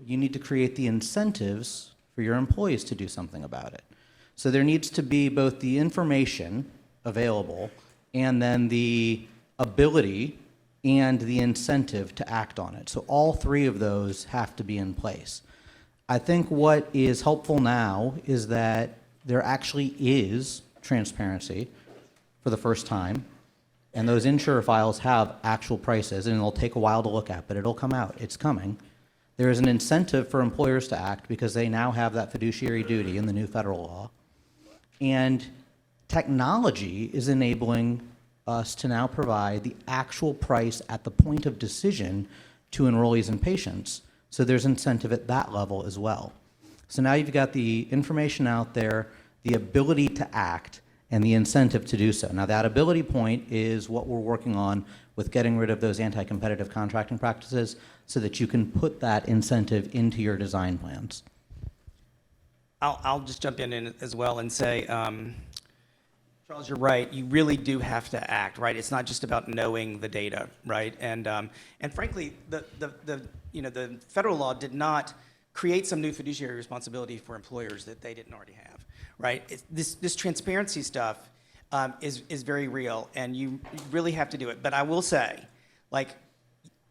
you need to create the incentives for your employees to do something about it. So there needs to be both the information available and then the ability and the incentive to act on it. So all three of those have to be in place. I think what is helpful now is that there actually is transparency for the first time, and those insurer files have actual prices, and it'll take a while to look at, but it'll come out. It's coming. There is an incentive for employers to act because they now have that fiduciary duty in the new federal law. And technology is enabling us to now provide the actual price at the point of decision to enrollees and patients. So there's incentive at that level as well. So now you've got the information out there, the ability to act, and the incentive to do so. Now that ability point is what we're working on with getting rid of those anti-competitive contracting practices so that you can put that incentive into your design plans. I'll just jump in as well and say, Charles, you're right. You really do have to act, right? It's not just about knowing the data, right? And frankly, the federal law did not create some new fiduciary responsibility for employers that they didn't already have, right? This transparency stuff is very real, and you really have to do it. But I will say, like,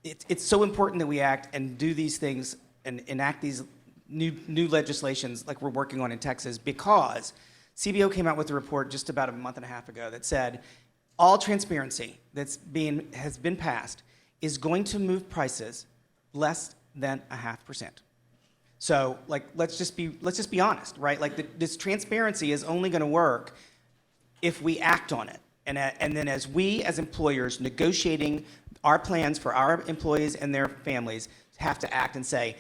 it's so important that we act and do these things and enact these new legislations like we're working on in Texas, because CBO came out with a report just about a month and a half ago that said all transparency has been passed is going to move prices less than 0.5%. So, like, let's just be honest, right? Like, this transparency is only going to work if we act on it, and then as we as employers negotiating our plans for our employees and their families have to act and say,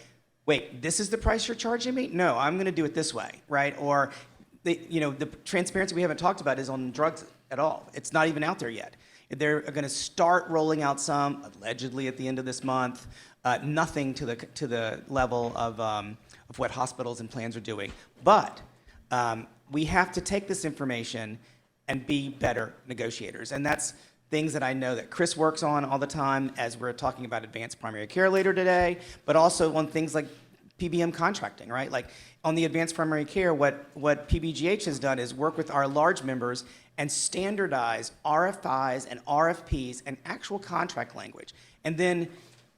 wait, this is the price you're charging me? No, I'm going to do it this way, right? Or the transparency we haven't talked about is on drugs at all. It's not even out there yet. They're going to start rolling out some allegedly at the end of this month. Nothing to the level of what hospitals and plans are doing. But we have to take this information and be better negotiators. And that's things that I know that Chris works on all the time as we're talking about advanced primary care later today, but also on things like PBM contracting, right? Like on the advanced primary care, what PBGH has done is work with our large members and standardize RFIs and RFPs and actual contract language. And then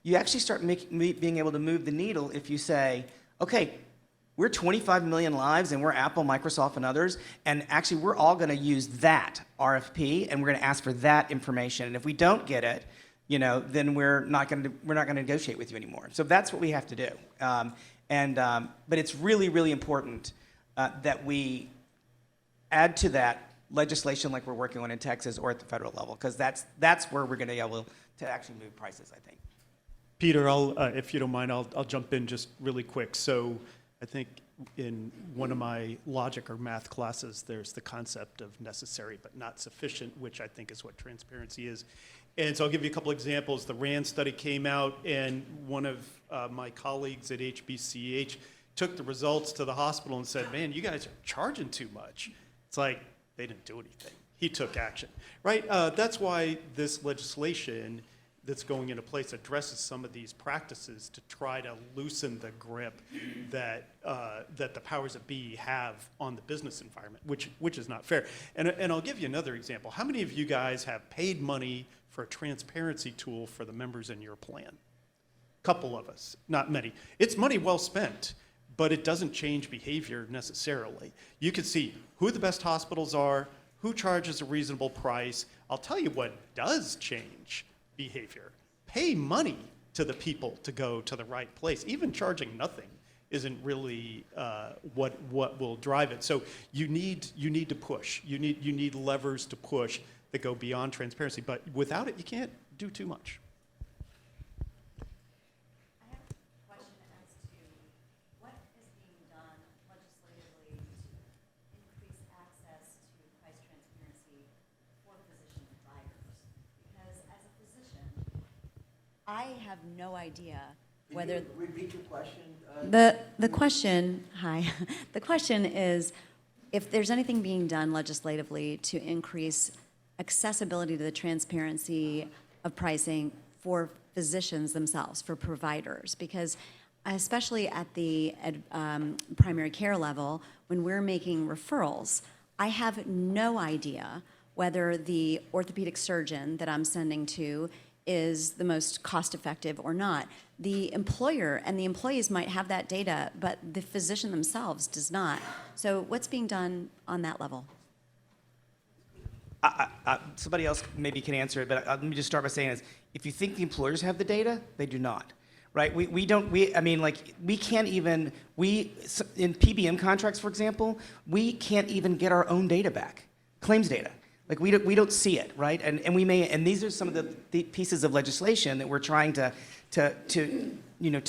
you actually start being able to move the needle if you say, okay, we're 25 million lives and we're Apple, Microsoft, and others, and actually we're all gonna use that RFP and we're gonna ask for that information. And if we don't get it, then we're not gonna negotiate with you anymore. So that's what we have to do. But it's really, really important that we add to that legislation like we're working on in Texas or at the federal level, because that's where we're gonna be able to actually move prices, I think. Peter, if you don't mind, I'll jump in just really quick. So I think in one of my logic or math classes, there's the concept of necessary but not sufficient, which I think is what transparency is. And so I'll give you a couple examples. The RAND study came out, and one of my colleagues at HBCH took the results to the hospital and said, man, you guys are charging too much. It's like, they didn't do anything. He took action, right? That's why this legislation that's going into place addresses some of these practices to try to loosen the grip that the powers that be have on the business environment, which is not fair. And I'll give you another example. How many of you guys have paid money for a transparency tool for the members in your plan? Couple of us, not many. It's money well spent, but it doesn't change behavior necessarily. You can see who the best hospitals are, who charges a reasonable price. I'll tell you what does change behavior. Pay money to the people to go to the right place. Even charging nothing isn't really what will drive it. So you need to push. You need levers to push that go beyond transparency. But without it, you can't do too much. I have a question as to what is being done legislatively to increase access to price transparency for physician providers. Because as a physician, I have no idea whether... Can you repeat your question? The question, hi. The question is if there's anything being done legislatively to increase accessibility to the transparency of pricing for physicians themselves, for providers. Because especially at the primary care level, when we're making referrals, I have no idea whether the orthopedic surgeon that I'm sending to is the most cost-effective or not. The employer and the employees might have that data, but the physician themselves does not. So what's being done on that level? Somebody else maybe can answer it, but let me just start by saying this. If you think the employers have the data, they do not. Right? We can't even, in PBM contracts, for example, we can't even get our own data back, claims data. Like we don't see it, right? And these are some of the pieces of legislation that we're trying to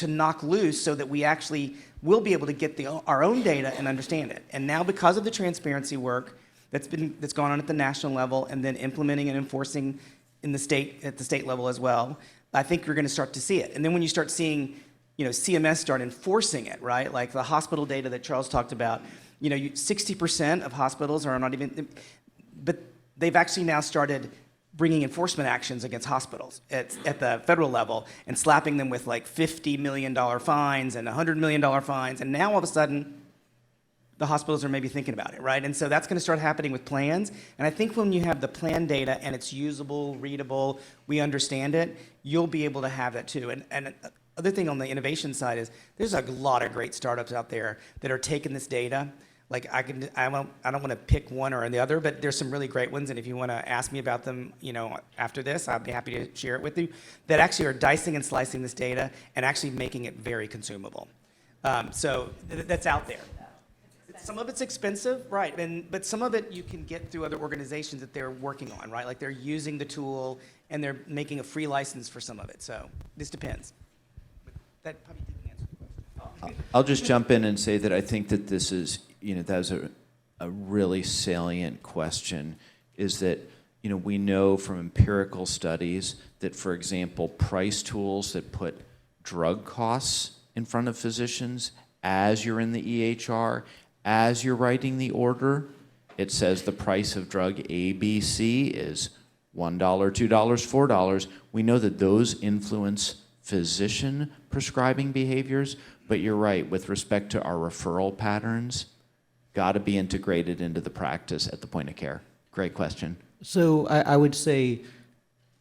knock loose so that we actually will be able to get our own data and understand it. And now because of the transparency work that's gone on at the national level and then implementing and enforcing at the state level as well, I think you're going to start to see it. And then when you start seeing, CMS start enforcing it, right? Like the hospital data that Charles talked about, 60% of hospitals are not even, but they've actually now started bringing enforcement actions against hospitals at the federal level and slapping them with like $50 million fines and $100 million fines. And now all of a sudden, the hospitals are maybe thinking about it, right? And so that's going to start happening with plans. And I think when you have the plan data and it's usable, readable, we understand it, you'll be able to have that too. And other thing on the innovation side is there's a lot of great startups out there that are taking this data. Like I don't want to pick one or the other, but there's some really great ones. And if you want to ask me about them, after this, I'll be happy to share it with you. That actually are dicing and slicing this data and actually making it very consumable. So that's out there. Some of it's expensive, right? But some of it you can get through other organizations that they're working on, right? Like they're using the tool and they're making a free license for some of it. So this depends. But that probably didn't answer the question. I'll just jump in and say that I think that this is, that was a really salient question, is that, we know from empirical studies that, for example, price tools that put drug costs in front of physicians as you're in the EHR, as you're writing the order, it says the price of drug ABC is $1, $2, $4. We know that those influence physician prescribing behaviors, but you're right, with respect to our referral patterns, got to be integrated into the practice at the point of care. Great question. So I would say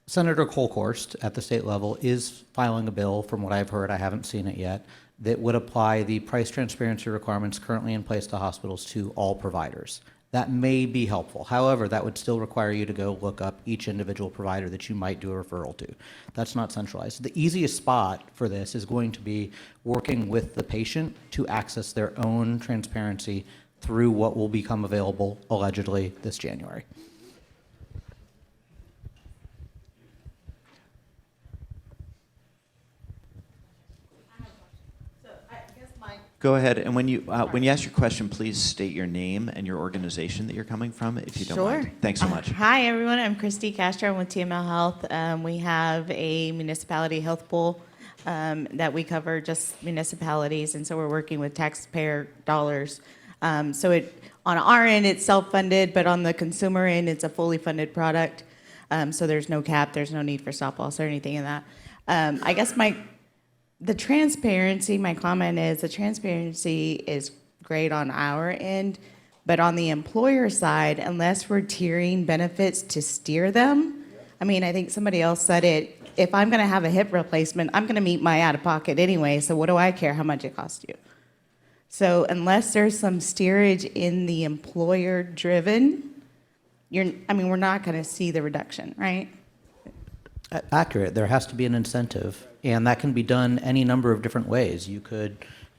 Senator Kolkhorst at the state level is filing a bill, from what I've heard, I haven't seen it yet, that would apply the price transparency requirements currently in place to hospitals to all providers. That may be helpful. However, that would still require you to go look up each individual provider that you might do a referral to. That's not centralized. The easiest spot for this is going to be working with the patient to access their own transparency through what will become available allegedly this January. Go ahead, and when you ask your question, please state your name and your organization that you're coming from, if you don't mind. Thanks so much. Hi, everyone. I'm Christy Castro. I'm with TML Health. We have a municipality health pool that we cover just municipalities, and so we're working with taxpayer dollars. So on our end, it's self-funded, but on the consumer end, it's a fully funded product. So there's no cap, there's no need for stop loss or anything in that. I guess the transparency, my comment is the transparency is great on our end, but on the employer side, unless we're tiering benefits to steer them, I mean, I think somebody else said it, if I'm going to have a hip replacement, I'm going to meet my out-of-pocket anyway, so what do I care how much it costs you? So unless there's some steerage in the employer-driven, we're not going to see the reduction, right? Accurate. There has to be an incentive, and that can be done any number of different ways. You could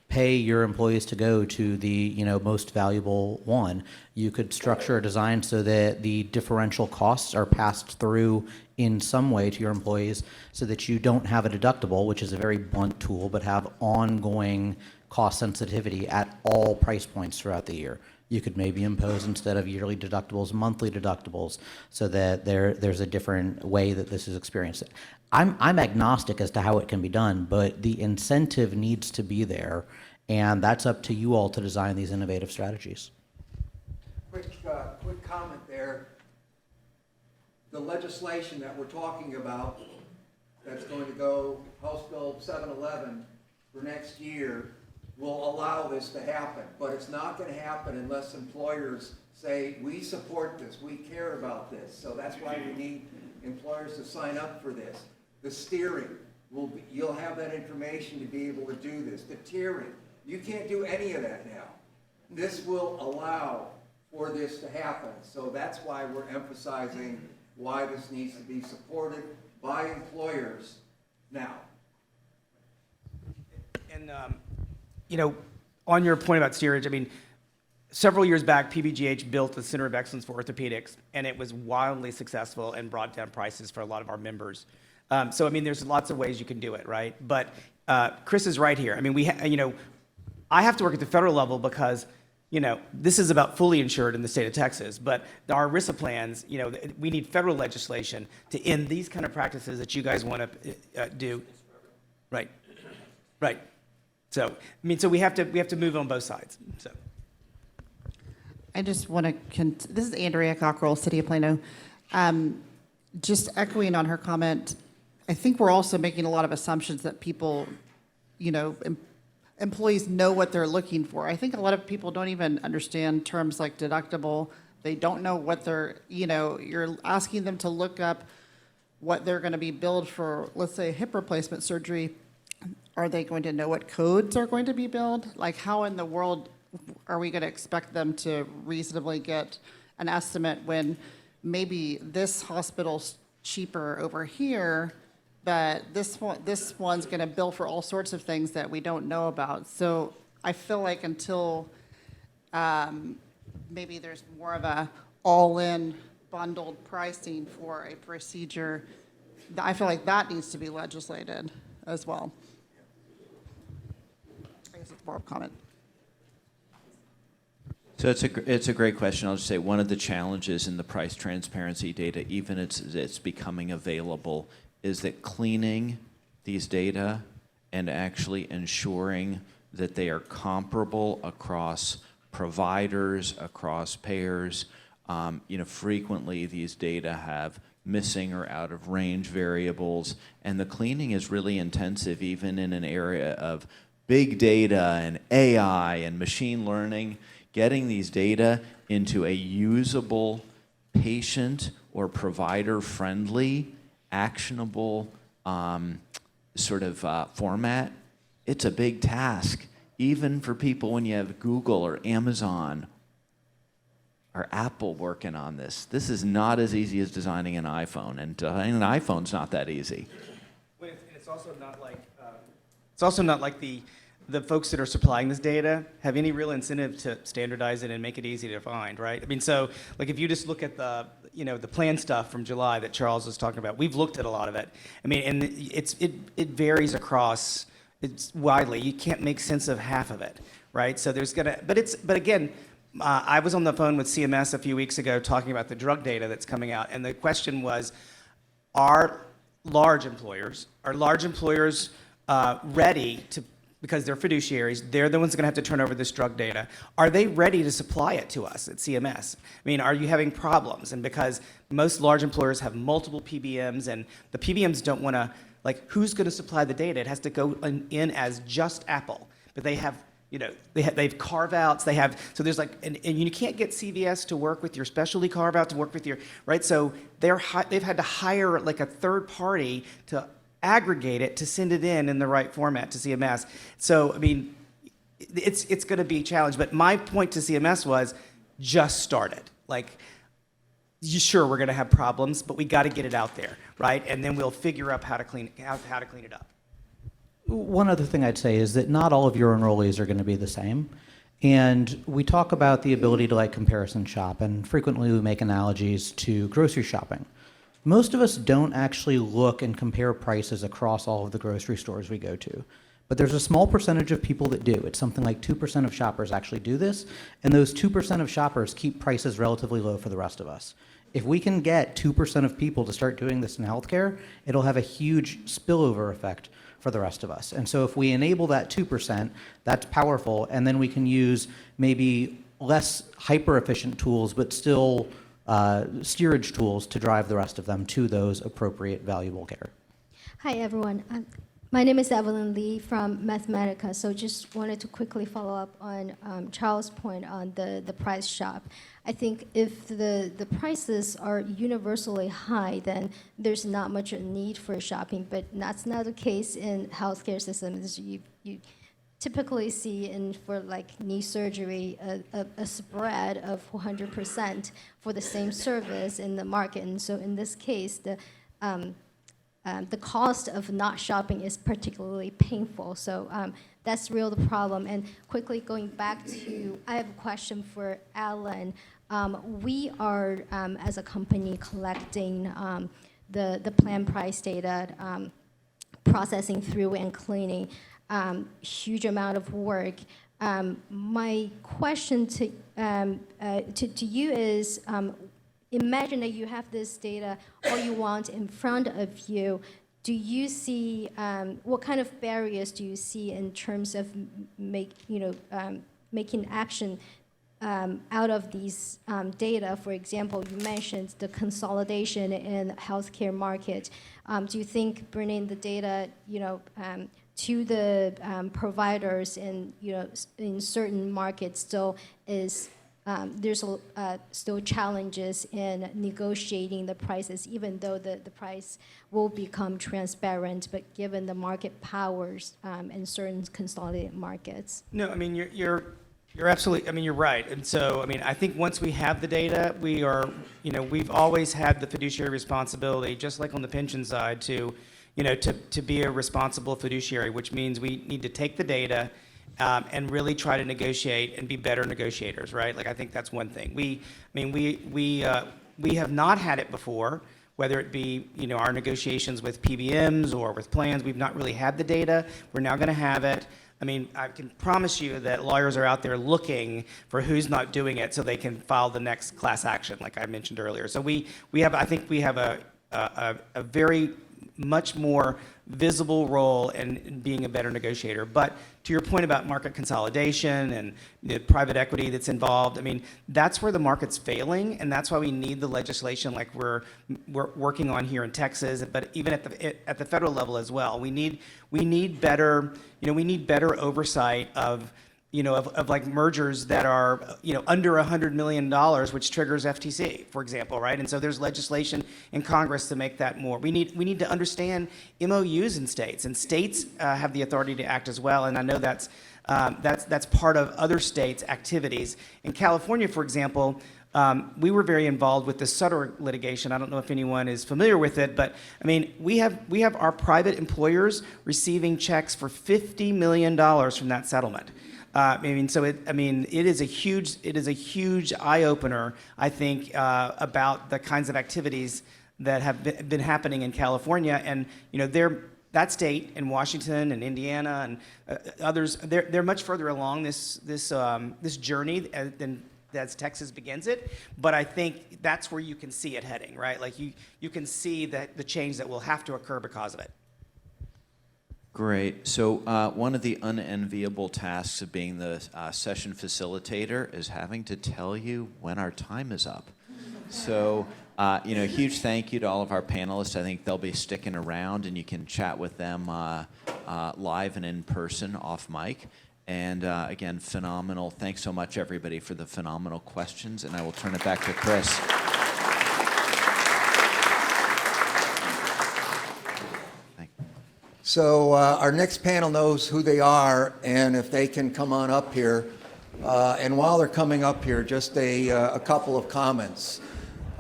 pay your employees to go to the most valuable one. You could structure a design so that the differential costs are passed through in some way to your employees, so that you don't have a deductible, which is a very blunt tool, but have ongoing cost sensitivity at all price points throughout the year. You could maybe impose, instead of yearly deductibles, monthly deductibles, so that there's a different way that this is experienced. I'm agnostic as to how it can be done, but the incentive needs to be there, and that's up to you all to design these innovative strategies. Quick comment there. The legislation that we're talking about that's going to go, House Bill 711, for next year will allow this to happen. But it's not gonna happen unless employers say, we support this, we care about this. So that's why we need employers to sign up for this. The steering, you'll have that information to be able to do this. The tiering, you can't do any of that now. This will allow for this to happen. So that's why we're emphasizing why this needs to be supported by employers now. And, on your point about steerage, I mean, several years back, PBGH built the Center of Excellence for Orthopedics, and it was wildly successful and brought down prices for a lot of our members. So, I mean, there's lots of ways you can do it, right? But Chris is right here. I mean, I have to work at the federal level because, this is about fully insured in the state of Texas, but our ERISA plans, we need federal legislation to end these kind of practices that you guys want to do. Right. Right. So, I mean, so we have to move on both sides, so. I just want to, this is Andrea Cockrell, City of Plano. Just echoing on her comment, I think we're also making a lot of assumptions that people, employees know what they're looking for. I think a lot of people don't even understand terms like deductible. They don't know what they're, you're asking them to look up what they're going to be billed for, let's say, hip replacement surgery. Are they going to know what codes are going to be billed? Like, how in the world are we going to expect them to reasonably get an estimate when maybe this hospital's cheaper over here, but this one's going to bill for all sorts of things that we don't know about? So I feel like until maybe there's more of a all-in bundled pricing for a procedure, I feel like that needs to be legislated as well. I guess it's more of a comment. So it's a great question. I'll just say one of the challenges in the price transparency data, even as it's becoming available, is that cleaning these data and actually ensuring that they are comparable across providers, across payers. Frequently these data have missing or out of range variables, and the cleaning is really intensive even in an area of big data and AI and machine learning. Getting these data into a usable, patient or provider-friendly, actionable format, it's a big task. Even for people when you have Google or Amazon or Apple working on this. This is not as easy as designing an iPhone, and designing an iPhone's not that easy. And it's also not like the folks that are supplying this data have any real incentive to standardize it and make it easy to find, right? I mean, so like if you just look at the plan stuff from July that Charles was talking about, we've looked at a lot of it. I mean, and it varies across, it's widely. You can't make sense of half of it, right? So but again, I was on the phone with CMS a few weeks ago talking about the drug data that's coming out, and the question was, are large employers ready to, because they're fiduciaries, they're the ones that are going to have to turn over this drug data. Are they ready to supply it to us at CMS? I mean, are you having problems? And because most large employers have multiple PBMs, and the PBMs don't want to, like, who's going to supply the data? It has to go in as just Apple. But they have, they have carve-outs. So there's like, and you can't get CVS to work with your specialty carve-out to work with your, right? So they've had to hire like a third party to aggregate it to send it in the right format to CMS. So, I mean, it's going to be a challenge. But my point to CMS was just started. Like, sure, we're going to have problems, but we got to get it out there, right? And then we'll figure out how to clean it up. One other thing I'd say is that not all of your enrollees are going to be the same. And we talk about the ability to comparison shop, and frequently we make analogies to grocery shopping. Most of us don't actually look and compare prices across all of the grocery stores we go to. But there's a small percentage of people that do. It's something like 2% of shoppers actually do this, and those 2% of shoppers keep prices relatively low for the rest of us. If we can get 2% of people to start doing this in healthcare, it'll have a huge spillover effect for the rest of us. And so if we enable that 2%, that's powerful, and then we can use maybe less hyper-efficient tools, but still steerage tools to drive the rest of them to those appropriate, valuable care. Hi, everyone. My name is Evelyn Lee from Mathematica. So just wanted to quickly follow up on Charles' point on the price shop. I think if the prices are universally high, then there's not much need for shopping. But that's not the case in healthcare systems. You typically see for like knee surgery a spread of 100% for the same service in the market. And so in this case, the cost of not shopping is particularly painful. So that's really the problem. And quickly going back to, I have a question for Alan. We are, as a company, collecting the plan price data, processing through and cleaning, huge amount of work. My question to you is, imagine that you have this data, all you want in front of you. Do you see, what kind of barriers do you see in terms of making action out of these data? For example, you mentioned the consolidation in healthcare market. Do you think bringing the data, to the providers in certain markets still is there's still challenges in negotiating the prices, even though the price will become transparent, but given the market powers in certain consolidated markets? No, I mean, you're absolutely, I mean, you're right. And so, I mean, I think once we have the data, we are, we've always had the fiduciary responsibility, just like on the pension side, to be a responsible fiduciary, which means we need to take the data and really try to negotiate and be better negotiators, right? Like, I think that's one thing. We have not had it before, whether it be, our negotiations with PBMs or with plans. We've not really had the data. We're now going to have it. I mean, I can promise you that lawyers are out there looking for who's not doing it so they can file the next class action, like I mentioned earlier. So I think we have a very much more visible role in being a better negotiator. But to your point about market consolidation and the private equity that's involved, I mean, that's where the market's failing, and that's why we need the legislation like we're working on here in Texas, but even at the federal level as well. We need better oversight of like mergers that are, under $100 million, which triggers FTC, for example, right? And so there's legislation in Congress to make that more. We need to understand MOUs in states, and states have the authority to act as well. And I know that's part of other states' activities. In California, for example, we were very involved with the Sutter litigation. I don't know if anyone is familiar with it, but I mean, we have our private employers receiving checks for $50 million from that settlement. It is a huge eye opener, I think, about the kinds of activities that have been happening in California, and that state and Washington and Indiana and others, they're much further along this journey than as Texas begins it. But I think that's where you can see it heading, right? Like you can see that the change that will have to occur because of it. Great. So one of the unenviable tasks of being the session facilitator is having to tell you when our time is up. So, huge thank you to all of our panelists. I think they'll be sticking around, and you can chat with them live and in person off mic. And again, phenomenal. Thanks so much, everybody, for the phenomenal questions. And I will turn it back to Chris. So our next panel knows who they are, and if they can come on up here. And while they're coming up here, just a couple of comments.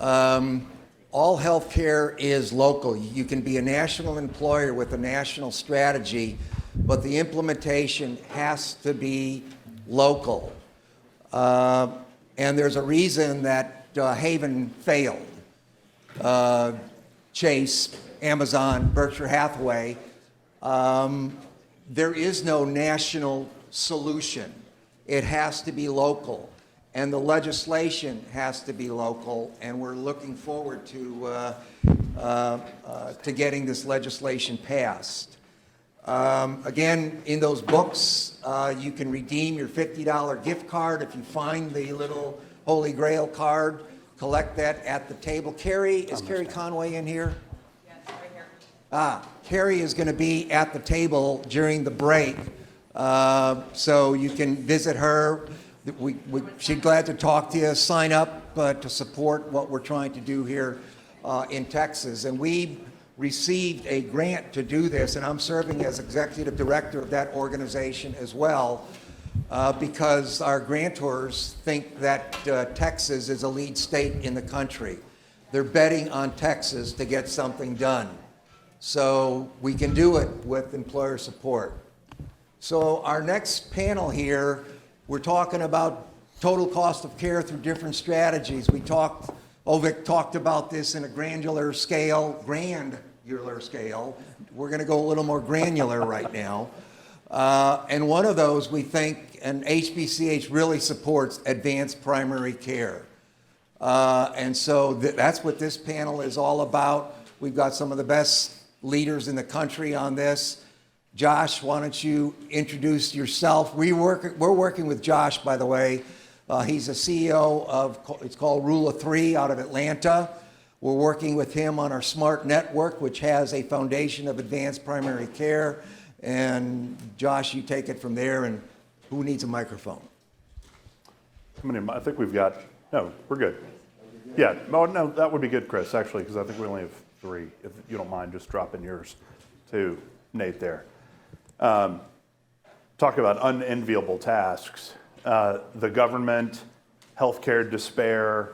All healthcare is local. You can be a national employer with a national strategy, but the implementation has to be local. And there's a reason that Haven failed. Chase, Amazon, Berkshire Hathaway. There is no national solution. It has to be local, and the legislation has to be local, and we're looking forward to getting this legislation passed. Again, in those books, you can redeem your $50 gift card. If you find the little Holy Grail card, collect that at the table. Is Carrie Conway in here? Yes, right here. Carrie is going to be at the table during the break, so you can visit her. She's glad to talk to you. Sign up to support what we're trying to do here in Texas. And we received a grant to do this, and I'm serving as executive director of that organization as well, because our grantors think that Texas is a lead state in the country. They're betting on Texas to get something done. So we can do it with employer support. So our next panel here, we're talking about total cost of care through different strategies. Ovik talked about this in a granular scale. We're going to go a little more granular right now. And one of those we think, and HBCH really supports advanced primary care. And so that's what this panel is all about. We've got some of the best leaders in the country on this. Josh, why don't you introduce yourself? We're working with Josh, by the way. He's a CEO of, it's called Rule of Three out of Atlanta. We're working with him on our SMART network, which has a foundation of advanced primary care. And Josh, you take it from there, and who needs a microphone? I think we've got, no, we're good. Yeah, no, that would be good, Chris, actually, because I think we only have 3. If you don't mind just dropping yours to Nate there. Talk about unenviable tasks. The government, healthcare despair,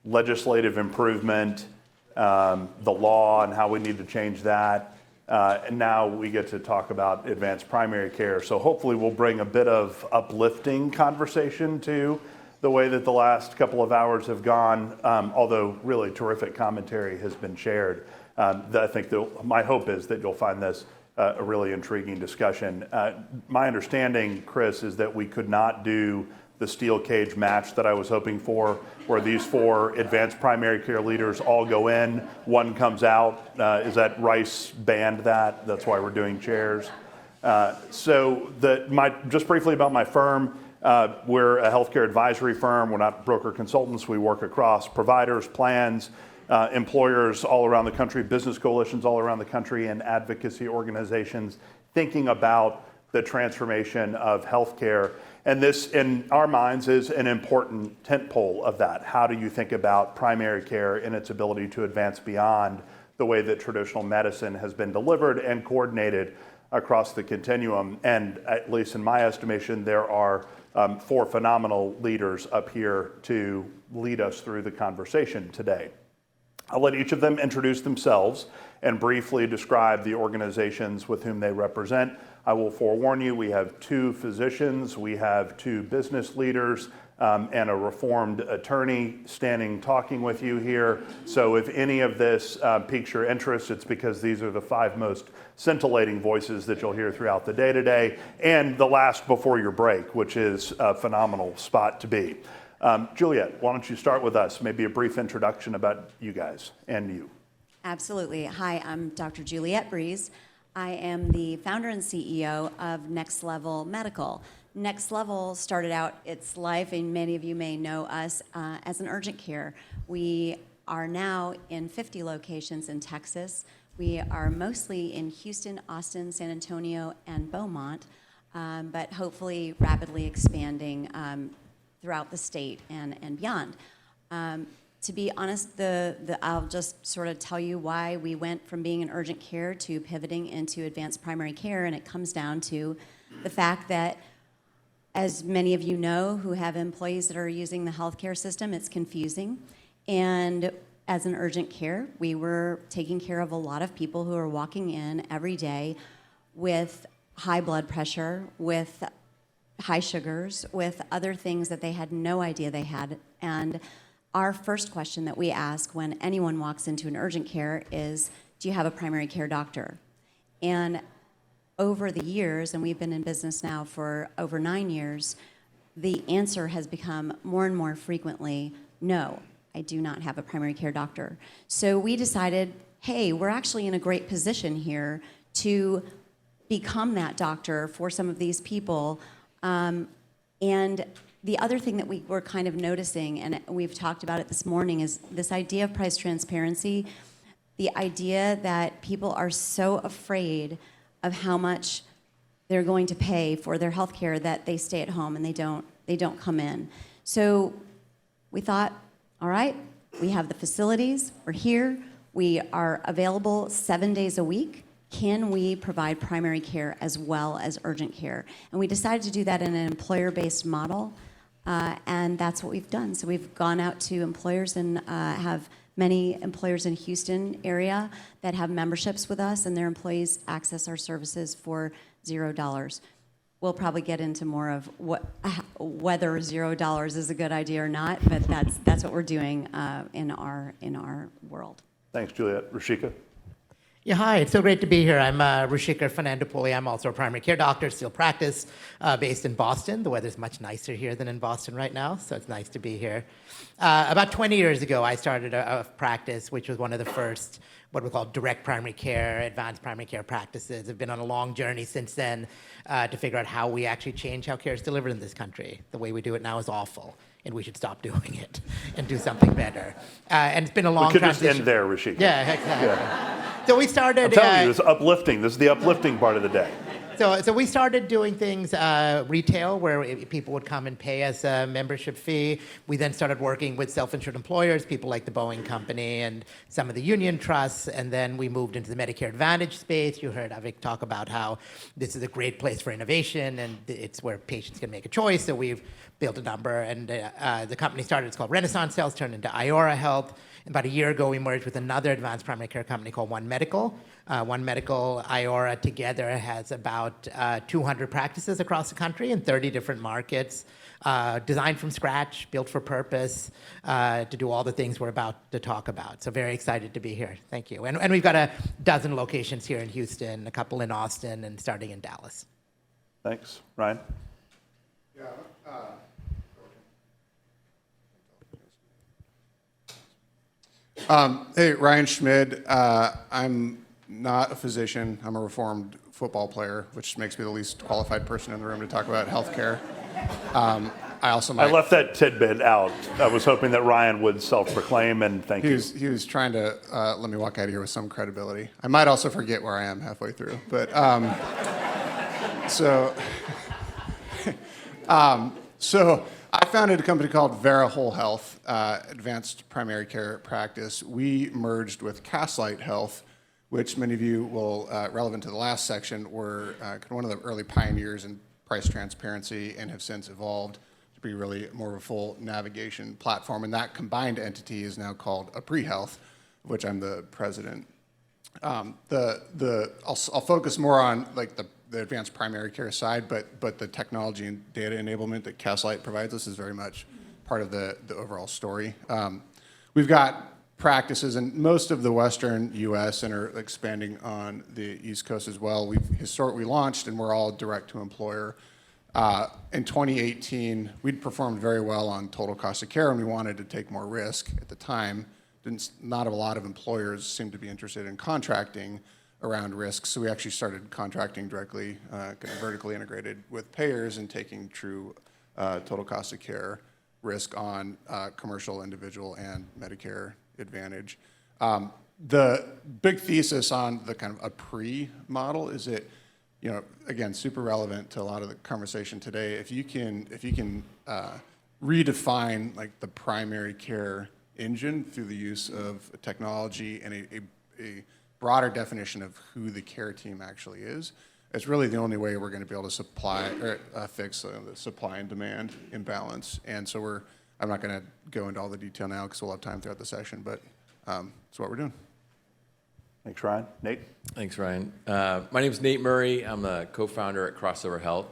legislative improvement, the law and how we need to change that. And now we get to talk about advanced primary care. So hopefully we'll bring a bit of uplifting conversation to the way that the last couple of hours have gone, although really terrific commentary has been shared. I think my hope is that you'll find this a really intriguing discussion. My understanding, Chris, is that we could not do the steel cage match that I was hoping for, where these 4 advanced primary care leaders all go in, one comes out. Is that Rice banned that? That's why we're doing chairs. Just briefly about my firm, we're a healthcare advisory firm. We're not broker consultants. We work across providers, plans, employers all around the country, business coalitions all around the country, and advocacy organizations thinking about the transformation of healthcare. And this, in our minds, is an important tentpole of that. How do you think about primary care and its ability to advance beyond the way that traditional medicine has been delivered and coordinated across the continuum? And at least in my estimation, there are 4 phenomenal leaders up here to lead us through the conversation today. I'll let each of them introduce themselves and briefly describe the organizations with whom they represent. I will forewarn you, we have 2 physicians, we have 2 business leaders, and a reformed attorney standing talking with you here. So if any of this piques your interest, it's because these are the 5 most scintillating voices that you'll hear throughout the day today, and the last before your break, which is a phenomenal spot to be. Juliet, why don't you start with us? Maybe a brief introduction about you guys and you. Absolutely. Hi, I'm Dr. Juliette Breeze. I am the founder and CEO of Next Level Medical. Next Level started out its life, and many of you may know us, as an urgent care. We are now in 50 locations in Texas. We are mostly in Houston, Austin, San Antonio, and Beaumont, but hopefully rapidly expanding throughout the state and beyond. To be honest, I'll just sort of tell you why we went from being in urgent care to pivoting into advanced primary care, and it comes down to the fact that, as many of you know who have employees that are using the healthcare system, it's confusing. And as an urgent care, we were taking care of a lot of people who are walking in every day with high blood pressure, with high sugars, with other things that they had no idea they had. And our first question that we ask when anyone walks into an urgent care is, do you have a primary care doctor? And over the years, and we've been in business now for over 9 years, the answer has become more and more frequently, no, I do not have a primary care doctor. So we decided, hey, we're actually in a great position here to become that doctor for some of these people. And the other thing that we were kind of noticing, and we've talked about it this morning, is this idea of price transparency. the idea that people are so afraid of how much they're going to pay for their health care that they stay at home and they don't come in. So we thought, all right, we have the facilities, we're here, we are available 7 days a week. Can we provide primary care as well as urgent care? And we decided to do that in an employer-based model, and that's what we've done. So we've gone out to employers and have many employers in Houston area that have memberships with us, and their employees access our services for $0. We'll probably get into more of whether $0 is a good idea or not, but that's what we're doing in our world. Thanks, Juliet. Rashika? Yeah, hi, it's so great to be here. I'm Rushikar Fernandopoulos. I'm also a primary care doctor, still practice, based in Boston. The weather's much nicer here than in Boston right now, so it's nice to be here. About 20 years ago, I started a practice, which was one of the first, what we call direct primary care, advanced primary care practices. I've been on a long journey since then to figure out how we actually change how care is delivered in this country. The way we do it now is awful, and we should stop doing it and do something better. And it's been a long We could transition. just end there, Rashika. Yeah, exactly. Yeah. So we started. I'm telling you, it's uplifting. This is the uplifting part of the day. So we started doing things retail, where people would come and pay us a membership fee. We then started working with self-insured employers, people like the Boeing Company and some of the union trusts, and then we moved into the Medicare Advantage space. You heard Avik talk about how this is a great place for innovation, and it's where patients can make a choice. So we've built a number, and the company started. It's called Renaissance Health, turned into Iora Health. About a year ago, we merged with another advanced primary care company called One Medical. One Medical, Iora together has about 200 practices across the country in 30 different markets, designed from scratch, built for purpose, to do all the things we're about to talk about. So very excited to be here. Thank you. And we've got a dozen locations here in Houston, a couple in Austin, and starting in Dallas. Thanks. Ryan? Yeah. Hey, Ryan Schmid. I'm not a physician. I'm a reformed football player, which makes me the least qualified person in the room to talk about healthcare. I left that tidbit out. I was hoping that Ryan would self-proclaim, and thank you. He was trying to let me walk out of here with some credibility. I might also forget where I am halfway through, but so I founded a company called Vera Whole Health, advanced primary care practice. We merged with Castlight Health, which many of you will, relevant to the last section, were one of the early pioneers in price transparency and have since evolved to be really more of a full navigation platform. And that combined entity is now called Apri Health, of which I'm the president. I'll focus more on like the advanced primary care side, but the technology and data enablement that Castlight provides us is very much part of the overall story. We've got practices in most of the Western U.S. and are expanding on the East Coast as well. We've historically launched, and we're all direct to employer. In 2018, we'd performed very well on total cost of care, and we wanted to take more risk at the time. Not a lot of employers seemed to be interested in contracting around risks, so we actually started contracting directly, kind of vertically integrated with payers and taking true total cost of care risk on commercial, individual, and Medicare Advantage. The big thesis on the kind of a pre-model is that, again, super relevant to a lot of the conversation today. If you can redefine like the primary care engine through the use of technology and a broader definition of who the care team actually is, it's really the only way we're going to be able to supply or fix the supply and demand imbalance. And so I'm not going to go into all the detail now because we'll have time throughout the session, but that's what we're doing. Thanks, Ryan. Nate? Thanks, Ryan. My name is Nate Murray. I'm a co-founder at Crossover Health.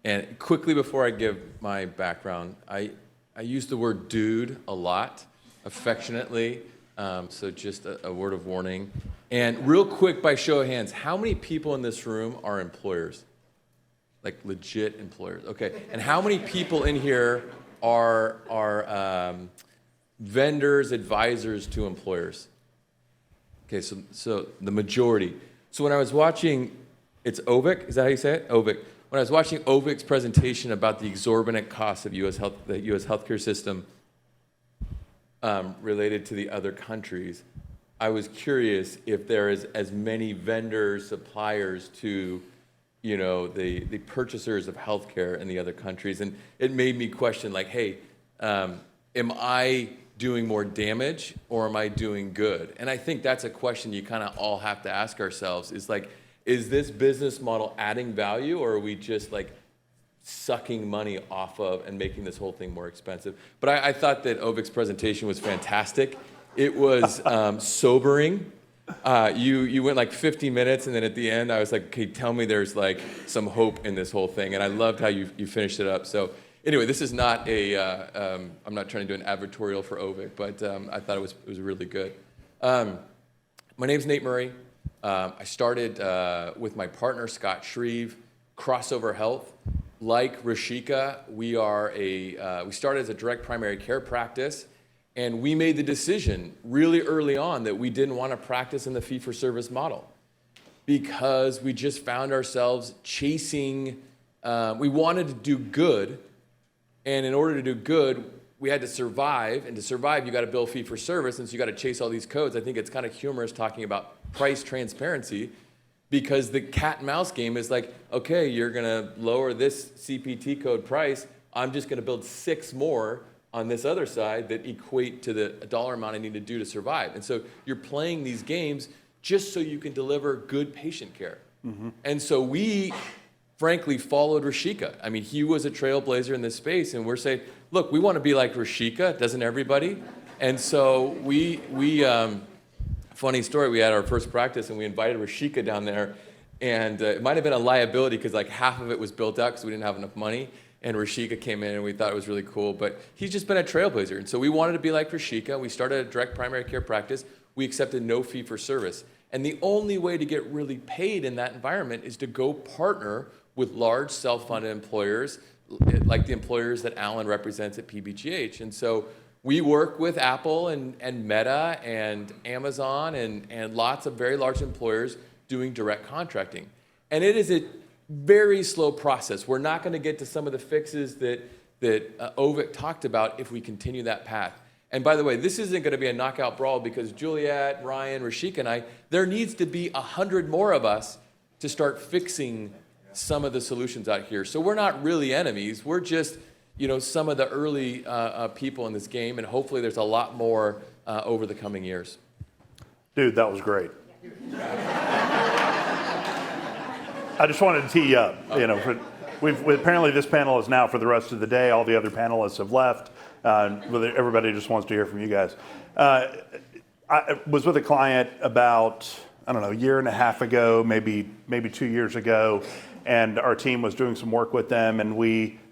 And quickly before I give my background, I use the word dude a lot, affectionately. So just a word of warning. And real quick, by show of hands, how many people in this room are employers? Like legit employers. Okay. And how many people in here are vendors, advisors to employers? Okay, so the majority. So when I was watching, it's Ovik, is that how you say it? Ovik. When I was watching Ovik's presentation about the exorbitant costs of the U.S. healthcare system related to the other countries, I was curious if there is as many vendors, suppliers to, you know, the purchasers of healthcare in the other countries. And it made me question, like, hey, am I doing more damage or am I doing good? And I think that's a question you kind of all have to ask ourselves, is like, is this business model adding value, or are we just like sucking money off of and making this whole thing more expensive? But I thought that Ovik's presentation was fantastic. It was sobering. You went like 50 minutes, and then at the end, I was like, okay, tell me there's like some hope in this whole thing. And I loved how you finished it up. So anyway, this is not a, I'm not trying to do an advertorial for Ovik, but I thought it was really good. My name's Nate Murray. I started with my partner, Scott Shreve, Crossover Health. Like Rashika, we started as a direct primary care practice, and we made the decision really early on that we didn't want to practice in the fee-for-service model because we just found ourselves chasing, we wanted to do good, and in order to do good, we had to survive, and to survive, you got to bill fee-for-service, and so you got to chase all these codes. I think it's kind of humorous talking about price transparency, because the cat and mouse game is like, okay, you're going to lower this CPT code price. I'm just going to build 6 more on this other side that equate to the dollar amount I need to do to survive. And so you're playing these games just so you can deliver good patient care. Mm-hmm. And so we, frankly, followed Rashika. I mean, he was a trailblazer in this space, and we're saying, look, we want to be like Rashika, doesn't everybody? And so we funny story, we had our first practice and we invited Rashika down there, and it might have been a liability because like half of it was built out because we didn't have enough money, and Rashika came in and we thought it was really cool, but he's just been a trailblazer, and so we wanted to be like Rashika. We started a direct primary care practice. We accepted no fee for service, and the only way to get really paid in that environment is to go partner with large self-funded employers like the employers that Alan represents at PBGH. And so we work with Apple and Meta and Amazon and lots of very large employers doing direct contracting. And it is a very slow process. We're not going to get to some of the fixes that Ovik talked about if we continue that path. And by the way, this isn't going to be a knockout brawl because Juliet, Ryan, Rashika, and I, there needs to be 100 more of us to start fixing some of the solutions out here. So we're not really enemies. We're just some of the early people in this game, and hopefully there's a lot more over the coming years. Dude, that was great. I just wanted to tee you up. Apparently this panel is now for the rest of the day. All the other panelists have left. Everybody just wants to hear from you guys. I was with a client about, a year and a half ago, maybe 2 years ago, and our team was doing some work with them, and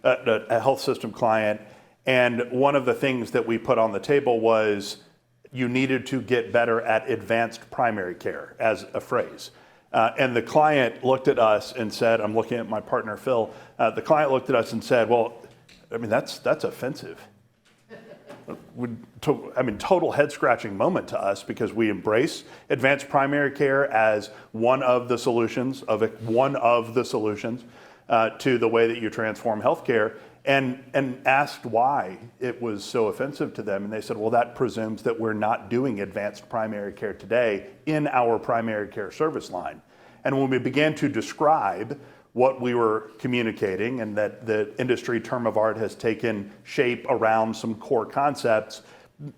a health system client, and one of the things that we put on the table was you needed to get better at advanced primary care as a phrase. And the client looked at us and said, I'm looking at my partner, Phil, the client looked at us and said, well, that's offensive. Total head-scratching moment to us because we embrace advanced primary care as one of the solutions to the way that you transform healthcare, and asked why it was so offensive to them. And they said, well, that presumes that we're not doing advanced primary care today in our primary care service line. And when we began to describe what we were communicating and that the industry term of art has taken shape around some core concepts,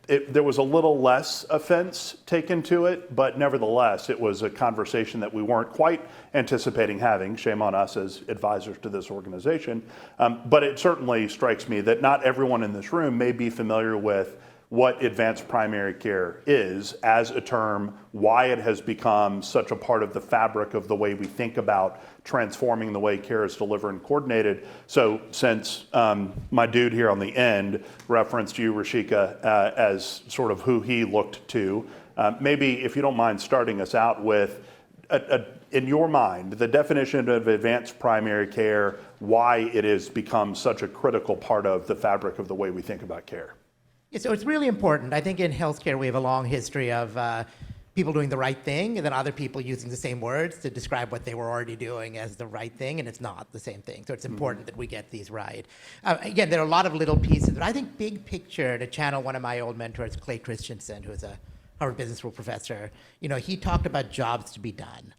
there was a little less offense taken to it, but nevertheless, it was a conversation that we weren't quite anticipating having. Shame on us as advisors to this organization. But it certainly strikes me that not everyone in this room may be familiar with what advanced primary care is as a term, why it has become such a part of the fabric of the way we think about transforming the way care is delivered and coordinated. So since my dude here on the end referenced you, Rashika, as sort of who he looked to, maybe if you don't mind starting us out with, in your mind, the definition of advanced primary care, why it has become such a critical part of the fabric of the way we think about care. Yeah, so it's really important. I think in healthcare we have a long history of people doing the right thing and then other people using the same words to describe what they were already doing as the right thing, and it's not the same thing. So it's important that we get these right. Again, there are a lot of little pieces, but I think big picture, to channel one of my old mentors, Clay Christensen, who's a Harvard Business School professor, he talked about jobs to be done.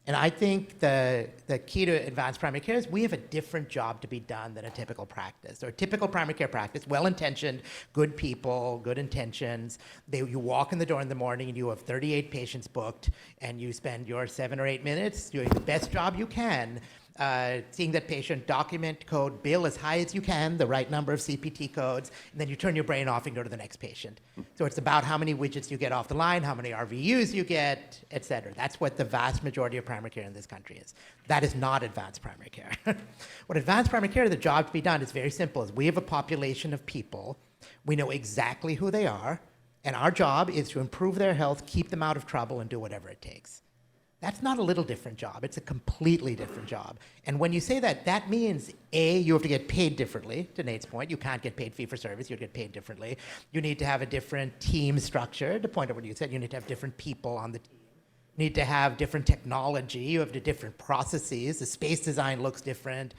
And I think the key to advanced primary care is we have a different job to be done than a typical practice. Or a typical primary care practice, well-intentioned, good people, good intentions. You walk in the door in the morning and you have 38 patients booked, and you spend your 7 or 8 minutes doing the best job you can, seeing that patient, document, code, bill as high as you can, the right number of CPT codes, and then you turn your brain off and go to the next patient. So it's about how many widgets you get off the line, how many RVUs you get, et cetera. That's what the vast majority of primary care in this country is. That is not advanced primary care. What advanced primary care, the job to be done is very simple. Is we have a population of people, we know exactly who they are, and our job is to improve their health, keep them out of trouble, and do whatever it takes. That's not a little different job. It's a completely different job. And when you say that, that means, A, you have to get paid differently, to Nate's point. You can't get paid fee for service. You get paid differently. You need to have a different team structure. To point out what you said, you need to have different people on the team. You need to have different technology. You have the different processes. The space design looks different.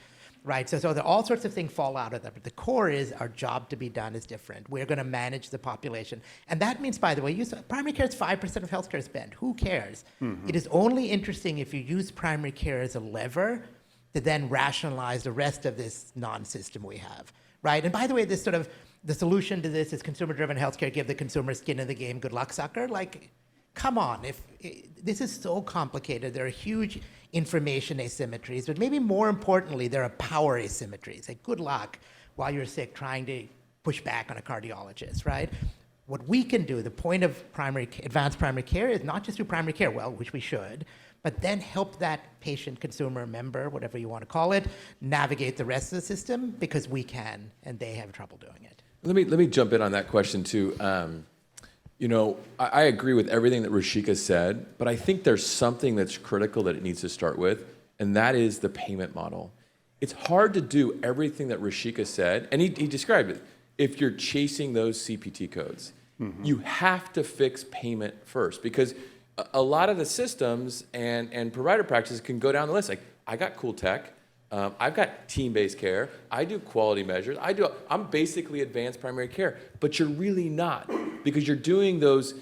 Right, so there all sorts of things fall out of that, but the core is our job to be done is different. We're going to manage the population. And that means, by the way, primary care is 5% of healthcare spend. Who cares? It is only interesting if you use primary care as a lever to then rationalize the rest of this non-system we have, right? And by the way, this sort of, the solution to this is consumer-driven healthcare, give the consumer skin in the game, good luck, sucker. Like, come on, this is so complicated. There are huge information asymmetries, but maybe more importantly, there are power asymmetries. Like, good luck while you're sick trying to push back on a cardiologist, right? What we can do, the point of advanced primary care is not just do primary care well, which we should, but then help that patient, consumer, member, whatever you want to call it, navigate the rest of the system because we can, and they have trouble doing it. Let me jump in on that question too. I agree with everything that Rashika said, but I think there's something that's critical that it needs to start with, and that is the payment model. It's hard to do everything that Rashika said, and he described it, if you're chasing those CPT codes. You have to fix payment first, because a lot of the systems and provider practices can go down the list. Like, I got cool tech, I've got team-based care, I do quality measures, I'm basically advanced primary care, but you're really not, because you're doing those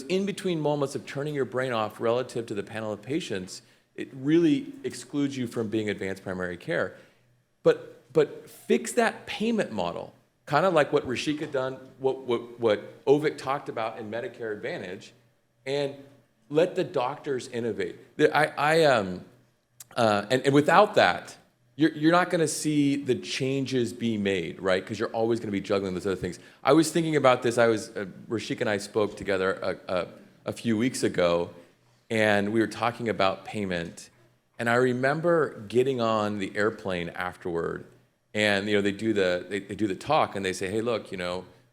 in-between moments of turning your brain off relative to the panel of patients. It really excludes you from being advanced primary care. But fix that payment model, kind of like what Rashika done, what Ovik talked about in Medicare Advantage, and let the doctors innovate. And without that, you're not going to see the changes be made, right? Because you're always going to be juggling those other things. I was thinking about this. Rashika and I spoke together a few weeks ago, and we were talking about payment. And I remember getting on the airplane afterward, and they do the talk, and they say, hey, look,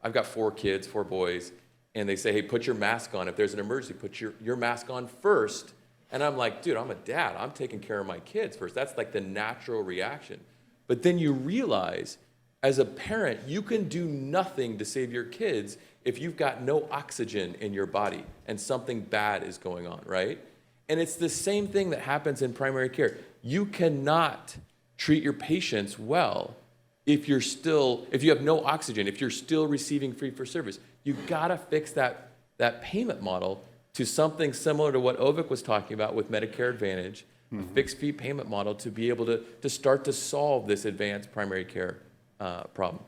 I've got 4 kids, 4 boys, and they say, hey, put your mask on. If there's an emergency, put your mask on first. And I'm like, dude, I'm a dad. I'm taking care of my kids first. That's like the natural reaction. But then you realize, as a parent, you can do nothing to save your kids if you've got no oxygen in your body and something bad is going on, right? And it's the same thing that happens in primary care. You cannot treat your patients well if you have no oxygen, if you're still receiving fee for service. You've got to fix that payment model to something similar to what Ovik was talking about with Medicare Advantage, a fixed fee payment model to be able to start to solve this advanced primary care problem.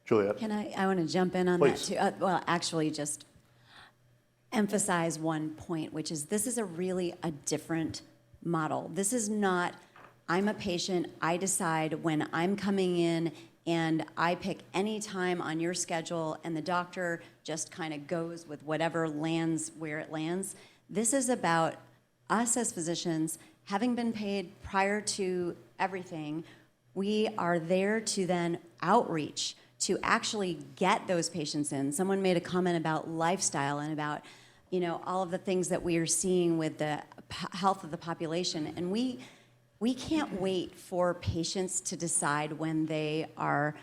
Juliet? I want to jump in on that Please. too. Well, actually just emphasize one point, which is this is a different model. This is not, I'm a patient, I decide when I'm coming in and I pick any time on your schedule, and the doctor just kind of goes with whatever lands where it lands. This is about us as physicians, having been paid prior to everything, we are there to then outreach, to actually get those patients in. Someone made a comment about lifestyle and about, all of the things that we are seeing with the health of the population, and we can't wait for patients to decide when they are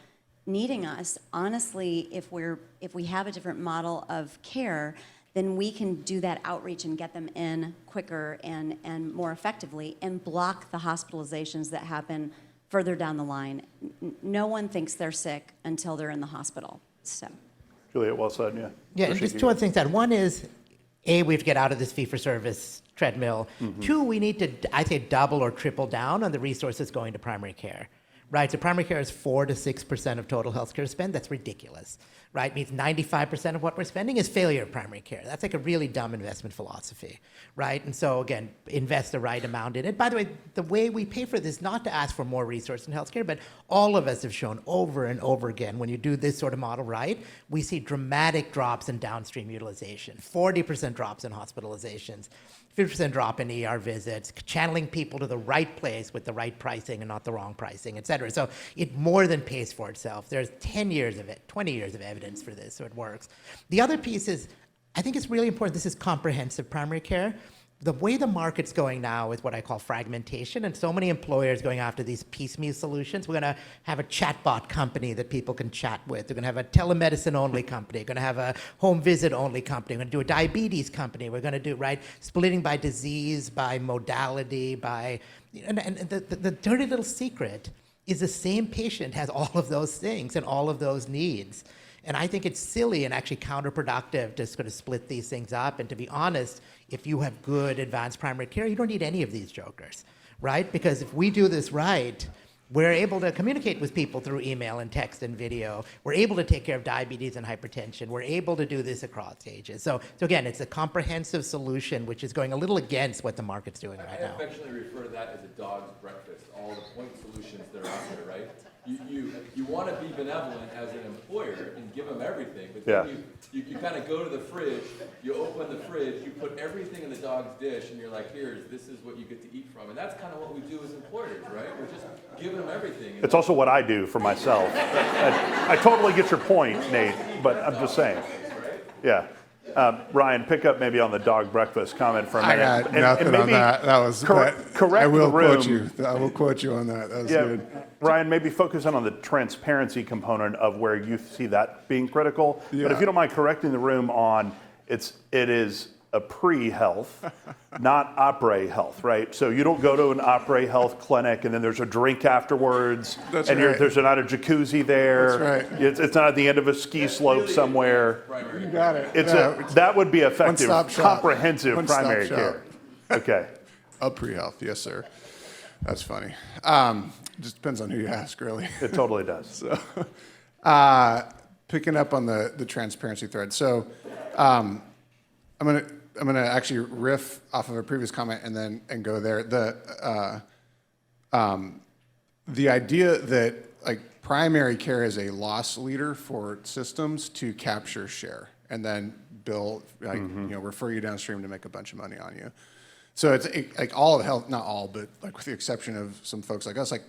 needing us. Honestly, if we have a different model of care, then we can do that outreach and get them in quicker and more effectively and block the hospitalizations that happen further down the line. No one thinks they're sick until they're in the hospital. So, Juliet, well said, yeah. Yeah, and Rashika, just 2 other things that. One is, we have to get out of this fee-for-service treadmill. Two, we need to, I say, double or triple down on the resources going to primary care, right? So primary care is 4 to 6% of total healthcare spend. That's ridiculous, right? It means 95% of what we're spending is failure of primary care. That's like a really dumb investment philosophy, right? And so again, invest the right amount in it. By the way we pay for this is not to ask for more resource in healthcare, but all of us have shown over and over again, when you do this sort of model right, we see dramatic drops in downstream utilization, 40% drops in hospitalizations, 50% drop in ER visits, channeling people to the right place with the right pricing and not the wrong pricing, et cetera. So it more than pays for itself. There's 10 years of it, 20 years of evidence for this, so it works. The other piece is, I think it's really important, this is comprehensive primary care. The way the market's going now is what I call fragmentation, and so many employers going after these piecemeal solutions. We're going to have a chatbot company that people can chat with. We're going to have a telemedicine-only company. We're going to have a home visit-only company. We're going to do a diabetes company. We're going to do, right, splitting by disease, by modality, by, and the dirty little secret is the same patient has all of those things and all of those needs. And I think it's silly and actually counterproductive to sort of split these things up. And to be honest, if you have good advanced primary care, you don't need any of these jokers, right? Because if we do this right, we're able to communicate with people through email and text and video. We're able to take care of diabetes and hypertension. We're able to do this across ages. So again, it's a comprehensive solution, which is going a little against what the market's doing right now. I affectionately refer to that as a dog's breakfast, all the point solutions that are out there, right? You want to be benevolent as an employer and give them everything, but then you kind of go to the fridge, you open the fridge, you put everything in the dog's dish, and you're like, this is what you get to eat from. And that's kind of what we do as employers, right? We're just giving them everything. It's also what I do for myself. I totally get your point, Nate, but I'm just saying. Yeah. Ryan, pick up maybe on the dog breakfast comment for a minute. I got nothing on that. That was correct. I will the room. quote you. I will quote you on that. That was good. Ryan, maybe focus on the transparency component of where you see that being critical. Yeah. But if you don't mind correcting the room on it is a pre-health, not après-health, right? So you don't go to an après-health clinic and then there's a drink afterwards. That's and right. There's not a jacuzzi there. That's right. It's not at the end of a ski slope somewhere. You got it. That would be effective, One-stop shop. comprehensive One-stop primary shop. care. Okay. A pre-health, yes, sir. That's funny. Just depends on who you ask, really. It totally does. So, picking up on the transparency thread. So, I'm gonna actually riff off of a previous comment and go there. The idea that like primary care is a loss leader for systems to capture share and then bill, refer you downstream to make a bunch of money on you. So it's like all of health, not all, but like with the exception of some folks like us, like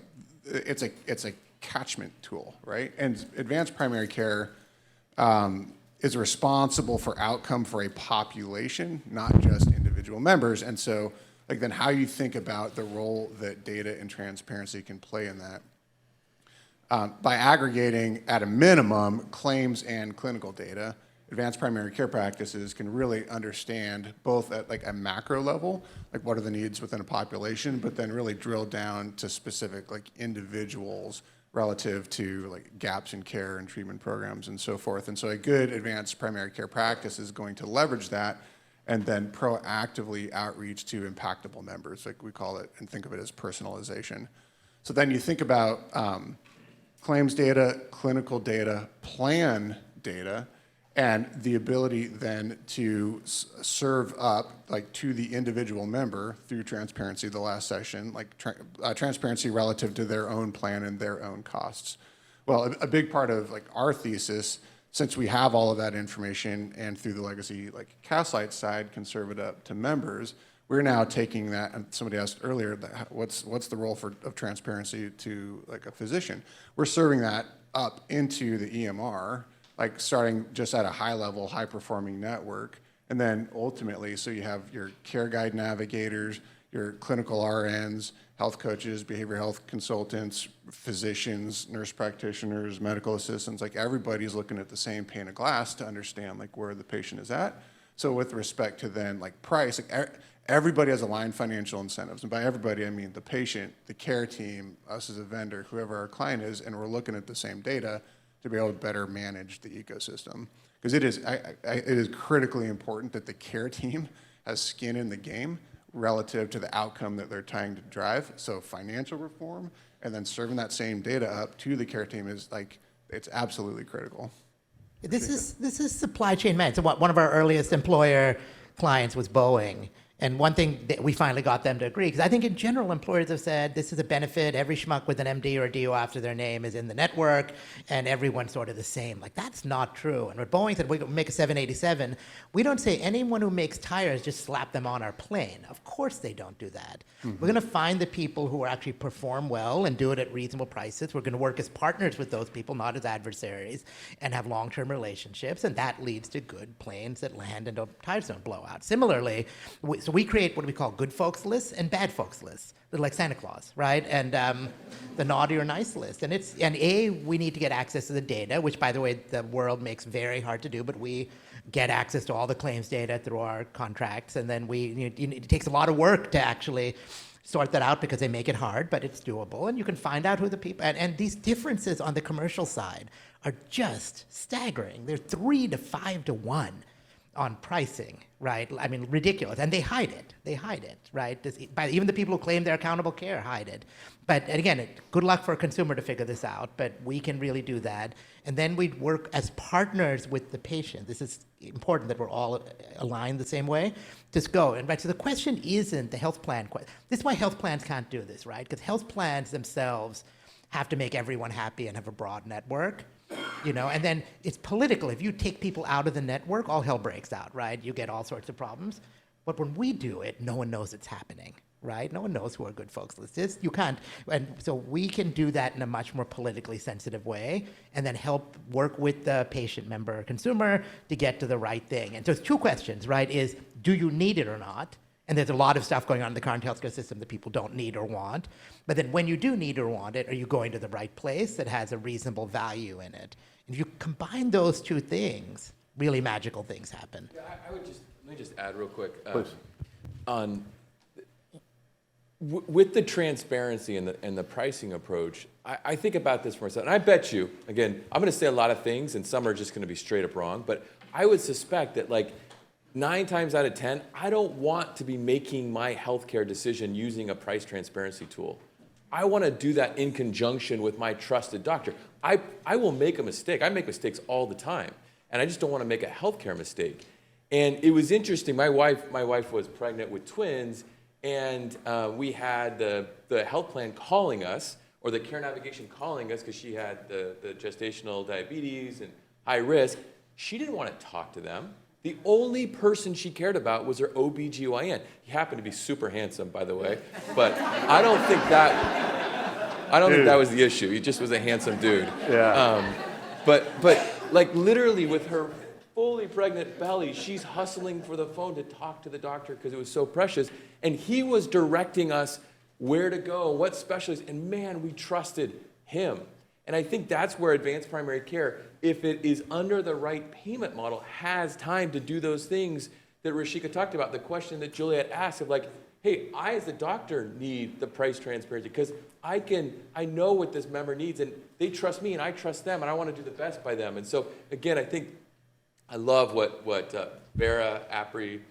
it's a catchment tool, right? And advanced primary care is responsible for outcome for a population, not just individual members. And so, like, then how you think about the role that data and transparency can play in that. By aggregating, at a minimum, claims and clinical data, advanced primary care practices can really understand both at like a macro level, like what are the needs within a population, but then really drill down to specific like individuals relative to like gaps in care and treatment programs and so forth. And so a good advanced primary care practice is going to leverage that and then proactively outreach to impactable members, like we call it, and think of it as personalization. So then you think about claims data, clinical data, plan data, and the ability then to serve up like to the individual member through transparency, the last session, like transparency relative to their own plan and their own costs. Well, a big part of like our thesis, since we have all of that information and through the legacy like Castlight side can serve it up to members, we're now taking that, and somebody asked earlier, what's the role of transparency to like a physician? We're serving that up into the EMR, like starting just at a high level, high performing network. And then ultimately, so you have your care guide navigators, your clinical RNs, health coaches, behavioral health consultants, physicians, nurse practitioners, medical assistants, like everybody's looking at the same pane of glass to understand like where the patient is at. So with respect to then like price, like everybody has aligned financial incentives. And by everybody, I mean the patient, the care team, us as a vendor, whoever our client is, and we're looking at the same data to be able to better manage the ecosystem. Because it is critically important that the care team has skin in the game relative to the outcome that they're trying to drive. So financial reform and then serving that same data up to the care team is it's absolutely critical. This is supply chain management. So one of our earliest employer clients was Boeing. And one thing that we finally got them to agree, because I think in general employers have said this is a benefit, every schmuck with an MD or a DO after their name is in the network, and everyone's sort of the same. Like, that's not true. And what Boeing said, we make a 787, we don't say anyone who makes tires, just slap them on our plane. Of course they don't do that. Mm-hmm. We're gonna find the people who actually perform well and do it at reasonable prices. We're gonna work as partners with those people, not as adversaries, and have long-term relationships, and that leads to good planes that land and tires don't blow out. Similarly, so we create what we call good folks lists and bad folks lists. They're like Santa Claus, right? And the naughty or nice list. And we need to get access to the data, which, by the way, the world makes very hard to do, but we get access to all the claims data through our contracts. And then it takes a lot of work to actually sort that out because they make it hard, but it's doable. And you can find out who the people, and these differences on the commercial side are just staggering. They're 3 to 5 to 1 on pricing, right? I mean, ridiculous. And they hide it, right? Even the people who claim they're accountable care hide it. But again, good luck for a consumer to figure this out, but we can really do that. And then we work as partners with the patient. This is important that we're all aligned the same way. Just go. And right, so the question isn't the health plan question. This is why health plans can't do this, right? Because health plans themselves have to make everyone happy and have a broad network. And then it's political. If you take people out of the network, all hell breaks out, right? You get all sorts of problems. But when we do it, no one knows it's happening, right? No one knows who our good folks list is. You can't. And so we can do that in a much more politically sensitive way and then help work with the patient, member, consumer to get to the right thing. And so it's 2 questions, right? Is, do you need it or not? And there's a lot of stuff going on in the current healthcare system that people don't need or want. But then when you do need or want it, are you going to the right place that has a reasonable value in it? And if you combine those 2 things, really magical things happen. Yeah, let me just add real quick. Please. With the transparency and the pricing approach, I think about this for a second. And I bet you, again, I'm going to say a lot of things, and some are just going to be straight up wrong, but I would suspect that 9 times out of 10, I don't want to be making my healthcare decision using a price transparency tool. I want to do that in conjunction with my trusted doctor. I will make a mistake. I make mistakes all the time, and I just don't want to make a healthcare mistake. And it was interesting. My wife was pregnant with twins, and we had the health plan calling us, or the care navigation calling us, because she had the gestational diabetes and high risk. She didn't want to talk to them. The only person she cared about was her OBGYN. He happened to be super handsome, by the way, but I don't think that was the issue. He just was a handsome dude. Yeah. But literally with her fully pregnant belly, she's hustling for the phone to talk to the doctor because it was so precious. And he was directing us where to go, what specialist, and man, we trusted him. And I think that's where advanced primary care, if it is under the right payment model, has time to do those things that Rashika talked about. The question that Juliet asked of hey, I as the doctor need the price transparency because I know what this member needs and they trust me and I trust them and I want to do the best by them. And so again, I love what Vera Apri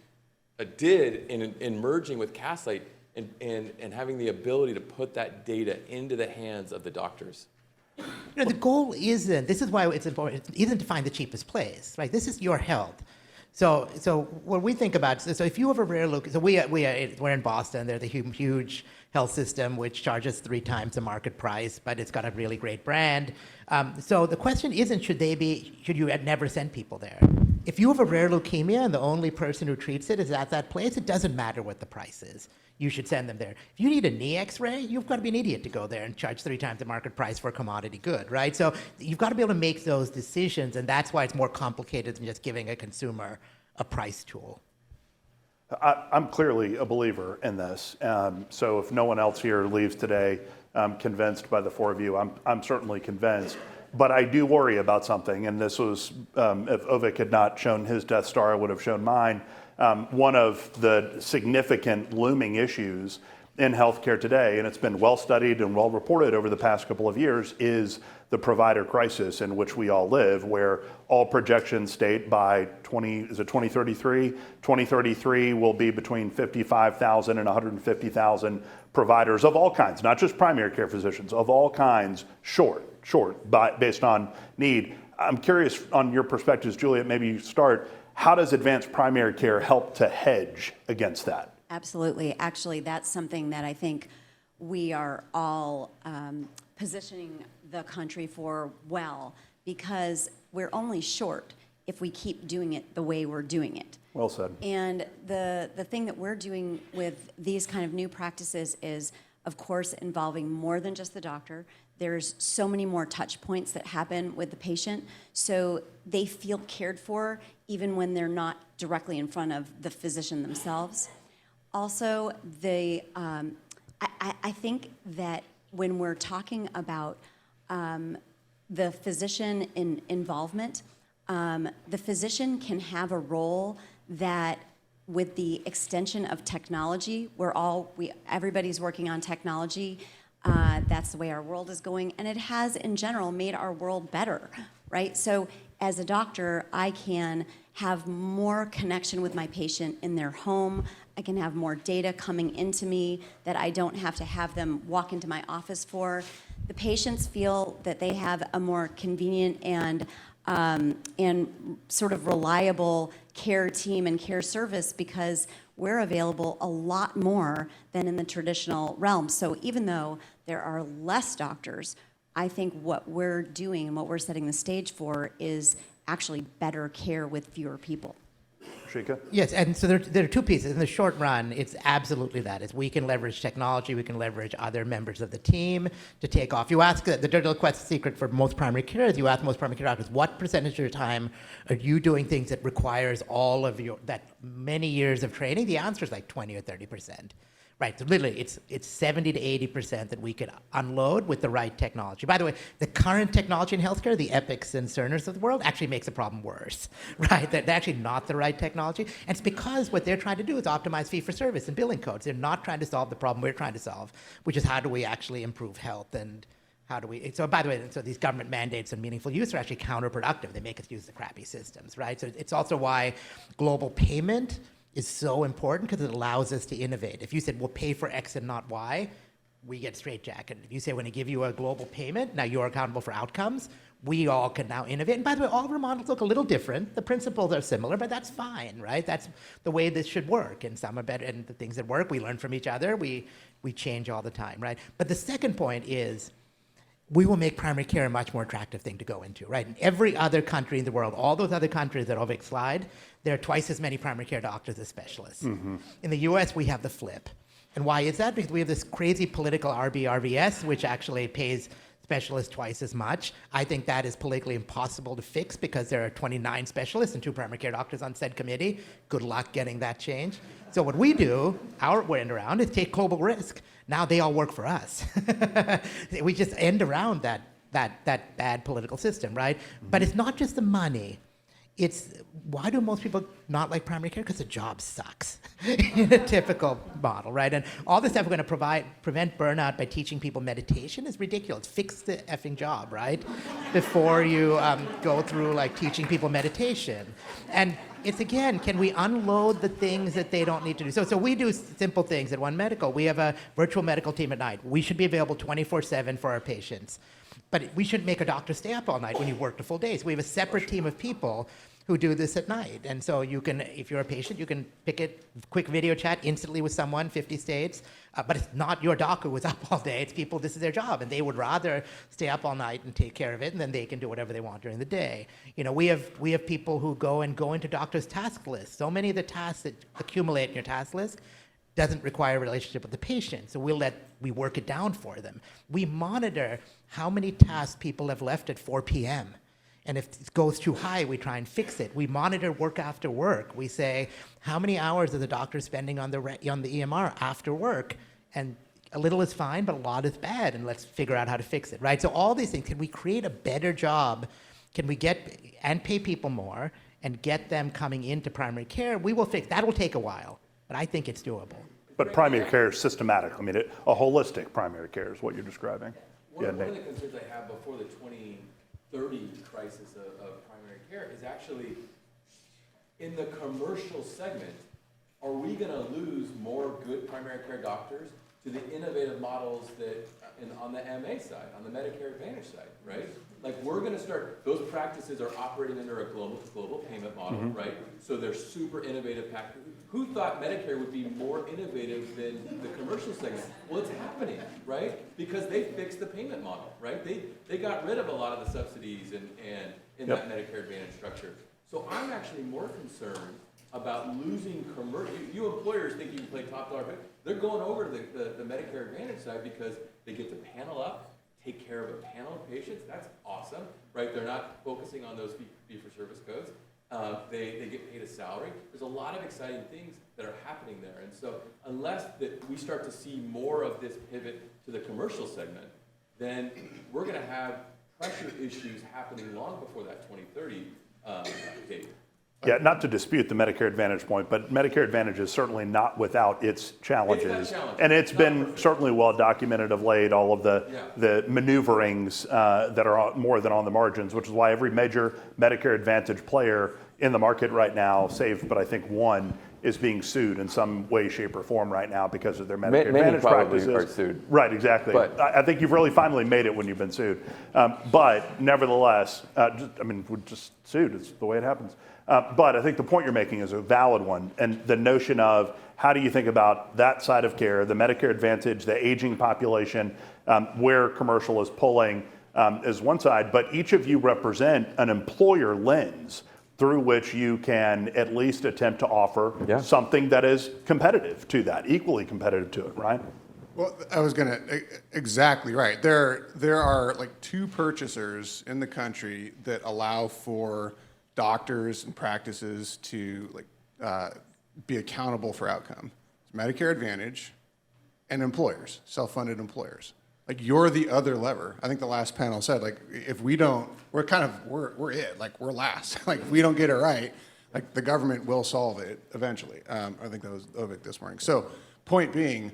did in merging with Castlight and having the ability to put that data into the hands of the doctors. The goal isn't, this is why it's important, it isn't to find the cheapest place, right? This is your health. So what we think about, so if you have a rare look, so we're in Boston, they're the huge health system which charges 3 times the market price, but it's got a really great brand. So the question isn't should you never send people there? If you have a rare leukemia and the only person who treats it is at that place, it doesn't matter what the price is. You should send them there. If you need a knee x-ray, you've got to be an idiot to go there and charge 3 times the market price for a commodity good, right? So you've got to be able to make those decisions, and that's why it's more complicated than just giving a consumer a price tool. I'm clearly a believer in this. So if no one else here leaves today convinced by the 4 of you, I'm certainly convinced. But I do worry about something, and this was, if Ovik had not shown his Death Star, I would have shown mine. One of the significant looming issues in healthcare today, and it's been well studied and well reported over the past couple of years, is the provider crisis in which we all live, where all projections state by 2033? 2033 will be between 55,000 and 150,000 providers of all kinds, not just primary care physicians, of all kinds, based on need. I'm curious on your perspectives, Juliet, maybe you start. How does advanced primary care help to hedge against that? Absolutely. Actually, that's something that I think we are all positioning the country for well, because we're only short if we keep doing it the way we're doing it. Well said. And the thing that we're doing with these kind of new practices is, of course, involving more than just the doctor. There's so many more touch points that happen with the patient, so they feel cared for even when they're not directly in front of the physician themselves. Also, I think that when we're talking about the physician involvement, the physician can have a role that, with the extension of technology, everybody's working on technology. That's the way our world is going, and it has, in general, made our world better, right? So as a doctor, I can have more connection with my patient in their home. I can have more data coming into me that I don't have to have them walk into my office for. The patients feel that they have a more convenient and sort of reliable care team and care service because we're available a lot more than in the traditional realm. So even though there are less doctors, I think what we're doing and what we're setting the stage for is actually better care with fewer people. Shika? Yes, and so there are two pieces. In the short run, it's absolutely that. Is we can leverage technology, we can leverage other members of the team to take off. You ask, the dirty little secret for most primary care is you ask most primary care doctors, what percentage of your time are you doing things that requires all of that many years of training? The answer is like 20 or 30%. Right, so literally it's 70 to 80% that we could unload with the right technology. By the way, the current technology in healthcare, the Epics and Cerners of the world, actually makes the problem worse, right? They're actually not the right technology. And it's because what they're trying to do is optimize fee-for-service and billing codes. They're not trying to solve the problem we're trying to solve, which is how do we actually improve health and how do we, so by the way, so these government mandates and meaningful use are actually counterproductive. They make us use the crappy systems, right? So it's also why global payment is so important because it allows us to innovate. If you said, we'll pay for X and not Y, we get straitjacketed. If you say, we're going to give you a global payment, now you're accountable for outcomes, we all can now innovate. And by the way, all of our models look a little different. The principles are similar, but that's fine, right? That's the way this should work. And some are better, and the things that work, we learn from each other. We change all the time, right? But the second point is, we will make primary care a much more attractive thing to go into, right? In every other country in the world, all those other countries that are big slide, there are twice as many primary care doctors as specialists. Mm-hmm. In the US, we have the flip. And why is that? Because we have this crazy political RBRVS, which actually pays specialists twice as much. I think that is politically impossible to fix because there are 29 specialists and 2 primary care doctors on said committee. Good luck getting that change. So what we do, our end around, is take global risk. Now they all work for us. We just end around that bad political system, right? Mm-hmm. But it's not just the money. It's why do most people not like primary care? Because the job sucks in a typical model, right? And all the stuff we're going to prevent burnout by teaching people meditation is ridiculous. Fix the effing job, right? Before you go through like teaching people meditation. And it's again, can we unload the things that they don't need to do? So we do simple things at One Medical. We have a virtual medical team at night. We should be available 24/7 for our patients. But we shouldn't make a doctor stay up all night when you've worked a full day. So we have a separate team of people who do this at night. And so you can, if you're a patient, you can pick a quick video chat instantly with someone, 50 states. But it's not your doc who was up all day. It's people, this is their job. And they would rather stay up all night and take care of it, and then they can do whatever they want during the day. You know, we have people who go into doctors' task lists. So many of the tasks that accumulate in your task list doesn't require a relationship with the patient. So we work it down for them. We monitor how many tasks people have left at 4 p.m. And if it goes too high, we try and fix it. We monitor work after work. We say, how many hours are the doctor spending on the EMR after work? And a little is fine, but a lot is bad, and let's figure out how to fix it, right? So all these things, can we create a better job? Can we get and pay people more and get them coming into primary care? We will fix, that'll take a while, but I think it's doable. But primary care is systematic. I mean, a holistic primary care is what you're describing. One Yeah, of Nate. the concerns I have before the 2030 crisis of primary care is actually in the commercial segment, are we going to lose more good primary care doctors to the innovative models that on the MA side, on the Medicare Advantage side, right? Like we're going to start, those practices are operating under a global payment model, right? So they're super innovative practices. Who thought Medicare would be more innovative than the commercial segment? Well, it's happening, right? Because they fixed the payment model, right? They got rid of a lot of the subsidies and in that Medicare Advantage structure. So I'm actually more concerned about losing commercial. You employers think you can play top dollar, but they're going over to the Medicare Advantage side because they get to panel up, take care of a panel of patients. That's awesome, right? They're not focusing on those fee-for-service codes. They get paid a salary. There's a lot of exciting things that are happening there. And so unless that we start to see more of this pivot to the commercial segment, then we're going to have pressure issues happening long before that 2030 date. Yeah, not to dispute the Medicare Advantage point, but Medicare Advantage is certainly not without its challenges. It's got challenges. And it's been certainly well documented of late, all of the maneuverings that are more than on the margins, which is why every major Medicare Advantage player in the market right now, save but I think one, is being sued in some way, shape, or form right now because of their Medicare Advantage practices. Are sued. Right, exactly. But I think you've really finally made it when you've been sued. But nevertheless, we're just sued. It's the way it happens. But I think the point you're making is a valid one. And the notion of how do you think about that side of care, the Medicare Advantage, the aging population, where commercial is pulling is one side, but each of you represent an employer lens through which you can at least attempt to offer something that is competitive to that, equally competitive to it, right? Well, I was going to, exactly right. There are like 2 purchasers in the country that allow for doctors and practices to be accountable for outcome. It's Medicare Advantage and employers, self-funded employers. Like you're the other lever. I think the last panel said, like, if we don't, we're it, like we're last. Like if we don't get it right, like the government will solve it eventually. I think that was Ovik this morning. So point being,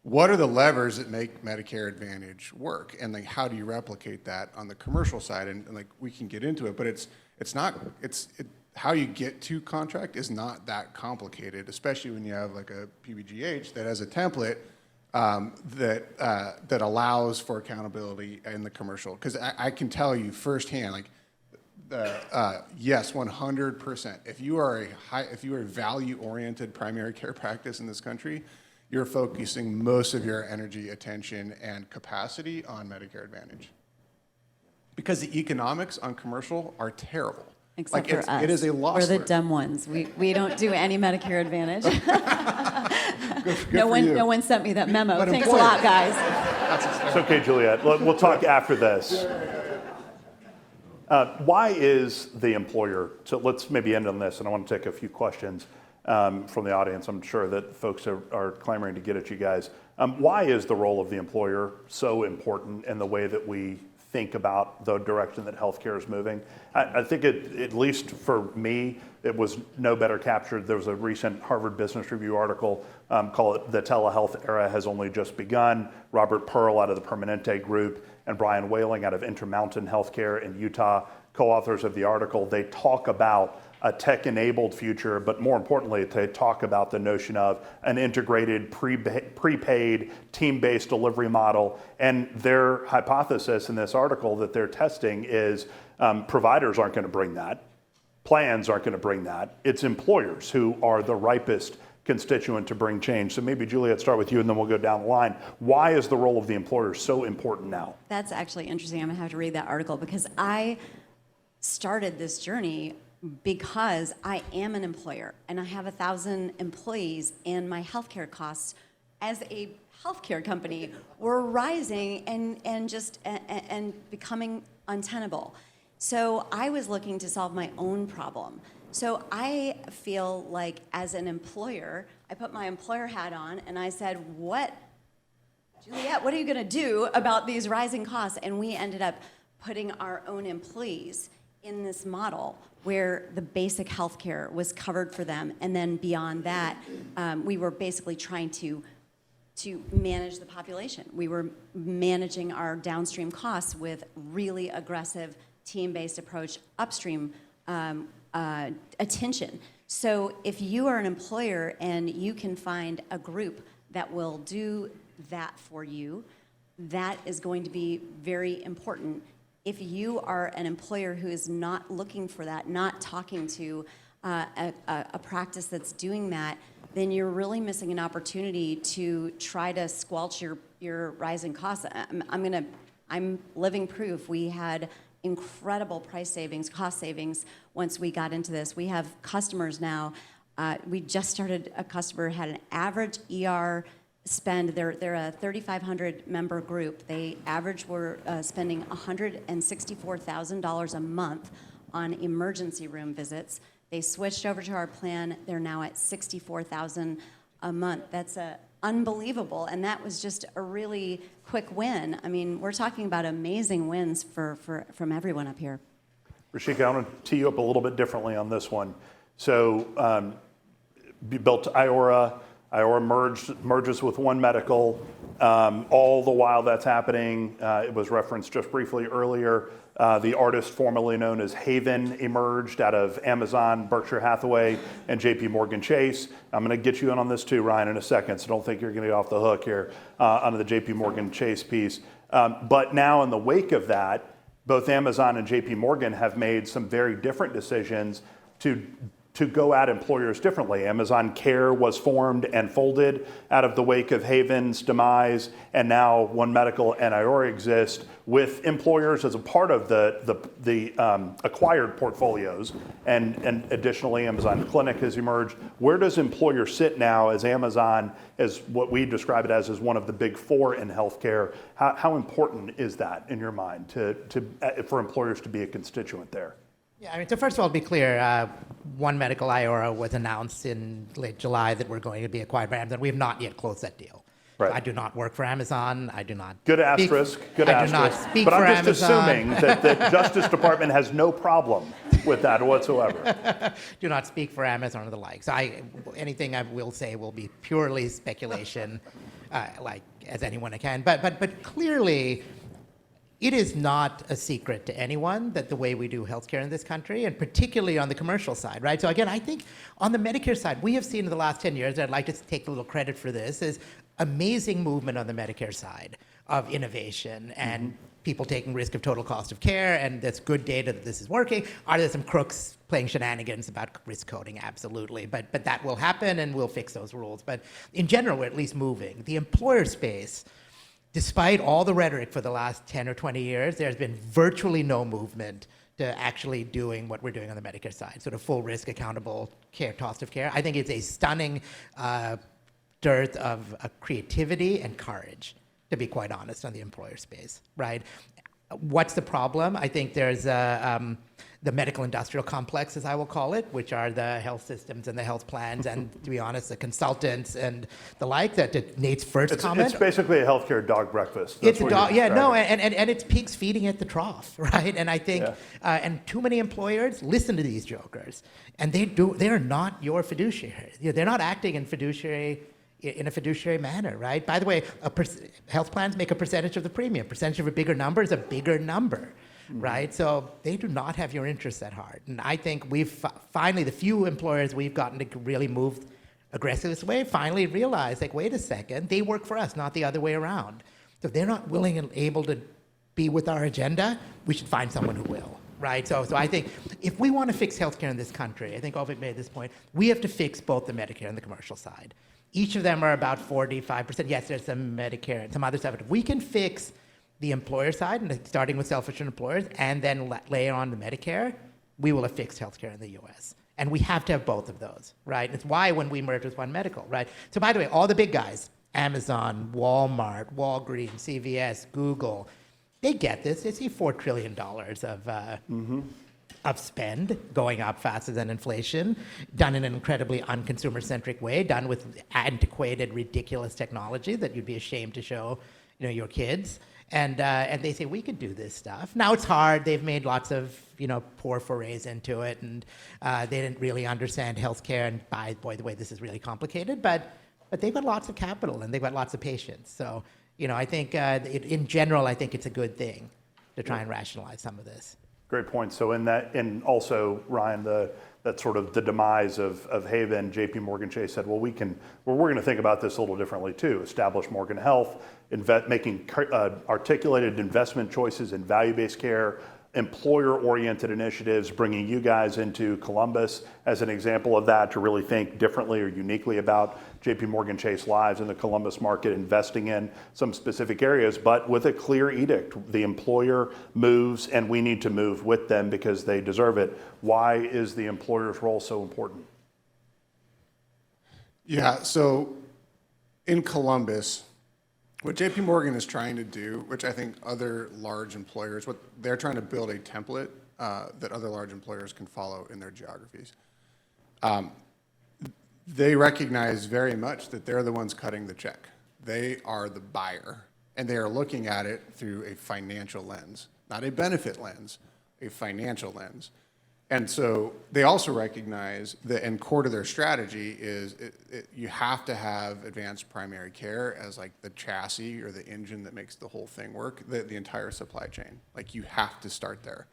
what are the levers that make Medicare Advantage work? And like, how do you replicate that on the commercial side? And like, we can get into it, but how you get to contract is not that complicated, especially when you have like a PBGH that has a template that allows for accountability in the commercial. Because I can tell you firsthand, like, yes, 100%. If you are a value-oriented primary care practice in this country, you're focusing most of your energy, attention, and capacity on Medicare Advantage. Because the economics on commercial are terrible. Except for us. It is a loss. We're the dumb ones. We don't do any Medicare Advantage. Good no for one sent me that memo. But Thanks a lot, guys. It's okay, Juliet. We'll talk after this. Why is the employer, so let's maybe end on this, and I want to take a few questions from the audience. I'm sure that folks are clamoring to get at you guys. Why is the role of the employer so important in the way that we think about the direction that healthcare is moving? I think at least for me, it was no better captured. There was a recent Harvard Business Review article called "The Telehealth Era Has Only Just Begun." Robert Pearl out of the Permanente Group and Brian Whaling out of Intermountain Healthcare in Utah, co-authors of the article. They talk about a tech-enabled future, but more importantly, they talk about the notion of an integrated, prepaid, team-based delivery model. And their hypothesis in this article that they're testing is providers aren't going to bring that. Plans aren't going to bring that. It's employers who are the ripest constituent to bring change. So maybe, Juliet, start with you, and then we'll go down the line. Why is the role of the employer so important now? That's actually interesting. I'm going to have to read that article because I started this journey because I am an employer and I have 1,000 employees, and my healthcare costs as a healthcare company were rising and becoming untenable. So I was looking to solve my own problem. So I feel like as an employer, I put my employer hat on and I said, Juliet, what are you going to do about these rising costs? And we ended up putting our own employees in this model where the basic health care was covered for them, and then beyond that, we were basically trying to manage the population. We were managing our downstream costs with really aggressive team-based approach upstream attention. So if you are an employer and you can find a group that will do that for you, that is going to be very important. If you are an employer who is not looking for that, not talking to a practice that's doing that, then you're really missing an opportunity to try to squelch your rising costs. I'm living proof. We had incredible price savings, cost savings once we got into this. We have customers now. We just started a customer had an average ER spend. They're a 3,500 member group. They were spending $164,000 a month on emergency room visits. They switched over to our plan. They're now at $64,000 a month. That's unbelievable, and that was just a really quick win. I mean, we're talking about amazing wins from everyone up here. Rashika, I want to tee you up a little bit differently on this one. So you built Iora. Iora merges with One Medical. All the while that's happening, it was referenced just briefly earlier, the artist formerly known as Haven emerged out of Amazon, Berkshire Hathaway, and JP Morgan Chase. I'm going to get you in on this too, Ryan, in a second, so don't think you're going to get off the hook here on the JP Morgan Chase piece. But now in the wake of that, both Amazon and JP Morgan have made some very different decisions to go at employers differently. Amazon Care was formed and folded out of the wake of Haven's demise, and now One Medical and Iora exist with employers as a part of the acquired portfolios, and additionally Amazon Clinic has emerged. Where does employer sit now as Amazon, as what we describe it as one of the big four in healthcare? How important is that in your mind for employers to be a constituent there? Yeah, I mean, so first of all, to be clear, One Medical Iora was announced in late July that we're going to be acquired by Amazon. We have not yet closed that deal. Right. So I do not work for Amazon. I do not. Good asterisk. Good I do not asterisk. speak But for I'm just Amazon. assuming that the Justice Department has no problem with that whatsoever. Do not speak for Amazon or the like. So anything I will say will be purely speculation, like as anyone can. But clearly, it is not a secret to anyone that the way we do healthcare in this country, and particularly on the commercial side, right? So again, I think on the Medicare side, we have seen in the last 10 years, and I'd like to take a little credit for this, is amazing movement on the Medicare side of innovation and people taking risk of total cost of care, and there's good data that this is working. Are there some crooks playing shenanigans about risk coding? Absolutely, but that will happen and we'll fix those rules. But in general, we're at least moving. The employer space, despite all the rhetoric for the last 10 or 20 years, there's been virtually no movement to actually doing what we're doing on the Medicare side, sort of full risk, accountable care, cost of care. I think it's a stunning dearth of creativity and courage, to be quite honest, on the employer space, right? What's the problem? I think there's the medical industrial complex, as I will call it, which are the health systems and the health plans, and to be honest, the consultants and the like. That Nate's first comment. It's basically a healthcare dog breakfast. It's a dog, yeah, no, and it's pigs feeding at the trough, right? And I think, and too many employers listen to these jokers, and they are not your fiduciary. They're not acting in a fiduciary manner, right? By the way, health plans make a percentage of the premium. Percentage of a bigger number is a bigger number, right? So they do not have your interests at heart. And I think we've finally, the few employers we've gotten to really move aggressive this way, finally realized, like, wait a second, they work for us, not the other way around. So if they're not willing and able to be with our agenda, we should find someone who will. Right, so I think if we want to fix healthcare in this country, I think Ovik made this point, we have to fix both the Medicare and the commercial side. Each of them are about 45%. Yes, there's some Medicare and some other stuff. But if we can fix the employer side, and starting with self-insured employers, and then layer on the Medicare, we will have fixed healthcare in the U.S. And we have to have both of those, right? It's why when we merged with One Medical, right? So by the way, all the big guys, Amazon, Walmart, Walgreens, CVS, Google, they get this. They see $4 trillion of spend going up faster than inflation, done in an incredibly unconsumer-centric way, done with antiquated, ridiculous technology that you'd be ashamed to show, your kids. And they say, we could do this stuff. Now it's hard. They've made lots of poor forays into it, and they didn't really understand healthcare. And by the way, this is really complicated, but they've got lots of capital and they've got lots of patience. So, I think in general, I think it's a good thing to try and rationalize some of this. Great point. So and also, Ryan, that sort of the demise of Haven, JP Morgan Chase said, well, we're going to think about this a little differently too. Establish Morgan Health, making articulated investment choices in value-based care, employer-oriented initiatives, bringing you guys into Columbus as an example of that to really think differently or uniquely about JP Morgan Chase lives in the Columbus market, investing in some specific areas, but with a clear edict. The employer moves and we need to move with them because they deserve it. Why is the employer's role so important? Yeah, so in Columbus, what JP Morgan is trying to do, which I think other large employers, what they're trying to build a template that other large employers can follow in their geographies. They recognize very much that they're the ones cutting the check. They are the buyer, and they are looking at it through a financial lens, not a benefit lens, a financial lens. And so they also recognize that, and core to their strategy is you have to have advanced primary care as like the chassis or the engine that makes the whole thing work, the entire supply chain. Like you have to start there.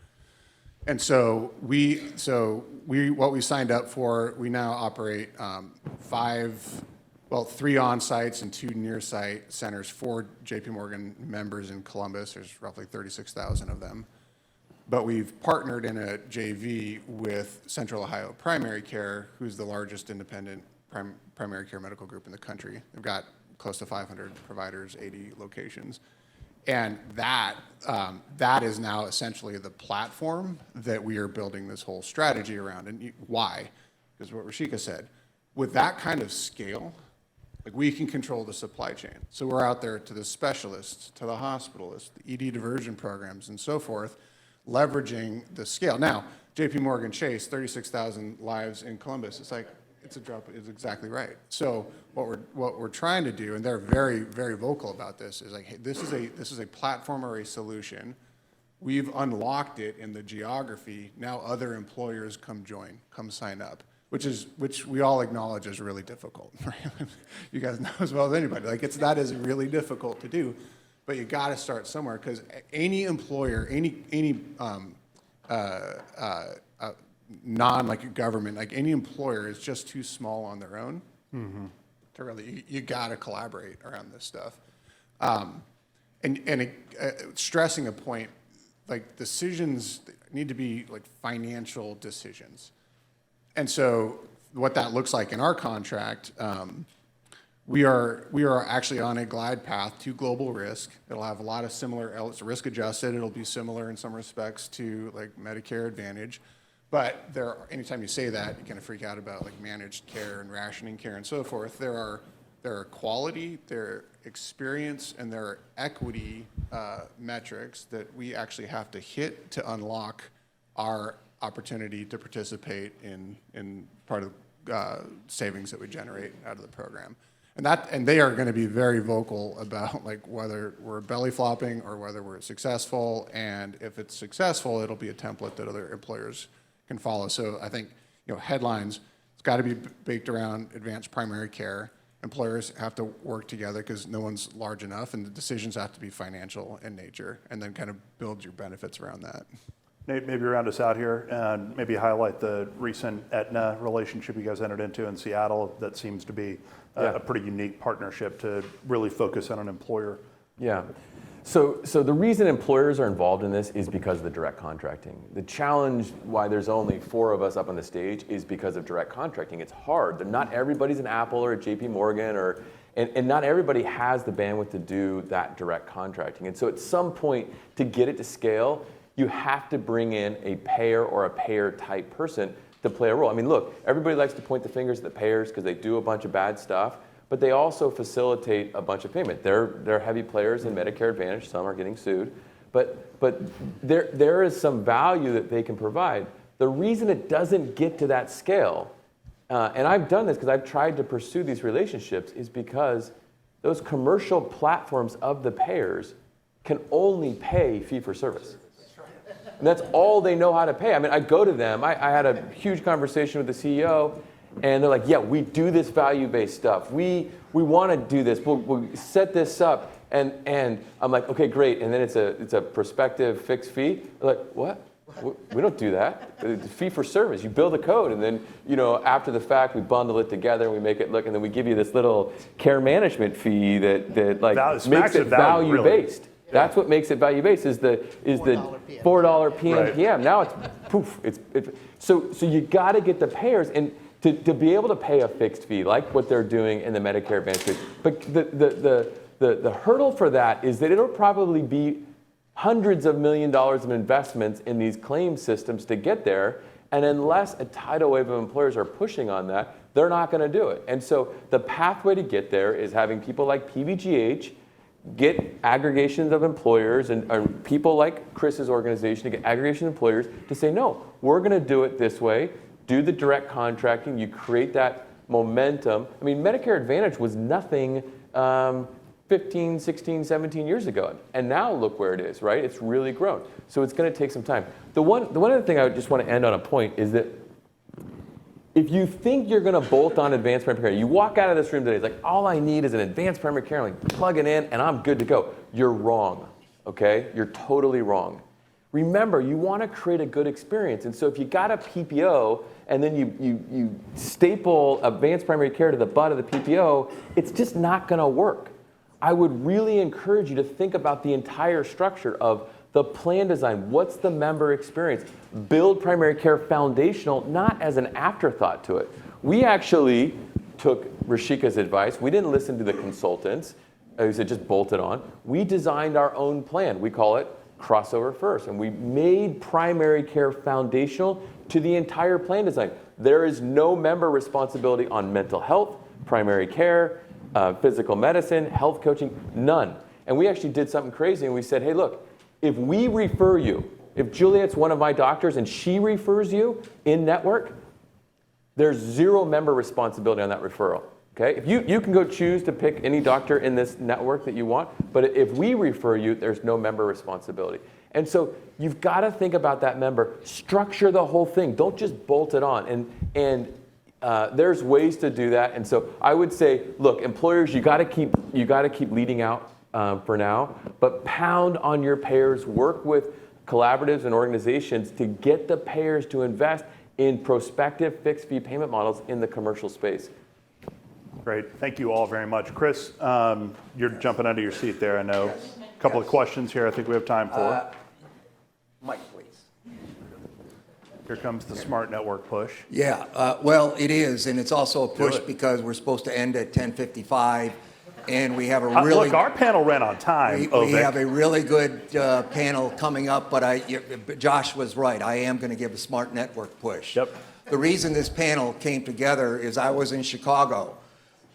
And so what we signed up for, we now operate 3 on-sites and 2 near-site centers for JP Morgan members in Columbus. There's roughly 36,000 of them. But we've partnered in a JV with Central Ohio Primary Care, who's the largest independent primary care medical group in the country. They've got close to 500 providers, 80 locations. And that is now essentially the platform that we are building this whole strategy around. And why? Because what Rashika said, with that kind of scale, like we can control the supply chain. So we're out there to the specialists, to the hospitalists, the ED diversion programs, and so forth, leveraging the scale. Now, JP Morgan Chase, 36,000 lives in Columbus. It's like, it's a drop, it's exactly right. So what we're trying to do, and they're very, very vocal about this, is like, hey, this is a platform or a solution. We've unlocked it in the geography. Now other employers come sign up, which we all acknowledge is really difficult. Right? You guys know as well as anybody. Like that is really difficult to do. But you got to start somewhere because any employer, any non like a government, like any employer is just too small on their own to really. You got to collaborate around this stuff, stressing a point like decisions need to be like financial decisions, and so what that looks like in our contract. We are actually on a glide path to global risk. It'll have a lot of similar, it's risk adjusted. It'll be similar in some respects to like Medicare Advantage. But anytime you say that, you kind of freak out about like managed care and rationing care and so forth. There are quality, there are experience, and there are equity metrics that we actually have to hit to unlock our opportunity to participate in part of savings that we generate out of the program. And they are going to be very vocal about like whether we're belly flopping or whether we're successful. And if it's successful, it'll be a template that other employers can follow. So I think, headlines, it's got to be baked around advanced primary care. Employers have to work together because no one's large enough, and the decisions have to be financial in nature, and then kind of build your benefits around that. Nate, maybe round us out here and maybe highlight the recent Aetna relationship you guys entered into in Seattle that seems to be a pretty unique partnership to really focus on an employer. Yeah. So the reason employers are involved in this is because of the direct contracting. The challenge why there's only 4 of us up on the stage is because of direct contracting. It's hard. Not everybody's an Apple or a JP Morgan and not everybody has the bandwidth to do that direct contracting. And so at some point to get it to scale, you have to bring in a payer or a payer type person to play a role. I mean, look, everybody likes to point the fingers at the payers because they do a bunch of bad stuff, but they also facilitate a bunch of payment. They're heavy players in Medicare Advantage. Some are getting sued, but there is some value that they can provide. The reason it doesn't get to that scale, and I've done this because I've tried to pursue these relationships, is because those commercial platforms of the payers can only pay fee for service. And that's all they know how to pay. I mean, I go to them. I had a huge conversation with the CEO, and they're like, yeah, we do this value-based stuff. We want to do this. We'll set this up. And I'm like, okay, great. And then it's a prospective fixed fee. They're like, what? We don't do that. It's fee for service. You build a code, and then after the fact, we bundle it together and we make it look, and then we give you this little care management fee that makes it value based. Really. That's what makes it value based is the $4 PMPM. Right. Now it's poof. So you got to get the payers and to be able to pay a fixed fee like what they're doing in the Medicare Advantage space. But the hurdle for that is that it'll probably be hundreds of millions of dollars of investments in these claim systems to get there. And unless a tidal wave of employers are pushing on that, they're not going to do it. And so the pathway to get there is having people like PBGH get aggregations of employers and people like Chris's organization to get aggregation of employers to say, no, we're going to do it this way. Do the direct contracting. You create that momentum. I mean, Medicare Advantage was nothing 15, 16, 17 years ago. And now look where it is, right? It's really grown. So it's going to take some time. The one other thing I just want to end on a point is that if you think you're going to bolt on advanced primary care, you walk out of this room today, it's like, all I need is an advanced primary care, I'm like, plug it in, and I'm good to go. You're wrong, okay? You're totally wrong. Remember, you want to create a good experience. And so if you got a PPO, and then you staple advanced primary care to the butt of the PPO, it's just not going to work. I would really encourage you to think about the entire structure of the plan design. What's the member experience? Build primary care foundational, not as an afterthought to it. We actually took Rashika's advice. We didn't listen to the consultants who said just bolt it on. We designed our own plan. We call it Crossover First. And we made primary care foundational to the entire plan design. There is no member responsibility on mental health, primary care, physical medicine, health coaching, none. And we actually did something crazy and we said, hey, look, if we refer you, if Juliet's one of my doctors and she refers you in network, there's zero member responsibility on that referral. Okay? If you can go choose to pick any doctor in this network that you want, but if we refer you, there's no member responsibility. And so you've got to think about that member, structure the whole thing. Don't just bolt it on. And there's ways to do that. And so I would say, look, employers, you got to keep leading out for now, but pound on your payers, work with collaboratives and organizations to get the payers to invest in prospective fixed fee payment models in the commercial space. Great. Thank you all very much. Chris, you're jumping under your seat there, I know. Yes. A couple of questions here I think we have time for. Mike, please. Here comes the smart network push. Yeah, well, it is, and it's also a push because we're supposed to end at 10:55, and we have a really... Look, our panel ran on time, we have a really good panel coming up, but Josh was right. I am going to give a smart network push. Yep. The reason this panel came together is I was in Chicago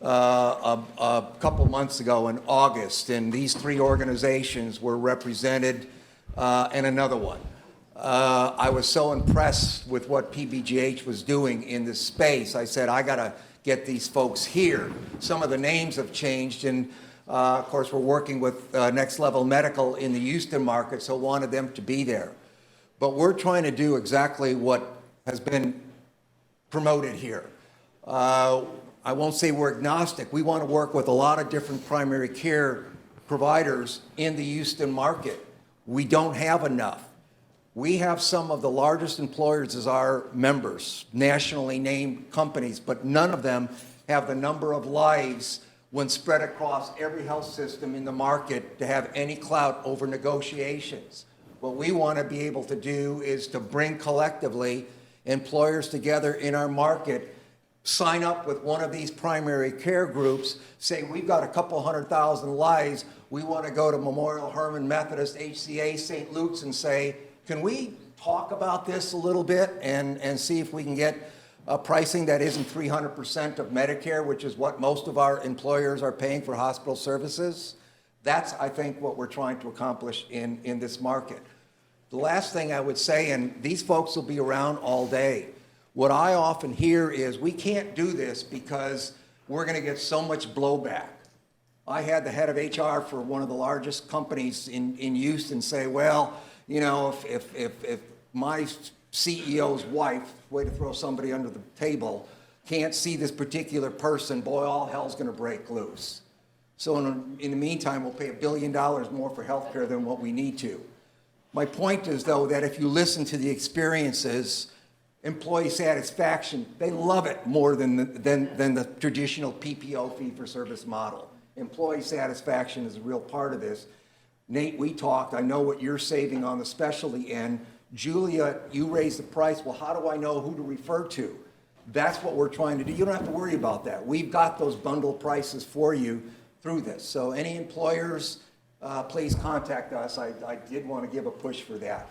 a couple months ago in August, and these three organizations were represented, and another one. I was so impressed with what PBGH was doing in this space. I said, I got to get these folks here. Some of the names have changed, and of course, we're working with Next Level Medical in the Houston market, so wanted them to be there. But we're trying to do exactly what has been promoted here. I won't say we're agnostic. We want to work with a lot of different primary care providers in the Houston market. We don't have enough. We have some of the largest employers as our members, nationally named companies, but none of them have the number of lives when spread across every health system in the market to have any clout over negotiations. What we want to be able to do is to bring collectively employers together in our market, sign up with one of these primary care groups, say we've got a couple 100,000 lives, we want to go to Memorial Hermann Methodist, HCA, St. Luke's and say, can we talk about this a little bit and see if we can get pricing that isn't 300% of Medicare, which is what most of our employers are paying for hospital services? That's, I think, what we're trying to accomplish in this market. The last thing I would say, and these folks will be around all day, what I often hear is we can't do this because we're going to get so much blowback. I had the head of HR for one of the largest companies in Houston say, well, You know, if my CEO's wife, way to throw somebody under the table, can't see this particular person, boy, all hell's going to break loose. So in the meantime, we'll pay $1 billion more for healthcare than what we need to. My point is, though, that if you listen to the experiences, employee satisfaction, they love it more than the traditional PPO fee-for-service model. Employee satisfaction is a real part of this. Nate, we talked. I know what you're saving on the specialty end. Julia, you raised the price. Well, how do I know who to refer to? That's what we're trying to do. You don't have to worry about that. We've got those bundle prices for you through this. So any employers, please contact us. I did want to give a push for that.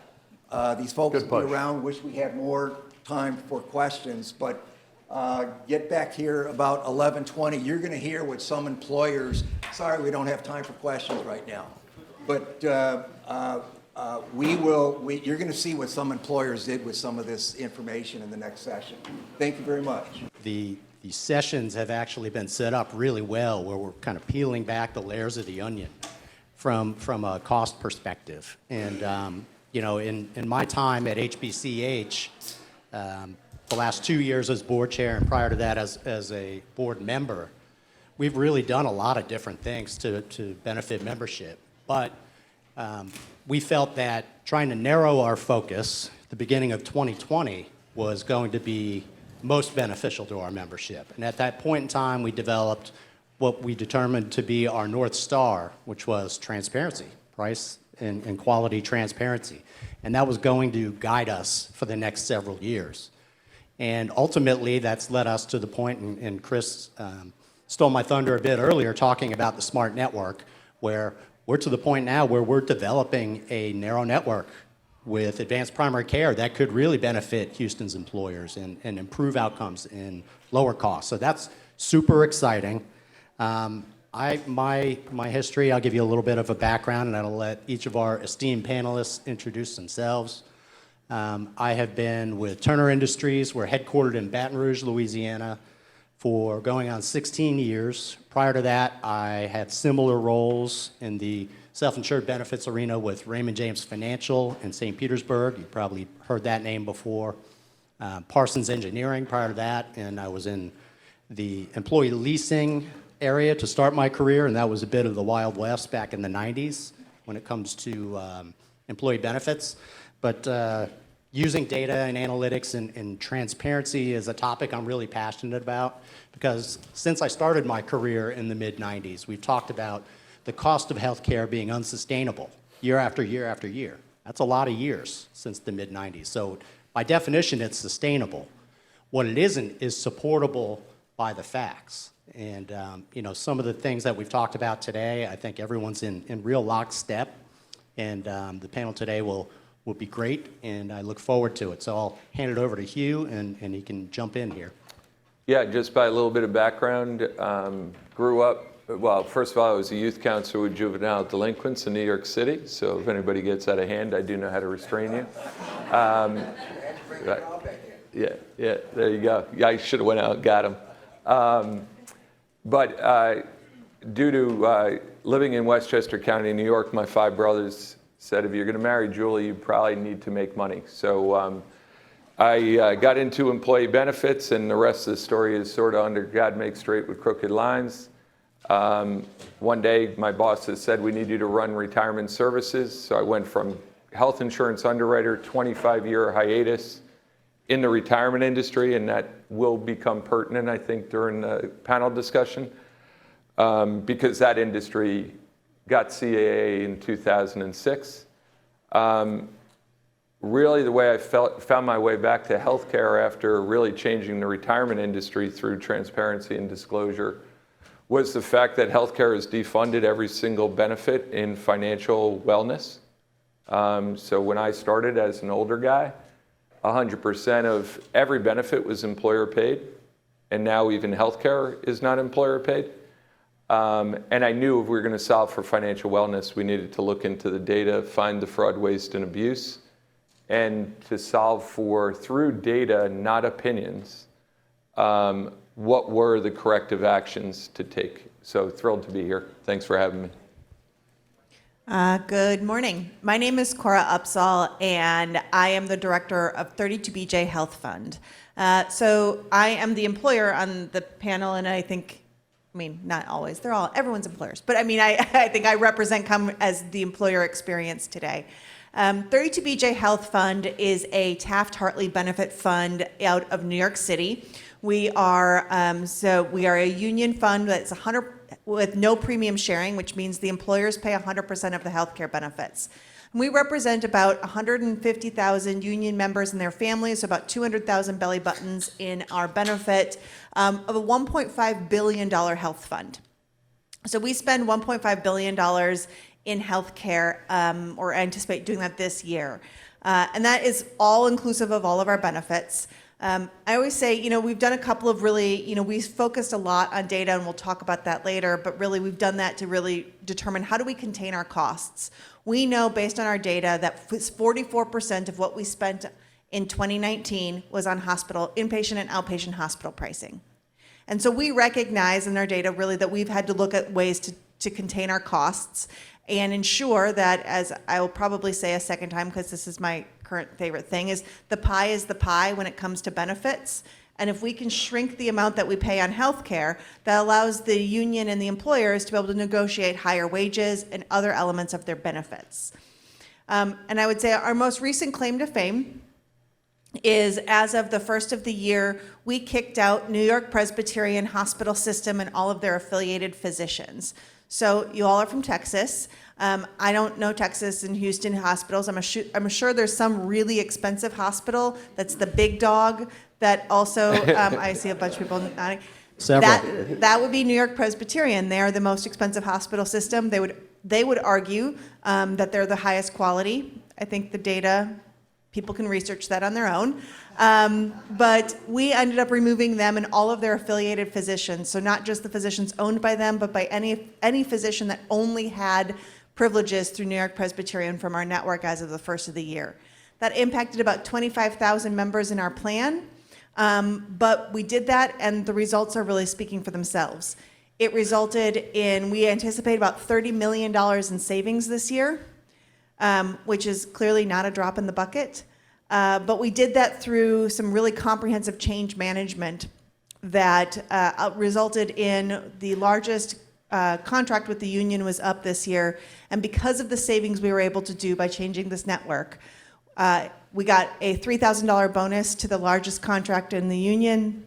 These folks will be around. Wish we had more time for questions, but get back here about 11:20. You're going to hear what some employers, sorry we don't have time for questions right now, but you're going to see what some employers did with some of this information in the next session. Thank you very much. The sessions have actually been set up really well, where we're kind of peeling back the layers of the onion from a cost perspective. And you know, in my time at HBCH, the last 2 years as board chair and prior to that as a board member, we've really done a lot of different things to benefit membership. But we felt that trying to narrow our focus at the beginning of 2020 was going to be most beneficial to our membership. And at that point in time, we developed what we determined to be our North Star, which was transparency, price and quality transparency. And that was going to guide us for the next several years. And ultimately, that's led us to the point, and Chris stole my thunder a bit earlier talking about the smart network, where we're to the point now where we're developing a narrow network with advanced primary care that could really benefit Houston's employers and improve outcomes and lower costs. So that's super exciting. My history, I'll give you a little bit of a background, and I'll let each of our esteemed panelists introduce themselves. I have been with Turner Industries. We're headquartered in Baton Rouge, Louisiana, for going on 16 years. Prior to that, I had similar roles in the self-insured benefits arena with Raymond James Financial in St. Petersburg. You probably heard that name before. Parsons Engineering prior to that, and I was in the employee leasing area to start my career, and that was a bit of the Wild West back in the 90s when it comes to employee benefits. But using data and analytics and transparency is a topic I'm really passionate about, because since I started my career in the mid-90s, we've talked about the cost of healthcare being unsustainable year after year after year. That's a lot of years since the mid-90s. So by definition, it's sustainable. What it isn't is supportable by the facts. And you know, some of the things that we've talked about today, I think everyone's in real lockstep. And the panel today will be great, and I look forward to it. So I'll hand it over to Hugh, and he can jump in here. Yeah, just by a little bit of background, grew up, well, first of all, I was a youth counselor with juvenile delinquents in New York City, so if anybody gets out of hand, I do know how to restrain you. Right. Yeah, there you go. Yeah, I should have went out and got him. But due to living in Westchester County, New York, my 5 brothers said, if you're going to marry Julie, you probably need to make money. So I got into employee benefits, and the rest of the story is sort of under God makes straight with crooked lines. One day, my bosses said, we need you to run retirement services. So I went from health insurance underwriter, 25-year hiatus in the retirement industry, and that will become pertinent, I think, during the panel discussion, because that industry got CAA in 2006. Really, the way I found my way back to healthcare after really changing the retirement industry through transparency and disclosure was the fact that healthcare has defunded every single benefit in financial wellness. So when I started as an older guy, 100% of every benefit was employer paid, and now even healthcare is not employer paid. And I knew if we were going to solve for financial wellness, we needed to look into the data, find the fraud, waste, and abuse, and to solve for, through data, not opinions, what were the corrective actions to take. So thrilled to be here. Thanks for having me. Good morning. My name is Cora Upsall, and I am the director of 32BJ Health Fund. So I am the employer on the panel, and I think, not always, everyone's employers, but I think I come as the employer experience today. 32BJ Health Fund is a Taft-Hartley benefit fund out of New York City. We are a union fund that's 100 with no premium sharing, which means the employers pay 100% of the healthcare benefits. And we represent about 150,000 union members and their families, so about 200,000 belly buttons in our benefit of a $1.5 billion health fund. So we spend $1.5 billion in healthcare, or anticipate doing that this year. And that is all inclusive of all of our benefits. I always say, we've done a couple of really, we've focused a lot on data, and we'll talk about that later, but really we've done that to really determine how do we contain our costs. We know based on our data that 44% of what we spent in 2019 was on inpatient and outpatient hospital pricing. And so we recognize in our data really that we've had to look at ways to contain our costs and ensure that, as I will probably say a second time because this is my current favorite thing, is the pie when it comes to benefits. And if we can shrink the amount that we pay on healthcare, that allows the union and the employers to be able to negotiate higher wages and other elements of their benefits. And I would say our most recent claim to fame is, as of the first of the year, we kicked out New York Presbyterian Hospital System and all of their affiliated physicians. So you all are from Texas. I don't know Texas and Houston hospitals. I'm sure there's some really expensive hospital that's the big dog that also, I see a bunch of people nodding. Several. That would be New York Presbyterian. They're the most expensive hospital system. They would argue that they're the highest quality. I think the data, people can research that on their own. But we ended up removing them and all of their affiliated physicians. So not just the physicians owned by them, but by any physician that only had privileges through New York Presbyterian from our network as of the first of the year. That impacted about 25,000 members in our plan. But we did that, and the results are really speaking for themselves. It resulted in, we anticipate about $30 million in savings this year, which is clearly not a drop in the bucket. But we did that through some really comprehensive change management that resulted in the largest contract with the union was up this year. And because of the savings we were able to do by changing this network, we got a $3,000 bonus to the largest contract in the union,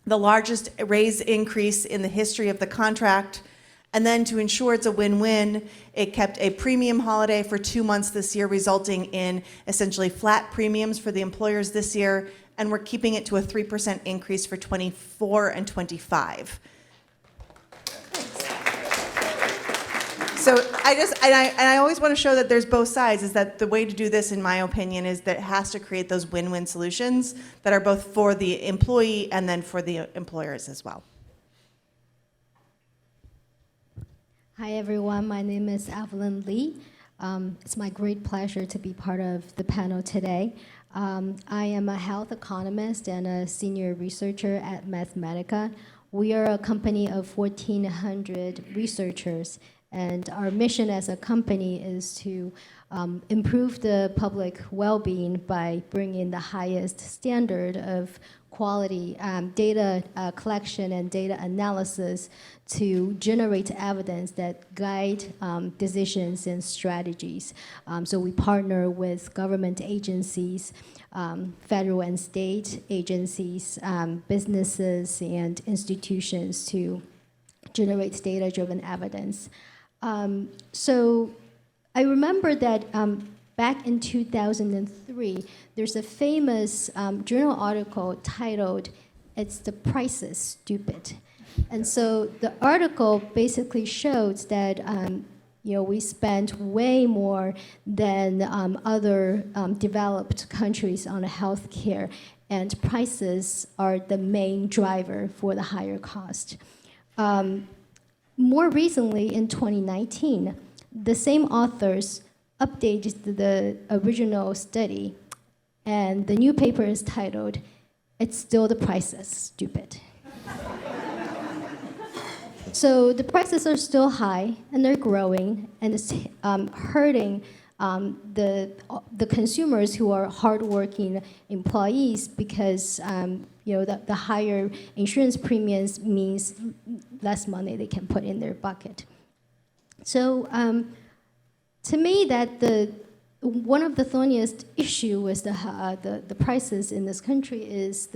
the largest raise increase in the history of the contract. And then to ensure it's a win-win, it kept a premium holiday for 2 months this year, resulting in essentially flat premiums for the employers this year. And we're keeping it to a 3% increase for 24 and 25. So I always want to show that there's both sides, is that the way to do this, in my opinion, is that it has to create those win-win solutions that are both for the employee and then for the employers as well. Hi, everyone. My name is Evelyn Lee. It's my great pleasure to be part of the panel today. I am a health economist and a senior researcher at Mathematica. We are a company of 1,400 researchers, and our mission as a company is to improve the public well-being by bringing the highest standard of quality data collection and data analysis to generate evidence that guide decisions and strategies. So we partner with government agencies, federal and state agencies, businesses, and institutions to generate data-driven evidence. So I remember that back in 2003, there's a famous journal article titled, "It's the Prices, Stupid." And so the article basically shows that we spend way more than other developed countries on healthcare, and prices are the main driver for the higher cost. More recently, in 2019, the same authors updated the original study, and the new paper is titled, "It's Still the Prices, Stupid." So the prices are still high, and they're growing, and it's hurting the consumers who are hardworking employees because the higher insurance premiums means less money they can put in their bucket. So to me, one of the thorniest issue with the prices in this country is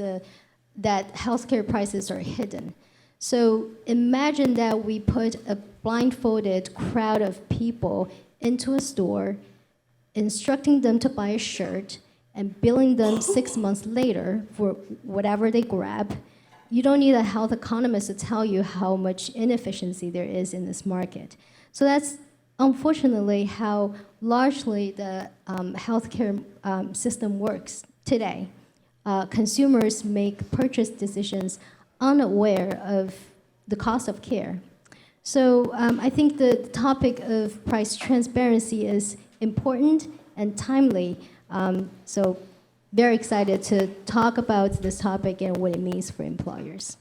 that healthcare prices are hidden. So imagine that we put a blindfolded crowd of people into a store, instructing them to buy a shirt and billing them 6 months later for whatever they grab. You don't need a health economist to tell you how much inefficiency there is in this market. So that's unfortunately how largely the healthcare system works today. Consumers make purchase decisions unaware of the cost of care. So I think the topic of price transparency is important and timely. So very excited to talk about this topic and what it means for employers.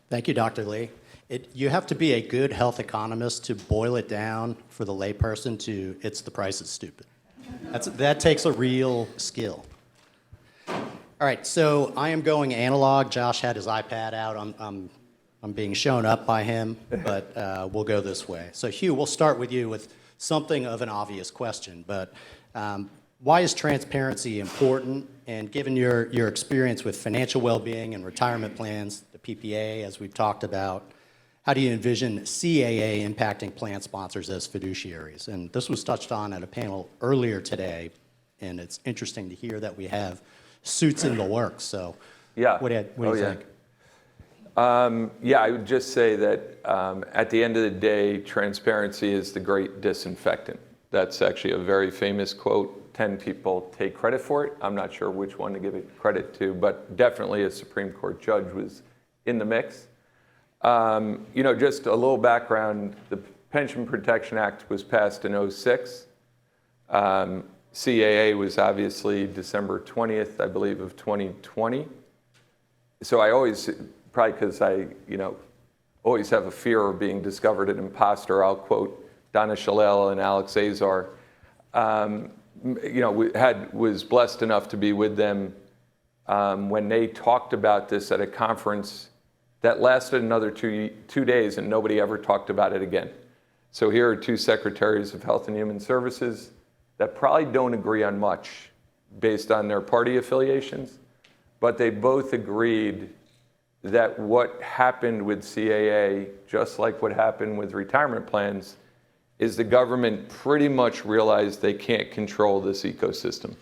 Thank you, Dr. Lee. You have to be a good health economist to boil it down for the layperson to, it's the price is stupid. That takes a real skill. All right, so I am going analog. Josh had his iPad out. I'm being shown up by him, but we'll go this way. So Hugh, we'll start with you with something of an obvious question, but why is transparency important? And given your experience with financial well-being and retirement plans, the PPA, as we've talked about, how do you envision CAA impacting plan sponsors as fiduciaries? And this was touched on at a panel earlier today, and it's interesting to hear that we have suits in the works. So what do you think? I would just say that at the end of the day, transparency is the great disinfectant. That's actually a very famous quote. 10 people take credit for it. I'm not sure which one to give it credit to, but definitely a Supreme Court judge was in the mix. Just a little background, the Pension Protection Act was passed in 2006. CAA was obviously December 20th, I believe, of 2020. So I always, probably because I, always have a fear of being discovered an imposter, I'll quote Donna Shalala and Alex Azar. Was blessed enough to be with them when they talked about this at a conference that lasted another two days, and nobody ever talked about it again. So here are two secretaries of Health and Human Services that probably don't agree on much based on their party affiliations, but they both agreed that what happened with CAA, just like what happened with retirement plans, is the government pretty much realized they can't control this ecosystem.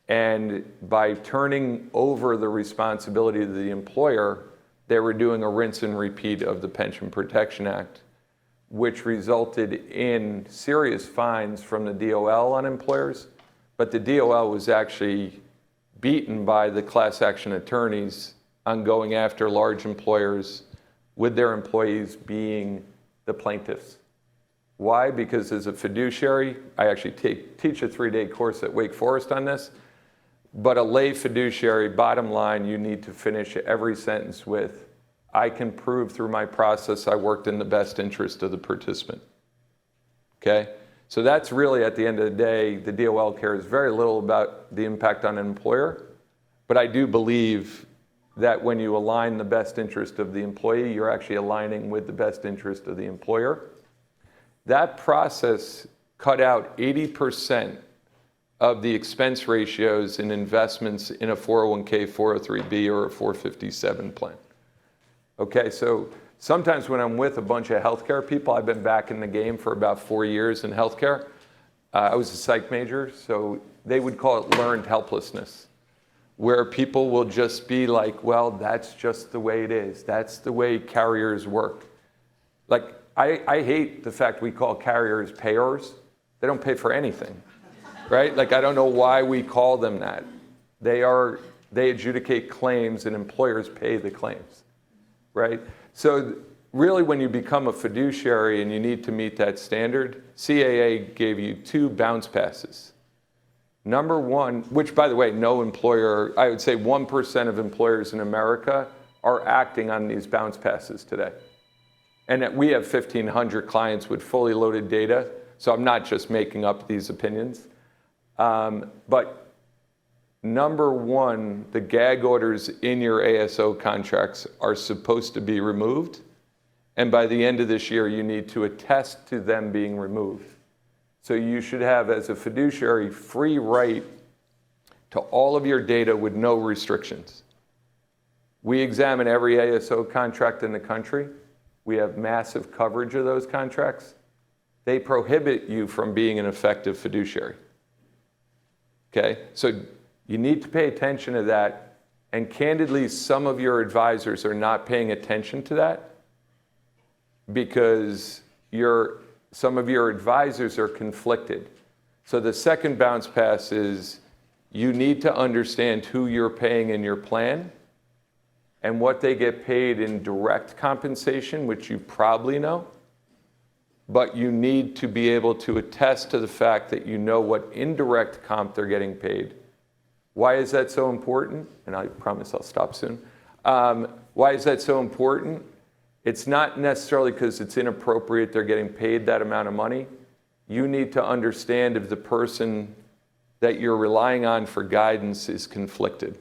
And by turning over the responsibility to the employer, they were doing a rinse and repeat of the Pension Protection Act, which resulted in serious fines from the DOL on employers. But the DOL was actually beaten by the class action attorneys on going after large employers with their employees being the plaintiffs. Why? Because as a fiduciary, I actually teach a 3-day course at Wake Forest on this, but a lay fiduciary, bottom line, you need to finish every sentence with, I can prove through my process I worked in the best interest of the participant. Okay? So that's really, at the end of the day, the DOL cares very little about the impact on an employer, but I do believe that when you align the best interest of the employee, you're actually aligning with the best interest of the employer. That process cut out 80% of the expense ratios in investments in a 401k, 403b, or a 457 plan. Okay, so sometimes when I'm with a bunch of healthcare people, I've been back in the game for about 4 years in healthcare. I was a psych major, so they would call it learned helplessness, where people will just be like, well, that's just the way it is. That's the way carriers work. Like, I hate the fact we call carriers payers. They don't pay for anything, right? Like, I don't know why we call them that. They adjudicate claims and employers pay the claims, right? So really, when you become a fiduciary and you need to meet that standard, CAA gave you 2 bounce passes. Number one, which by the way, no employer, I would say 1% of employers in America are acting on these bounce passes today. And that we have 1,500 clients with fully loaded data, so I'm not just making up these opinions. But number one, the gag orders in your ASO contracts are supposed to be removed. And by the end of this year, you need to attest to them being removed. So you should have, as a fiduciary, free right to all of your data with no restrictions. We examine every ASO contract in the country. We have massive coverage of those contracts. They prohibit you from being an effective fiduciary. Okay, so you need to pay attention to that. And candidly, some of your advisors are not paying attention to that because some of your advisors are conflicted. So the second bounce pass is you need to understand who you're paying in your plan and what they get paid in direct compensation, which you probably know. But you need to be able to attest to the fact that you know what indirect comp they're getting paid. Why is that so important? And I promise I'll stop soon. Why is that so important? It's not necessarily because it's inappropriate they're getting paid that amount of money. You need to understand if the person that you're relying on for guidance is conflicted.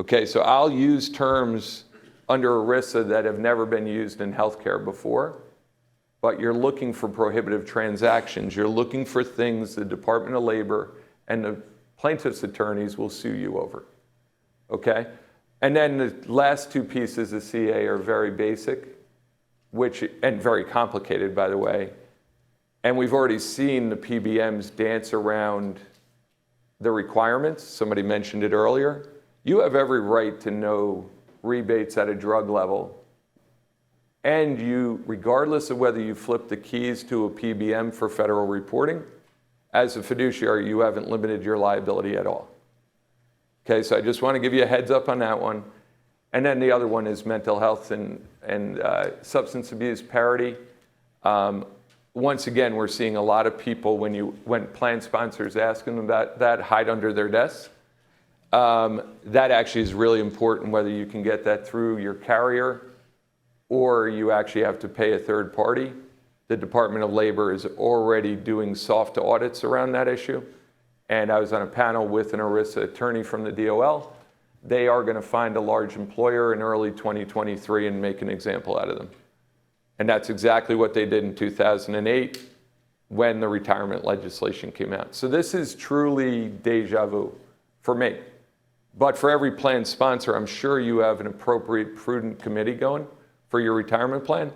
Okay, so I'll use terms under ERISA that have never been used in healthcare before, but you're looking for prohibitive transactions. You're looking for things the Department of Labor and the plaintiff's attorneys will sue you over, okay? And then the last two pieces of CA are very basic, and very complicated, by the way. And we've already seen the PBMs dance around the requirements. Somebody mentioned it earlier. You have every right to know rebates at a drug level. And you, regardless of whether you flip the keys to a PBM for federal reporting, as a fiduciary, you haven't limited your liability at all. Okay, so I just want to give you a heads up on that one. And then the other one is mental health and substance abuse parity. Once again, we're seeing a lot of people, when plan sponsors ask them about that, hide under their desks. That actually is really important, whether you can get that through your carrier or you actually have to pay a third party. The Department of Labor is already doing soft audits around that issue. And I was on a panel with an ERISA attorney from the DOL. They are going to find a large employer in early 2023 and make an example out of them. And that's exactly what they did in 2008 when the retirement legislation came out. So this is truly deja vu for me. But for every plan sponsor, I'm sure you have an appropriate, prudent committee going for your retirement plan.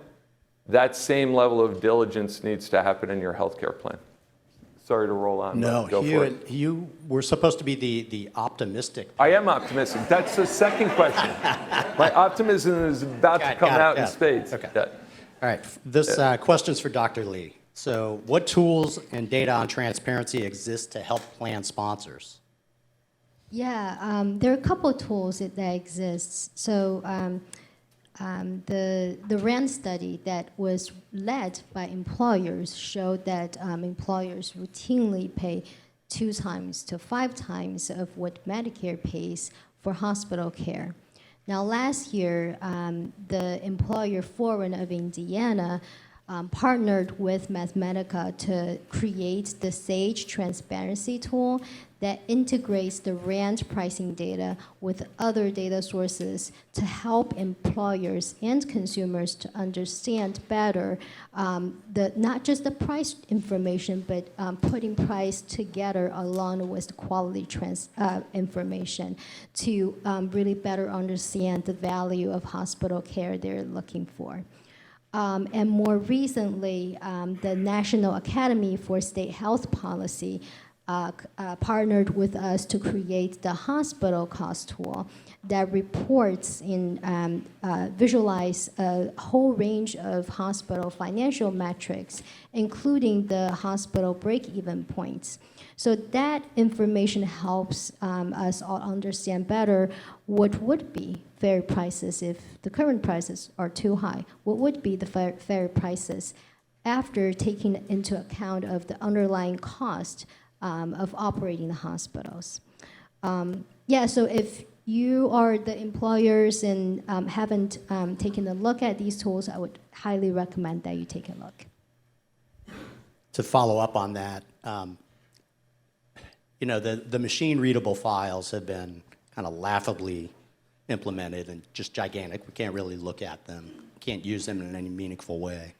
That same level of diligence needs to happen in your healthcare plan. Sorry to roll on. No, go for it. you were supposed to be the optimistic. I am optimistic. That's the second question. My optimism is about to come out in spades. Okay. Yeah. All right, this question's for Dr. Lee. So what tools and data on transparency exist to help plan sponsors? Yeah, there are a couple of tools that exist. So the RAND study that was led by employers showed that employers routinely pay 2 times to 5 times of what Medicare pays for hospital care. Now, last year, the Employer Forum of Indiana partnered with Mathematica to create the SAGE transparency tool that integrates the RAND pricing data with other data sources to help employers and consumers to understand better not just the price information, but putting price together along with the quality information to really better understand the value of hospital care they're looking for. And more recently, the National Academy for State Health Policy partnered with us to create the hospital cost tool that reports and visualize a whole range of hospital financial metrics, including the hospital break-even points. So that information helps us all understand better what would be fair prices if the current prices are too high. What would be the fair prices after taking into account of the underlying cost of operating the hospitals. So if you are the employers and haven't taken a look at these tools, I would highly recommend that you take a look. To follow up on that, the machine readable files have been kind of laughably implemented and just gigantic. We can't really look at them, can't use them in any meaningful way.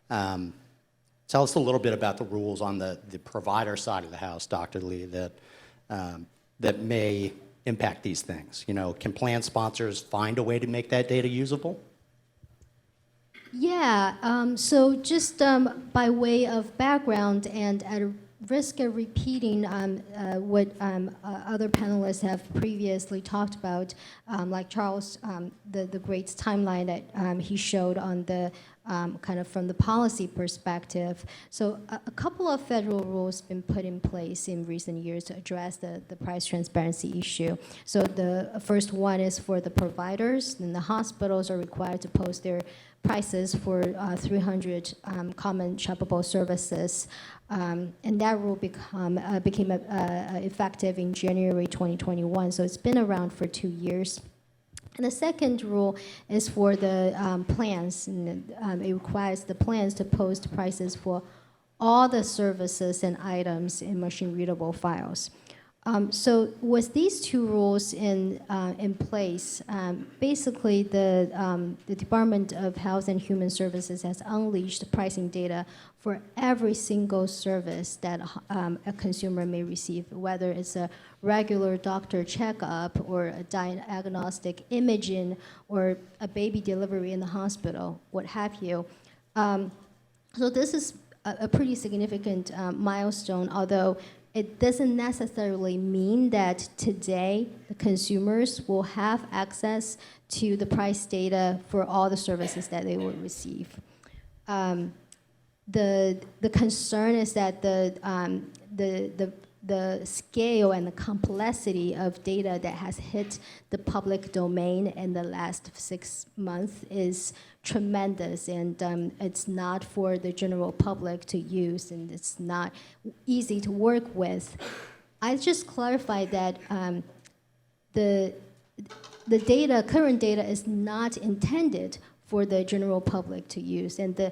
Tell us a little bit about the rules on the provider side of the house, Dr. Lee, that may impact these things. Can plan sponsors find a way to make that data usable? Yeah, so just by way of background and at a risk of repeating what other panelists have previously talked about, like Charles, the great timeline that he showed on the kind of from the policy perspective. So a couple of federal rules been put in place in recent years to address the price transparency issue. So the first one is for the providers, and the hospitals are required to post their prices for 300 common shoppable services. And that rule became effective in January 2021, so it's been around for 2 years. And the second rule is for the plans, and it requires the plans to post prices for all the services and items in machine-readable files. So with these two rules in place, basically the Department of Health and Human Services has unleashed pricing data for every single service that a consumer may receive, whether it's a regular doctor checkup or a diagnostic imaging or a baby delivery in the hospital, what have you. So this is a pretty significant milestone, although it doesn't necessarily mean that today the consumers will have access to the price data for all the services that they will receive. The concern is that the scale and the complexity of data that has hit the public domain in the last 6 months is tremendous, and it's not for the general public to use, and it's not easy to work with. I just clarified that the data, current data, is not intended for the general public to use, and the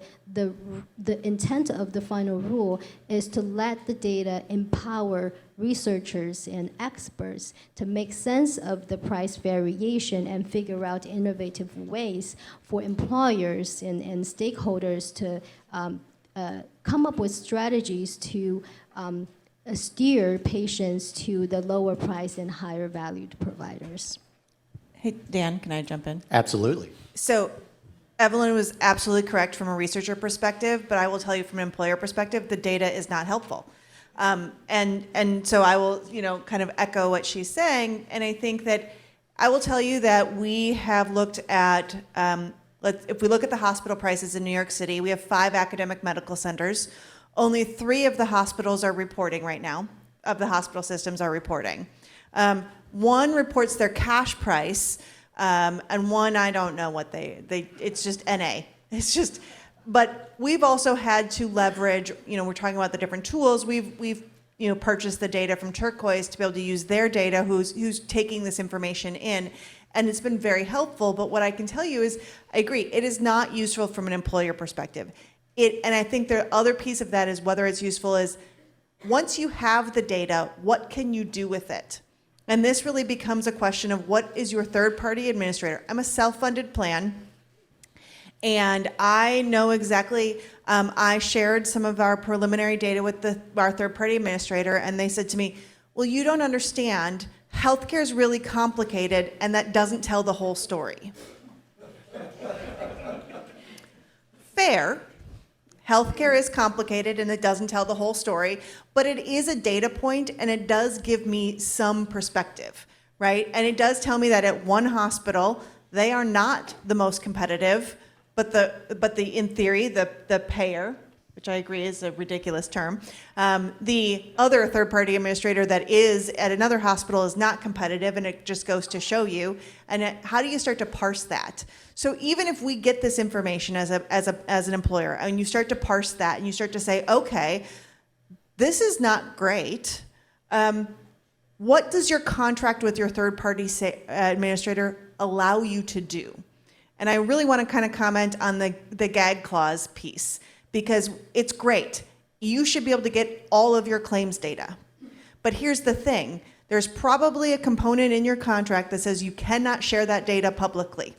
intent of the final rule is to let the data empower researchers and experts to make sense of the price variation and figure out innovative ways for employers and stakeholders to come up with strategies to steer patients to the lower price and higher valued providers. Hey, Dan, can I jump in? Absolutely. So Evelyn was absolutely correct from a researcher perspective, but I will tell you from an employer perspective, the data is not helpful. And so I will, kind of echo what she's saying. And I think that I will tell you that we have looked at, if we look at the hospital prices in New York City, we have 5 academic medical centers. Only 3 of the hospitals are reporting right now, of the hospital systems are reporting. One reports their cash price, and one, I don't know what it's just NA. It's just, but we've also had to leverage, we're talking about the different tools. We've purchased the data from Turquoise to be able to use their data, who's taking this information in. And it's been very helpful, but what I can tell you is, I agree, it is not useful from an employer perspective. And I think the other piece of that is whether it's useful is, once you have the data, what can you do with it? And this really becomes a question of what is your third-party administrator? I'm a self-funded plan, and I know exactly, I shared some of our preliminary data with our third-party administrator, and they said to me, well, you don't understand, healthcare is really complicated, and that doesn't tell the whole story. Fair. Healthcare is complicated and it doesn't tell the whole story, but it is a data point and it does give me some perspective, right? And it does tell me that at one hospital, they are not the most competitive, but in theory, the payer, which I agree is a ridiculous term, the other third-party administrator that is at another hospital is not competitive, and it just goes to show you. And how do you start to parse that? So even if we get this information as an employer, and you start to parse that, and you start to say, okay, this is not great. what does your contract with your third-party administrator allow you to do? And I really want to kind of comment on the gag clause piece, because it's great. You should be able to get all of your claims data. But here's the thing. There's probably a component in your contract that says you cannot share that data publicly,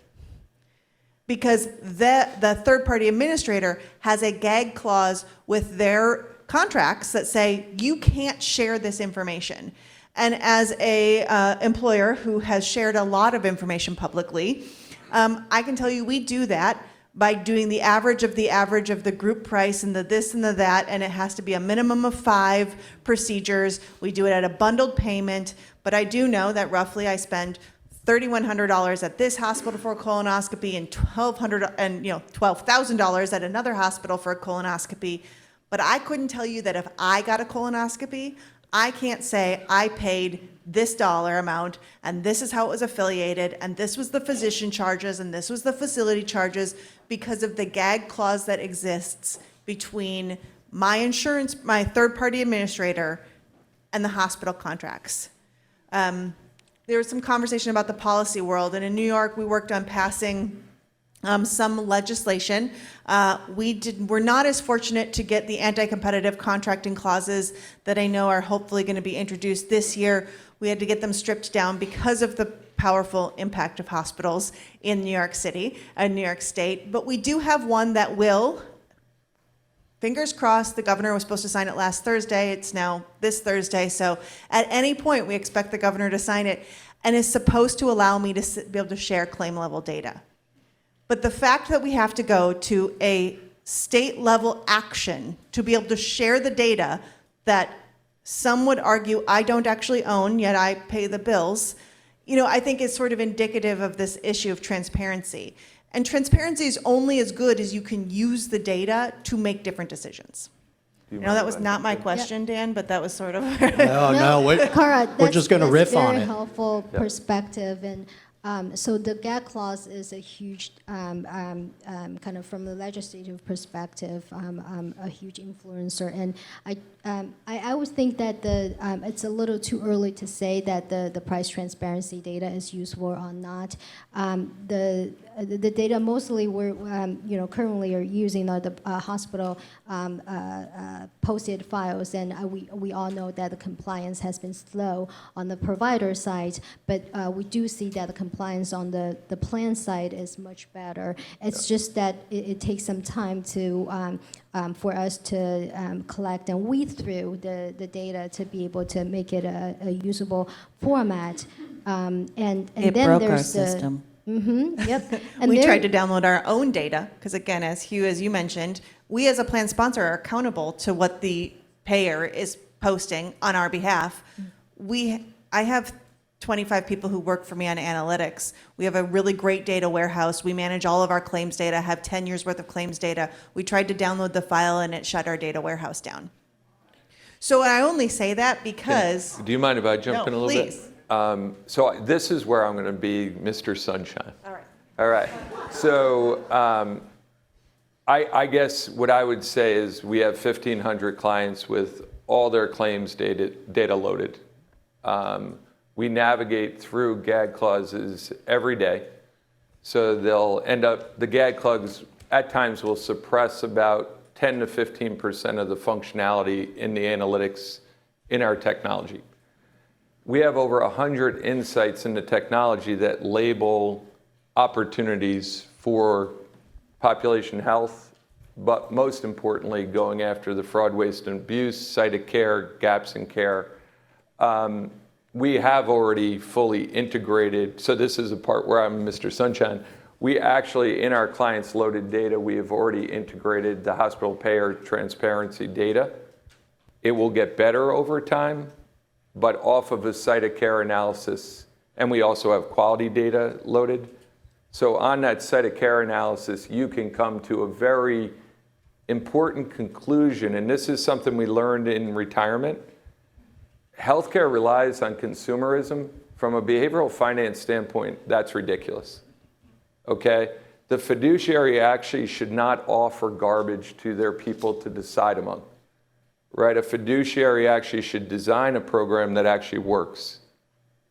because the third-party administrator has a gag clause with their contracts that say you can't share this information. And as a employer who has shared a lot of information publicly, I can tell you we do that by doing the average of the group price and the this and the that, and it has to be a minimum of 5 procedures. We do it at a bundled payment, but I do know that roughly I spend $3,100 at this hospital for a colonoscopy and $12,000 at another hospital for a colonoscopy. But I couldn't tell you that if I got a colonoscopy, I can't say I paid this dollar amount and this is how it was affiliated and this was the physician charges and this was the facility charges, because of the gag clause that exists between my insurance, my third-party administrator, and the hospital contracts. There was some conversation about the policy world, and in New York we worked on passing some legislation. We're not as fortunate to get the anti-competitive contracting clauses that I know are hopefully going to be introduced this year. We had to get them stripped down because of the powerful impact of hospitals in New York City and New York State. But we do have one that will, fingers crossed, the governor was supposed to sign it last Thursday. It's now this Thursday. So at any point, we expect the governor to sign it, and is supposed to allow me to be able to share claim level data. But the fact that we have to go to a state level action to be able to share the data that some would argue I don't actually own, yet I pay the bills, I think is sort of indicative of this issue of transparency. And transparency is only as good as you can use the data to make different decisions. I know that was not my question, Dan, but that was sort of. Cara, we're just going to riff on it. Very helpful perspective, and so the gag clause is a huge, kind of from the legislative perspective, a huge influencer. And I always think that it's a little too early to say that the price transparency data is useful or not. The data mostly we're currently are using are the hospital posted files, and we all know that the compliance has been slow on the provider side, but we do see that the compliance on the plan side is much better. It's just that it takes some time to for us to collect and weed through the data to be able to make it a usable format. And it then broke there's our the system. Yep. And We tried to download our own data, because again, as you mentioned, we as a plan sponsor are accountable to what the payer is posting on our behalf. I have 25 people who work for me on analytics. We have a really great data warehouse. We manage all of our claims data, have 10 years worth of claims data. We tried to download the file and it shut our data warehouse down. So I only say that because. Do you mind if I jump in a little please. bit? So this is where I'm going to be Mr. Sunshine. All right. All right. So I guess what I would say is we have 1,500 clients with all their claims data loaded. We navigate through gag clauses every day. So they'll end up, the gag clause at times will suppress about 10 to 15% of the functionality in the analytics in our technology. We have over 100 insights in the technology that label opportunities for population health, but most importantly, going after the fraud, waste, and abuse, site of care, gaps in care. We have already fully integrated, so this is a part where I'm Mr. Sunshine. We actually, in our clients' loaded data, we have already integrated the hospital payer transparency data. It will get better over time, but off of a site of care analysis, and we also have quality data loaded. So on that site of care analysis, you can come to a very important conclusion, and this is something we learned in retirement. Healthcare relies on consumerism. From a behavioral finance standpoint, that's ridiculous, okay? The fiduciary actually should not offer garbage to their people to decide among. right? A fiduciary actually should design a program that actually works,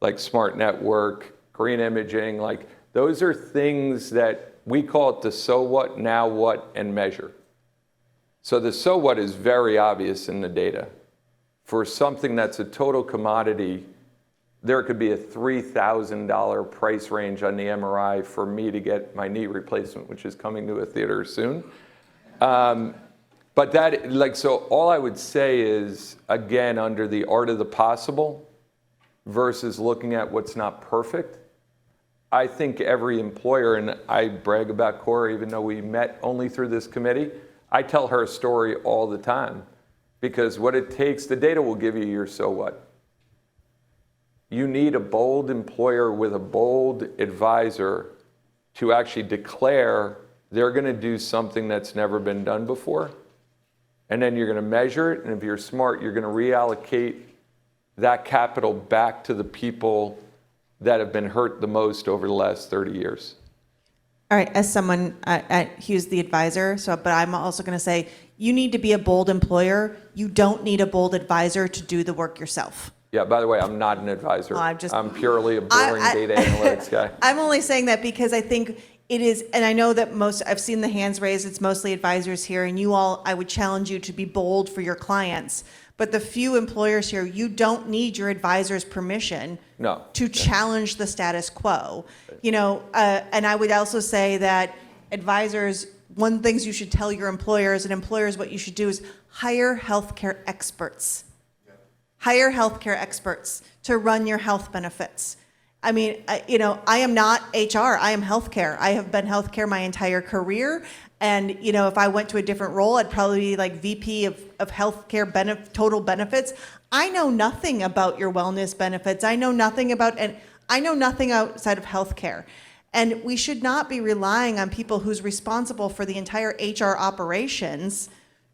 like smart network, green imaging, like those are things that we call it the so what, now what, and measure. So the so what is very obvious in the data. For something that's a total commodity, there could be a $3,000 price range on the MRI for me to get my knee replacement, which is coming to a theater soon. But that, like, so all I would say is, again, under the art of the possible versus looking at what's not perfect, I think every employer, and I brag about Cora, even though we met only through this committee, I tell her story all the time because what it takes, the data will give you your so what. You need a bold employer with a bold advisor to actually declare they're going to do something that's never been done before. And then you're going to measure it. And if you're smart, you're going to reallocate that capital back to the people that have been hurt the most over the last 30 years. All right, as someone at Hughes, the advisor, but I'm also going to say, you need to be a bold employer. You don't need a bold advisor to do the work yourself. Yeah, by the way, I'm not an advisor. Well, I'm purely a boring data analytics guy. I'm only saying that because I think it is, and I know that I've seen the hands raised, it's mostly advisors here, and you all, I would challenge you to be bold for your clients. But the few employers here, you don't need your advisor's permission to challenge the status quo. You know, and I would also say that advisors, one of the things you should tell your employers, and employers what you should do is hire healthcare experts. Hire healthcare experts to run your health benefits. I mean, I am not HR, I am healthcare. I have been healthcare my entire career. And, if I went to a different role, I'd probably be like VP of healthcare total benefits. I know nothing about your wellness benefits. I know nothing outside of healthcare. And we should not be relying on people who's responsible for the entire HR operations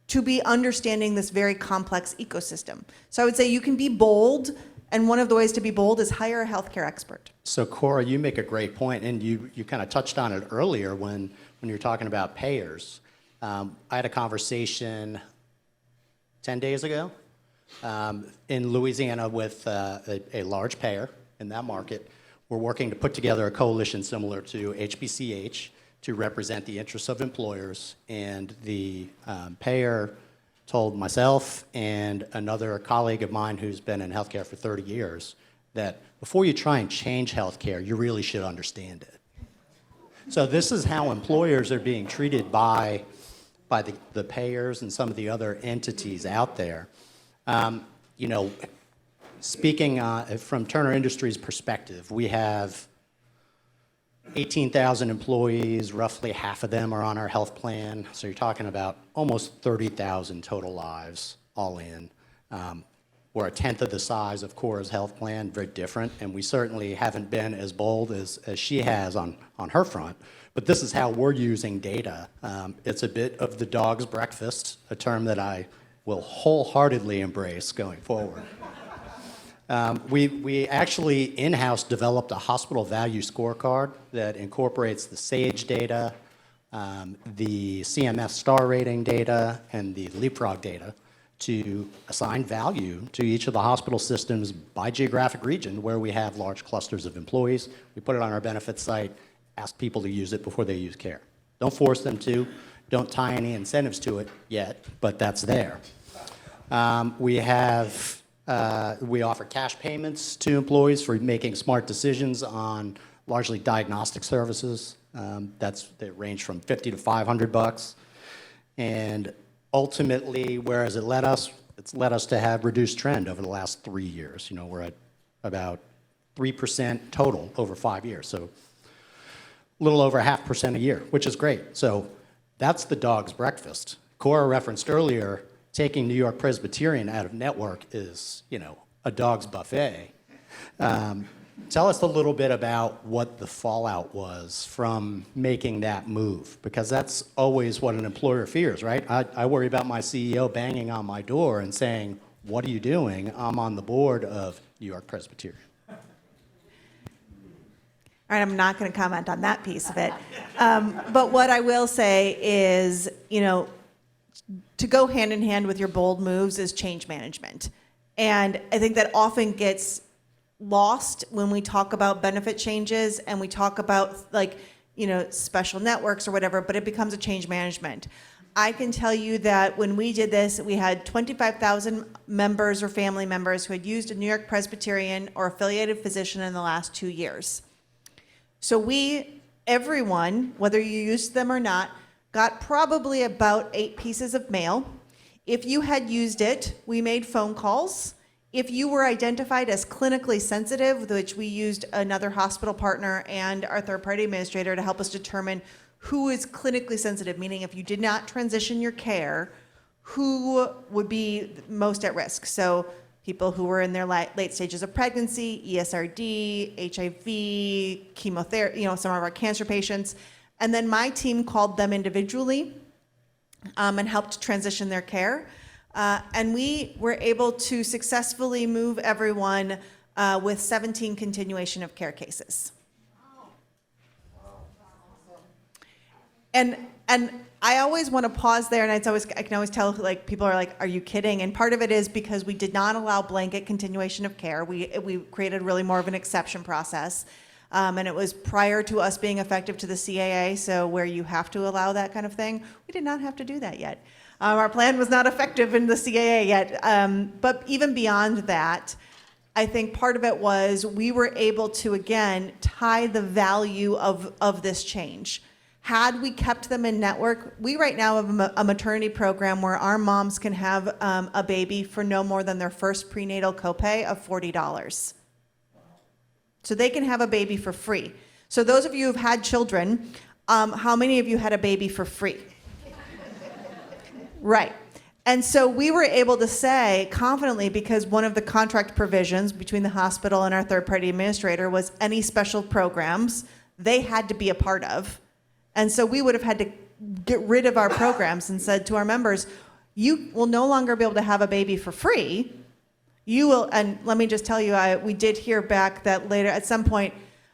to be understanding this very complex ecosystem. So I would say you can be bold, and one of the ways to be bold is hire a healthcare expert. So Cora, you make a great point, and you kind of touched on it earlier when you're talking about payers. I had a conversation 10 days ago in Louisiana with a large payer in that market. We're working to put together a coalition similar to HBCH to represent the interests of employers, and the payer told myself and another colleague of mine who's been in healthcare for 30 years that before you try and change healthcare, you really should understand it. So this is how employers are being treated by the payers and some of the other entities out there. Speaking from Turner Industries' perspective, we have 18,000 employees, roughly half of them are on our health plan. So you're talking about almost 30,000 total lives all in. We're a tenth of the size of Cora's health plan, very different, and we certainly haven't been as bold as she has on her front. But this is how we're using data. It's a bit of the dog's breakfast, a term that I will wholeheartedly embrace going forward. We actually in-house developed a hospital value scorecard that incorporates the SAGE data, the CMS star rating data, and the Leapfrog data to assign value to each of the hospital systems by geographic region where we have large clusters of employees. We put it on our benefits site, ask people to use it before they use care. Don't force them to, don't tie any incentives to it yet, but that's there. We offer cash payments to employees for making smart decisions on largely diagnostic services. They range from $50 to $500. And ultimately, whereas it's led us to have reduced trend over the last 3 years. We're at about 3% total over 5 years. So a little over 0.5% a year, which is great. So that's the dog's breakfast. Cora referenced earlier, taking New York Presbyterian out of network is, a dog's buffet. Tell us a little bit about what the fallout was from making that move, because that's always what an employer fears, right? I worry about my CEO banging on my door and saying, "What are you doing? I'm on the board of New York Presbyterian." All right, I'm not going to comment on that piece of it. But what I will say is, to to go hand in hand with your bold moves is change management. And I think that often gets lost when we talk about benefit changes and we talk about like, you know, special networks or whatever, but it becomes a change management. I can tell you that when we did this, we had 25,000 members or family members who had used a New York Presbyterian or affiliated physician in the last 2 years. So everyone, whether you used them or not, got probably about 8 pieces of mail. If you had used it, we made phone calls. If you were identified as clinically sensitive, which we used another hospital partner and our third-party administrator to help us determine who is clinically sensitive, meaning if you did not transition your care, who would be most at risk. So people who were in their late stages of pregnancy, ESRD, HIV, chemotherapy, you know, some of our cancer patients. And then my team called them individually and helped transition their care. And we were able to successfully move everyone with 17 continuation of care cases. And I always want to pause there, and I can always tell, like, people are like, "Are you kidding?" And part of it is because we did not allow blanket continuation of care. We created really more of an exception process, and it was prior to us being effective to the CAA. So where you have to allow that kind of thing, we did not have to do that yet. Our plan was not effective in the CAA yet, but even beyond that, I think part of it was we were able to again tie the value of this change. Had we kept them in network, we right now have a maternity program where our moms can have a baby for no more than their first prenatal copay of $40. So they can have a baby for free. So those of you who've had children, how many of you had a baby for free? Right. And so we were able to say confidently, because one of the contract provisions between the hospital and our third-party administrator was any special programs they had to be a part of. And so we would have had to get rid of our programs and said to our members, you will no longer be able to have a baby for free. You will, and let me just tell you, we did hear back that later, at some point,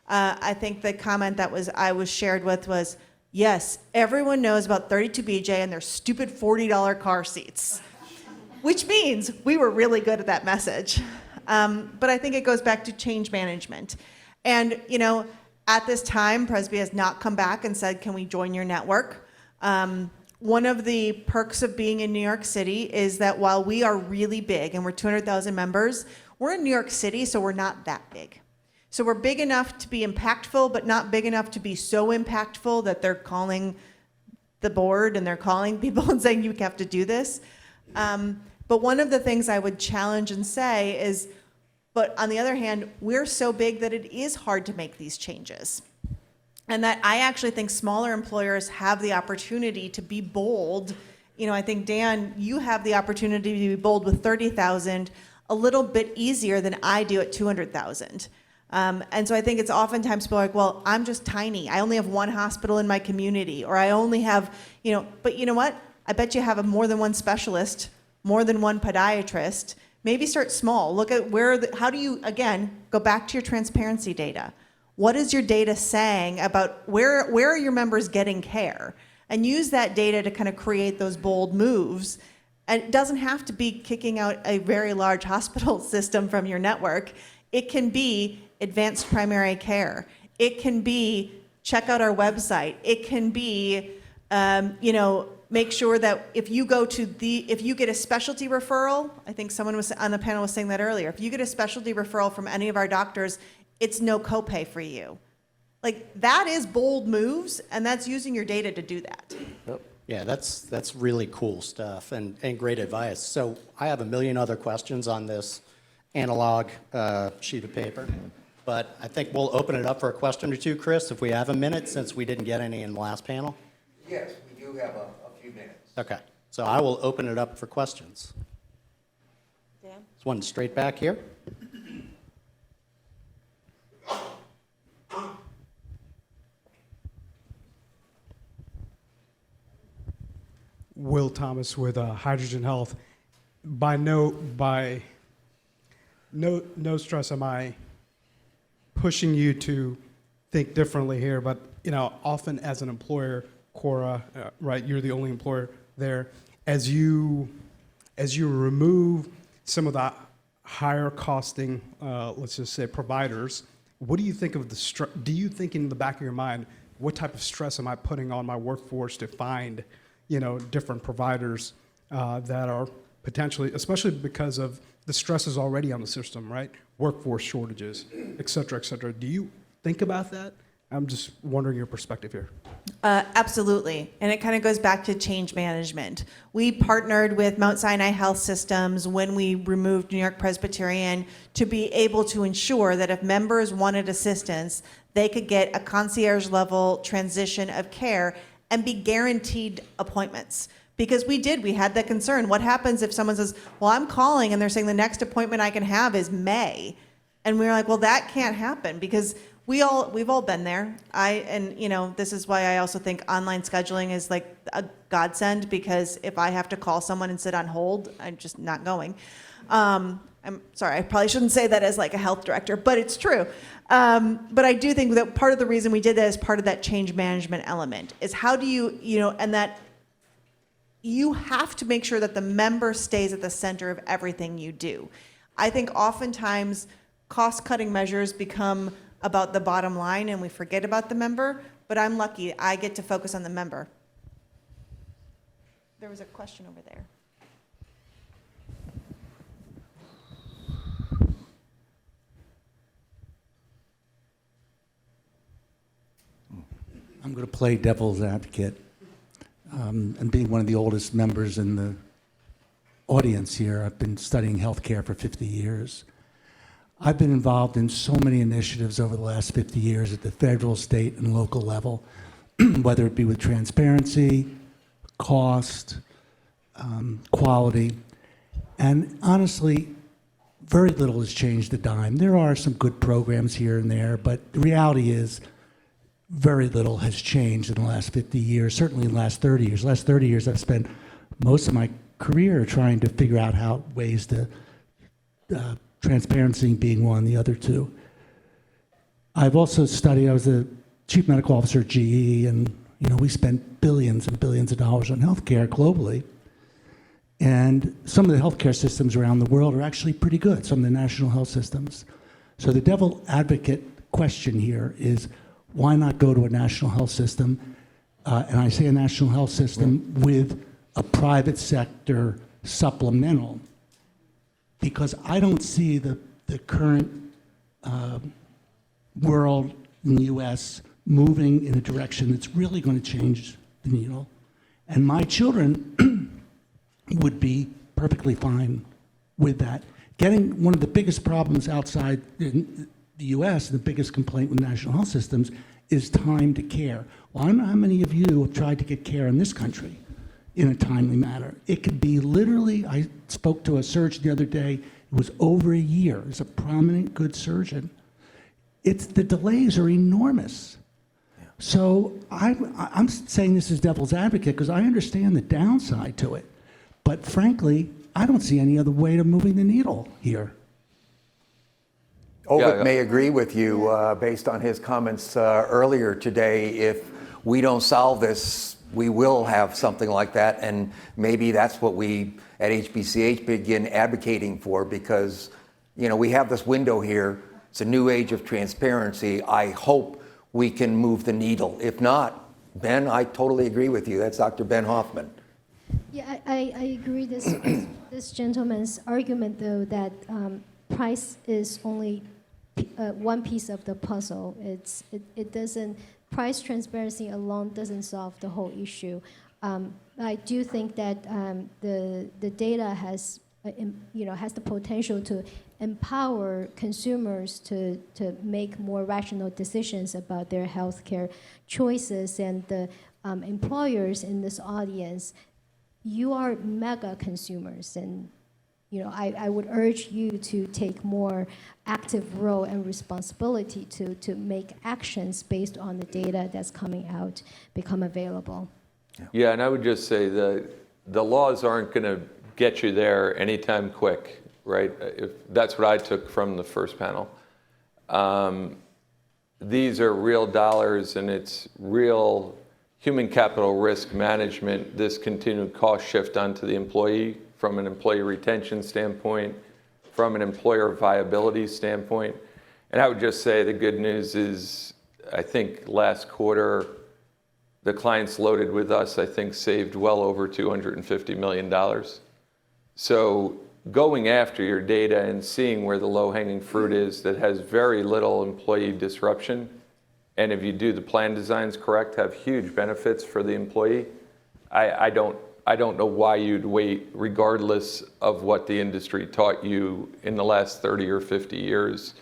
I think the comment that I was shared with was, yes, everyone knows about 32BJ and their stupid $40 car seats, which means we were really good at that message. But I think it goes back to change management. And, you know, at this time, Presby has not come back and said, can we join your network? One of the perks of being in New York City is that while we are really big and we're 200,000 members, we're in New York City, so we're not that big. So we're big enough to be impactful, but not big enough to be so impactful that they're calling the board and they're calling people and saying, you have to do this. But one of the things I would challenge and say is, but on the other hand, we're so big that it is hard to make these changes. And that I actually think smaller employers have the opportunity to be bold. You know, I think, Dan, you have the opportunity to be bold with 30,000 a little bit easier than I do at 200,000. And so I think it's oftentimes people are like, well, I'm just tiny. I only have one hospital in my community, or I only have, you know, but you know what? I bet you have more than one specialist, more than one podiatrist. Maybe start small. Look at how do you, again, go back to your transparency data. What is your data saying about where are your members getting care? And use that data to kind of create those bold moves. And it doesn't have to be kicking out a very large hospital system from your network. It can be advanced primary care. It can be check out our website. It can be, you know, make sure that if you get a specialty referral, I think someone was on the panel was saying that earlier, if you get a specialty referral from any of our doctors, it's no copay for you. Like, that is bold moves, and that's using your data to do that. Yep. Yeah, that's really cool stuff and great advice. So I have a million other questions on this analog sheet of paper, but I think we'll open it up for a question or two, Chris, if we have a minute, since we didn't get any in the last panel. Yes, we do have a few minutes. Okay, so I will open it up for questions. Dan? There's one straight back here. Will Thomas with Hydrogen Health. By no stress am I pushing you to think differently here, but you know, often as an employer, Cora, right, you're the only employer there, as you remove some of the higher costing, let's just say providers, what do you think of do you think in the back of your mind, what type of stress am I putting on my workforce to find, different providers that are potentially, especially because of the stresses already on the system, right? Workforce shortages, et cetera, et cetera. Do you think about that? I'm just wondering your perspective here. Absolutely. And it kind of goes back to change management. We partnered with Mount Sinai Health Systems when we removed New York Presbyterian to be able to ensure that if members wanted assistance, they could get a concierge level transition of care and be guaranteed appointments. Because we had that concern. What happens if someone says, well, I'm calling and they're saying the next appointment I can have is May? And we were like, well, that can't happen because we've all been there. This is why I also think online scheduling is like a godsend, because if I have to call someone and sit on hold, I'm just not going. I'm sorry, I probably shouldn't say that as like a health director, but it's true. But I do think that part of the reason we did that is part of that change management element is how do and that you have to make sure that the member stays at the center of everything you do. I think oftentimes cost-cutting measures become about the bottom line and we forget about the member, but I'm lucky I get to focus on the member. There was a question over there. I'm going to play devil's advocate. And being one of the oldest members in the audience here, I've been studying healthcare for 50 years. I've been involved in so many initiatives over the last 50 years at the federal, state, and local level, whether it be with transparency, cost, quality. And honestly, very little has changed a dime. There are some good programs here and there, but the reality is very little has changed in the last 50 years, certainly in the last 30 years. The last 30 years, I've spent most of my career trying to figure out ways to transparency being one, the other two. I've also studied, I was the chief medical officer at GE, and we spent billions and billions of dollars on healthcare globally. And some of the healthcare systems around the world are actually pretty good, some of the national health systems. So the devil advocate question here is, why not go to a national health system? And I say a national health system with a private sector supplemental, because I don't see the current world in the US moving in a direction that's really going to change the needle. And my children would be perfectly fine with that. Getting one of the biggest problems outside in the US, the biggest complaint with national health systems is time to care. Well, I don't know how many of you have tried to get care in this country in a timely manner. It could be literally, I spoke to a surgeon the other day, it was over a year. It's a prominent, good surgeon. The delays are enormous. Yeah. So I'm saying this as devil's advocate because I understand the downside to it. But frankly, I don't see any other way to moving the needle here. Ovik may agree with you based on his comments earlier today. If we don't solve this, we will have something like that, and maybe that's what we at HBCH begin advocating for, because we have this window here. It's a new age of transparency. I hope we can move the needle. If not, Ben, I totally agree with you. That's Dr. Ben Hoffman. Yeah, I agree this gentleman's argument, though, that price is only one piece of the puzzle. It doesn't, price transparency alone doesn't solve the whole issue. I do think that the data has the potential to empower consumers to make more rational decisions about their healthcare choices, and the employers in this audience, you are mega consumers, and I would urge you to take more active role and responsibility to make actions based on the data that's coming out, become available. Yeah, and I would just say the laws aren't going to get you there anytime quick, right? If that's what I took from the first panel. These are real dollars, and it's real human capital risk management, this continued cost shift onto the employee from an employee retention standpoint, from an employer viability standpoint. And I would just say the good news is, I think last quarter, the clients loaded with us, I think, saved well over $250 million. So going after your data and seeing where the low-hanging fruit is that has very little employee disruption, and if you do the plan designs correct, have huge benefits for the employee, I don't know why you'd wait, regardless of what the industry taught you in the last 30 or 50 years.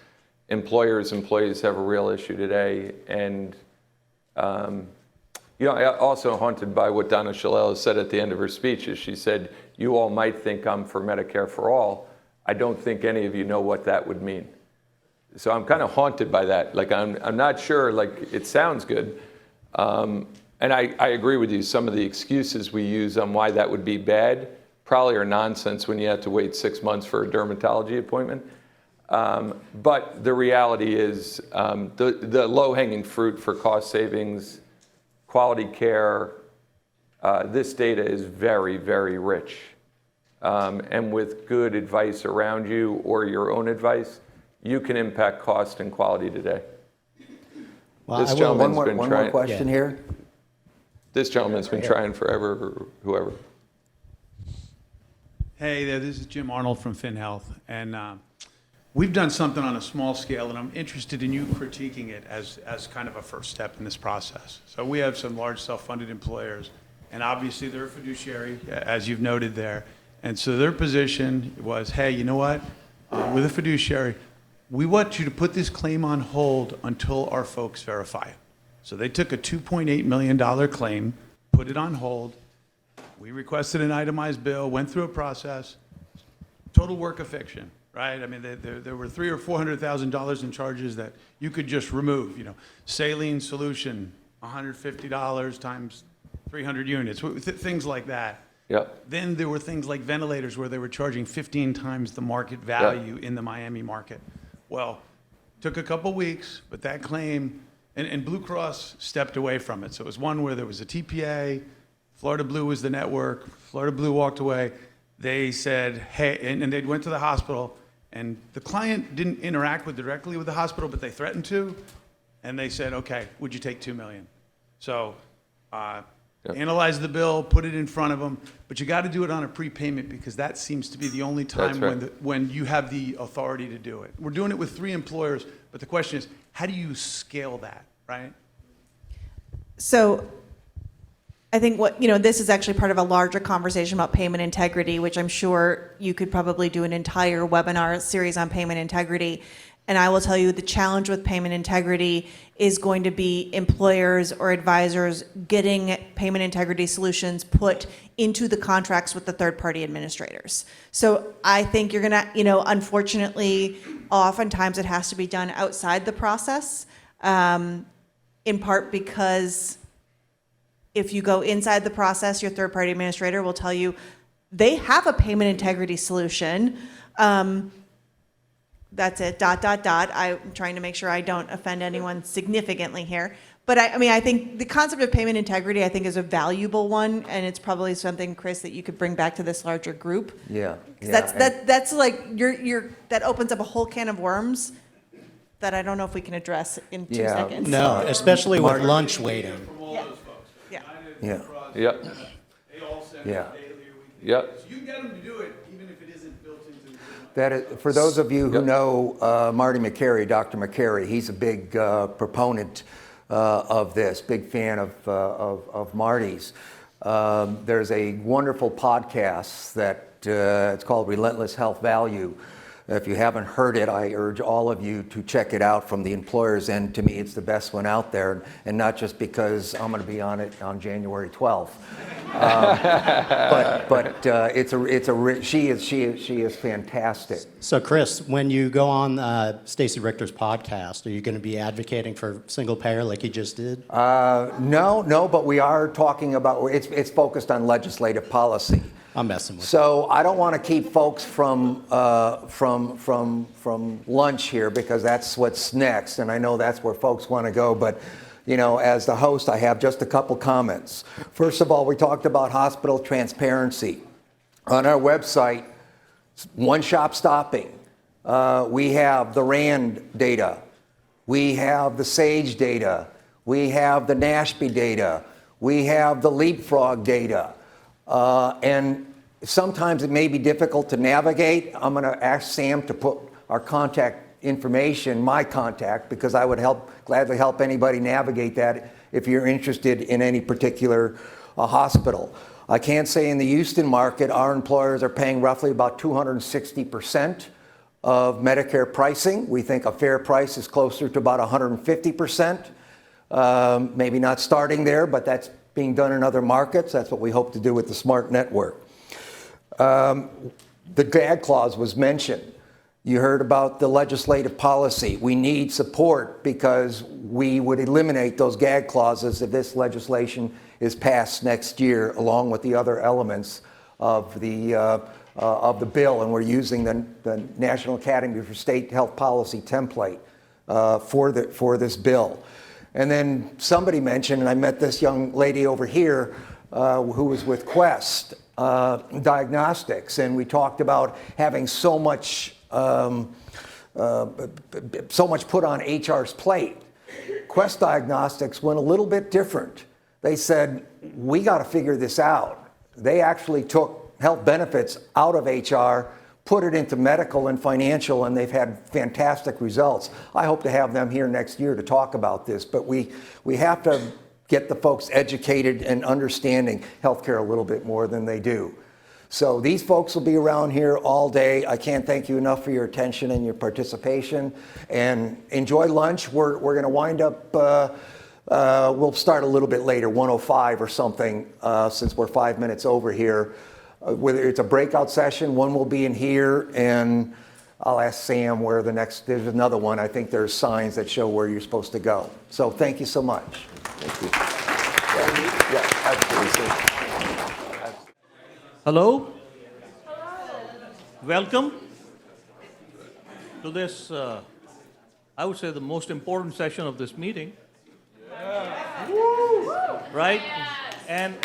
Employers, employees have a real issue today. And, you know, I also haunted by what Donna Shalala said at the end of her speech, is she said, you all might think I'm for Medicare for all. I don't think any of you know what that would mean. So I'm kind of haunted by that. Like, I'm not sure, like, it sounds good. And I agree with you, some of the excuses we use on why that would be bad probably are nonsense when you have to wait 6 months for a dermatology appointment. But the reality is the low-hanging fruit for cost savings, quality care, this data is very, very rich. And with good advice around you or your own advice, you can impact cost and quality today. Well, This I will- gentleman's One been more trying. question here. This gentleman's been trying forever, or whoever. Hey there, this is Jim Arnold from FinHealth, and we've done something on a small scale, and I'm interested in you critiquing it as kind of a first step in this process. So we have some large self-funded employers, and obviously they're a fiduciary, as you've noted there, and so their position was, hey, you know what, with a fiduciary, we want you to put this claim on hold until our folks verify it. So they took a $2.8 million claim, put it on hold. We requested an itemized bill, went through a process, total work of fiction, right? I mean, there were $300,000 or $400,000 in charges that you could just remove. You know, saline solution, $150 times 300 units, things like that. Yep. Then there were things like ventilators where they were charging 15 times the market value in the Miami market. Well, took a couple weeks, but that claim, and Blue Cross stepped away from it. So it was one where there was a TPA, Florida Blue was the network, Florida Blue walked away. They said, hey, and they went to the hospital, and the client didn't interact directly with the hospital, but they threatened to, and they said, okay, would you take $2 million? So analyze the bill, put it in front of them, but you got to do it on a prepayment because that seems to be the only time when you have the authority to do it. We're doing it with 3 employers, but the question is, how do you scale that, right? So I think this is actually part of a larger conversation about payment integrity, which I'm sure you could probably do an entire webinar series on payment integrity. And I will tell you the challenge with payment integrity is going to be employers or advisors getting payment integrity solutions put into the contracts with the third-party administrators. So I think you're gonna, unfortunately, oftentimes it has to be done outside the process, in part because if you go inside the process, your third-party administrator will tell you they have a payment integrity solution. That's it, ... I'm trying to make sure I don't offend anyone significantly here. But I think the concept of payment integrity, I think, is a valuable one, and it's probably something, Chris, that you could bring back to this larger group. Yeah. That's like, that opens up a whole can of worms that I don't know if we can address in 2 seconds. No, especially with lunch waiting. Yeah. Yeah. Yep. They all send Yeah. it daily or weekly. Yep. So you can get them to do it even if it isn't built into the That is, for those of you who know Marty McCary, Dr. McCary, he's a big proponent of this, big fan of Marty's. There's a wonderful podcast that it's called Relentless Health Value. If you haven't heard it, I urge all of you to check it out from the employer's end. To me, it's the best one out there, and not just because I'm going to be on it on January 12th. She is fantastic. So, Chris, when you go on Stacey Richter's podcast, are you going to be advocating for single payer like you just did? No, but we are talking about it's focused on legislative policy. I'm messing with So I don't want to keep folks from lunch here because that's what's next, and I know that's where folks want to go. But as the host, I have just a couple comments. First of all, we talked about hospital transparency. On our website, one shop stopping, we have the RAND data, we have the SAGE data, we have the NASHB data, we have the Leapfrog data, and sometimes it may be difficult to navigate. I'm going to ask Sam to put our contact information, my contact, because I would gladly help anybody navigate that if you're interested in any particular hospital. I can say in the Houston market, our employers are paying roughly about 260% of Medicare pricing. We think a fair price is closer to about 150%. Maybe not starting there, but that's being done in other markets. That's what we hope to do with the SMART network. The gag clause was mentioned. You heard about the legislative policy. We need support because we would eliminate those gag clauses if this legislation is passed next year, along with the other elements of the bill. And we're using the National Academy for State Health Policy template for this bill. And then somebody mentioned, and I met this young lady over here who was with Quest Diagnostics, and we talked about having so much put on HR's plate. Quest Diagnostics went a little bit different. They said, we got to figure this out. They actually took health benefits out of HR, put it into medical and financial, and they've had fantastic results. I hope to have them here next year to talk about this, but we have to get the folks educated and understanding healthcare a little bit more than they do. So these folks will be around here all day. I can't thank you enough for your attention and your participation. And enjoy lunch. We're going to wind up, we'll start a little bit later, 1:05 or something, since we're 5 minutes over here. Whether it's a breakout session, one will be in here, and I'll ask Sam where there's another one. I think there's signs that show where you're supposed to go. So thank you so much. Thank you. Yeah, absolutely. Hello. Welcome to this, I would say, the most important session of this meeting. Right? And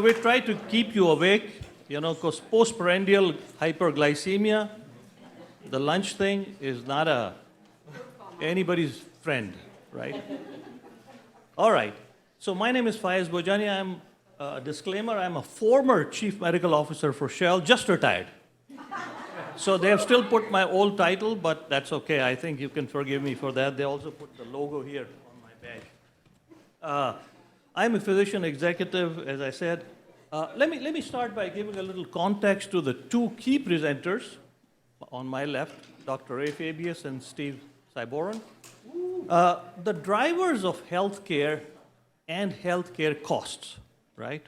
we try to keep you awake, because postprandial hyperglycemia, the lunch thing is not anybody's friend, right? All right. So my name is Faiz Bojani. I'm disclaimer, I'm a former chief medical officer for Shell, just retired. So they have still put my old title, but that's okay. I think you can forgive me for that. They also put the logo here on my badge. I'm a physician executive, as I said. Let me start by giving a little context to the two key presenters on my left, Dr. Ray Fabius and Steve Cyboran. The drivers of healthcare and healthcare costs, right,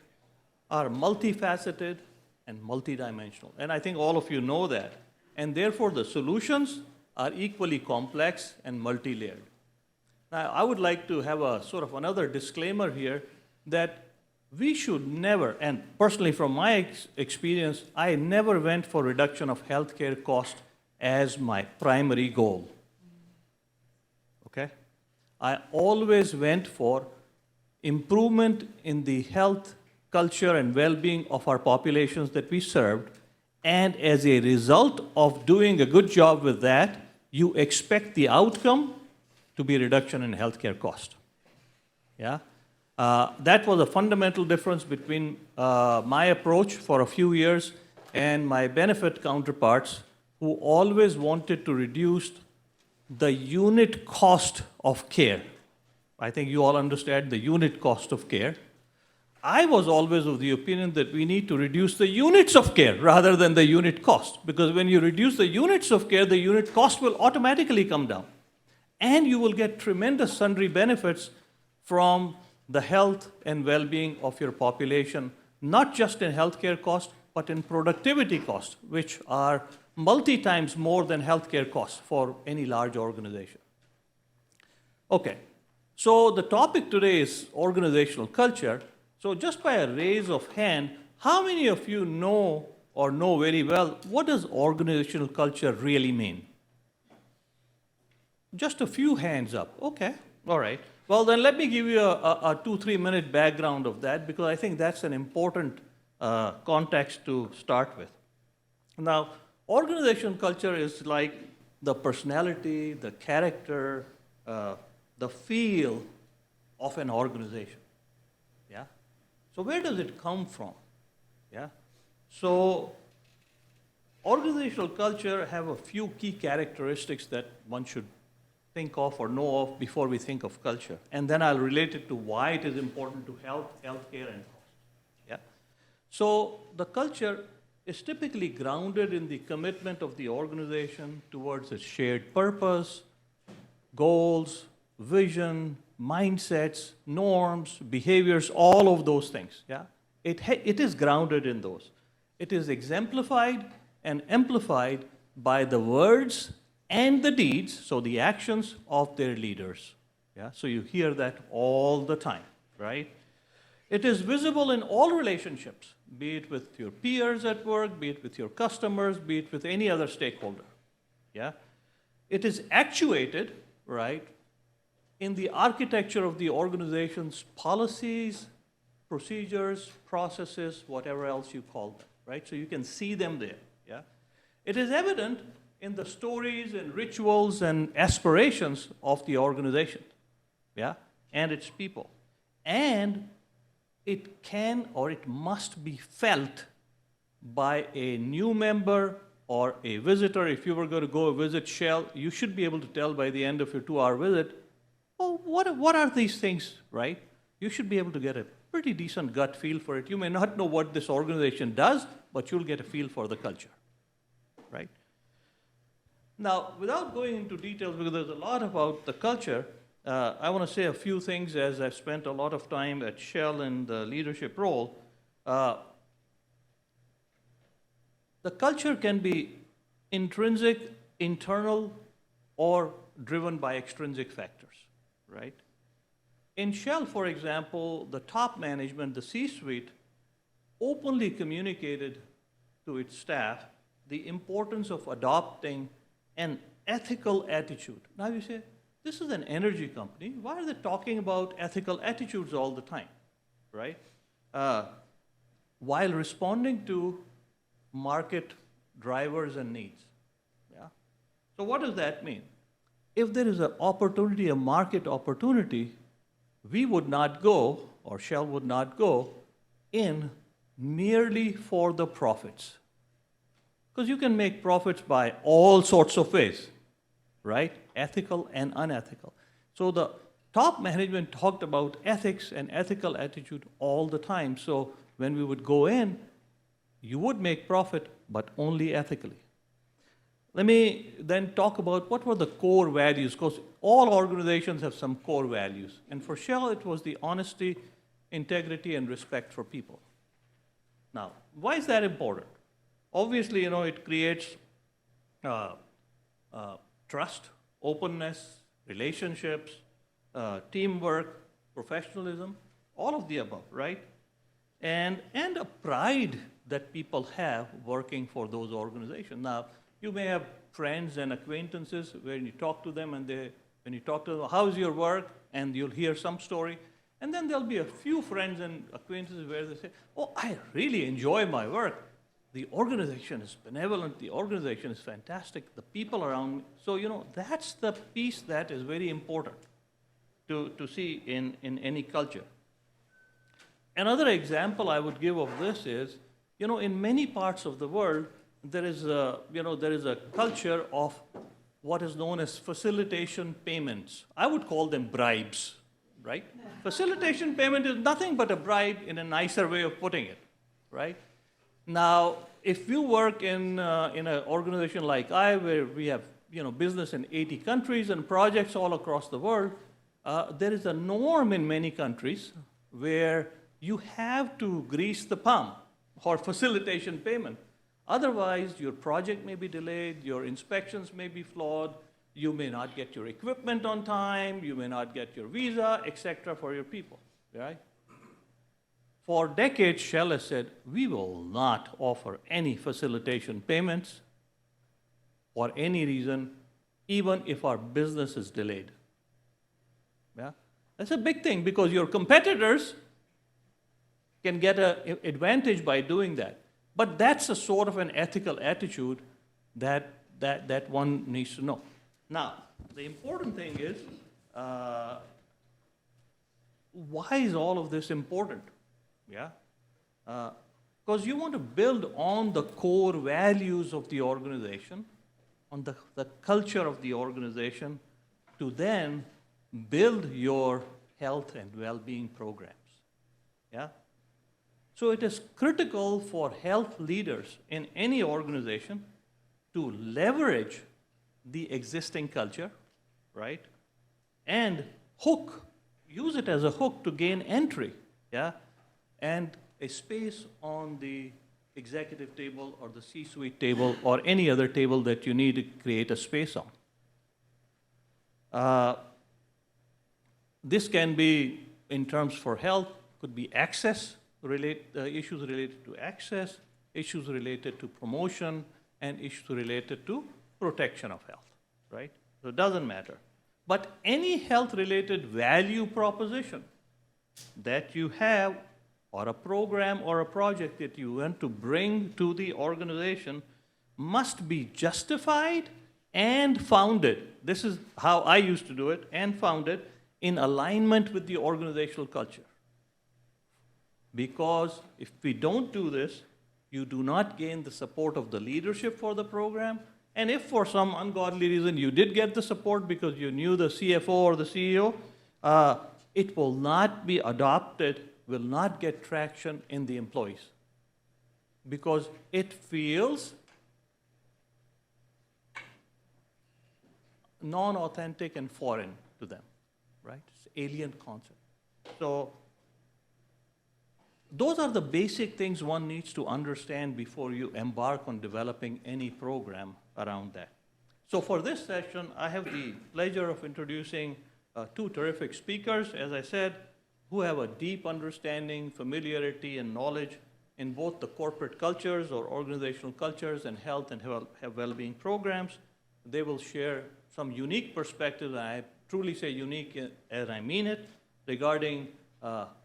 are multifaceted and multidimensional. And I think all of you know that. And therefore, the solutions are equally complex and multi-layered. Now, I would like to have a sort of another disclaimer here that we should never, and personally from my experience, I never went for reduction of healthcare cost as my primary goal. Okay? I always went for improvement in the health, culture, and well-being of our populations that we served, and as a result of doing a good job with that, you expect the outcome to be a reduction in healthcare cost. Yeah? That was a fundamental difference between my approach for a few years and my benefit counterparts who always wanted to reduce the unit cost of care. I think you all understand the unit cost of care. I was always of the opinion that we need to reduce the units of care rather than the unit cost, because when you reduce the units of care, the unit cost will automatically come down. And you will get tremendous sundry benefits from the health and well-being of your population, not just in healthcare costs, but in productivity costs, which are multi-times more than healthcare costs for any large organization. Okay, so the topic today is organizational culture. So just by a raise of hand, how many of you know or know very well what does organizational culture really mean? Just a few hands up. Okay, All right. Well, then let me give you a 2-3 minute background of that, because I think that's an important context to start with. Now, organization culture is like the personality, the character, the feel of an organization. Yeah. So where does it come from? Yeah. So organizational culture have a few key characteristics that one should think of or know of before we think of culture. And then I'll relate it to why it is important to health, healthcare, and cost. Yeah? So the culture is typically grounded in the commitment of the organization towards its shared purpose, goals, vision, mindsets, norms, behaviors, all of those things. Yeah? It is grounded in those. It is exemplified and amplified by the words and the deeds, so the actions of their leaders. Yeah? So you hear that all the time, right? It is visible in all relationships, be it with your peers at work, be it with your customers, be it with any other stakeholder. Yeah? It is actuated, right, in the architecture of the organization's policies, procedures, processes, whatever else you call them, right? So you can see them there. Yeah? It is evident in the stories and rituals and aspirations of the organization, yeah, and its people. And it can or it must be felt by a new member or a visitor. If you were going to go visit Shell, you should be able to tell by the end of your 2-hour visit, well, what are these things, right? You should be able to get a pretty decent gut feel for it. You may not know what this organization does, but you'll get a feel for the culture, right? Now, without going into details, because there's a lot about the culture, I want to say a few things as I've spent a lot of time at Shell in the leadership role. The culture can be intrinsic, internal, or driven by extrinsic factors, right? In Shell, for example, the top management, the C-suite, openly communicated to its staff the importance of adopting an ethical attitude. Now you say, this is an energy company. Why are they talking about ethical attitudes all the time, right? While responding to market drivers and needs. Yeah? So what does that mean? If there is an opportunity, a market opportunity, we would not go, or Shell would not go, in merely for the profits. Because you can make profits by all sorts of ways, right? Ethical and unethical. So the top management talked about ethics and ethical attitude all the time. So when we would go in, you would make profit, but only ethically. Let me then talk about what were the core values, because all organizations have some core values. And for Shell, it was the honesty, integrity, and respect for people. Now, why is that important? Obviously, it creates trust, openness, relationships, teamwork, professionalism, all of the above, right? And a pride that people have working for those organizations. Now, you may have friends and acquaintances when you talk to them, and when you talk to them, how's your work? And you'll hear some story. And then there'll be a few friends and acquaintances where they say, oh, I really enjoy my work. The organization is benevolent. The organization is fantastic. The people around me. So, that's the piece that is very important to see in any culture. Another example I would give of this is, in many parts of the world, there is a culture of what is known as facilitation payments. I would call them bribes, right? Facilitation payment is nothing but a bribe in a nicer way of putting it, right? Now, if you work in an organization like where we have business in 80 countries and projects all across the world, there is a norm in many countries where you have to grease the palm for facilitation payment. Otherwise, your project may be delayed, your inspections may be flawed, you may not get your equipment on time, you may not get your visa, etc. for your people, right? For decades, Shell has said, we will not offer any facilitation payments for any reason, even if our business is delayed. Yeah? That's a big thing because your competitors can get an advantage by doing that. But that's a sort of an ethical attitude that one needs to know. Now, the important thing is, why is all of this important? Yeah? Because you want to build on the core values of the organization, on the culture of the organization, to then build your health and well-being programs. Yeah? So it is critical for health leaders in any organization to leverage the existing culture, right? And use it as a hook to gain entry, yeah? And a space on the executive table or the C-suite table or any other table that you need to create a space on. This can be, in terms for health, could be access, issues related to access, issues related to promotion, and issues related to protection of health, right? So it doesn't matter. But any health-related value proposition that you have, or a program or a project that you want to bring to the organization, must be justified and founded. This is how I used to do it, and founded in alignment with the organizational culture. Because if we don't do this, you do not gain the support of the leadership for the program. And if for some ungodly reason you did get the support because you knew the CFO or the CEO, it will not be adopted, will not get traction in the employees. Because it feels non-authentic and foreign to them, right? It's an alien concept. So those are the basic things one needs to understand before you embark on developing any program around that. So for this session, I have the pleasure of introducing two terrific speakers, as I said, who have a deep understanding, familiarity, and knowledge in both the corporate cultures or organizational cultures and health and well-being programs. They will share some unique perspectives, and I truly say unique as I mean it, regarding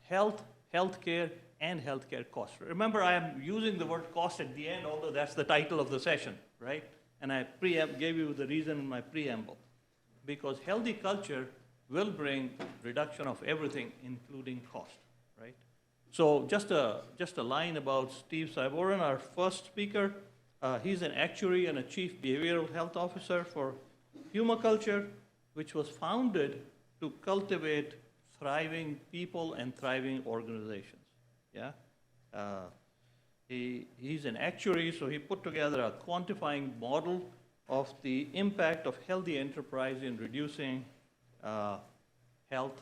health, healthcare, and healthcare costs. Remember, I am using the word cost at the end, although that's the title of the session, right? And I gave you the reason in my preamble. Because healthy culture will bring reduction of everything, including cost, right? So just a line about Steve Syboran, our first speaker. He's an actuary and a chief behavioral health officer for Humaculture, which was founded to cultivate thriving people and thriving organizations. Yeah, he's an actuary, so he put together a quantifying model of the impact of healthy enterprise in reducing health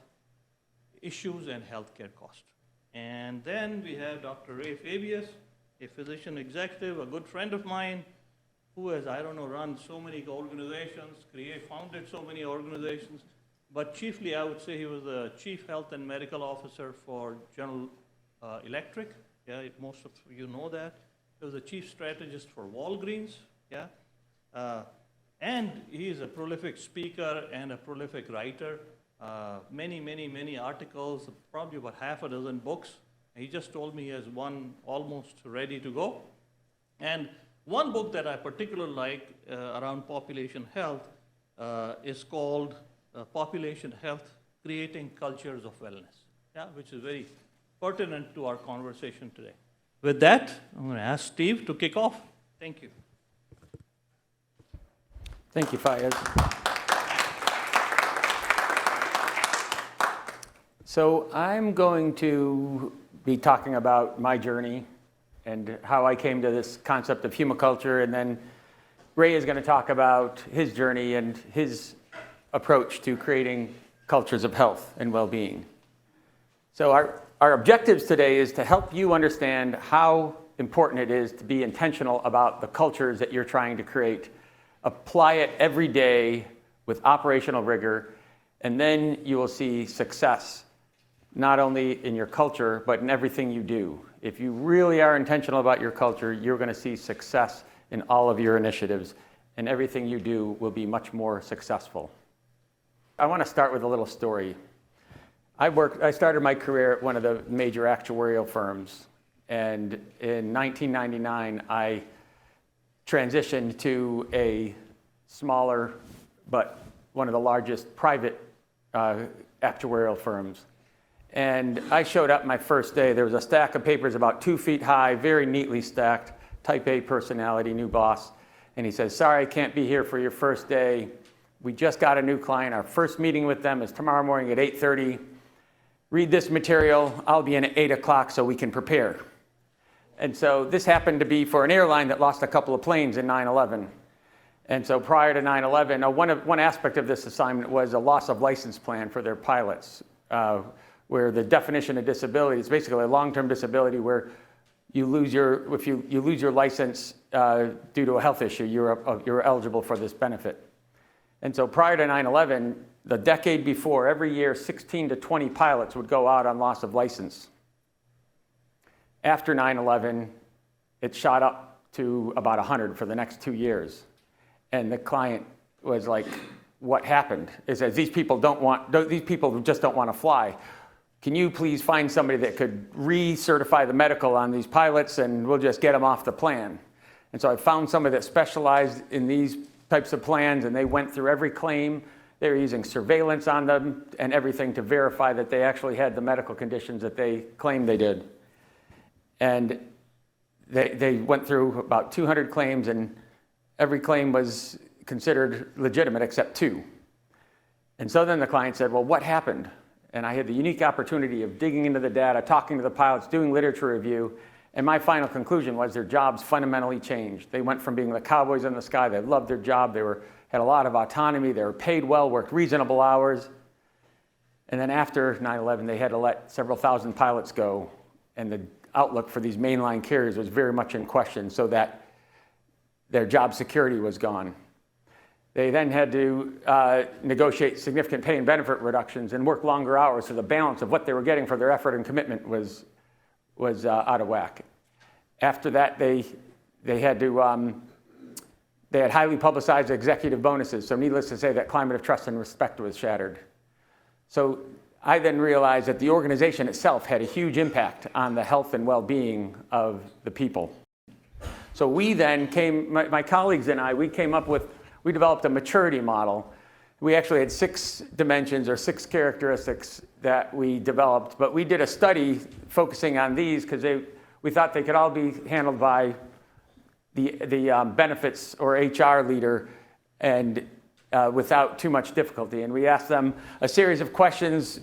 issues and healthcare costs. And then we have Dr. Ray Fabius, a physician executive, a good friend of mine, who has, I don't know, run so many organizations, founded so many organizations, but chiefly I would say he was the chief health and medical officer for General Electric. Yeah, most of you know that. He was the chief strategist for Walgreens. Yeah, and he is a prolific speaker and a prolific writer. Many articles, probably about half a dozen books. He just told me he has one almost ready to go. And one book that I particularly like around population health is called Population Health, Creating Cultures of Wellness, yeah, which is very pertinent to our conversation today. With that, I'm going to ask Steve to kick off. Thank you. Thank you, Fayez. So I'm going to be talking about my journey and how I came to this concept of humaculture, and then Ray is going to talk about his journey and his approach to creating cultures of health and well-being. So our objectives today is to help you understand how important it is to be intentional about the cultures that you're trying to create. Apply it every day with operational rigor, and then you will see success, not only in your culture, but in everything you do. If you really are intentional about your culture, you're going to see success in all of your initiatives, and everything you do will be much more successful. I want to start with a little story. I started my career at one of the major actuarial firms, and in 1999, I transitioned to a smaller, but one of the largest private actuarial firms. And I showed up my first day. There was a stack of papers about 2 feet high, very neatly stacked, type A personality, new boss. And he says, sorry, I can't be here for your first day. We just got a new client. Our first meeting with them is tomorrow morning at 8:30. Read this material. I'll be in at 8 o'clock so we can prepare. And so this happened to be for an airline that lost a couple of planes in 9/11. And so prior to 9/11, one aspect of this assignment was a loss of license plan for their pilots, where the definition of disability is basically a long-term disability where you lose if you lose your license due to a health issue, you're eligible for this benefit. And so prior to 9/11, the decade before, every year 16 to 20 pilots would go out on loss of license. After 9/11, it shot up to about 100 for the next 2 years. And the client was like, what happened? It says, these people just don't want to fly. Can you please find somebody that could recertify the medical on these pilots and we'll just get them off the plan? And so I found somebody that specialized in these types of plans, and they went through every claim. They were using surveillance on them and everything to verify that they actually had the medical conditions that they claimed they did. And they went through about 200 claims, and every claim was considered legitimate except 2. And so then the client said, well, what happened? And I had the unique opportunity of digging into the data, talking to the pilots, doing literature review, and my final conclusion was their jobs fundamentally changed. They went from being the cowboys in the sky, they loved their job, they had a lot of autonomy, they were paid well, worked reasonable hours. And then after 9/11, they had to let several thousand pilots go, and the outlook for these mainline carriers was very much in question, so that their job security was gone. They then had to negotiate significant pay and benefit reductions and work longer hours, so the balance of what they were getting for their effort and commitment was out of whack. After that, they had highly publicized executive bonuses, so needless to say, that climate of trust and respect was shattered. So I then realized that the organization itself had a huge impact on the health and well-being of the people. So we then my colleagues and I, we developed a maturity model. We actually had 6 dimensions or 6 characteristics that we developed, but we did a study focusing on these because we thought they could all be handled by the benefits or HR leader and without too much difficulty. And we asked them a series of questions,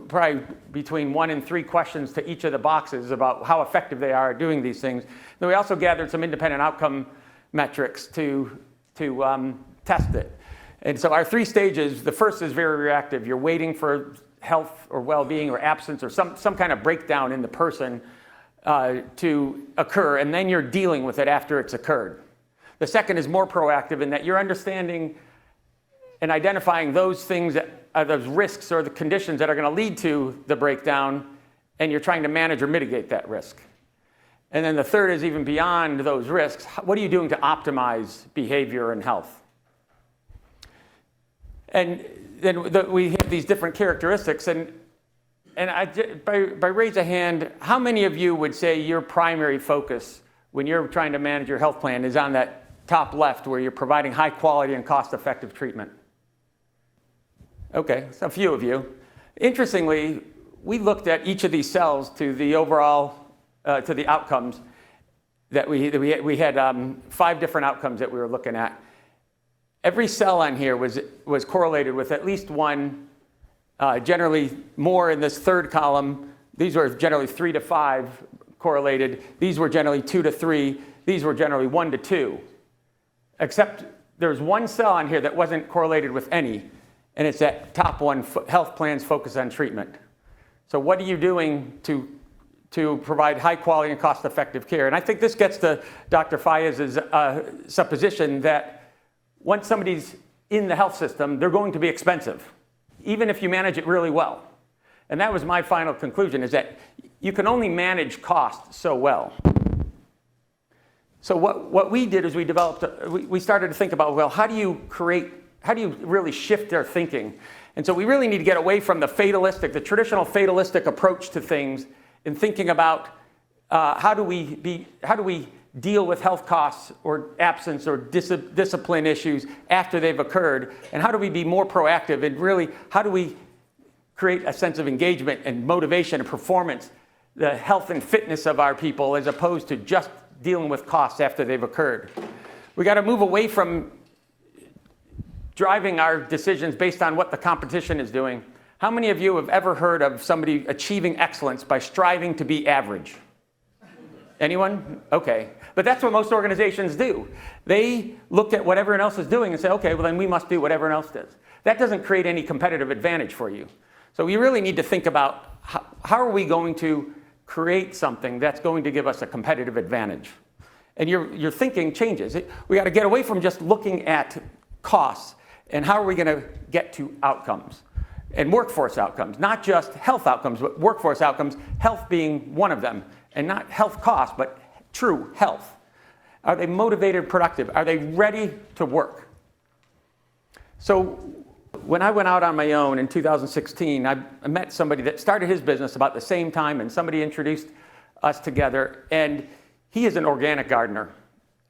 probably between 1 and 3 questions to each of the boxes about how effective they are at doing these things. Then we also gathered some independent outcome metrics to test it. And so our 3 stages, the first is very reactive. You're waiting for health or well-being or absence or some kind of breakdown in the person to occur, and then you're dealing with it after it's occurred. The second is more proactive in that you're understanding and identifying those things, those risks or the conditions that are going to lead to the breakdown, and you're trying to manage or mitigate that risk. And then the third is even beyond those risks. What are you doing to optimize behavior and health? And then we have these different characteristics. And by raise of hand, how many of you would say your primary focus when you're trying to manage your health plan is on that top left where you're providing high quality and cost-effective treatment? Okay, so a few of you. Interestingly, we looked at each of these cells to the overall, to the outcomes that we had 5 different outcomes that we were looking at. Every cell on here was correlated with at least one, generally more in this third column. These were generally 3 to 5 correlated. These were generally 2 to 3. These were generally 1 to 2. Except there's one cell on here that wasn't correlated with any, and it's that top one, health plans focus on treatment. So what are you doing to provide high quality and cost-effective care? And I think this gets to Dr. Fayez's supposition that once somebody's in the health system, they're going to be expensive, even if you manage it really well. And that was my final conclusion, is that you can only manage cost so well. So what we did is we started to think about, well, how do you really shift their thinking? And so we really need to get away from the traditional fatalistic approach to things in thinking about how do we deal with health costs or absence or discipline issues after they've occurred, and how do we be more proactive, and really how do we create a sense of engagement and motivation and performance, the health and fitness of our people, as opposed to just dealing with costs after they've occurred. We got to move away from driving our decisions based on what the competition is doing. How many of you have ever heard of somebody achieving excellence by striving to be average? Anyone? Okay. But that's what most organizations do. They look at what everyone else is doing and say, okay, well then we must do what everyone else does. That doesn't create any competitive advantage for you. So we really need to think about how are we going to create something that's going to give us a competitive advantage. And your thinking changes. We got to get away from just looking at costs and how are we going to get to outcomes and workforce outcomes, not just health outcomes, but workforce outcomes, health being one of them, and not health costs, but true health. Are they motivated and productive? Are they ready to work? So when I went out on my own in 2016, I met somebody that started his business about the same time, and somebody introduced us together, and he is an organic gardener.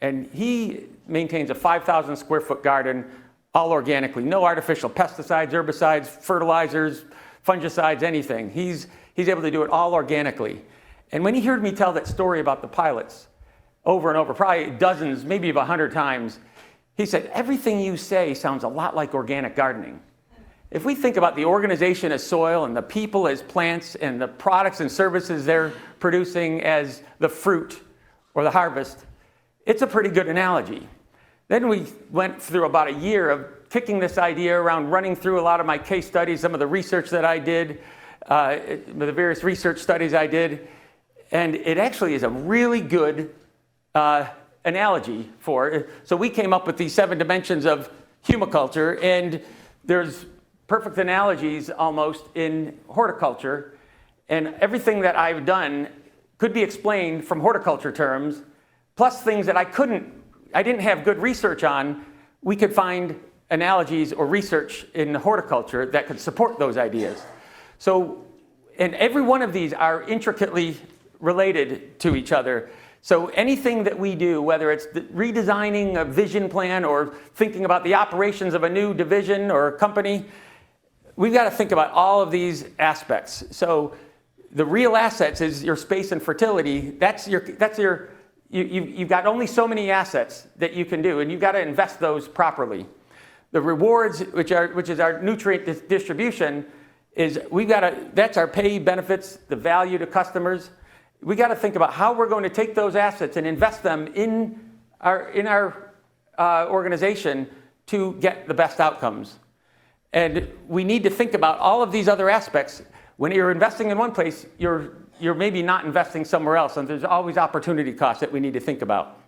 And he maintains a 5,000 square foot garden, all organically, no artificial pesticides, herbicides, fertilizers, fungicides, anything. He's able to do it all organically. And when he heard me tell that story about the pilots over and over, probably dozens, maybe 100 times, he said, everything you say sounds a lot like organic gardening. If we think about the organization as soil and the people as plants and the products and services they're producing as the fruit or the harvest, it's a pretty good analogy. Then we went through about a year of kicking this idea around, running through a lot of my case studies, some of the research that I did, the various research studies I did, and it actually is a really good analogy for it. So we came up with these 7 dimensions of humiculture, and there's perfect analogies almost in horticulture, and everything that I've done could be explained from horticulture terms, plus things that I didn't have good research on. We could find analogies or research in horticulture that could support those ideas. So, and every one of these are intricately related to each other. So anything that we do, whether it's redesigning a vision plan or thinking about the operations of a new division or a company, we've got to think about all of these aspects. So the real assets is your space and fertility. You've got only so many assets that you can do, and you've got to invest those properly. The rewards, which is our nutrient distribution, that's our pay, benefits, the value to customers. We got to think about how we're going to take those assets and invest them in our organization to get the best outcomes. And we need to think about all of these other aspects. When you're investing in one place, you're maybe not investing somewhere else, and there's always opportunity costs that we need to think about.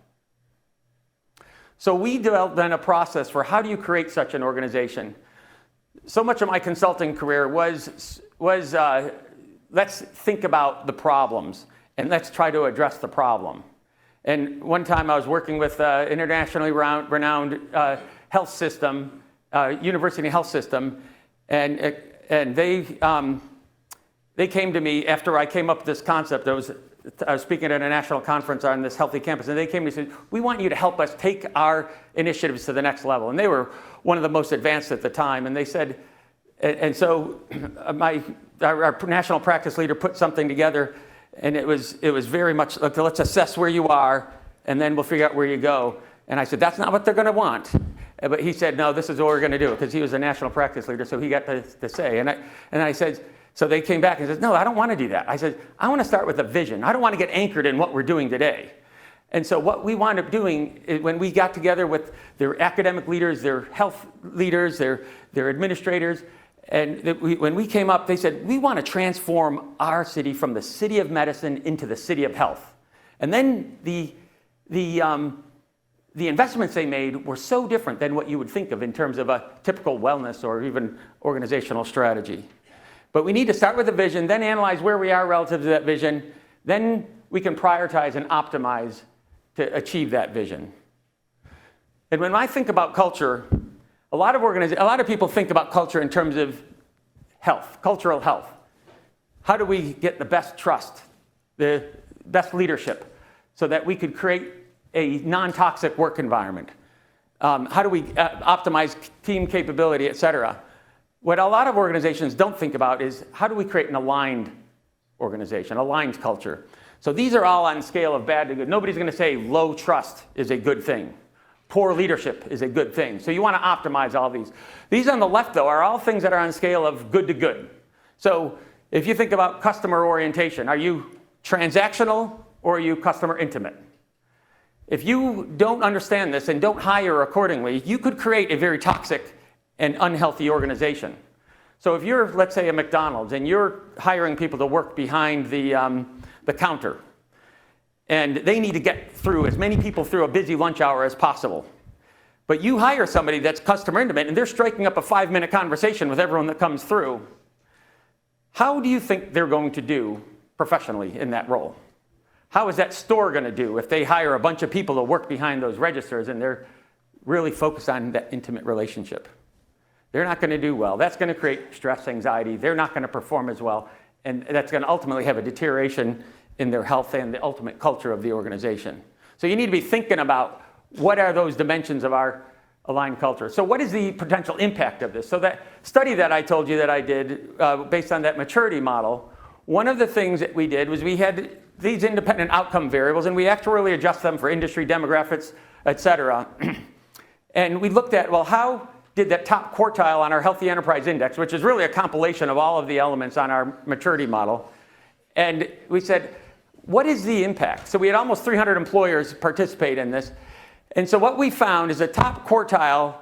So we developed then a process for how do you create such an organization. So much of my consulting career was let's think about the problems and let's try to address the problem. And one time I was working with an internationally renowned health system, university health system, and they came to me after I came up with this concept. I was speaking at a national conference on this healthy campus, and they came to me and said, we want you to help us take our initiatives to the next level. And they were one of the most advanced at the time, and they said, and so our national practice leader put something together, and it was very much, let's assess where you are, and then we'll figure out where you go. And I said, that's not what they're going to want. But he said, no, this is what we're going to do, because he was a national practice leader, so he got to say. And I said, so they came back and said, no, I don't want to do that. I said, I want to start with a vision. I don't want to get anchored in what we're doing today. And so what we wound up doing is when we got together with their academic leaders, their health leaders, their administrators, and when we came up, they said, we want to transform our city from the city of medicine into the city of health. And then the investments they made were so different than what you would think of in terms of a typical wellness or even organizational strategy. But we need to start with a vision, then analyze where we are relative to that vision. Then we can prioritize and optimize to achieve that vision. And when I think about culture, A lot of people think about culture in terms of health, cultural health. How do we get the best trust, the best leadership, so that we could create a non-toxic work environment? How do we optimize team capability, et cetera? What a lot of organizations don't think about is how do we create an aligned organization, aligned culture? So these are all on scale of bad to good. Nobody's going to say low trust is a good thing. Poor leadership is a good thing. So you want to optimize all these. These on the left, though, are all things that are on scale of good to good. So if you think about customer orientation, are you transactional or are you customer intimate? If you don't understand this and don't hire accordingly, you could create a very toxic and unhealthy organization. So if you're, let's say, a McDonald's and you're hiring people to work behind the counter, and they need to get through as many people through a busy lunch hour as possible, but you hire somebody that's customer intimate and they're striking up a 5-minute conversation with everyone that comes through, how do you think they're going to do professionally in that role? How is that store going to do if they hire a bunch of people to work behind those registers and they're really focused on that intimate relationship? They're not going to do well. That's going to create stress, anxiety. They're not going to perform as well. And that's going to ultimately have a deterioration in their health and the ultimate culture of the organization. So you need to be thinking about what are those dimensions of our aligned culture. So what is the potential impact of this? So that study that I told you that I did based on that maturity model, one of the things that we did was we had these independent outcome variables, and we actuarially adjust them for industry, demographics, et cetera. And we looked at, well, how did that top quartile on our Healthy Enterprise Index, which is really a compilation of all of the elements on our maturity model, and we said, what is the impact? So we had almost 300 employers participate in this. And so what we found is the top quartile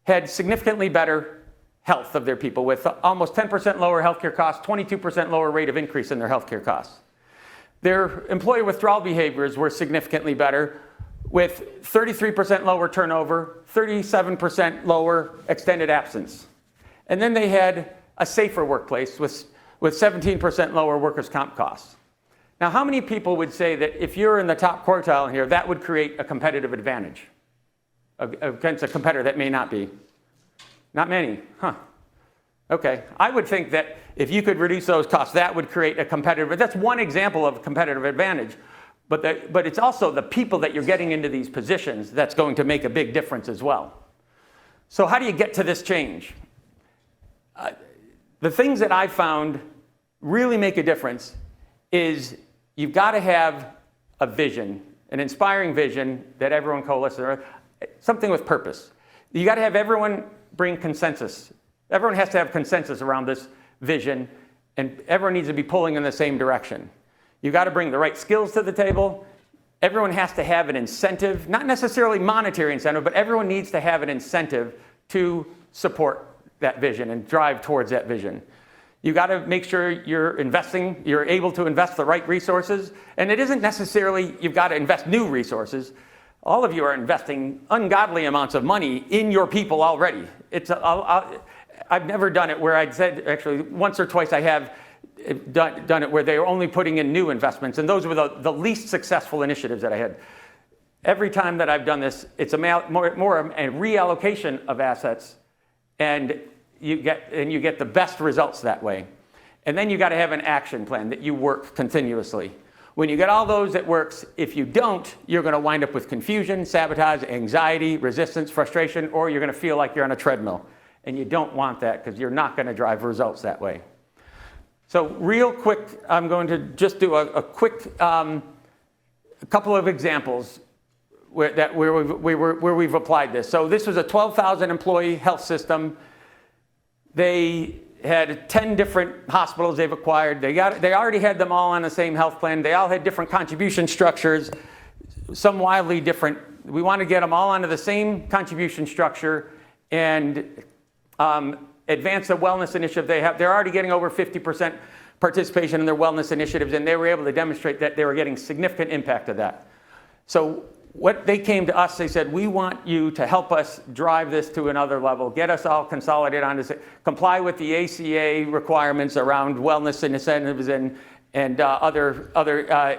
had significantly better health of their people with almost 10% lower healthcare costs, 22% lower rate of increase in their healthcare costs. Their employee withdrawal behaviors were significantly better with 33% lower turnover, 37% lower extended absence. And then they had a safer workplace with 17% lower workers' comp costs. Now, how many people would say that if you're in the top quartile here, that would create a competitive advantage against a competitor that may not be? Not many, huh? Okay, I would think that if you could reduce those costs, that would create a competitive, that's one example of competitive advantage. But it's also the people that you're getting into these positions that's going to make a big difference as well. So how do you get to this change? The things that I found really make a difference is you've got to have a vision, an inspiring vision that everyone coalesces around, something with purpose. You got to have everyone bring consensus. Everyone has to have consensus around this vision, and everyone needs to be pulling in the same direction. You got to bring the right skills to the table. Everyone has to have an incentive, not necessarily monetary incentive, but everyone needs to have an incentive to support that vision and drive towards that vision. You got to make sure you're able to invest the right resources. And it isn't necessarily you've got to invest new resources. All of you are investing ungodly amounts of money in your people already. I've never done it where I'd said, actually, once or twice I have done it where they were only putting in new investments. And those were the least successful initiatives that I had. Every time that I've done this, it's more a reallocation of assets, and you get the best results that way. And then you got to have an action plan that you work continuously. When you get all those that works, if you don't, you're going to wind up with confusion, sabotage, anxiety, resistance, frustration, or you're going to feel like you're on a treadmill. And you don't want that because you're not going to drive results that way. So real quick, I'm going to just do a quick couple of examples where we've applied this. So this was a 12,000 employee health system. They had 10 different hospitals they've acquired. They already had them all on the same health plan. They all had different contribution structures, some wildly different. We want to get them all onto the same contribution structure and advance the wellness initiative they have. They're already getting over 50% participation in their wellness initiatives, and they were able to demonstrate that they were getting significant impact of that. So what they came to us, they said, we want you to help us drive this to another level, get us all consolidated on this, comply with the ACA requirements around wellness incentives and other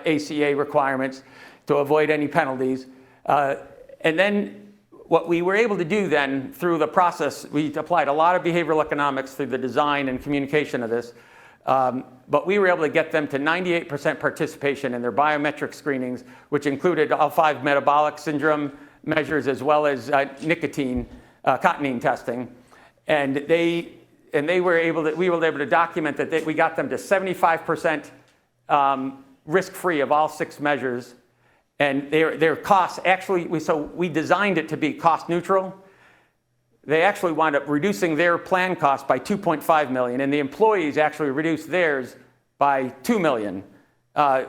ACA requirements to avoid any penalties. And then what we were able to do then through the process, we applied a lot of behavioral economics through the design and communication of this, but we were able to get them to 98% participation in their biometric screenings, which included all 5 metabolic syndrome measures as well as cotinine testing. And we were able to document that we got them to 75% risk-free of all 6 measures. And their costs actually, we designed it to be cost neutral. They actually wound up reducing their plan cost by $2.5 million, and the employees actually reduced theirs by $2 million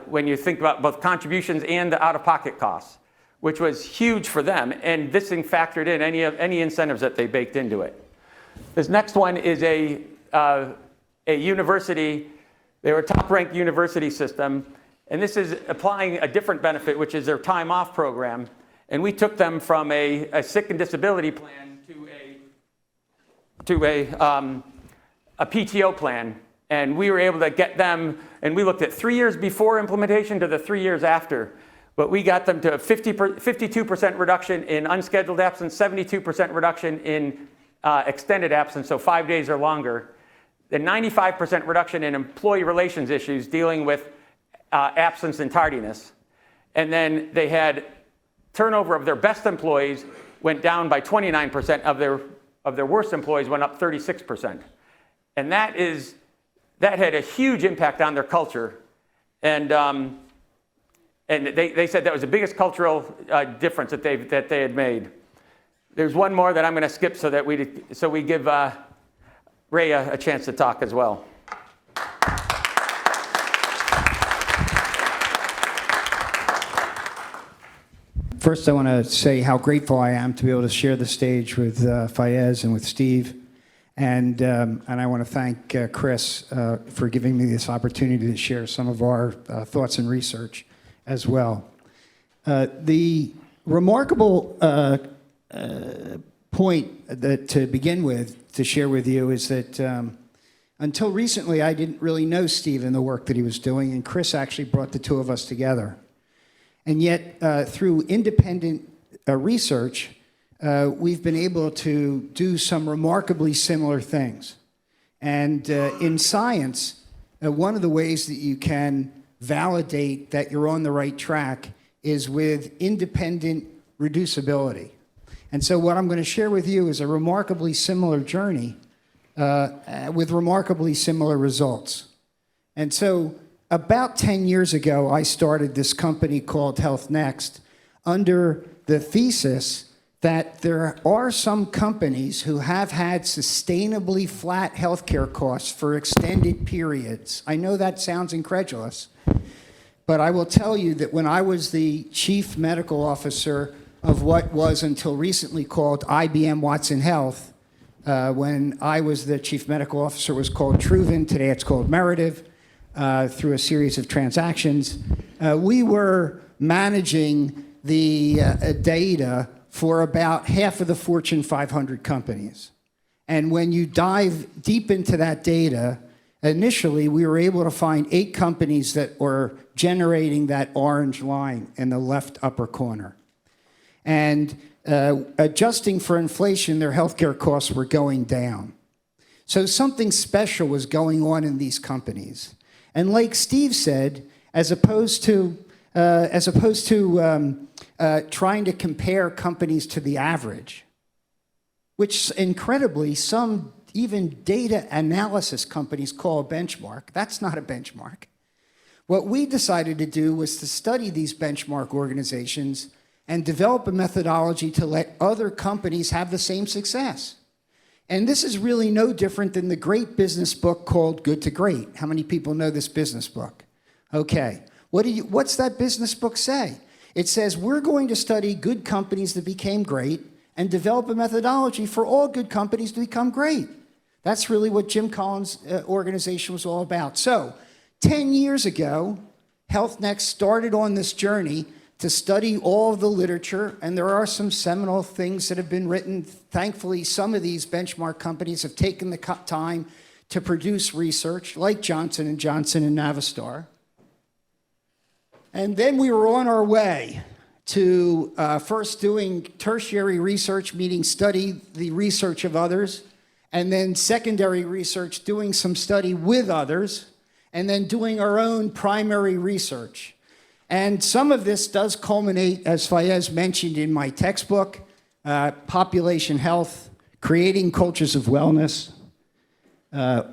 when you think about both contributions and the out-of-pocket costs, which was huge for them. And this thing factored in any incentives that they baked into it. This next one is a university. They were a top-ranked university system. And this is applying a different benefit, which is their time off program. And we took them from a sick and disability plan to a PTO plan. And we were able to get them, and we looked at 3 years before implementation to the 3 years after. But we got them to a 52% reduction in unscheduled absence, 72% reduction in extended absence, so 5 days or longer. The 95% reduction in employee relations issues dealing with absence and tardiness. And then they had turnover of their best employees went down by 29%, of their worst employees went up 36%. And that had a huge impact on their culture. And they said that was the biggest cultural difference that they had made. There's one more that I'm going to skip so we give Ray a chance to talk as well. First, I want to say how grateful I am to be able to share the stage with Fayez and with Steve. And I want to thank Chris for giving me this opportunity to share some of our thoughts and research as well. The remarkable point that to begin with, to share with you, is that until recently, I didn't really know Steve and the work that he was doing, and Chris actually brought the two of us together. And yet, through independent research, we've been able to do some remarkably similar things. And in science, one of the ways that you can validate that you're on the right track is with independent reducibility. And so what I'm going to share with you is a remarkably similar journey with remarkably similar results. And so about 10 years ago, I started this company called Health Next under the thesis that there are some companies who have had sustainably flat healthcare costs for extended periods. I know that sounds incredulous, but I will tell you that when I was the chief medical officer of what was until recently called IBM Watson Health, when I was the chief medical officer, it was called Truven. Today it's called Meritive. Through a series of transactions, we were managing the data for about half of the Fortune 500 companies. And when you dive deep into that data, initially we were able to find 8 companies that were generating that orange line in the left upper corner. And adjusting for inflation, their healthcare costs were going down. So something special was going on in these companies. And like Steve said, as opposed to trying to compare companies to the average, which incredibly some even data analysis companies call a benchmark, that's not a benchmark. What we decided to do was to study these benchmark organizations and develop a methodology to let other companies have the same success. And this is really no different than the great business book called Good to Great. How many people know this business book? Okay. What's that business book say? It says we're going to study good companies that became great and develop a methodology for all good companies to become great. That's really what Jim Collins' organization was all about. So 10 years ago, Health Next started on this journey to study all of the literature, and there are some seminal things that have been written. Thankfully, some of these benchmark companies have taken the time to produce research, like Johnson & Johnson and Navistar. And then we were on our way to first doing tertiary research, meaning study the research of others, and then secondary research, doing some study with others, and then doing our own primary research. And some of this does culminate, as Fayez mentioned in my textbook, Population Health, Creating Cultures of Wellness,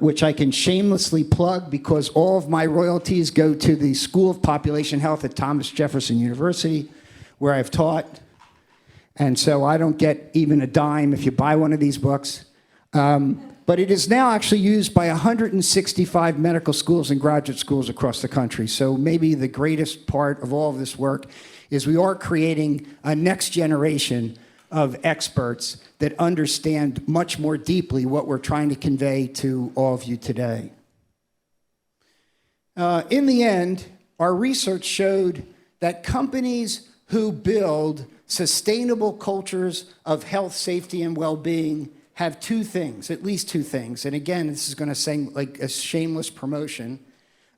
which I can shamelessly plug because all of my royalties go to the School of Population Health at Thomas Jefferson University, where I've taught. And so I don't get even a dime if you buy one of these books. But it is now actually used by 165 medical schools and graduate schools across the country. So maybe the greatest part of all of this work is we are creating a next generation of experts that understand much more deeply what we're trying to convey to all of you today. In the end, our research showed that companies who build sustainable cultures of health, safety, and well-being have two things, at least two things. And again, this is going to sound like a shameless promotion.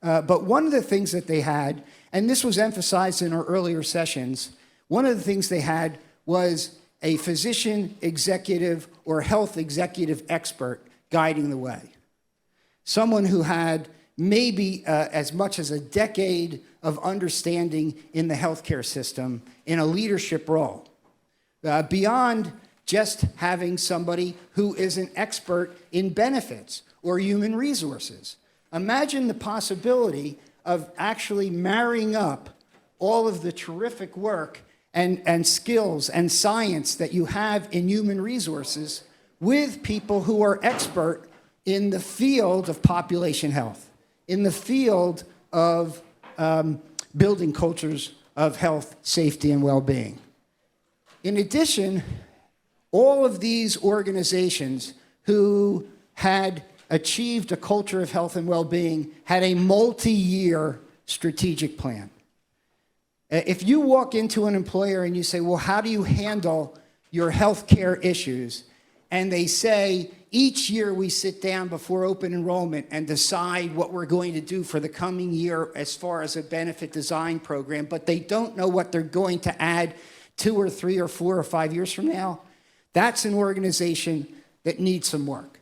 But one of the things that they had, and this was emphasized in our earlier sessions, one of the things they had was a physician executive or health executive expert guiding the way. Someone who had maybe as much as a decade of understanding in the healthcare system in a leadership role. Beyond just having somebody who is an expert in benefits or human resources. Imagine the possibility of actually marrying up all of the terrific work and skills and science that you have in human resources with people who are expert in the field of population health, in the field of building cultures of health, safety, and well-being. In addition, all of these organizations who had achieved a culture of health and well-being had a multi-year strategic plan. If you walk into an employer and you say, well, how do you handle your healthcare issues? And they say, each year we sit down before open enrollment and decide what we're going to do for the coming year as far as a benefit design program, but they don't know what they're going to add 2 or 3 or 4 or 5 years from now. That's an organization that needs some work.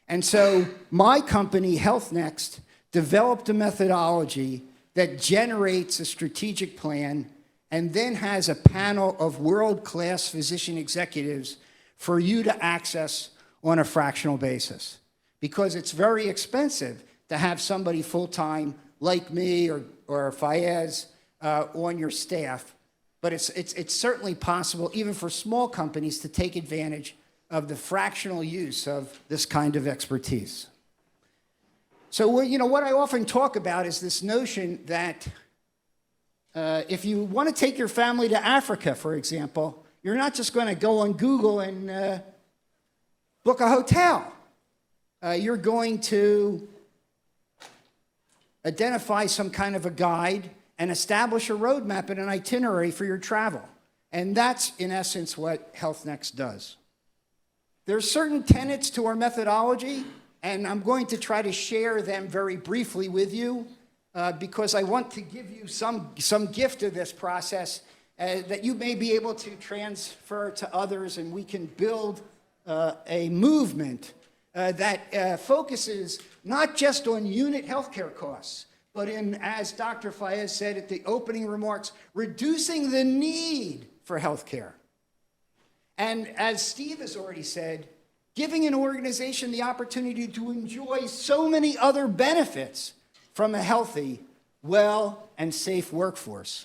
And so my company, HealthNext, developed a methodology that generates a strategic plan and then has a panel of world-class physician executives for you to access on a fractional basis. Because it's very expensive to have somebody full-time like me or Fayez on your staff. But it's certainly possible, even for small companies, to take advantage of the fractional use of this kind of expertise. So what I often talk about is this notion that if you want to take your family to Africa, for example, you're not just going to go on Google and book a hotel. You're going to identify some kind of a guide and establish a roadmap and an itinerary for your travel. And that's, in essence, what HealthNext does. There are certain tenets to our methodology, and I'm going to try to share them very briefly with you because I want to give you some gift of this process that you may be able to transfer to others, and we can build a movement that focuses not just on unit healthcare costs, but in, as Dr. Fayez said at the opening remarks, reducing the need for healthcare. And as Steve has already said, giving an organization the opportunity to enjoy so many other benefits from a healthy, well, and safe workforce.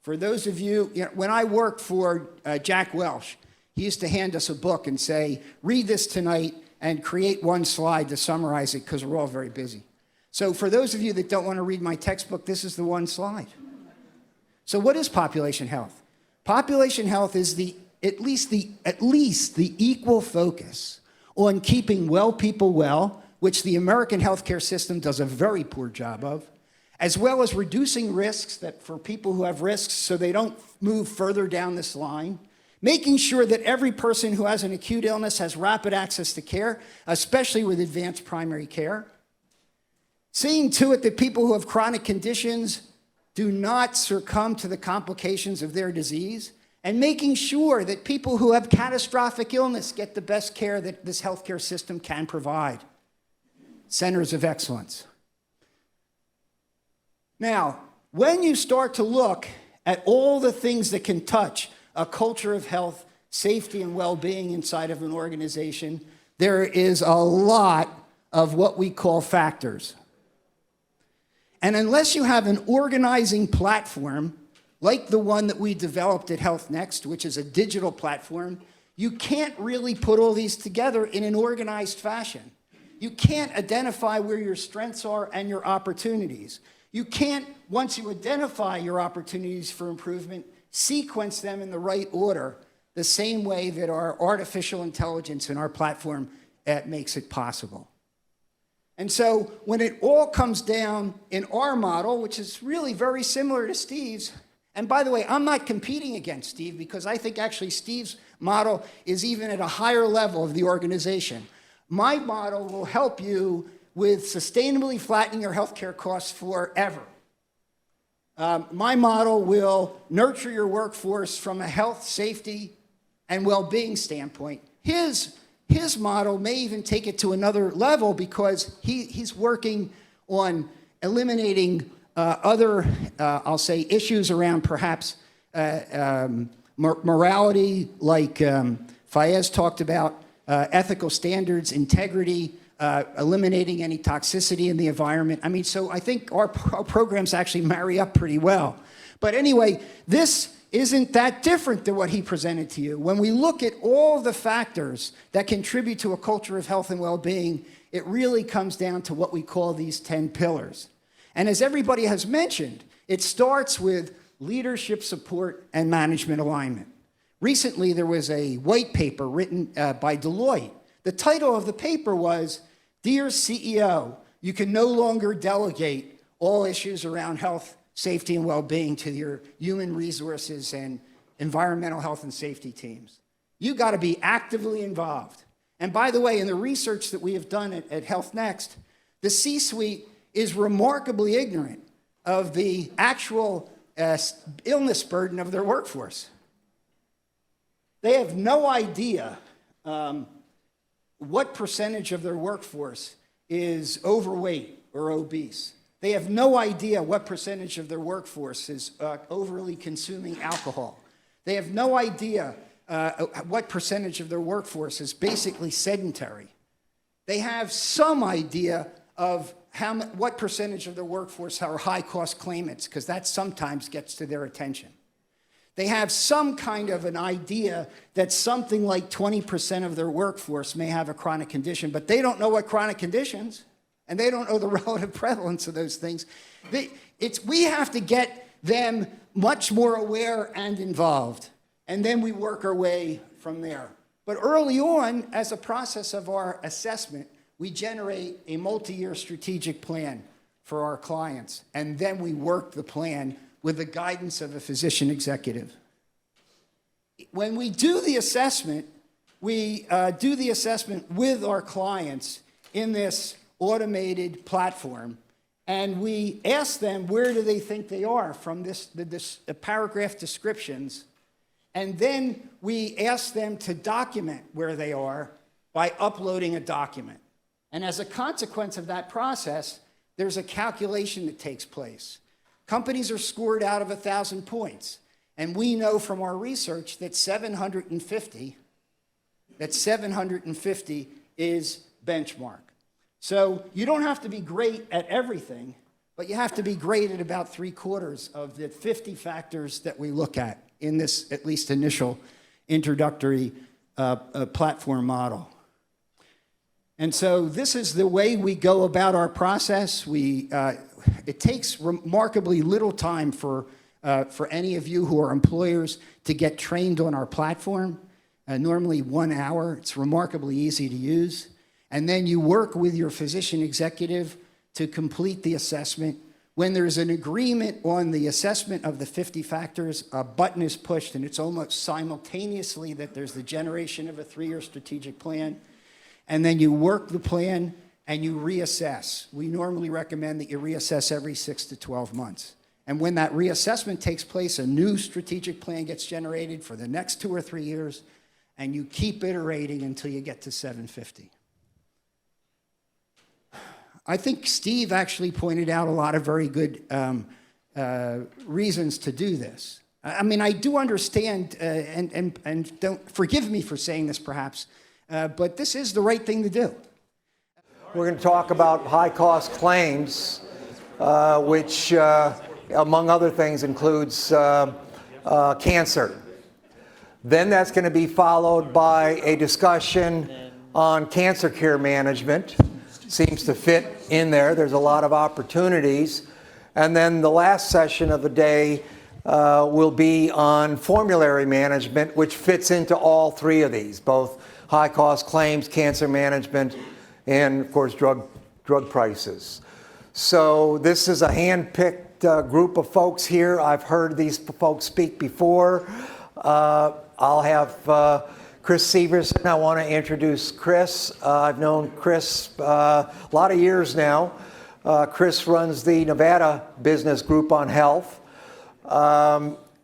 For those of you, when I worked for Jack Welch, he used to hand us a book and say, read this tonight and create one slide to summarize it because we're all very busy. So for those of you that don't want to read my textbook, this is the one slide. So what is population health? Population health is at least the equal focus on keeping well people well, which the American healthcare system does a very poor job of, as well as reducing risks that for people who have risks so they don't move further down this line, making sure that every person who has an acute illness has rapid access to care, especially with advanced primary care, seeing to it that people who have chronic conditions do not succumb to the complications of their disease, and making sure that people who have catastrophic illness get the best care that this healthcare system can provide. Centers of excellence. Now, when you start to look at all the things that can touch a culture of health, safety, and well-being inside of an organization, there is a lot of what we call factors. And unless you have an organizing platform, like the one that we developed at Health Next, which is a digital platform, you can't really put all these together in an organized fashion. You can't identify where your strengths are and your opportunities. You can't, once you identify your opportunities for improvement, sequence them in the right order, the same way that our artificial intelligence and our platform makes it possible. And so when it all comes down in our model, which is really very similar to Steve's, and by the way, I'm not competing against Steve because I think actually Steve's model is even at a higher level of the organization. My model will help you with sustainably flattening your healthcare costs forever. My model will nurture your workforce from a health, safety, and well-being standpoint. His model may even take it to another level because he's working on eliminating other, I'll say, issues around perhaps morality, like Fayez talked about, ethical standards, integrity, eliminating any toxicity in the environment. I mean, so I think our programs actually marry up pretty well. But anyway, this isn't that different than what he presented to you. When we look at all the factors that contribute to a culture of health and well-being, it really comes down to what we call these 10 pillars. And as everybody has mentioned, it starts with leadership support and management alignment. Recently, there was a white paper written by Deloitte. The title of the paper was, "Dear CEO, you can no longer delegate all issues around health, safety, and well-being to your human resources and environmental health and safety teams. You got to be actively involved." And by the way, in the research that we have done at Health Next, the C-suite is remarkably ignorant of the actual illness burden of their workforce. They have no idea what percentage of their workforce is overweight or obese. They have no idea what percentage of their workforce is overly consuming alcohol. They have no idea what percentage of their workforce is basically sedentary. They have some idea of what percentage of their workforce are high-cost claimants, because that sometimes gets to their attention. They have some kind of an idea that something like 20% of their workforce may have a chronic condition, but they don't know what chronic conditions, and they don't know the relative prevalence of those things. We have to get them much more aware and involved, and then we work our way from there. But early on, as a process of our assessment, we generate a multi-year strategic plan for our clients, and then we work the plan with the guidance of a physician executive. When we do the assessment, we do the assessment with our clients in this automated platform, and we ask them where do they think they are from the paragraph descriptions, and then we ask them to document where they are by uploading a document. And as a consequence of that process, there's a calculation that takes place. Companies are scored out of 1,000 points, and we know from our research that 750 is benchmark. So you don't have to be great at everything, but you have to be great at about 3/4 of the 50 factors that we look at in this at least initial introductory platform model. And so this is the way we go about our process. It takes remarkably little time for any of you who are employers to get trained on our platform. Normally 1 hour. It's remarkably easy to use. And then you work with your physician executive to complete the assessment. When there's an agreement on the assessment of the 50 factors, a button is pushed, and it's almost simultaneously that there's the generation of a 3-year strategic plan. And then you work the plan and you reassess. We normally recommend that you reassess every 6 to 12 months. And when that reassessment takes place, a new strategic plan gets generated for the next 2 or 3 years, and you keep iterating until you get to 750. I think Steve actually pointed out a lot of very good reasons to do this. I mean, I do understand, and don't forgive me for saying this perhaps, but this is the right thing to do. We're going to talk about high-cost claims, which, among other things, includes cancer. Then that's going to be followed by a discussion on cancer care management. Seems to fit in there. There's a lot of opportunities. And then the last session of the day will be on formulary management, which fits into all three of these, both high-cost claims, cancer management, and, of course, drug prices. So this is a hand-picked group of folks here. I've heard these folks speak before. I'll have Chris Severson. I want to introduce Chris. I've known Chris a lot of years now. Chris runs the Nevada Business Group on Health.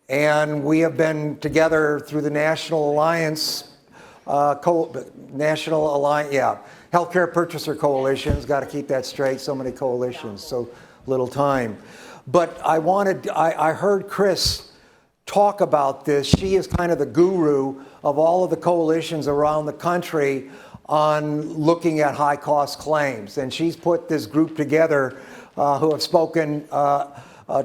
And we have been together through the National Alliance, Healthcare Purchaser Coalitions. Got to keep that straight. So many coalitions, so little time. But I heard Chris talk about this. She is kind of the guru of all of the coalitions around the country on looking at high-cost claims. And she's put this group together who have spoken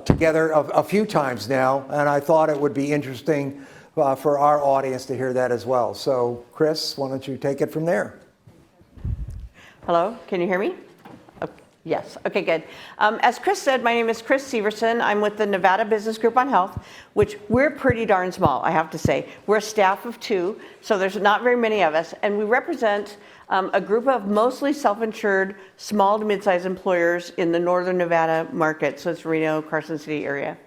together a few times now, and I thought it would be interesting for our audience to hear that as well. So, Chris, why don't you take it from there? Hello, can you hear me? Yes, okay, good. As Chris said, my name is Chris Severson. I'm with the Nevada Business Group on Health, which we're pretty darn small, I have to say. We're a staff of 2, so there's not very many of us, and we represent a group of mostly self-insured small to mid-sized employers in the northern Nevada market, so it's Reno, Carson City area.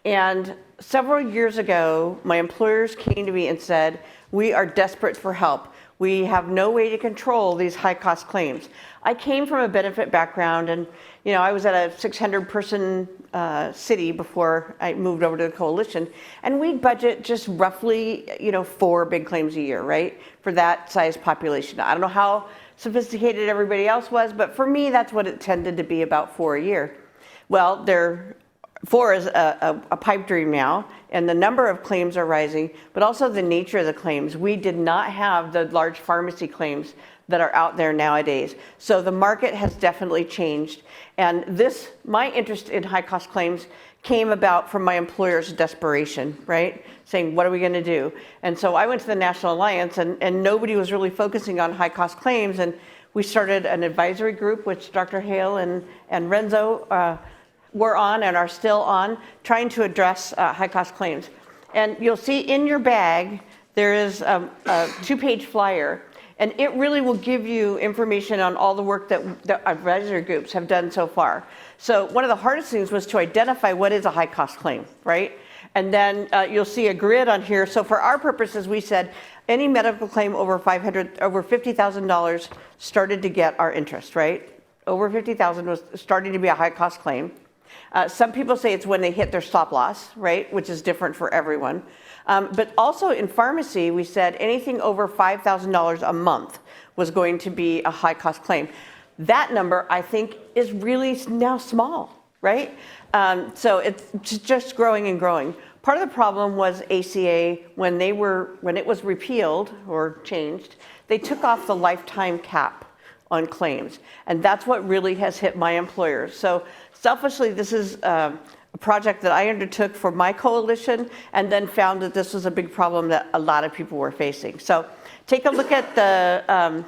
And several years ago, my employers came to me and said, we are desperate for help. We have no way to control these high-cost claims. I came from a benefit background, and I was at a 600-person city before I moved over to the coalition, and we'd budget just roughly, 4 big claims a year, right, for that size population. I don't know how sophisticated everybody else was, but for me, that's what it tended to be, about 4 a year. Well, 4 is a pipe dream now, and the number of claims are rising, but also the nature of the claims. We did not have the large pharmacy claims that are out there nowadays. So the market has definitely changed. And my interest in high-cost claims came about from my employer's desperation, right? Saying, what are we going to do? And so I went to the National Alliance, and nobody was really focusing on high-cost claims. And we started an advisory group, which Dr. Hale and Renzo were on and are still on, trying to address high-cost claims. And you'll see in your bag, there is a 2-page flyer. And it really will give you information on all the work that advisory groups have done so far. So one of the hardest things was to identify what is a high-cost claim, right? And then you'll see a grid on here. So for our purposes, we said any medical claim over $50,000 started to get our interest, right? Over $50,000 was starting to be a high-cost claim. Some people say it's when they hit their stop loss, right? Which is different for everyone. But also in pharmacy, we said anything over $5,000 a month was going to be a high-cost claim. That number, I think, is really now small, right? So it's just growing and growing. Part of the problem was ACA, when it was repealed or changed, they took off the lifetime cap on claims. And that's what really has hit my employers. So selfishly, this is a project that I undertook for my coalition, and then found that this was a big problem that a lot of people were facing. So take a look at the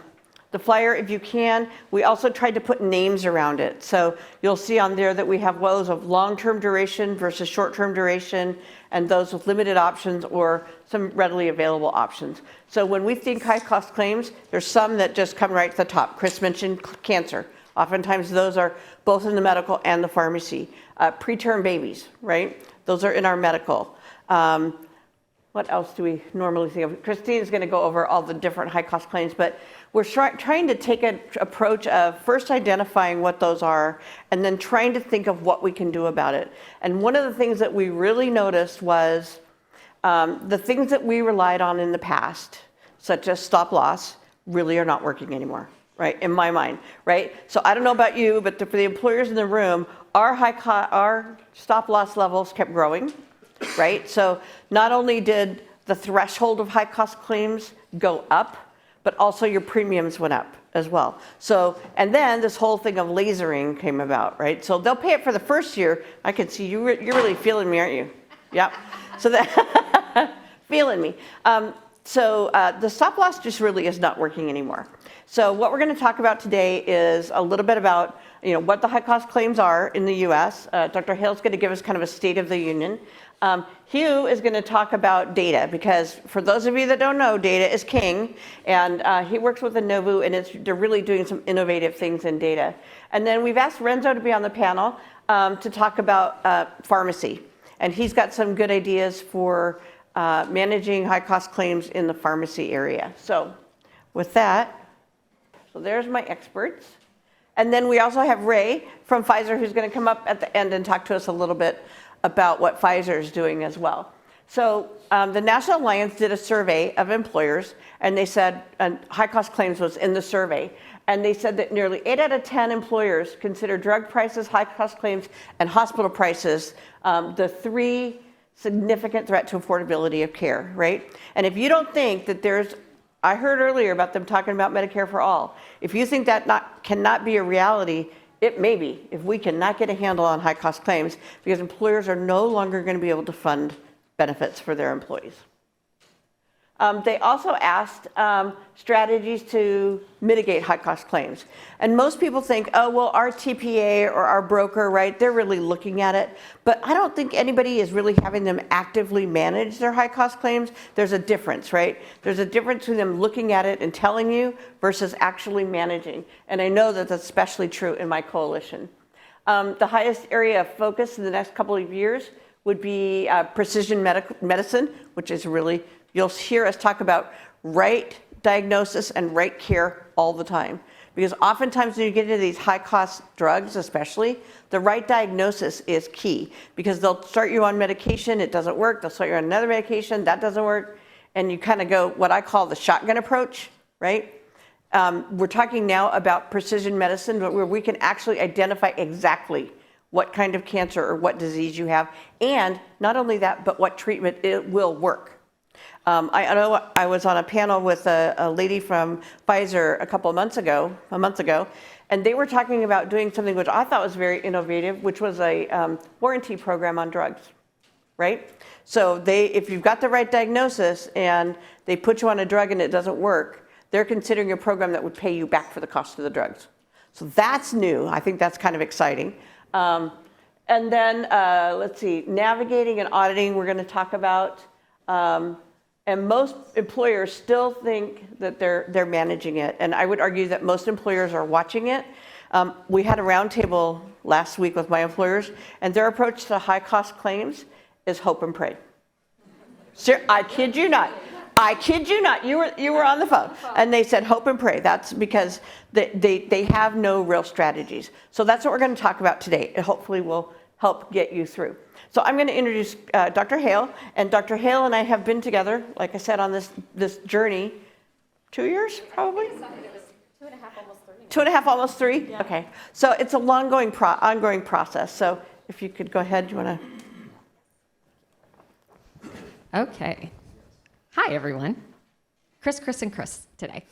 flyer if you can. We also tried to put names around it. So you'll see on there that we have those of long-term duration versus short-term duration, and those with limited options or some readily available options. So when we think high-cost claims, there's some that just come right to the top. Chris mentioned cancer. Oftentimes those are both in the medical and the pharmacy. Preterm babies, right? Those are in our medical. What else do we normally think of? Christine is going to go over all the different high-cost claims, but we're trying to take an approach of first identifying what those are and then trying to think of what we can do about it. And one of the things that we really noticed was the things that we relied on in the past, such as stop loss, really are not working anymore, right? In my mind, right? So I don't know about you, but for the employers in the room, our stop loss levels kept growing, right? So not only did the threshold of high cost claims go up, but also your premiums went up as well. So, and then this whole thing of lasering came about, right? So they'll pay it for the first year. I can see you're really feeling me, aren't you? Yep. So that, feeling me. So the stop loss just really is not working anymore. So what we're going to talk about today is a little bit about what the high cost claims are in the U.S. Dr. Hale's going to give us kind of a state of the union. Hugh is going to talk about data, because for those of you that don't know, data is king, and he works with Innovu, and they're really doing some innovative things in data. And then we've asked Renzo to be on the panel to talk about pharmacy, and he's got some good ideas for managing high-cost claims in the pharmacy area. So with that, so there's my experts. And then we also have Ray from Pfizer, who's going to come up at the end and talk to us a little bit about what Pfizer is doing as well. So the National Alliance did a survey of employers, and they said, and high-cost claims was in the survey, and they said that nearly 8 out of 10 employers consider drug prices, high-cost claims, and hospital prices the 3 significant threat to affordability of care, right? And if you don't think that I heard earlier about them talking about Medicare for all. If you think that cannot be a reality, it may be, if we cannot get a handle on high-cost claims, because employers are no longer going to be able to fund benefits for their employees. They also asked strategies to mitigate high-cost claims. And most people think, oh, well, our TPA or our broker, right, they're really looking at it. But I don't think anybody is really having them actively manage their high-cost claims. There's a difference, right? There's a difference between them looking at it and telling you versus actually managing. And I know that that's especially true in my coalition. The highest area of focus in the next couple of years would be precision medicine, which is really, you'll hear us talk about right diagnosis and right care all the time. Because oftentimes when you get into these high-cost drugs especially, the right diagnosis is key. Because they'll start you on medication, it doesn't work. They'll start you on another medication, that doesn't work. And you kind of go what I call the shotgun approach, right? We're talking now about precision medicine, but where we can actually identify exactly what kind of cancer or what disease you have. And not only that, but what treatment it will work. I know I was on a panel with a lady from Pfizer a month ago, and they were talking about doing something which I thought was very innovative, which was a warranty program on drugs, right? So if you've got the right diagnosis and they put you on a drug and it doesn't work, they're considering a program that would pay you back for the cost of the drugs. So that's new. I think that's kind of exciting. And then, let's see, navigating and auditing, we're going to talk about. And most employers still think that they're managing it. And I would argue that most employers are watching it. We had a roundtable last week with my employers, and their approach to high-cost claims is hope and pray. I kid you not. I kid you not. You were on the phone. And they said hope and pray. That's because they have no real strategies. So that's what we're going to talk about today. It hopefully will help get you through. So I'm going to introduce Dr. Hale. And Dr. Hale and I have been together, like I said, on this journey 2 years, probably? 2.5, almost 3. 2.5, almost 3? Yeah. Okay. So it's a ongoing process. So if you could go ahead, you want to? Okay. Hi, everyone. Chris, and Chris today.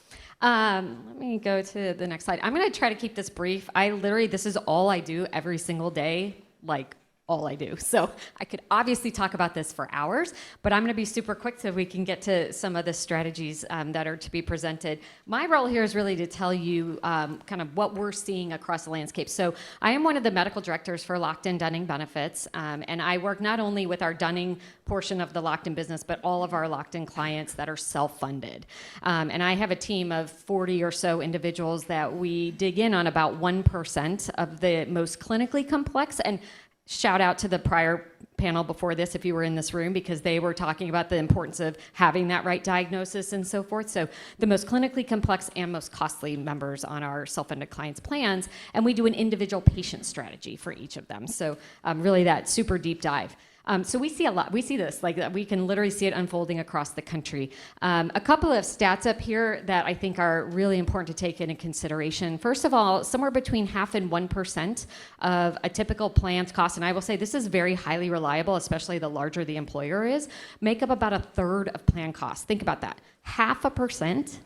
Let me go to the next slide. I'm going to try to keep this brief. This is all I do every single day, like all I do. So I could obviously talk about this for hours, but I'm going to be super quick so we can get to some of the strategies that are to be presented. My role here is really to tell you kind of what we're seeing across the landscape. So I am one of the medical directors for Locked-In Dunning Benefits, and I work not only with our Dunning portion of the Locked-In business, but all of our Locked-In clients that are self-funded. And I have a team of 40 or so individuals that we dig in on about 1% of the most clinically complex, and shout out to the prior panel before this if you were in this room, because they were talking about the importance of having that right diagnosis and so forth. So the most clinically complex and most costly members on our self-funded clients plans, and we do an individual patient strategy for each of them. So really that super deep dive. So we see a lot. We see this, like we can literally see it unfolding across the country. A couple of stats up here that I think are really important to take into consideration. First of all, somewhere between 0.5% and 1% of a typical plan's cost, and I will say this is very highly reliable, especially the larger the employer is, make up about 1/3 of plan costs. Think about that. 0.5%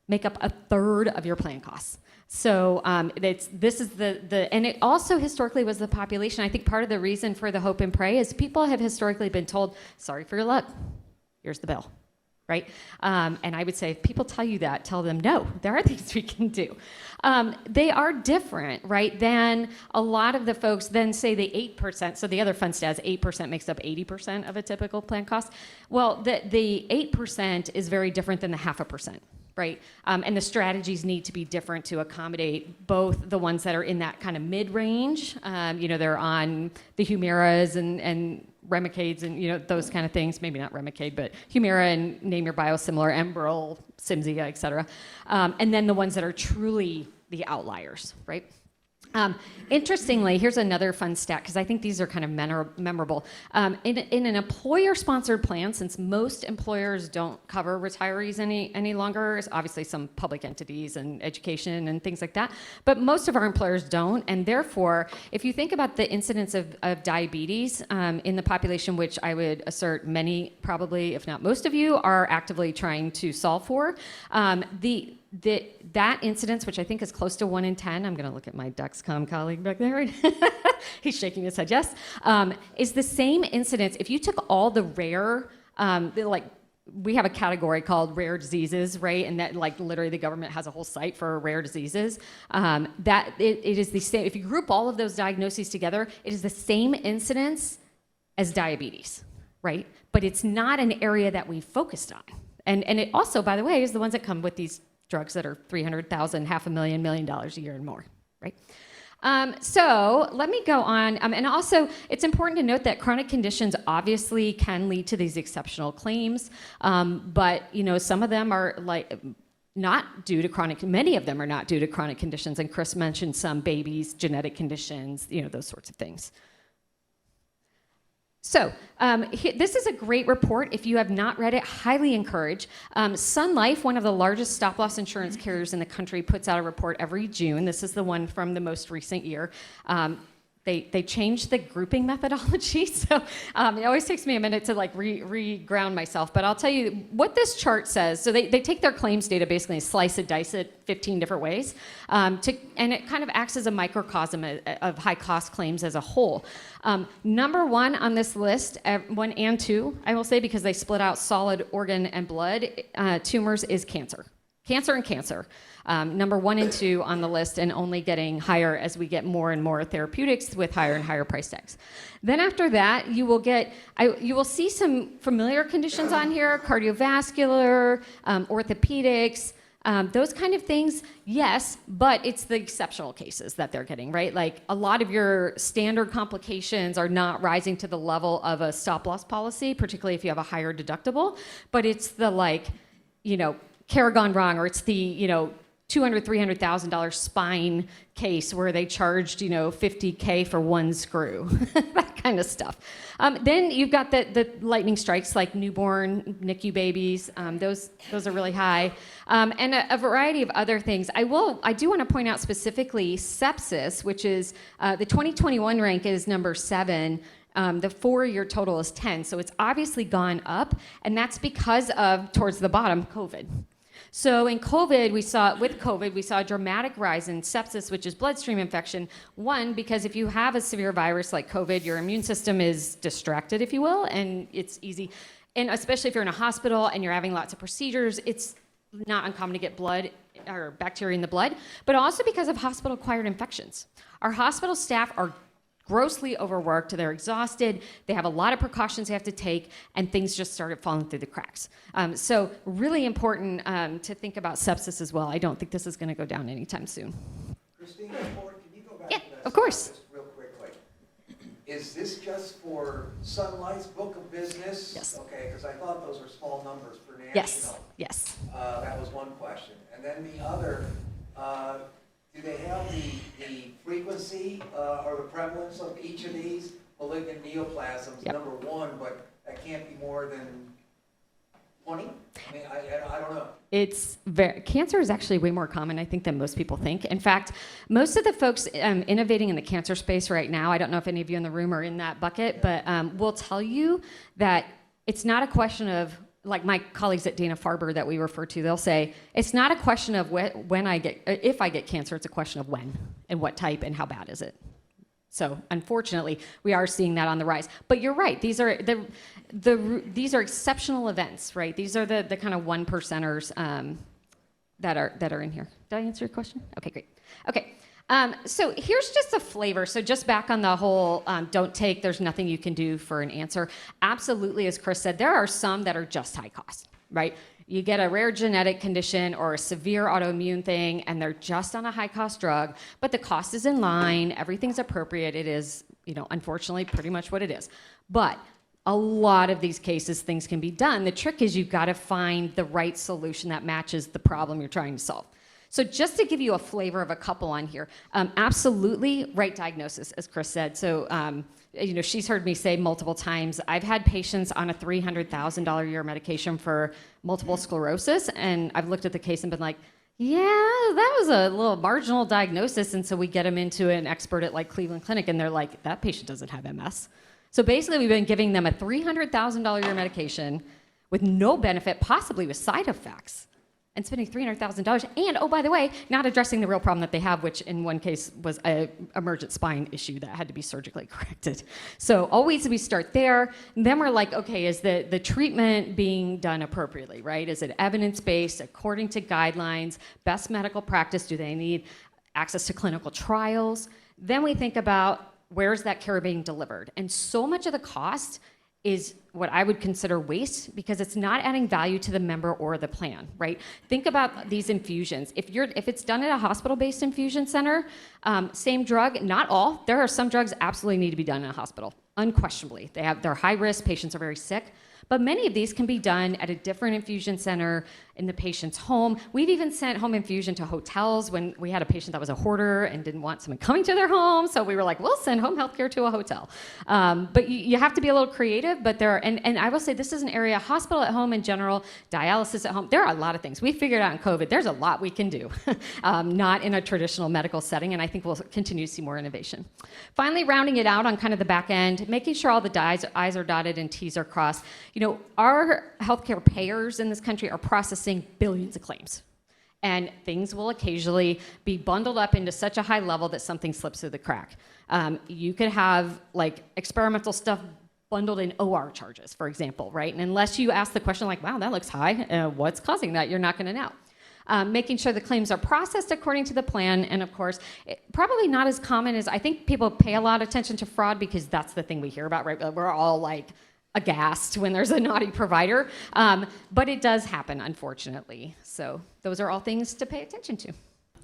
make up 1/3 of your plan costs. So this is and it also historically was the population. I think part of the reason for the hope and pray is people have historically been told, sorry for your luck, here's the bill, right? And I would say if people tell you that, tell them, no, there are things we can do. They are different, right, than a lot of the folks then say the 8%, so the other fun stats, 8% makes up 80% of a typical plan cost. Well, the 8% is very different than the 0.5%. Right, and the strategies need to be different to accommodate both the ones that are in that kind of mid-range, they're on the Humiras and Remicades and those kind of things, maybe not Remicade, but Humira and name your biosimilar, Enbrel, Cimzia, et cetera, and then the ones that are truly the outliers, right? Interestingly, here's another fun stat, because I think these are kind of memorable. In an employer-sponsored plan, since most employers don't cover retirees any longer, obviously some public entities and education and things like that, but most of our employers don't, and therefore, if you think about the incidence of diabetes in the population, which I would assert many, probably, if not most of you, are actively trying to solve for, that incidence, which I think is close to 1 in 10, I'm going to look at my Dexcom colleague back there. He's shaking his head yes, is the same incidence. If you took all the rare, we have a category called rare diseases, right? And that literally the government has a whole site for rare diseases. That it is the same. If you group all of those diagnoses together, it is the same incidence as diabetes, right? But it's not an area that we focused on. And it also, by the way, is the ones that come with these drugs that are $300,000, $500,000, $1 million a year and more, right? So let me go on. And also, it's important to note that chronic conditions obviously can lead to these exceptional claims, but some of them are not due to chronic. Many of them are not due to chronic conditions. And Chris mentioned some babies, genetic conditions, those sorts of things. So this is a great report. If you have not read it, highly encourage. Sun Life, one of the largest stop-loss insurance carriers in the country, puts out a report every June. This is the one from the most recent year. They changed the grouping methodology, so it always takes me a minute to re-ground myself. But I'll tell you what this chart says. So they take their claims data, basically slice and dice it 15 different ways, and it kind of acts as a microcosm of high-cost claims as a whole. Number 1 on this list, 1 and 2, I will say, because they split out solid organ and blood tumors, is cancer. Cancer and cancer. Number 1 and 2 on the list, and only getting higher as we get more and more therapeutics with higher and higher price tags. Then after that, you will see some familiar conditions on here: cardiovascular, orthopedics, those kind of things. Yes, but it's the exceptional cases that they're getting, right? Like a lot of your standard complications are not rising to the level of a stop-loss policy, particularly if you have a higher deductible. But it's the care gone wrong, or it's the $200,000, $300,000 spine case where they charged $50K for one screw, that kind of stuff. Then you've got the lightning strikes, like newborn NICU babies. Those are really high, and a variety of other things. I do want to point out specifically sepsis, which is the 2021 rank is number 7. The 4-year total is 10, so it's obviously gone up, and that's because of, towards the bottom, COVID. So with COVID, we saw a dramatic rise in sepsis, which is bloodstream infection. One, because if you have a severe virus like COVID, your immune system is distracted, if you will, and it's easy. And especially if you're in a hospital and you're having lots of procedures, it's not uncommon to get blood or bacteria in the blood, but also because of hospital-acquired infections. Our hospital staff are grossly overworked, they're exhausted, they have a lot of precautions they have to take, and things just started falling through the cracks. So really important to think about sepsis as well. I don't think this is going to go down anytime soon. Christine, can you go back Yeah, to that of course. slide just real quickly? is this just for Sun Life's book of business? Yes. Okay, because I thought those were small numbers for national. Yes, yes. That was one question. And then the other, do they have the frequency or the prevalence of each of these malignant neoplasms? Yep. Number one, but that can't be more than 20? I mean, I don't know. Cancer is actually way more common, I think, than most people think. In fact, most of the folks innovating in the cancer space right now, I don't know if any of you in the room are in that bucket, but will tell you that it's not a question of, like my colleagues at Dana-Farber that we refer to, they'll say, it's not a question of if I get cancer, it's a question of when and what type and how bad is it. So unfortunately, we are seeing that on the rise. But you're right; these are these are exceptional events, right? These are the kind of 1%ers that are in here. Did I answer your question? Okay, great. Okay, so here's just a flavor. So just back on the whole, don't take. There's nothing you can do for an answer. Absolutely, as Chris said, there are some that are just high cost, right? You get a rare genetic condition or a severe autoimmune thing, and they're just on a high-cost drug, but the cost is in line, everything's appropriate. It is, unfortunately, pretty much what it is. But a lot of these cases, things can be done. The trick is you've got to find the right solution that matches the problem you're trying to solve. So just to give you a flavor of a couple on here, absolutely right diagnosis, as Chris said. So, she's heard me say multiple times, I've had patients on a $300,000 a year medication for multiple sclerosis, and I've looked at the case and been like, yeah, that was a little marginal diagnosis, and so we get them into an expert at like Cleveland Clinic, and they're like, that patient doesn't have MS. So basically, we've been giving them a $300,000 a year medication with no benefit, possibly with side effects, and spending $300,000, and oh, by the way, not addressing the real problem that they have, which in one case was an emergent spine issue that had to be surgically corrected. So always we start there, and then we're like, okay, is the treatment being done appropriately, right? Is it evidence-based, according to guidelines, best medical practice? Do they need access to clinical trials? Then we think about where's that care being delivered? And so much of the cost is what I would consider waste because it's not adding value to the member or the plan, right? Think about these infusions. If it's done at a hospital-based infusion center, same drug, not all. There are some drugs absolutely need to be done in a hospital, unquestionably. They're high risk, patients are very sick. But many of these can be done at a different infusion center in the patient's home. We've even sent home infusion to hotels when we had a patient that was a hoarder and didn't want someone coming to their home. So we were like, we'll send home healthcare to a hotel. But you have to be a little creative. But and I will say this is an area, hospital at home in general, dialysis at home. There are a lot of things. We figured out in COVID, there's a lot we can do, not in a traditional medical setting. And I think we'll continue to see more innovation. Finally, rounding it out on kind of the back end, making sure all the I's are dotted and T's are crossed. Our healthcare payers in this country are processing billions of claims. And things will occasionally be bundled up into such a high level that something slips through the crack. You could have like experimental stuff bundled in OR charges, for example, right? And unless you ask the question like, wow, that looks high, what's causing that? You're not gonna know. Making sure the claims are processed according to the plan, and of course, probably not as common as I think people pay a lot of attention to fraud because that's the thing we hear about, right? We're all like, aghast when there's a naughty provider, but it does happen, unfortunately. So those are all things to pay attention to.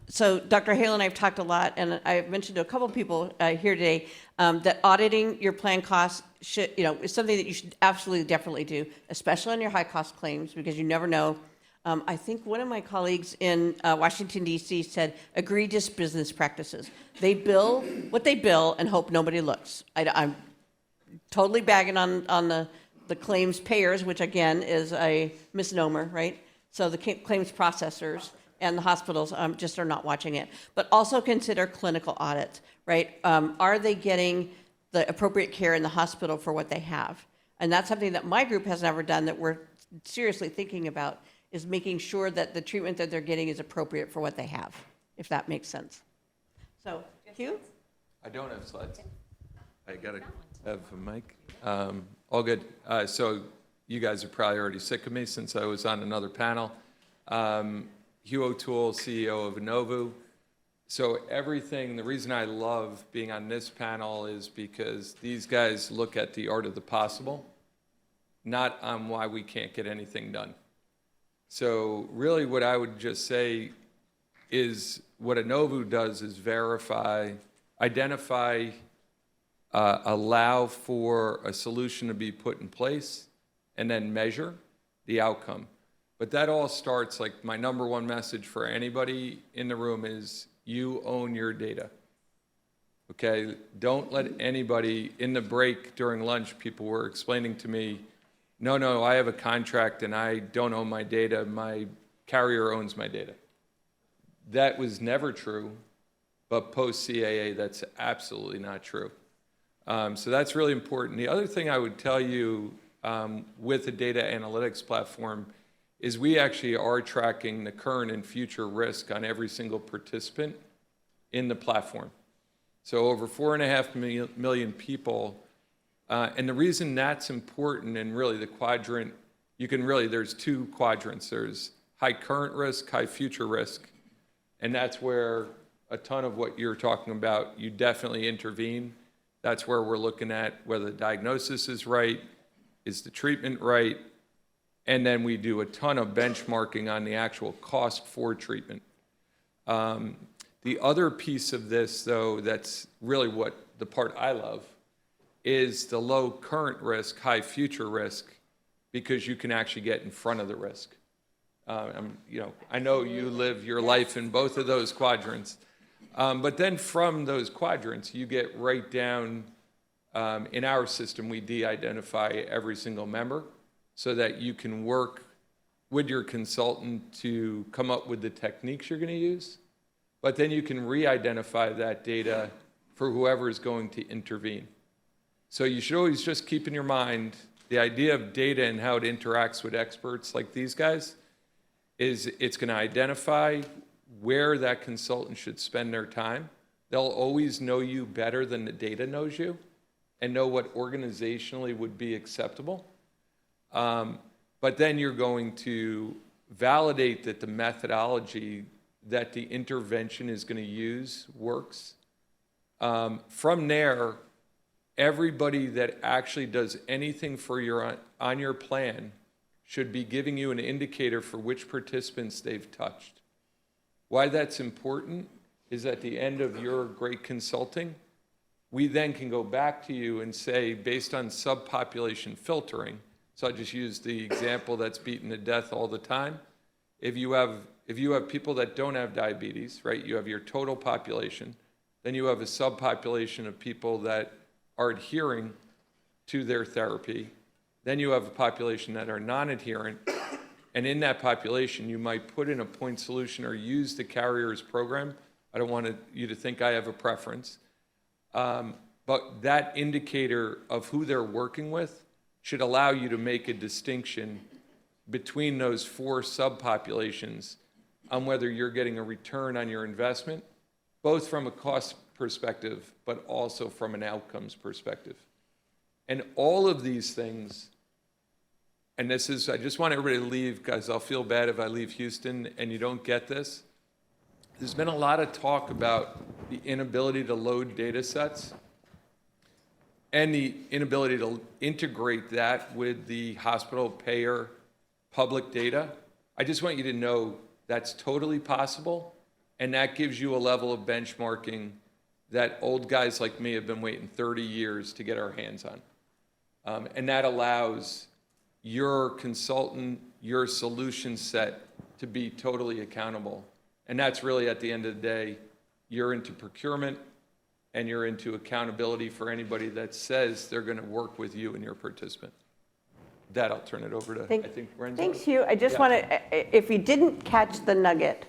So Dr. Hale and I have talked a lot, and I've mentioned to a couple of people here today that auditing your plan costs is something that you should absolutely, definitely do, especially on your high-cost claims, because you never know. I think one of my colleagues in Washington, D.C. said egregious business practices. They bill what they bill and hope nobody looks. I'm totally bagging on the claims payers, which again is a misnomer, right? So the claims processors and the hospitals just are not watching it. But also consider clinical audits, right? Are they getting the appropriate care in the hospital for what they have? And that's something that my group has never done that we're seriously thinking about, is making sure that the treatment that they're getting is appropriate for what they have, if that makes sense. So, Hugh? I don't have slides. I gotta have a mic. All good. So you guys are probably already sick of me since I was on another panel. Hugh O'Toole, CEO of Inovu. So the reason I love being on this panel is because these guys look at the art of the possible, not on why we can't get anything done. So really what I would just say is what Inovu does is identify allow for a solution to be put in place, and then measure the outcome. But that all starts, like my number one message for anybody in the room is you own your data. Okay, don't let anybody, in the break during lunch, people were explaining to me, no, I have a contract and I don't own my data, my carrier owns my data. That was never true, but post-CAA, that's absolutely not true. So that's really important. The other thing I would tell you with the data analytics platform is we actually are tracking the current and future risk on every single participant in the platform. So over 4.5 million people. And the reason that's important, and really the quadrant, there's two quadrants. There's high current risk, high future risk. And that's where a ton of what you're talking about, you definitely intervene. That's where we're looking at whether the diagnosis is right, is the treatment right, and then we do a ton of benchmarking on the actual cost for treatment. The other piece of this, though, that's really what the part I love, is the low current risk, high future risk, because you can actually get in front of the risk. I know you live your life in both of those quadrants, but then from those quadrants, you get right down. In our system, we de-identify every single member so that you can work with your consultant to come up with the techniques you're going to use, but then you can re-identify that data for whoever is going to intervene. So you should always just keep in your mind the idea of data and how it interacts with experts like these guys is it's going to identify where that consultant should spend their time. They'll always know you better than the data knows you and know what organizationally would be acceptable. But then you're going to validate that the methodology that the intervention is going to use works. From there, everybody that actually does anything for on your plan should be giving you an indicator for which participants they've touched. Why that's important is at the end of your great consulting, we then can go back to you and say, based on subpopulation filtering, so I just use the example that's beaten to death all the time. If you have people that don't have diabetes, right, you have your total population, then you have a subpopulation of people that are adhering to their therapy, then you have a population that are non-adherent, and in that population, you might put in a point solution or use the carrier's program. I don't want you to think I have a preference. But that indicator of who they're working with should allow you to make a distinction between those four subpopulations on whether you're getting a return on your investment, both from a cost perspective, but also from an outcomes perspective. And all of these things, and this is, I just want everybody to leave, because I'll feel bad if I leave Houston and you don't get this. There's been a lot of talk about the inability to load data sets and the inability to integrate that with the hospital payer public data. I just want you to know that's totally possible, and that gives you a level of benchmarking that old guys like me have been waiting 30 years to get our hands on. And that allows your consultant, your solution set to be totally accountable. And that's really, at the end of the day, you're into procurement and you're into accountability for anybody that says they're going to work with you and your participant. That I'll turn it over to, I think, Renzo. Thanks, Hugh. I just want to, if you didn't catch the nugget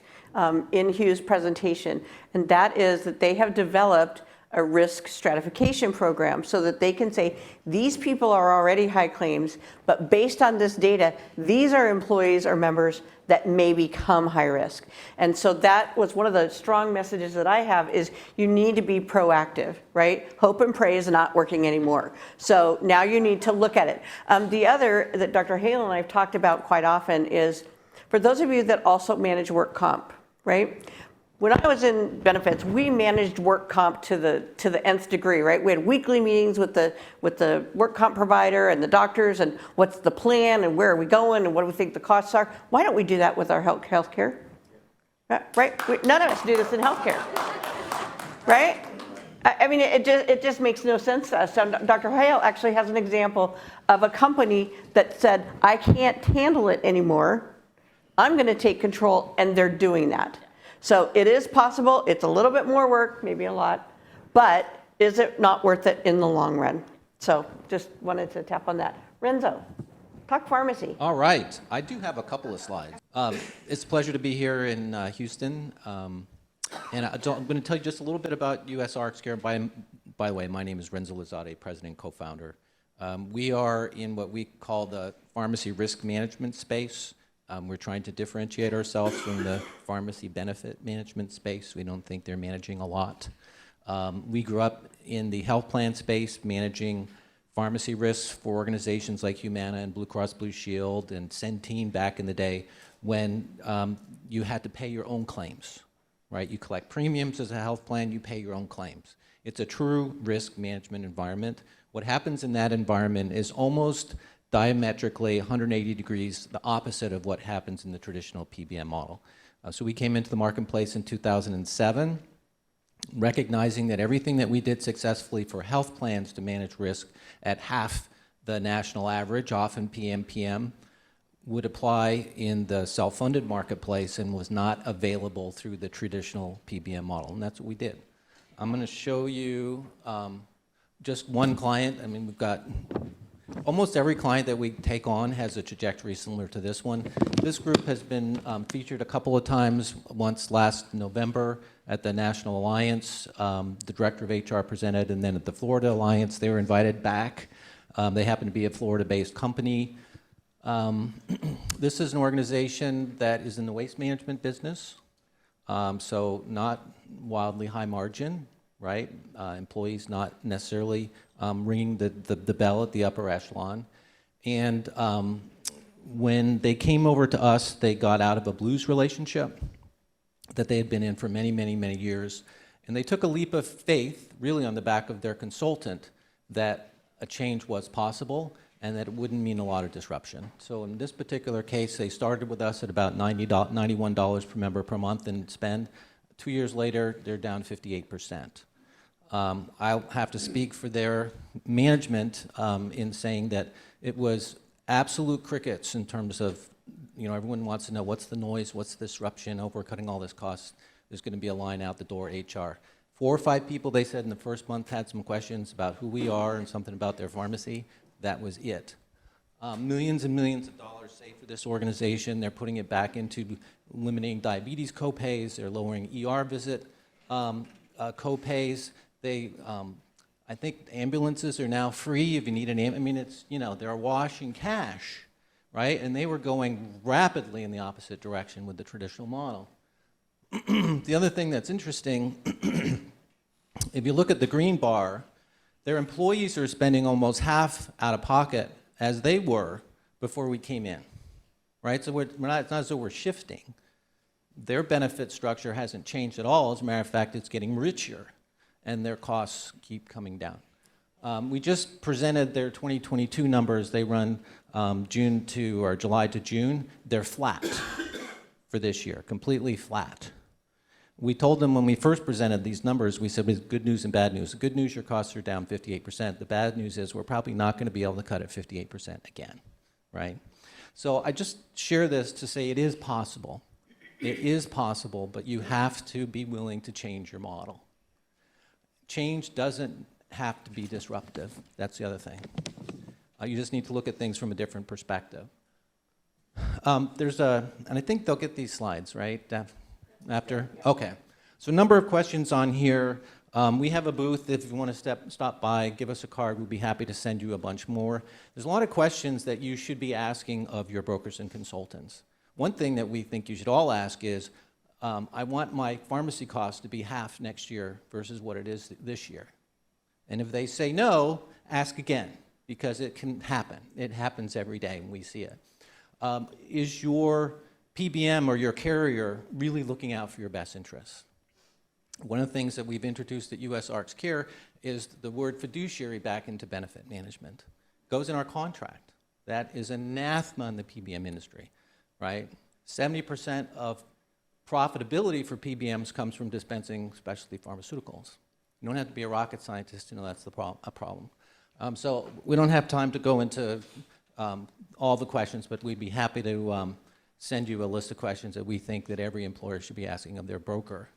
in Hugh's presentation, and that is that they have developed a risk stratification program so that they can say, these people are already high claims, but based on this data, these are employees or members that may become high risk. And so that was one of the strong messages that I have is you need to be proactive, right? Hope and pray is not working anymore. So now you need to look at it. The other that Dr. Halen and I have talked about quite often is, for those of you that also manage work comp, right? When I was in benefits, we managed work comp to the nth degree, right? We had weekly meetings with the work comp provider and the doctors, and what's the plan, and where are we going, and what do we think the costs are. Why don't we do that with our healthcare? Right? None of us do this in healthcare, right? I mean, it just makes no sense to us. So Dr. Hale actually has an example of a company that said, I can't handle it anymore. I'm going to take control, and they're doing that. So it is possible. It's a little bit more work, maybe a lot, but is it not worth it in the long run? So just wanted to tap on that. Renzo, talk pharmacy. All right. I do have a couple of slides. It's a pleasure to be here in Houston. And I'm going to tell you just a little bit about US Arts Care. By the way, my name is Renzo Lozade, president and co-founder. We are in what we call the pharmacy risk management space. We're trying to differentiate ourselves from the pharmacy benefit management space. We don't think they're managing a lot. We grew up in the health plan space, managing pharmacy risks for organizations like Humana and Blue Cross Blue Shield and Centene back in the day when you had to pay your own claims, right? You collect premiums as a health plan, you pay your own claims. It's a true risk management environment. What happens in that environment is almost diametrically 180 degrees the opposite of what happens in the traditional PBM model. So we came into the marketplace in 2007, recognizing that everything that we did successfully for health plans to manage risk at half the national average, often PMPM, would apply in the self-funded marketplace and was not available through the traditional PBM model, and that's what we did. I'm going to show you just one client. I mean, we've got almost every client that we take on has a trajectory similar to this one. This group has been featured a couple of times, once last November at the National Alliance. The director of HR presented, and then at the Florida Alliance, they were invited back. They happen to be a Florida-based company. This is an organization that is in the waste management business, so not wildly high margin, right? Employees not necessarily ringing the bell at the upper echelon. And when they came over to us, they got out of a blues relationship that they had been in for many, many, many years. And they took a leap of faith, really on the back of their consultant, that a change was possible and that it wouldn't mean a lot of disruption. So in this particular case, they started with us at about $91 per member per month in spend. 2 years later, they're down 58%. I'll have to speak for their management in saying that it was absolute crickets in terms of, everyone wants to know what's the noise, what's the disruption, we're cutting all this cost. There's going to be a line out the door, HR. 4 or 5 people, they said, in the first month had some questions about who we are and something about their pharmacy. That was it. Millions and millions of dollars saved for this organization. They're putting it back into eliminating diabetes copays. They're lowering ER visit copays. I think ambulances are now free if you need an ambulance. I mean, it's, they're awash in cash, right? And they were going rapidly in the opposite direction with the traditional model. The other thing that's interesting, if you look at the green bar, their employees are spending almost half out of pocket as they were before we came in, right? So it's not as though we're shifting. Their benefit structure hasn't changed at all. As a matter of fact, it's getting richer, and their costs keep coming down. We just presented their 2022 numbers. They run July to June. They're flat for this year, completely flat. We told them when we first presented these numbers, we said, good news and bad news. The good news, your costs are down 58%. The bad news is we're probably not going to be able to cut it 58% again, right? So I just share this to say it is possible. It is possible, but you have to be willing to change your model. Change doesn't have to be disruptive. That's the other thing. You just need to look at things from a different perspective. And I think they'll get these slides, right? After? Okay. So a number of questions on here. We have a booth. If you want to stop by, give us a card. We'd be happy to send you a bunch more. There's a lot of questions that you should be asking of your brokers and consultants. One thing that we think you should all ask is, I want my pharmacy cost to be half next year versus what it is this year. And if they say no, ask again, because it can happen. It happens every day, and we see it. Is your PBM or your carrier really looking out for your best interests? One of the things that we've introduced at US Arts Care is the word fiduciary back into benefit management. It goes in our contract. That is anathema in the PBM industry, right? 70% of profitability for PBMs comes from dispensing specialty pharmaceuticals. You don't have to be a rocket scientist to know that's a problem. So we don't have time to go into all the questions, but we'd be happy to send you a list of questions that we think that every employer should be asking of their broker,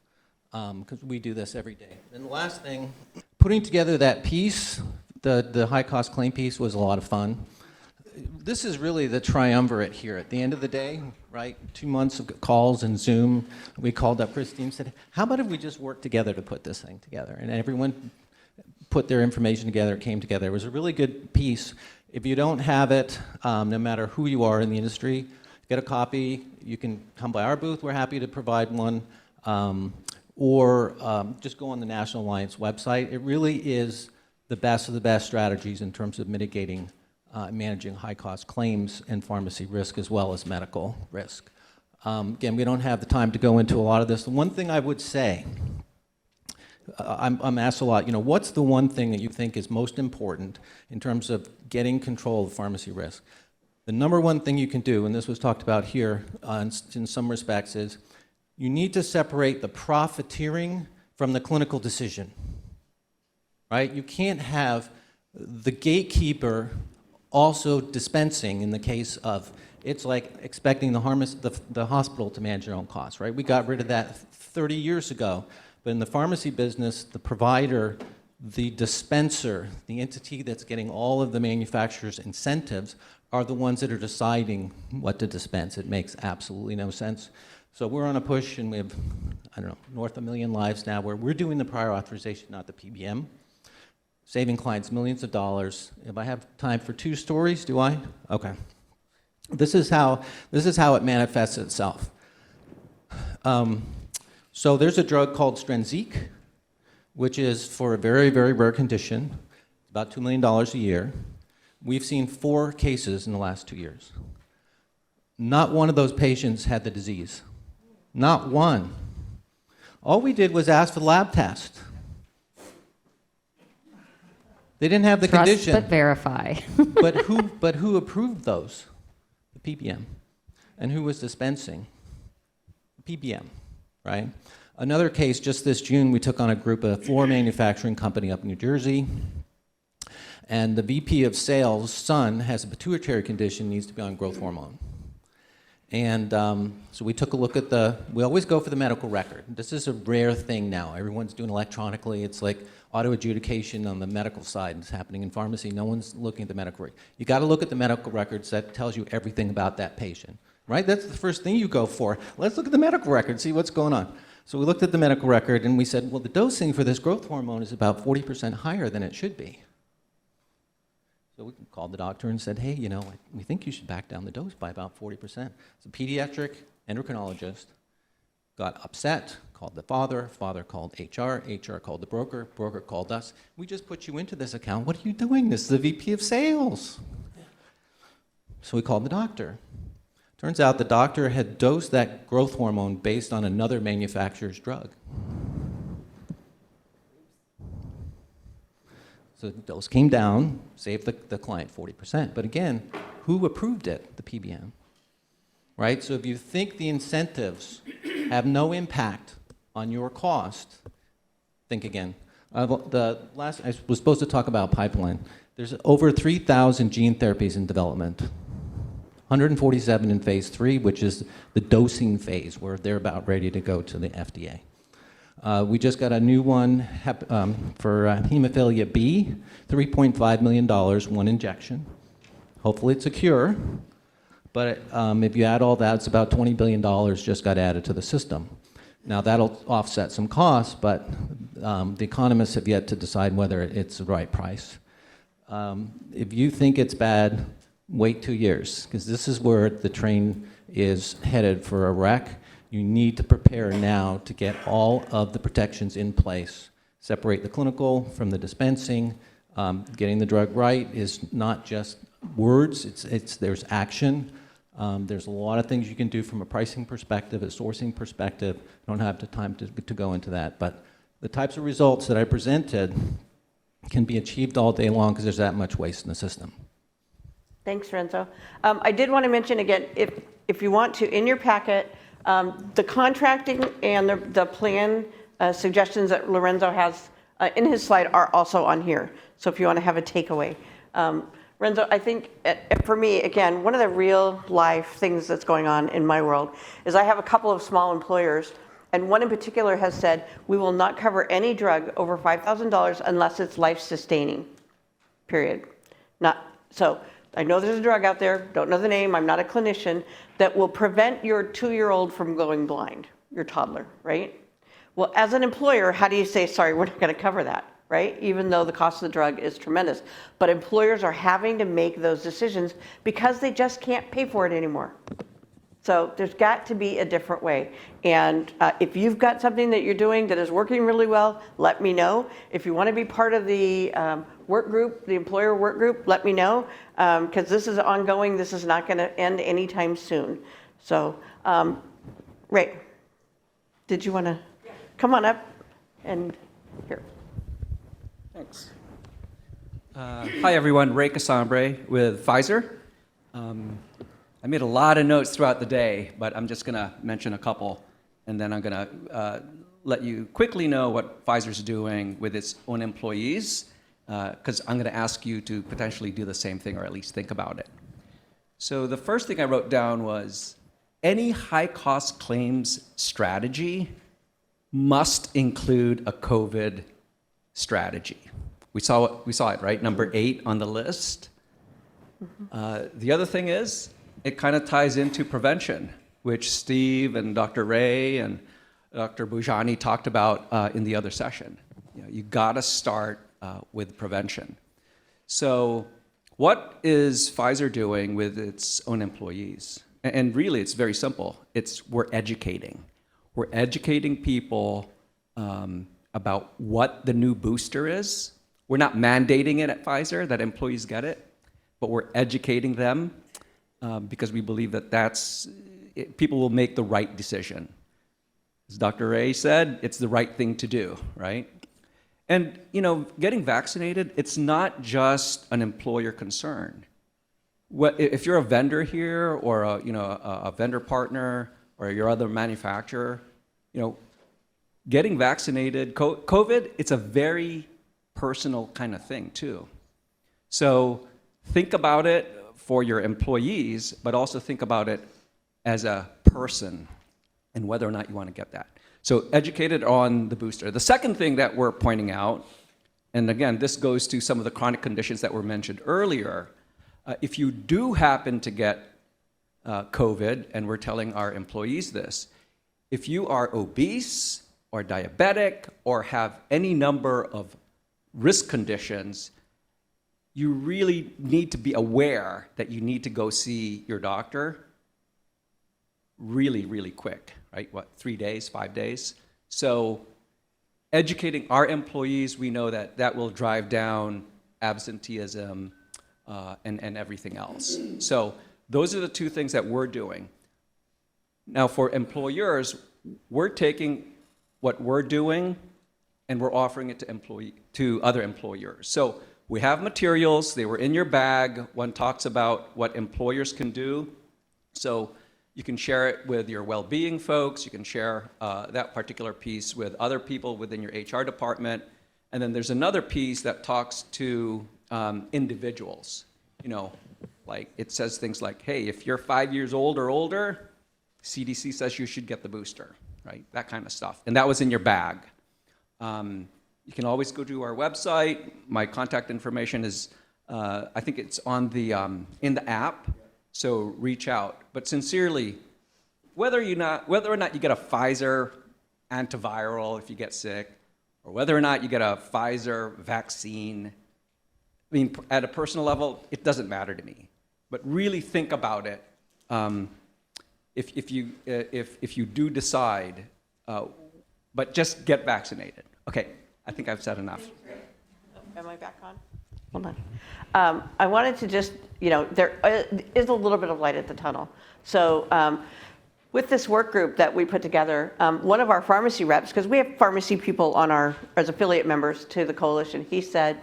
because we do this every day. And the last thing, putting together that piece, the high-cost claim piece, was a lot of fun. This is really the triumvirate here. At the end of the day, right, 2 months of calls and Zoom, we called up Christine and said, how about if we just work together to put this thing together? And everyone put their information together, it came together. It was a really good piece. If you don't have it, no matter who you are in the industry, get a copy. You can come by our booth. We're happy to provide one. Or just go on the National Alliance website. It really is the best of the best strategies in terms of mitigating managing high-cost claims and pharmacy risk as well as medical risk. Again, we don't have the time to go into a lot of this. The one thing I would say, I'm asked a lot, what's the one thing that you think is most important in terms of getting control of pharmacy risk? The number one thing you can do, and this was talked about here in some respects, is you need to separate the profiteering from the clinical decision, right? You can't have the gatekeeper also dispensing in the case of, it's like expecting the hospital to manage their own costs, right? We got rid of that 30 years ago. But in the pharmacy business, the provider, the dispenser, the entity that's getting all of the manufacturer's incentives are the ones that are deciding what to dispense. It makes absolutely no sense. So we're on a push, and we have, I don't know, north of 1 million lives now where we're doing the prior authorization, not the PBM. Saving clients millions of dollars. If I have time for 2 stories, do I? Okay. This is how it manifests itself. So there's a drug called Strensiq, which is for a very, very rare condition, about $2 million a year. We've seen 4 cases in the last 2 years. Not one of those patients had the disease. Not one. All we did was ask for the lab test. They didn't have the condition. Trust but verify. but who approved those? The PBM. And who was dispensing? The PBM, right? Another case, just this June, we took on a group, a floor manufacturing company up in New Jersey. And the VP of sales' son has a pituitary condition, needs to be on growth hormone. And so we took a look at we always go for the medical record. This is a rare thing now. Everyone's doing electronically. It's like auto adjudication on the medical side is happening in pharmacy. No one's looking at the medical record. You got to look at the medical records. That tells you everything about that patient, right? That's the first thing you go for. Let's look at the medical record, see what's going on. So we looked at the medical record and we said, well, the dosing for this growth hormone is about 40% higher than it should be. So we called the doctor and said, hey, we think you should back down the dose by about 40%. So a pediatric endocrinologist got upset, called the father called HR called the broker called us. We just put you into this account. What are you doing? This is the VP of sales. So we called the doctor. Turns out the doctor had dosed that growth hormone based on another manufacturer's drug. So the dose came down, saved the client 40%. But again, who approved it? The PBM. Right? So if you think the incentives have no impact on your cost, think again. I was supposed to talk about pipeline. There's over 3,000 gene therapies in development. 147 in phase 3, which is the dosing phase, where they're about ready to go to the FDA. We just got a new one for hemophilia B, $3.5 million, 1 injection. Hopefully it's a cure, but if you add all that, it's about $20 billion just got added to the system. Now that'll offset some costs, but the economists have yet to decide whether it's the right price. If you think it's bad, wait 2 years, because this is where the train is headed for a wreck. You need to prepare now to get all of the protections in place. Separate the clinical from the dispensing. Getting the drug right is not just words, there's action. There's a lot of things you can do from a pricing perspective, a sourcing perspective. I don't have the time to go into that, but the types of results that I presented can be achieved all day long because there's that much waste in the system. Thanks, Renzo. I did want to mention again, if you want to, in your packet, the contracting and the plan suggestions that Lorenzo has in his slide are also on here. So if you want to have a takeaway. Renzo, I think for me, again, one of the real life things that's going on in my world is I have a couple of small employers, and one in particular has said, we will not cover any drug over $5,000 unless it's life-sustaining, period. So I know there's a drug out there, don't know the name, I'm not a clinician, that will prevent your 2-year-old from going blind, your toddler, right? Well, as an employer, how do you say, sorry, we're not going to cover that, right? Even though the cost of the drug is tremendous. But employers are having to make those decisions because they just can't pay for it anymore. So there's got to be a different way. And if you've got something that you're doing that is working really well, let me know. If you want to be part of the work group, the employer work group, let me know. Because this is ongoing. This is not going to end anytime soon. So, Ray, did you want to come on up and here? Thanks. Hi, everyone. Ray Casambre with Pfizer. I made a lot of notes throughout the day, but I'm just going to mention a couple, and then I'm going to let you quickly know what Pfizer's doing with its own employees, because I'm going to ask you to potentially do the same thing, or at least think about it. So the first thing I wrote down was any high-cost claims strategy must include a COVID strategy. We saw it, right? Number 8 on the list. The other thing is, it kind of ties into prevention, which Steve and Dr. Ray and Dr. Bujani talked about in the other session. You got to start with prevention. So what is Pfizer doing with its own employees? And really, it's very simple. We're educating. We're educating people about what the new booster is. We're not mandating it at Pfizer that employees get it, but we're educating them because we believe that people will make the right decision. As Dr. Ray said, it's the right thing to do, right? And getting vaccinated, it's not just an employer concern. If you're a vendor here, or a vendor partner, or your other manufacturer, getting vaccinated, COVID, it's a very personal kind of thing too. So think about it for your employees, but also think about it as a person and whether or not you want to get that. So educated on the booster. The second thing that we're pointing out, and again, this goes to some of the chronic conditions that were mentioned earlier, if you do happen to get COVID, and we're telling our employees this, if you are obese or diabetic or have any number of risk conditions, you really need to be aware that you need to go see your doctor really, really quick, right? 3 days, 5 days? So educating our employees, we know that that will drive down absenteeism and everything else. So those are the two things that we're doing. Now for employers, we're taking what we're doing and we're offering it to other employers. So we have materials, they were in your bag. One talks about what employers can do. So you can share it with your well-being folks, you can share that particular piece with other people within your HR department. And then there's another piece that talks to individuals. Like it says things like, hey, if you're 5 years old or older, CDC says you should get the booster, right? That kind of stuff. And that was in your bag. You can always go to our website. My contact information is, I think it's on the in the app. So reach out. But sincerely, whether or not you get a Pfizer antiviral if you get sick, or whether or not you get a Pfizer vaccine, I mean, at a personal level, it doesn't matter to me. But really think about it. If you do decide, but just get vaccinated. Okay, I think I've said enough. Am I back on? Hold on. I wanted to just, there is a little bit of light at the tunnel. So with this work group that we put together, one of our pharmacy reps, because we have pharmacy people as affiliate members to the coalition, he said,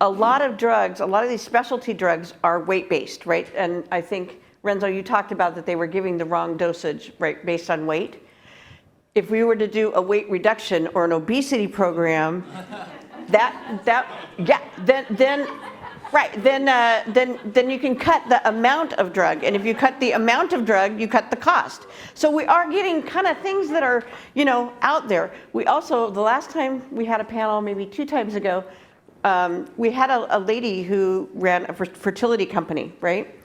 a lot of drugs, a lot of these specialty drugs are weight-based, right? And I think, Renzo, you talked about that they were giving the wrong dosage, right, based on weight. if we were to do a weight reduction or an obesity program, then you can cut the amount of drug, and if you cut the amount of drug, you cut the cost. So we are getting kind of things that are, out there. We also, the last time we had a panel, maybe 2 times ago, we had a lady who ran a fertility company, right?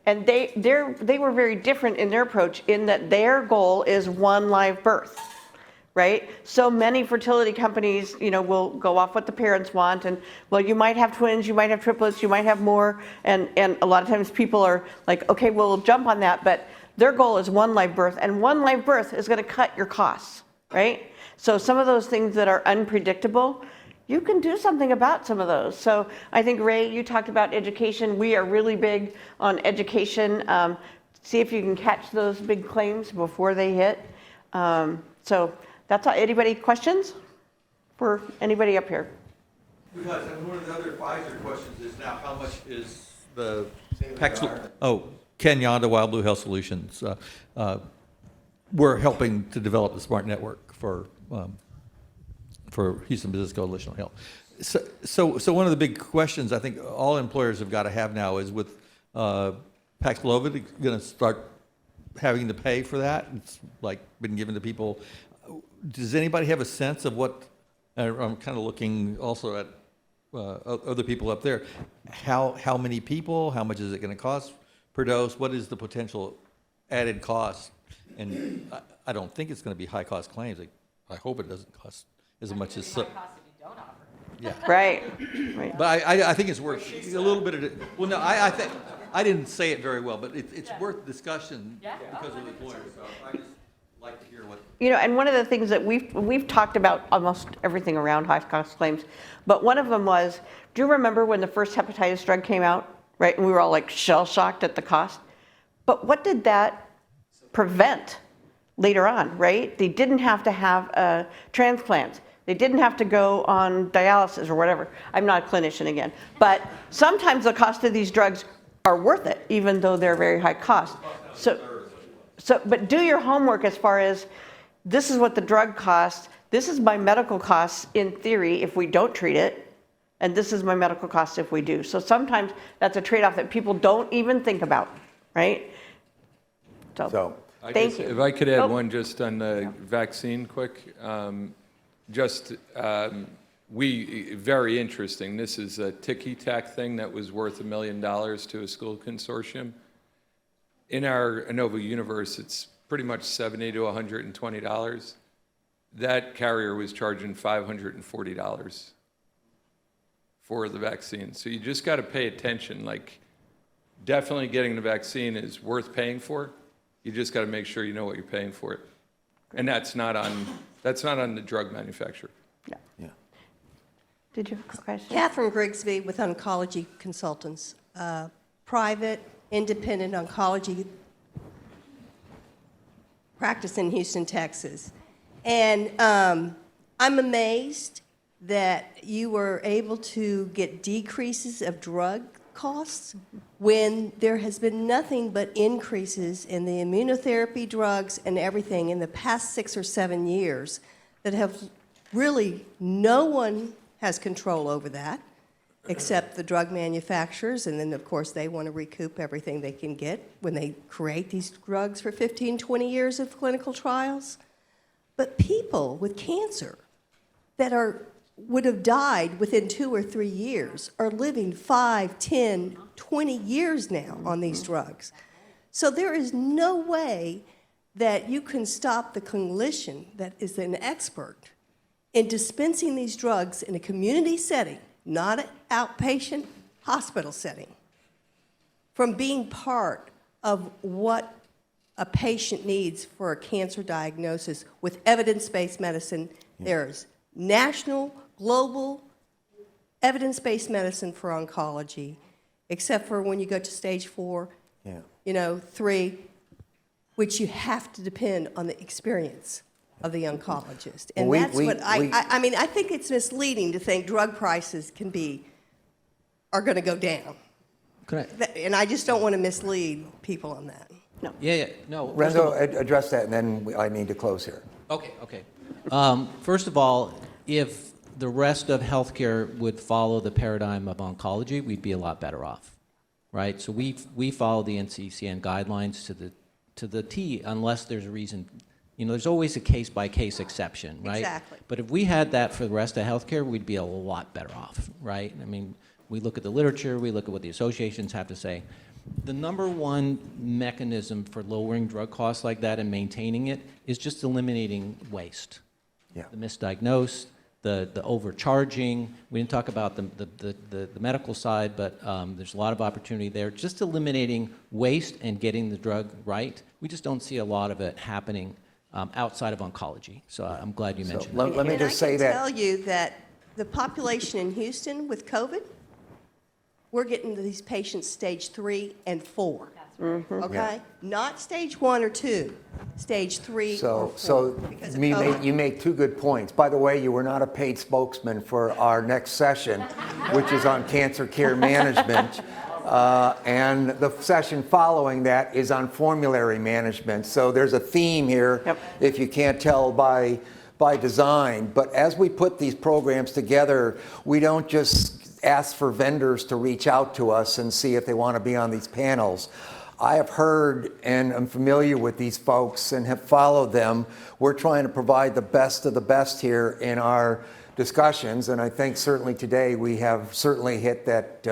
And they were very different in their approach in that their goal is 1 live birth. Right? So many fertility companies, will go off what the parents want, and well, you might have twins, you might have triplets, you might have more, and a lot of times people are like, okay, well, we'll jump on that, but their goal is 1 live birth, and 1 live birth is going to cut your costs, right? So some of those things that are unpredictable, you can do something about some of those. So I think, Ray, you talked about education. We are really big on education. See if you can catch those big claims before they hit. So that's all. Anybody questions for anybody up here? Because one of the other advisor questions is now how much is the Ken Yonda, Wild Blue Health Solutions. We're helping to develop the smart network for Houston Business Coalition on Health. So one of the big questions I think all employers have got to have now is with Paxlovid going to start having to pay for that. It's like been given to people. Does anybody have a sense of what, I'm kind of looking also at other people up there, how many people, how much is it going to cost per dose? What is the potential added cost? And I don't think it's going to be high cost claims. I hope it doesn't cost as much as so. Yeah. Right. But I think it's worth a little bit of it. Well, no, I think I didn't say it very well, but it's worth discussion because of the employers. So I just like to hear what. And one of the things that we've talked about almost everything around high cost claims, but one of them was, do you remember when the first hepatitis drug came out, right? And we were all like shell shocked at the cost. But what did that prevent later on, right? They didn't have to have transplants. They didn't have to go on dialysis or whatever. I'm not a clinician again. But sometimes the cost of these drugs are worth it, even though they're very high cost. But do your homework as far as, this is what the drug costs, this is my medical costs in theory if we don't treat it, and this is my medical costs if we do. So sometimes that's a trade-off that people don't even think about, right? So thank you. If I could add one just on the vaccine quick. Very interesting. This is a ticky-tack thing that was worth $1 million to a school consortium. In our ANOVA universe, it's pretty much $70 to $120. That carrier was charging $540 for the vaccine. So you just got to pay attention. Like, definitely getting the vaccine is worth paying for. You just got to make sure you know what you're paying for it. And that's not on the drug manufacturer. Yeah. Did you have a question? Catherine Grigsby with Oncology Consultants, private, independent oncology practice in Houston, Texas. And I'm amazed that you were able to get decreases of drug costs when there has been nothing but increases in the immunotherapy drugs and everything in the past 6 or 7 years that have really, no one has control over that except the drug manufacturers, and then of course they want to recoup everything they can get when they create these drugs for 15, 20 years of clinical trials. But people with cancer that would have died within 2 or 3 years are living 5, 10, 20 years now on these drugs. So there is no way that you can stop the clinician that is an expert in dispensing these drugs in a community setting, not an outpatient hospital setting, from being part of what a patient needs for a cancer diagnosis with evidence-based medicine. There's national, global, evidence-based medicine for oncology, except for when you go to stage 4, 3, which you have to depend on the experience of the oncologist. And Well, that's what I mean, I think it's misleading to think drug prices are going to go down. And I just don't want to mislead people on that. No. No. Renzo, address that, and then I need to close here. Okay. First of all, if the rest of healthcare would follow the paradigm of oncology, we'd be a lot better off, right? So we follow the NCCN guidelines to the T, unless there's a reason. You know, there's always a case-by-case exception, right? Exactly. But if we had that for the rest of healthcare, we'd be a lot better off, right? I mean, we look at the literature, we look at what the associations have to say. The number one mechanism for lowering drug costs like that and maintaining it is just eliminating waste. Yeah. The misdiagnosed, the overcharging. We didn't talk about the medical side, but there's a lot of opportunity there. Just eliminating waste and getting the drug right. We just don't see a lot of it happening outside of oncology. So I'm glad you mentioned that. Let me just say that. I can tell you that the population in Houston with COVID, we're getting these patients stage 3 and 4. Okay? Yeah. Not stage 1 or 2, stage 3 or 4. So because of you COVID. make two good points. By the way, you were not a paid spokesman for our next session, which is on cancer care management. And the session following that is on formulary management. So there's a theme here, if you can't tell by design. But as we put these programs together, we don't just ask for vendors to reach out to us and see if they want to be on these panels. I have heard and I'm familiar with these folks and have followed them. We're trying to provide the best of the best here in our discussions, and I think certainly today we have certainly hit that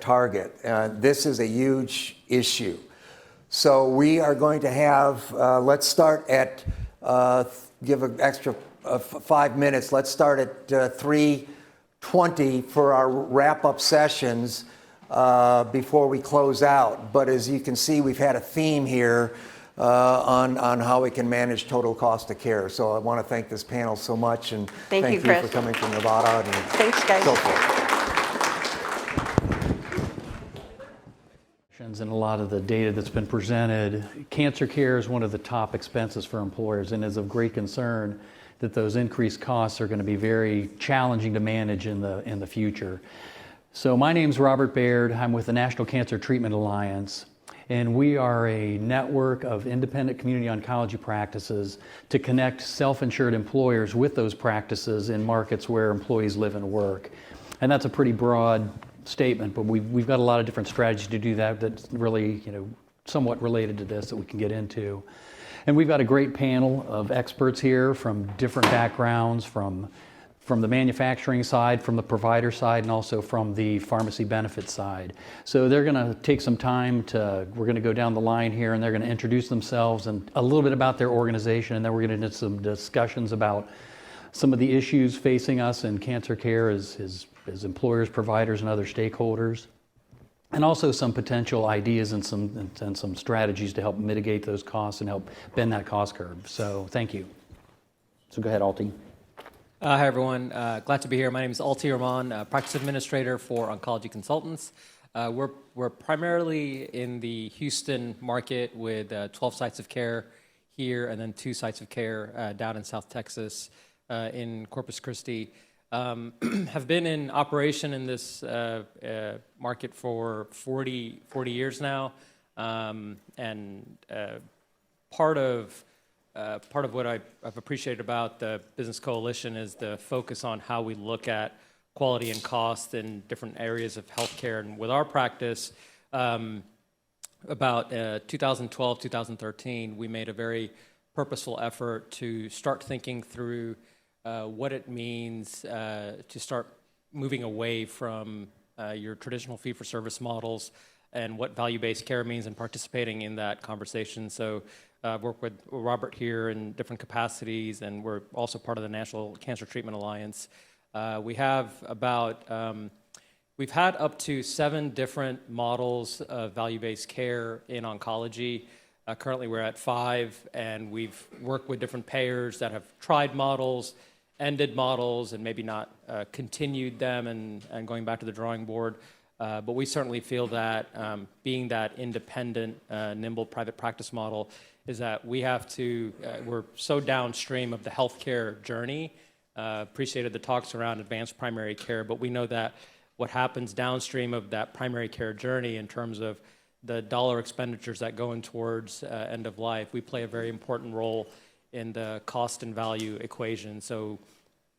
target. This is a huge issue. So we are going to have, let's start at, give an extra 5 minutes. Let's start at 3:20 for our wrap-up sessions before we close out. But as you can see, we've had a theme here on how we can manage total cost of care. So I want to thank this panel so much, and Thank you, for Chris. coming from Nevada. And Thanks, guys. So forth. And a lot of the data that's been presented, cancer care is one of the top expenses for employers, and is of great concern that those increased costs are going to be very challenging to manage in the future. So my name's Robert Baird. I'm with the National Cancer Treatment Alliance, and we are a network of independent community oncology practices to connect self-insured employers with those practices in markets where employees live and work. And that's a pretty broad statement, but we've got a lot of different strategies to do that that's really, somewhat related to this that we can get into. And we've got a great panel of experts here from different backgrounds, from the manufacturing side, from the provider side, and also from the pharmacy benefit side. So they're going to take some time we're going to go down the line here, and they're going to introduce themselves and a little bit about their organization, and then we're going to get into some discussions about some of the issues facing us in cancer care as employers, providers, and other stakeholders, and also some potential ideas and some strategies to help mitigate those costs and help bend that cost curve. So thank you. So go ahead, Alti. Hi, everyone. Glad to be here. My name is Alti Rahman, Practice Administrator for Oncology Consultants. We're primarily in the Houston market with 12 sites of care here and then 2 sites of care down in South Texas in Corpus Christi. Have been in operation in this market for 40 years now, and part of what I've appreciated about the Business Coalition is the focus on how we look at quality and cost in different areas of healthcare. And with our practice, about 2012, 2013, we made a very purposeful effort to start thinking through what it means to start moving away from your traditional fee-for-service models and what value-based care means and participating in that conversation. So I've worked with Robert here in different capacities, and we're also part of the National Cancer Treatment Alliance. We've had up to 7 different models of value-based care in oncology. Currently we're at 5, and we've worked with different payers that have tried models, ended models, and maybe not continued them and going back to the drawing board. But we certainly feel that being that independent, nimble private practice model is that we have to, we're so downstream of the healthcare journey. Appreciated the talks around advanced primary care, but we know that what happens downstream of that primary care journey in terms of the dollar expenditures that go in towards end of life, we play a very important role in the cost and value equation. So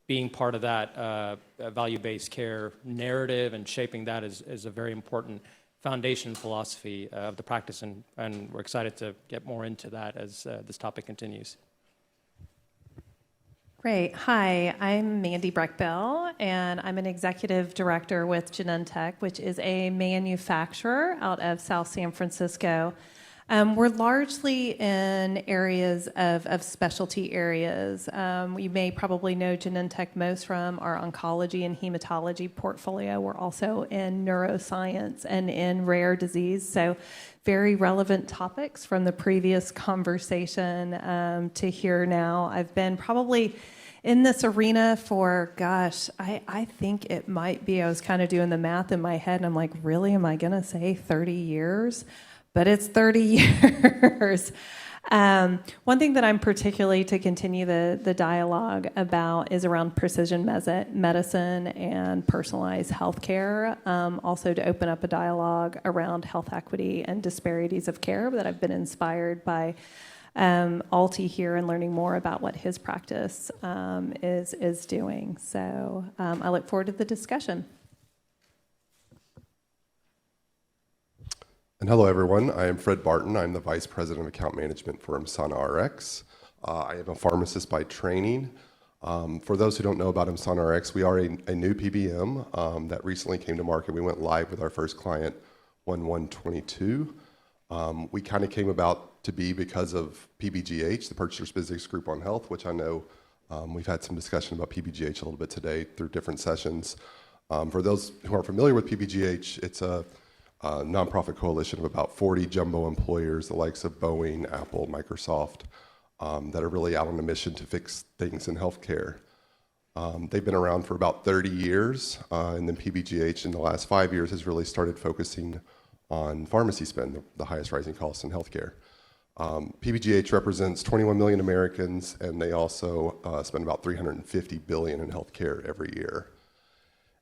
being part of that value-based care narrative and shaping that is a very important foundation philosophy of the practice, and we're excited to get more into that as this topic continues. Great. Hi, I'm Mandy Breckbell, and I'm an executive director with Genentech, which is a manufacturer out of South San Francisco. We're largely in areas of specialty areas. You may probably know Genentech most from our oncology and hematology portfolio. We're also in neuroscience and in rare disease, so very relevant topics from the previous conversation to here now. I've been probably in this arena for, gosh, I think it might be, I was kind of doing the math in my head, and I'm like, really, am I going to say 30 years? But it's 30 years. One thing that I'm particularly to continue the dialogue about is around precision medicine and personalized healthcare. Also to open up a dialogue around health equity and disparities of care that I've been inspired by Alti here and learning more about what his practice is doing. So I look forward to the discussion. And hello, everyone. I am Fred Barton. I'm the Vice President of Account Management for Emsana RX. I am a pharmacist by training. For those who don't know about Emsana RX, we are a new PBM that recently came to market. We went live with our first client 1/1/22. We kind of came about to be because of PBGH, the Purchasers Business Group on Health, which I know we've had some discussion about PBGH a little bit today through different sessions. For those who aren't familiar with PBGH, it's a nonprofit coalition of about 40 jumbo employers, the likes of Boeing, Apple, Microsoft, that are really out on a mission to fix things in healthcare. They've been around for about 30 years, and then PBGH in the last 5 years has really started focusing on pharmacy spend, the highest rising costs in healthcare. PBGH represents 21 million Americans, and they also spend about $350 billion in healthcare every year.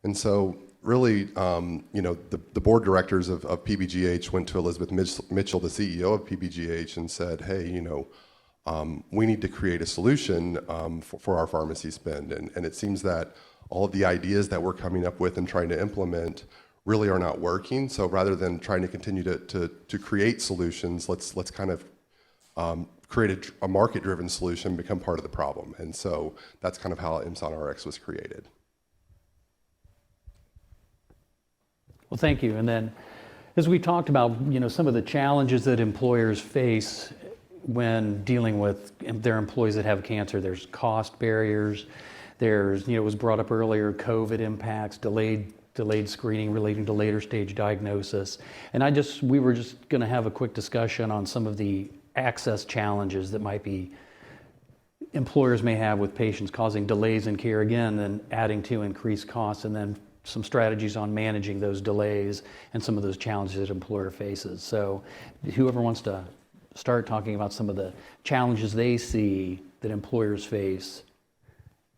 And so really, the board directors of PBGH went to Elizabeth Mitchell, the CEO of PBGH, and said, hey, we need to create a solution for our pharmacy spend. And it seems that all of the ideas that we're coming up with and trying to implement really are not working. So rather than trying to continue to create solutions, let's kind of create a market-driven solution, become part of the problem. And so that's kind of how Emsana RX was created. Well, thank you. And then, as we talked about, some of the challenges that employers face when dealing with their employees that have cancer, there's cost barriers, there's, it was brought up earlier, COVID impacts, delayed screening relating to later stage diagnosis. And we were just going to have a quick discussion on some of the access challenges that employers may have with patients, causing delays in care, again, then adding to increased costs, and then some strategies on managing those delays and some of those challenges that employer faces. So whoever wants to start talking about some of the challenges they see that employers face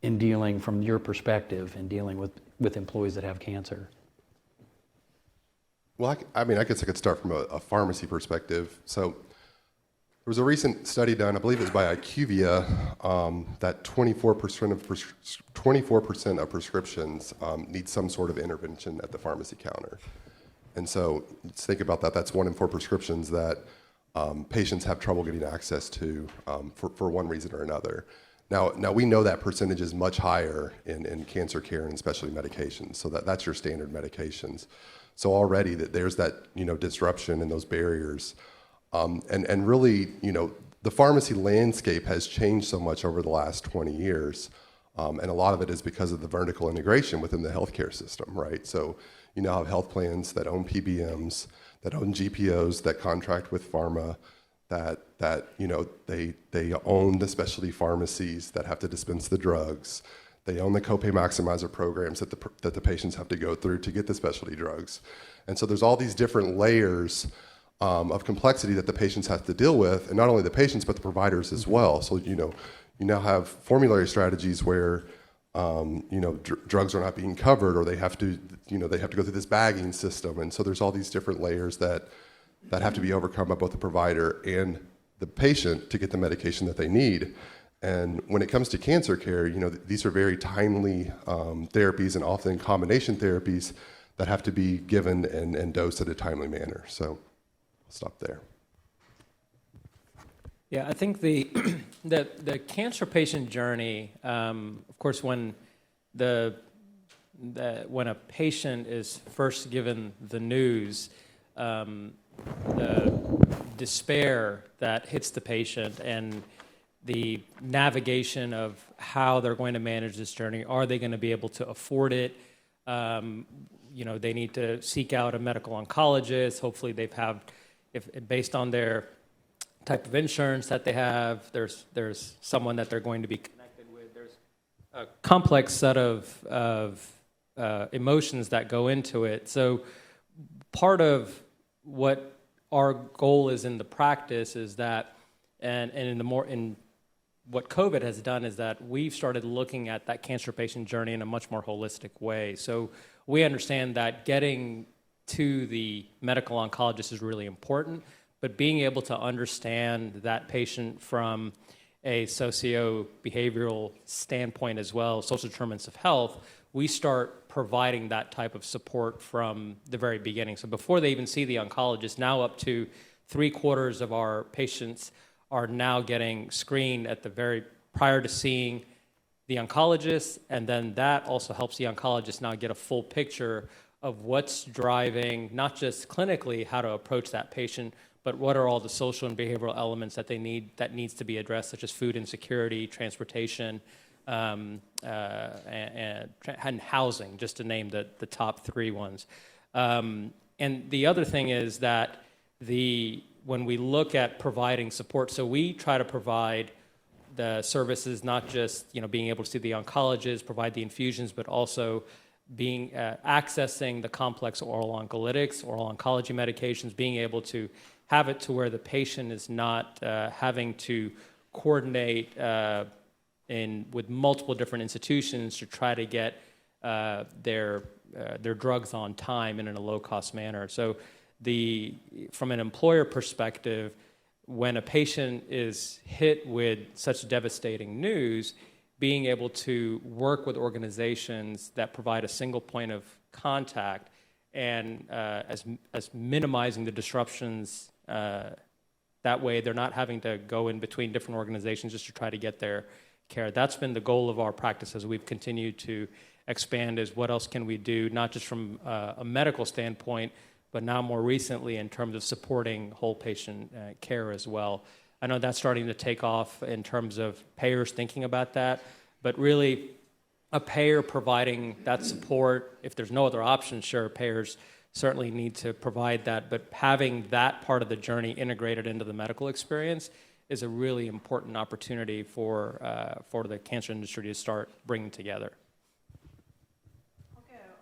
in dealing, from your perspective, in dealing with employees that have cancer. Well, I guess I could start from a pharmacy perspective. So there was a recent study done, I believe it was by IQVIA, that 24% of prescriptions need some sort of intervention at the pharmacy counter. And so let's think about that. That's 1 in 4 prescriptions that patients have trouble getting access to for one reason or another. Now we know that percentage is much higher in cancer care and specialty medications. So that's your standard medications. So already there's that disruption and those barriers. And really, the pharmacy landscape has changed so much over the last 20 years. And a lot of it is because of the vertical integration within the healthcare system, right? So you now have health plans that own PBMs, that own GPOs, that contract with pharma, that they own the specialty pharmacies that have to dispense the drugs. They own the copay maximizer programs that the patients have to go through to get the specialty drugs. And so there's all these different layers of complexity that the patients have to deal with, and not only the patients, but the providers as well. So, you now have formulary strategies where, drugs are not being covered, or they have to go through this bagging system. And so there's all these different layers that have to be overcome by both the provider and the patient to get the medication that they need. And when it comes to cancer care, these are very timely therapies and often combination therapies that have to be given and dosed in a timely manner. So I'll stop there. Yeah, I think the cancer patient journey, of course, when when a patient is first given the news, the despair that hits the patient and the navigation of how they're going to manage this journey. Are they going to be able to afford it? They need to seek out a medical oncologist. Hopefully based on their type of insurance that they have, there's someone that they're going to be connected with. There's a complex set of emotions that go into it. So part of what our goal is in the practice is that, and in what COVID has done is that we've started looking at that cancer patient journey in a much more holistic way. So we understand that getting to the medical oncologist is really important, but being able to understand that patient from a socio-behavioral standpoint as well, social determinants of health, we start providing that type of support from the very beginning. So before they even see the oncologist, now up to 3/4 of our patients are now getting screened at the prior to seeing the oncologist, and then that also helps the oncologist now get a full picture of what's driving, not just clinically how to approach that patient, but what are all the social and behavioral elements that needs to be addressed, such as food insecurity, transportation, and housing, just to name the top 3 ones. And the other thing is that when we look at providing support, so we try to provide the services, not just being able to see the oncologist, provide the infusions, but also accessing the complex oral oncolytics, oral oncology medications, being able to have it to where the patient is not having to coordinate with multiple different institutions to try to get their drugs on time and in a low-cost manner. So from an employer perspective, when a patient is hit with such devastating news, being able to work with organizations that provide a single point of contact and as minimizing the disruptions, that way they're not having to go in between different organizations just to try to get their care. That's been the goal of our practice as we've continued to expand, is what else can we do, not just from a medical standpoint, but now more recently in terms of supporting whole patient care as well. I know that's starting to take off in terms of payers thinking about that, but really a payer providing that support, if there's no other option, sure, payers certainly need to provide that, but having that part of the journey integrated into the medical experience is a really important opportunity for the cancer industry to start bringing together.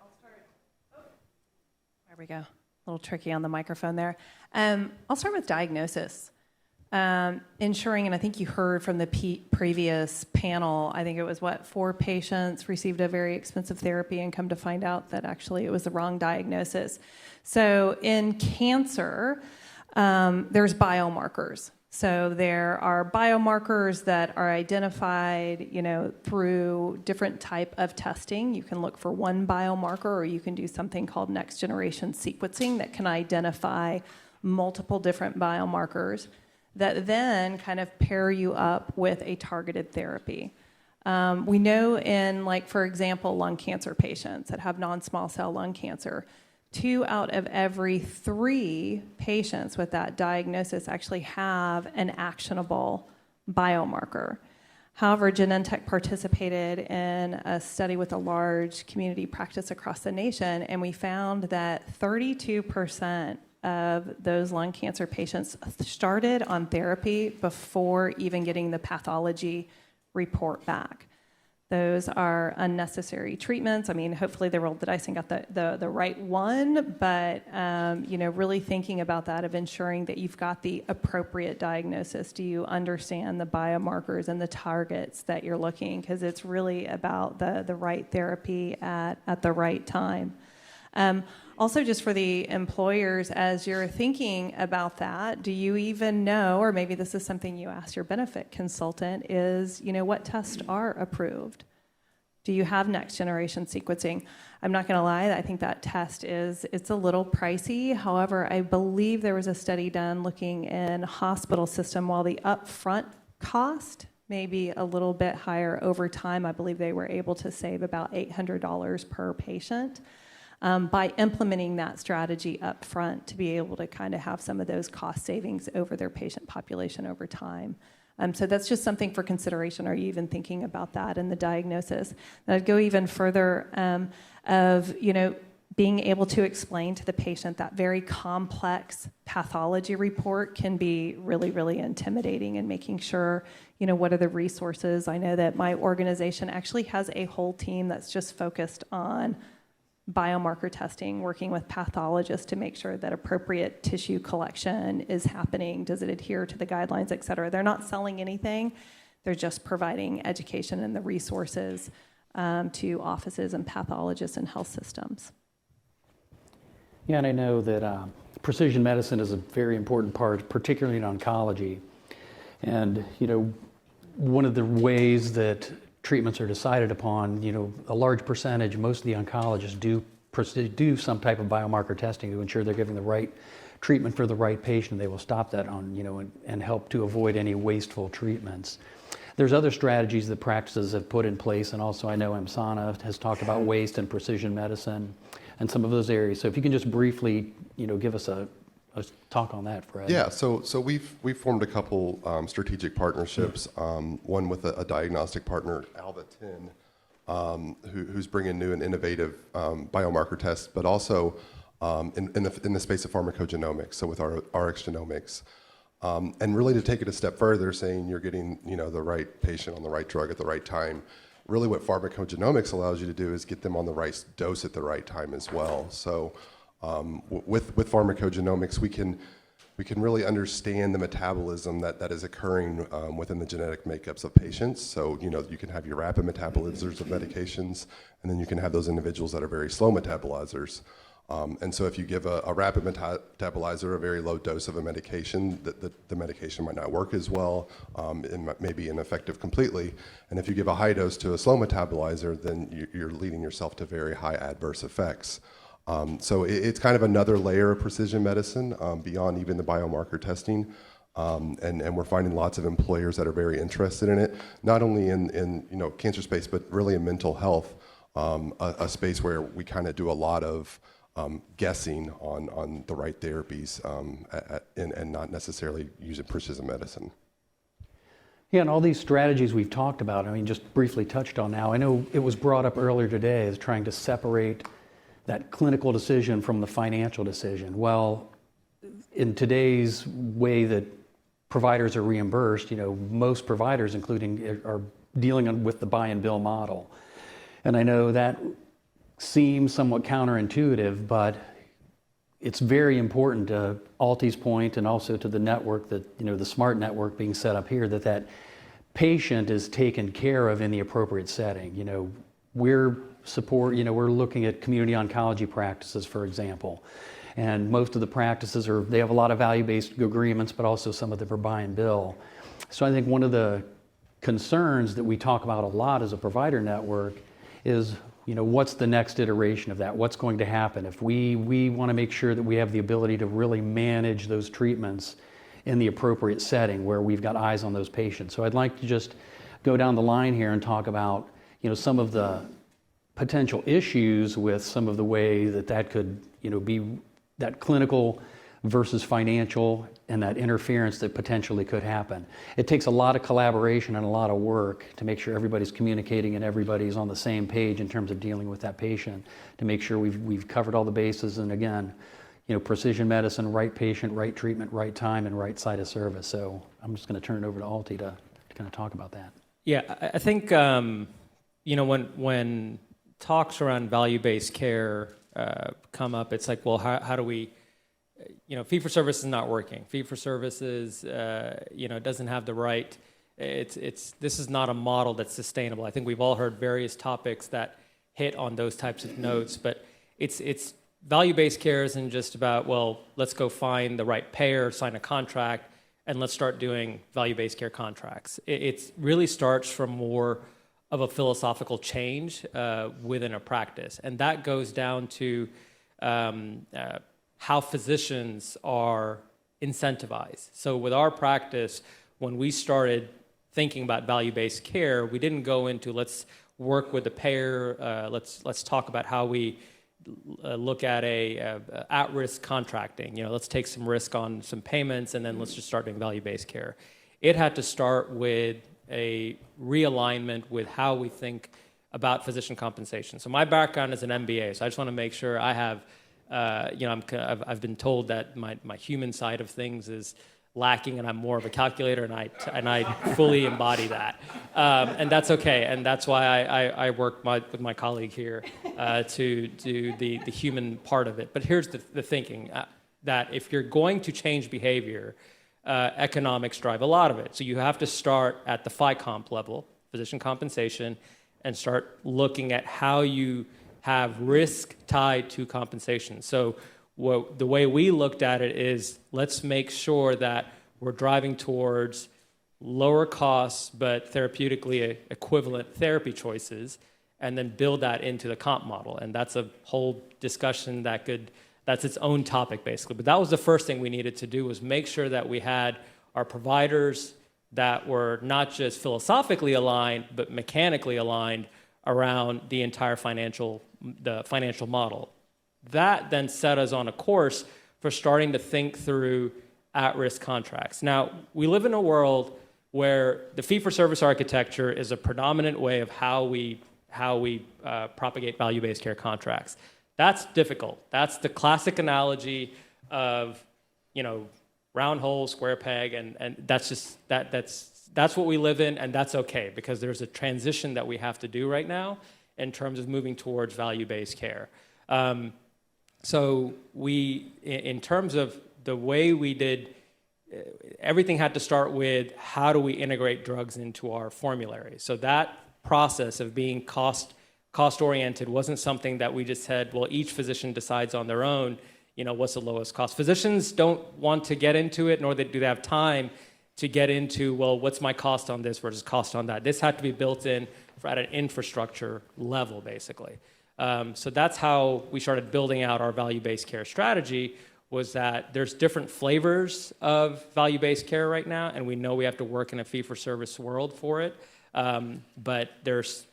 I'll start. Oh, there we go. A little tricky on the microphone there. I'll start with diagnosis. Ensuring, and I think you heard from the previous panel, I think it was 4 patients received a very expensive therapy and come to find out that actually it was the wrong diagnosis. So in cancer, there's biomarkers. So there are biomarkers that are identified, through different type of testing. You can look for one biomarker, or you can do something called next generation sequencing that can identify multiple different biomarkers that then kind of pair you up with a targeted therapy. We know in, for example, lung cancer patients that have non-small cell lung cancer, 2 out of every 3 patients with that diagnosis actually have an actionable biomarker. However, Genentech participated in a study with a large community practice across the nation, and we found that 32% of those lung cancer patients started on therapy before even getting the pathology report back. Those are unnecessary treatments. I mean, hopefully they rolled the dice and got the right one, but really thinking about that, of ensuring that you've got the appropriate diagnosis. Do you understand the biomarkers and the targets that you're looking? Because it's really about the right therapy at the right time. Also, just for the employers, as you're thinking about that, do you even know, or maybe this is something you ask your benefit consultant, is, what tests are approved? Do you have next generation sequencing? I'm not going to lie, I think that test it's a little pricey. However, I believe there was a study done looking in hospital system, while the upfront cost may be a little bit higher over time. I believe they were able to save about $800 per patient. By implementing that strategy up front to be able to kind of have some of those cost savings over their patient population over time. So that's just something for consideration. Are you even thinking about that in the diagnosis? And I'd go even further of, being able to explain to the patient that very complex pathology report can be really, really intimidating, and making sure, what are the resources. I know that my organization actually has a whole team that's just focused on biomarker testing, working with pathologists to make sure that appropriate tissue collection is happening. Does it adhere to the guidelines, et cetera? They're not selling anything. They're just providing education and the resources to offices and pathologists and health systems. Yeah, and I know that precision medicine is a very important part, particularly in oncology. And, one of the ways that treatments are decided upon, a large percentage, most of the oncologists do some type of biomarker testing to ensure they're giving the right treatment for the right patient. They will stop that on, and help to avoid any wasteful treatments. There's other strategies that practices have put in place, and also I know EMSANA has talked about waste and precision medicine and some of those areas. So if you can just briefly, give us a talk on that, Fred. Yeah, so we've formed a couple strategic partnerships. One with a diagnostic partner, Alva10, who's bringing new and innovative biomarker tests, but also in the space of pharmacogenomics. So with our RX Genomics, and really to take it a step further, saying you're getting the right patient on the right drug at the right time. Really, what pharmacogenomics allows you to do is get them on the right dose at the right time as well. So with pharmacogenomics, we can really understand the metabolism that is occurring within the genetic makeups of patients. So you can have your rapid metabolizers of medications, and then you can have those individuals that are very slow metabolizers. And so if you give a rapid metabolizer a very low dose of a medication, the medication might not work as well, it may be ineffective completely. And if you give a high dose to a slow metabolizer, then you're leading yourself to very high adverse effects. So it's kind of another layer of precision medicine beyond even the biomarker testing. And we're finding lots of employers that are very interested in it, not only in cancer space, but really in mental health, a space where we kind of do a lot of guessing on the right therapies and not necessarily using precision medicine. Yeah, and all these strategies we've talked about, just briefly touched on now. I know it was brought up earlier today as trying to separate that clinical decision from the financial decision. Well, in today's way that providers are reimbursed, most providers, including, are dealing with the buy and bill model. And I know that seems somewhat counterintuitive, but it's very important to Alti's point and also to the network that, the smart network being set up here, that patient is taken care of in the appropriate setting. We're looking at community oncology practices, for example. And most of the practices they have a lot of value-based agreements, but also some of them are buy and bill. So I think one of the concerns that we talk about a lot as a provider network is, what's the next iteration of that? What's going to happen if we want to make sure that we have the ability to really manage those treatments in the appropriate setting where we've got eyes on those patients. So I'd like to just go down the line here and talk about, some of the potential issues with some of the way that could, be that clinical versus financial and that interference that potentially could happen. It takes a lot of collaboration and a lot of work to make sure everybody's communicating and everybody's on the same page in terms of dealing with that patient, to make sure we've covered all the bases. And again, precision medicine, right patient, right treatment, right time, and right site of service. So I'm just going to turn it over to Alti to kind of talk about that. Yeah, I think, when talks around value-based care come up, it's like, well, how do we, fee-for-service is not working. Fee-for-service is, doesn't have the right, this is not a model that's sustainable. I think we've all heard various topics that hit on those types of notes, but it's value-based care isn't just about, well, let's go find the right payer, sign a contract, and let's start doing value-based care contracts. It really starts from more of a philosophical change within a practice. And that goes down to how physicians are incentivized. So with our practice, when we started thinking about value-based care, we didn't go into let's work with the payer, let's talk about how we look at a at-risk contracting. Let's take some risk on some payments, and then let's just start doing value-based care. It had to start with a realignment with how we think about physician compensation. So my background is an MBA, so I just want to make sure I have, I've been told that my human side of things is lacking, and I'm more of a calculator, and I fully embody that, and that's okay, and that's why I work with my colleague here to do the human part of it. But here's the thinking, that if you're going to change behavior, economics drive a lot of it. So you have to start at the FICOMP level, physician compensation, and start looking at how you have risk tied to compensation. So the way we looked at it is, let's make sure that we're driving towards lower costs but therapeutically equivalent therapy choices, and then build that into the comp model. And that's a whole discussion that's its own topic, basically. But that was the first thing we needed to do, was make sure that we had our providers that were not just philosophically aligned, but mechanically aligned around the entire financial model. That then set us on a course for starting to think through at-risk contracts. Now, we live in a world where the fee-for-service architecture is a predominant way of how we propagate value-based care contracts. That's difficult. That's the classic analogy of, round hole, square peg, and that's just that's what we live in, and that's okay, because there's a transition that we have to do right now in terms of moving towards value-based care. So in terms of the way we did, everything had to start with how do we integrate drugs into our formulary. So that process of being cost-oriented wasn't something that we just said, well, each physician decides on their own, what's the lowest cost. Physicians don't want to get into it, nor do they have time to get into, well, what's my cost on this versus cost on that. This had to be built in at an infrastructure level, basically. So that's how we started building out our value-based care strategy, was that there's different flavors of value-based care right now, and we know we have to work in a fee-for-service world for it. But there's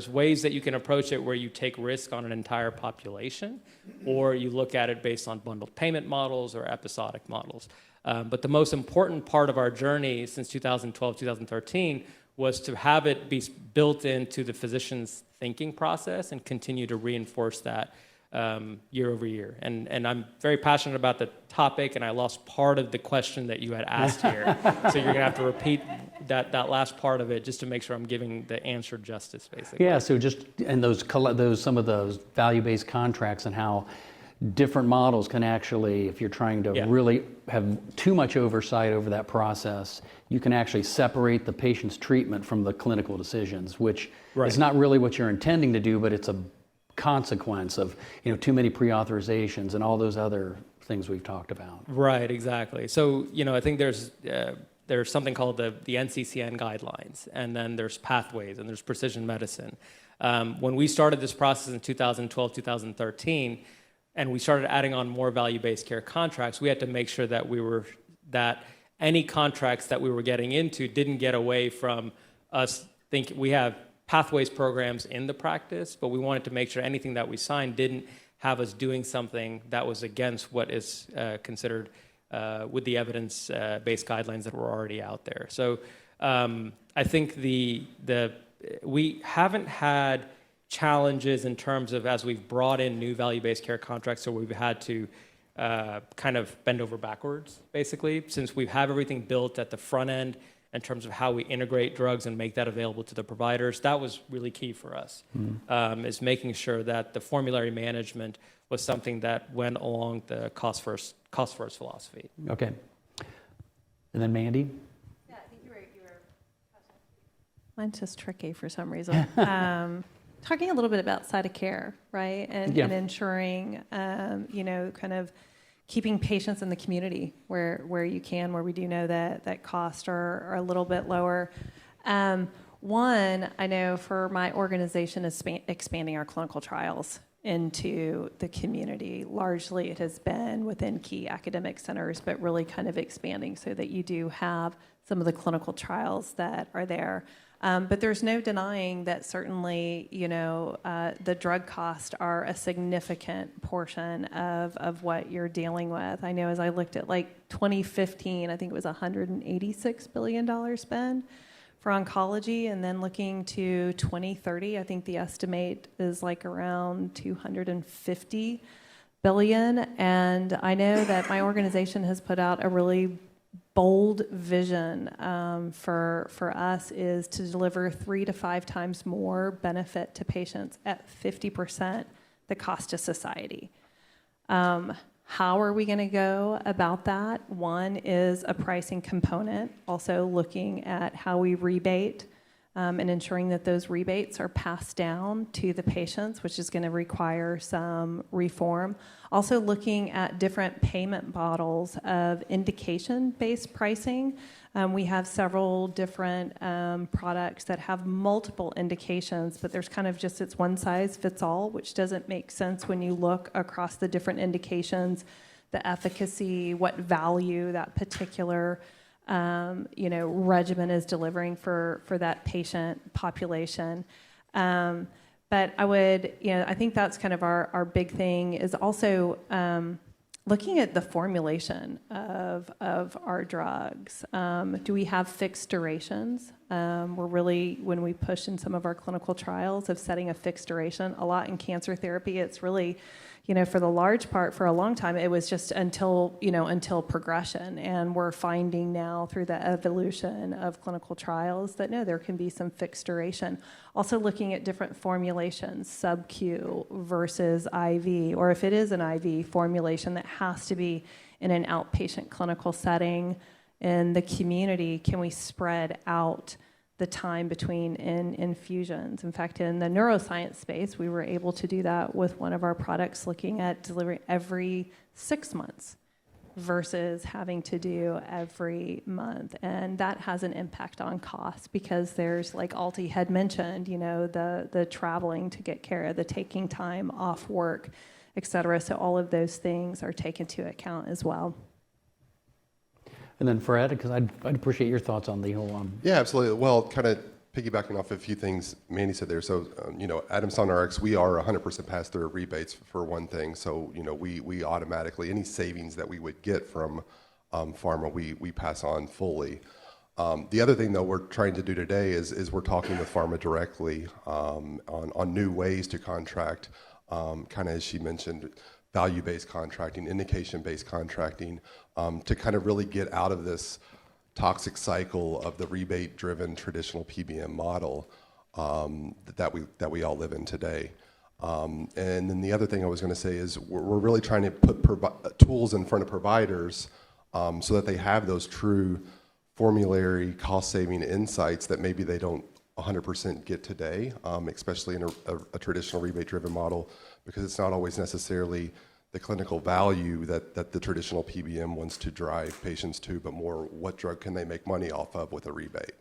ways that you can approach it where you take risk on an entire population, or you look at it based on bundled payment models or episodic models. But the most important part of our journey since 2012, 2013 was to have it be built into the physician's thinking process and continue to reinforce that year over year. And I'm very passionate about the topic, and I lost part of the question that you had asked here. So you're going to have to repeat that last part of it just to make sure I'm giving the answer justice, basically. Yeah, so just, and some of those value-based contracts and how different models can actually, if you're trying to really have too much oversight over that process, you can actually separate the patient's treatment from the clinical decisions, which is not really what you're intending to do, but it's a consequence of too many pre-authorizations and all those other things we've talked about. Right, exactly. So I think there's something called the NCCN guidelines, and then there's pathways, and there's precision medicine. When we started this process in 2012, 2013, and we started adding on more value-based care contracts, we had to make sure that any contracts that we were getting into didn't get away from us thinking. We have pathways programs in the practice, but we wanted to make sure anything that we signed didn't have us doing something that was against what is considered with the evidence-based guidelines that were already out there. So I think we haven't had challenges in terms of, as we've brought in new value-based care contracts, so we've had to kind of bend over backwards, basically, since we have everything built at the front end in terms of how we integrate drugs and make that available to the providers. That was really key for us, is making sure that the formulary management was something that went along the cost first philosophy. Okay. And then Mandy? Yeah, I think you were. Mine's just tricky for some reason. talking a little bit about site of care, right? And, Yeah. and ensuring, kind of keeping patients in the community where you can, where we do know that costs are a little bit lower. One, I know for my organization is expanding our clinical trials into the community. Largely it has been within key academic centers, but really kind of expanding so that you do have some of the clinical trials that are there. But there's no denying that certainly, the drug costs are a significant portion of what you're dealing with. I know as I looked at 2015, I think it was $186 billion spend for oncology, and then looking to 2030, I think the estimate is around $250 billion. And I know that my organization has put out a really bold vision for us is to deliver 3 to 5 times more benefit to patients at 50% the cost to society. How are we going to go about that? One is a pricing component, also looking at how we rebate and ensuring that those rebates are passed down to the patients, which is going to require some reform. Also looking at different payment models of indication-based pricing. We have several different products that have multiple indications, but there's kind of just it's one size fits all, which doesn't make sense when you look across the different indications, the efficacy, what value that particular regimen is delivering for that patient population. But I would, I think that's kind of our big thing is also looking at the formulation of our drugs. Do we have fixed durations? We're really, when we push in some of our clinical trials of setting a fixed duration, a lot in cancer therapy, it's really, for the large part, for a long time, it was just until progression. And we're finding now through the evolution of clinical trials that no, there can be some fixed duration. Also looking at different formulations, sub-Q versus IV, or if it is an IV formulation that has to be in an outpatient clinical setting in the community, can we spread out the time between infusions? In fact, in the neuroscience space, we were able to do that with one of our products, looking at delivery every 6 months versus having to do every month. And that has an impact on cost because there's, like Alti had mentioned, the traveling to get care of, the taking time off work, et cetera. So all of those things are taken into account as well. And then Fred, because I'd appreciate your thoughts on the whole. Yeah, absolutely. Well, kind of piggybacking off a few things Mandy said there. So, at SunRx, we are 100% pass-through rebates for one thing. So, we automatically, any savings that we would get from pharma, we pass on fully. The other thing, though, we're trying to do today is we're talking with pharma directly on new ways to contract, kind of as she mentioned, value-based contracting, indication-based contracting, to kind of really get out of this toxic cycle of the rebate-driven traditional PBM model that we all live in today. And then the other thing I was going to say is we're really trying to put tools in front of providers so that they have those true formulary cost-saving insights that maybe they don't 100% get today, especially in a traditional rebate-driven model, because it's not always necessarily the clinical value that the traditional PBM wants to drive patients to, but more what drug can they make money off of with a rebate.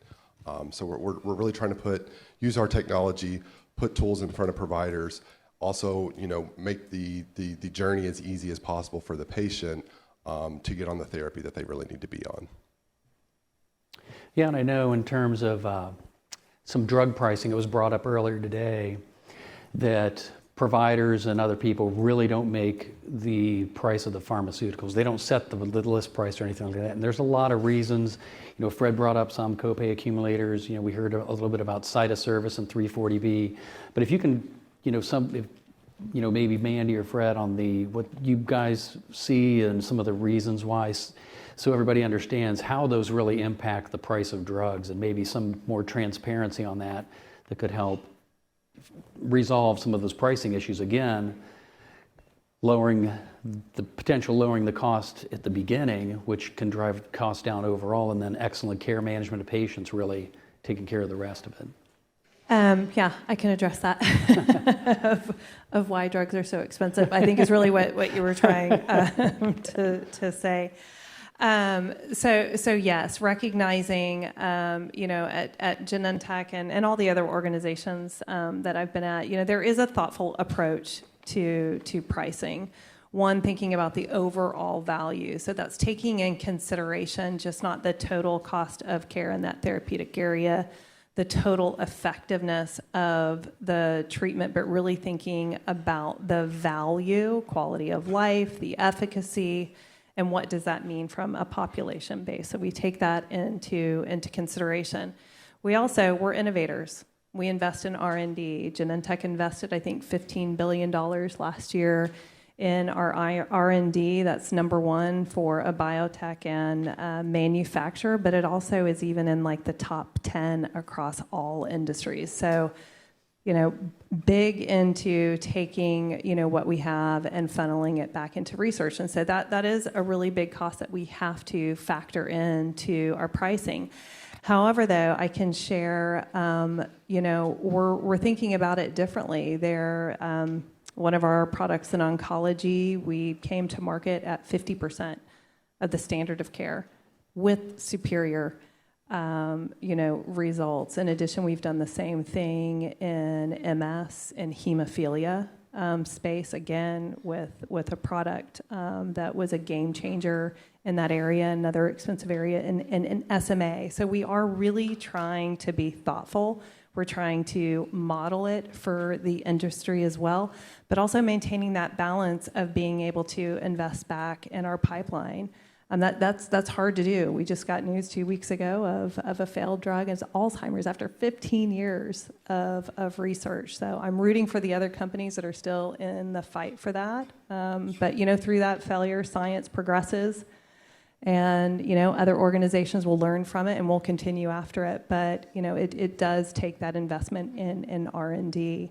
So we're really trying to use our technology, put tools in front of providers, also make the journey as easy as possible for the patient to get on the therapy that they really need to be on. Yeah, and I know in terms of some drug pricing, it was brought up earlier today that providers and other people really don't make the price of the pharmaceuticals. They don't set the list price or anything like that. And there's a lot of reasons. Fred brought up some copay accumulators. We heard a little bit about site of service and 340B. But if you can, maybe Mandy or Fred on what you guys see and some of the reasons why, so everybody understands how those really impact the price of drugs, and maybe some more transparency on that could help resolve some of those pricing issues. Again, lowering the cost at the beginning, which can drive costs down overall, and then excellent care management of patients, really taking care of the rest of it. Yeah, I can address that of why drugs are so expensive. I think is really what you were trying to say. So yes, recognizing, at Genentech and all the other organizations that I've been at, there is a thoughtful approach to pricing. One, thinking about the overall value. So that's taking in consideration just not the total cost of care in that therapeutic area, the total effectiveness of the treatment, but really thinking about the value, quality of life, the efficacy, and what does that mean from a population base. So we take that into consideration. We're innovators. We invest in R&D. Genentech invested, I think, $15 billion last year in our R&D. That's number one for a biotech and manufacturer, but it also is even in like the top 10 across all industries. So, big into taking, what we have and funneling it back into research. And so that is a really big cost that we have to factor into our pricing. However, though, I can share, we're thinking about it differently. One of our products in oncology, we came to market at 50% of the standard of care with superior, results. In addition, we've done the same thing in MS and hemophilia space, again, with a product that was a game changer in that area, another expensive area in SMA. So we are really trying to be thoughtful. We're trying to model it for the industry as well, but also maintaining that balance of being able to invest back in our pipeline. That's hard to do. We just got news 2 weeks ago of a failed drug as Alzheimer's after 15 years of research. So I'm rooting for the other companies that are still in the fight for that. But through that failure, science progresses. And, other organizations will learn from it and will continue after it. But, it does take that investment in R&D.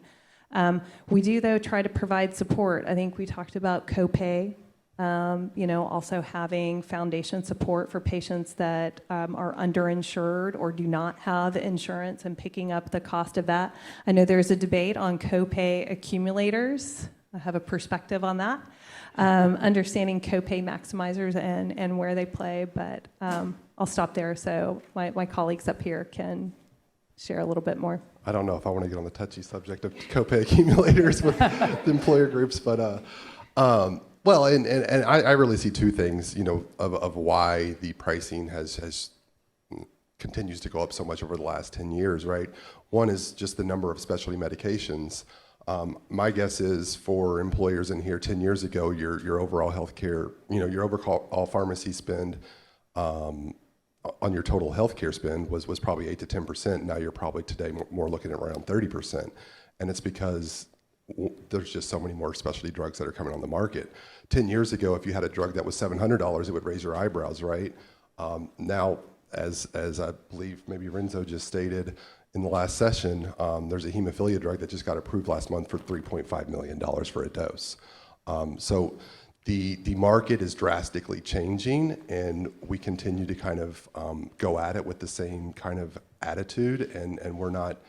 We do, though, try to provide support. I think we talked about copay, also having foundation support for patients that are underinsured or do not have insurance and picking up the cost of that. I know there's a debate on copay accumulators. I have a perspective on that. Understanding copay maximizers and where they play, but I'll stop there so my colleagues up here can share a little bit more. I don't know if I want to get on the touchy subject of copay accumulators with the employer groups, but well, and I really see two things, of why the pricing has continues to go up so much over the last 10 years, right? One is just the number of specialty medications. My guess is for employers in here 10 years ago, your overall healthcare, your overall pharmacy spend on your total healthcare spend was probably 8 to 10%. Now you're probably today more looking at around 30%. And it's because there's just so many more specialty drugs that are coming on the market. 10 years ago, if you had a drug that was $700, it would raise your eyebrows, right? Now, as I believe maybe Renzo just stated, in the last session, there's a hemophilia drug that just got approved last month for $3.5 million for a dose. So the market is drastically changing, and we continue to kind of go at it with the same kind of attitude, and we're not.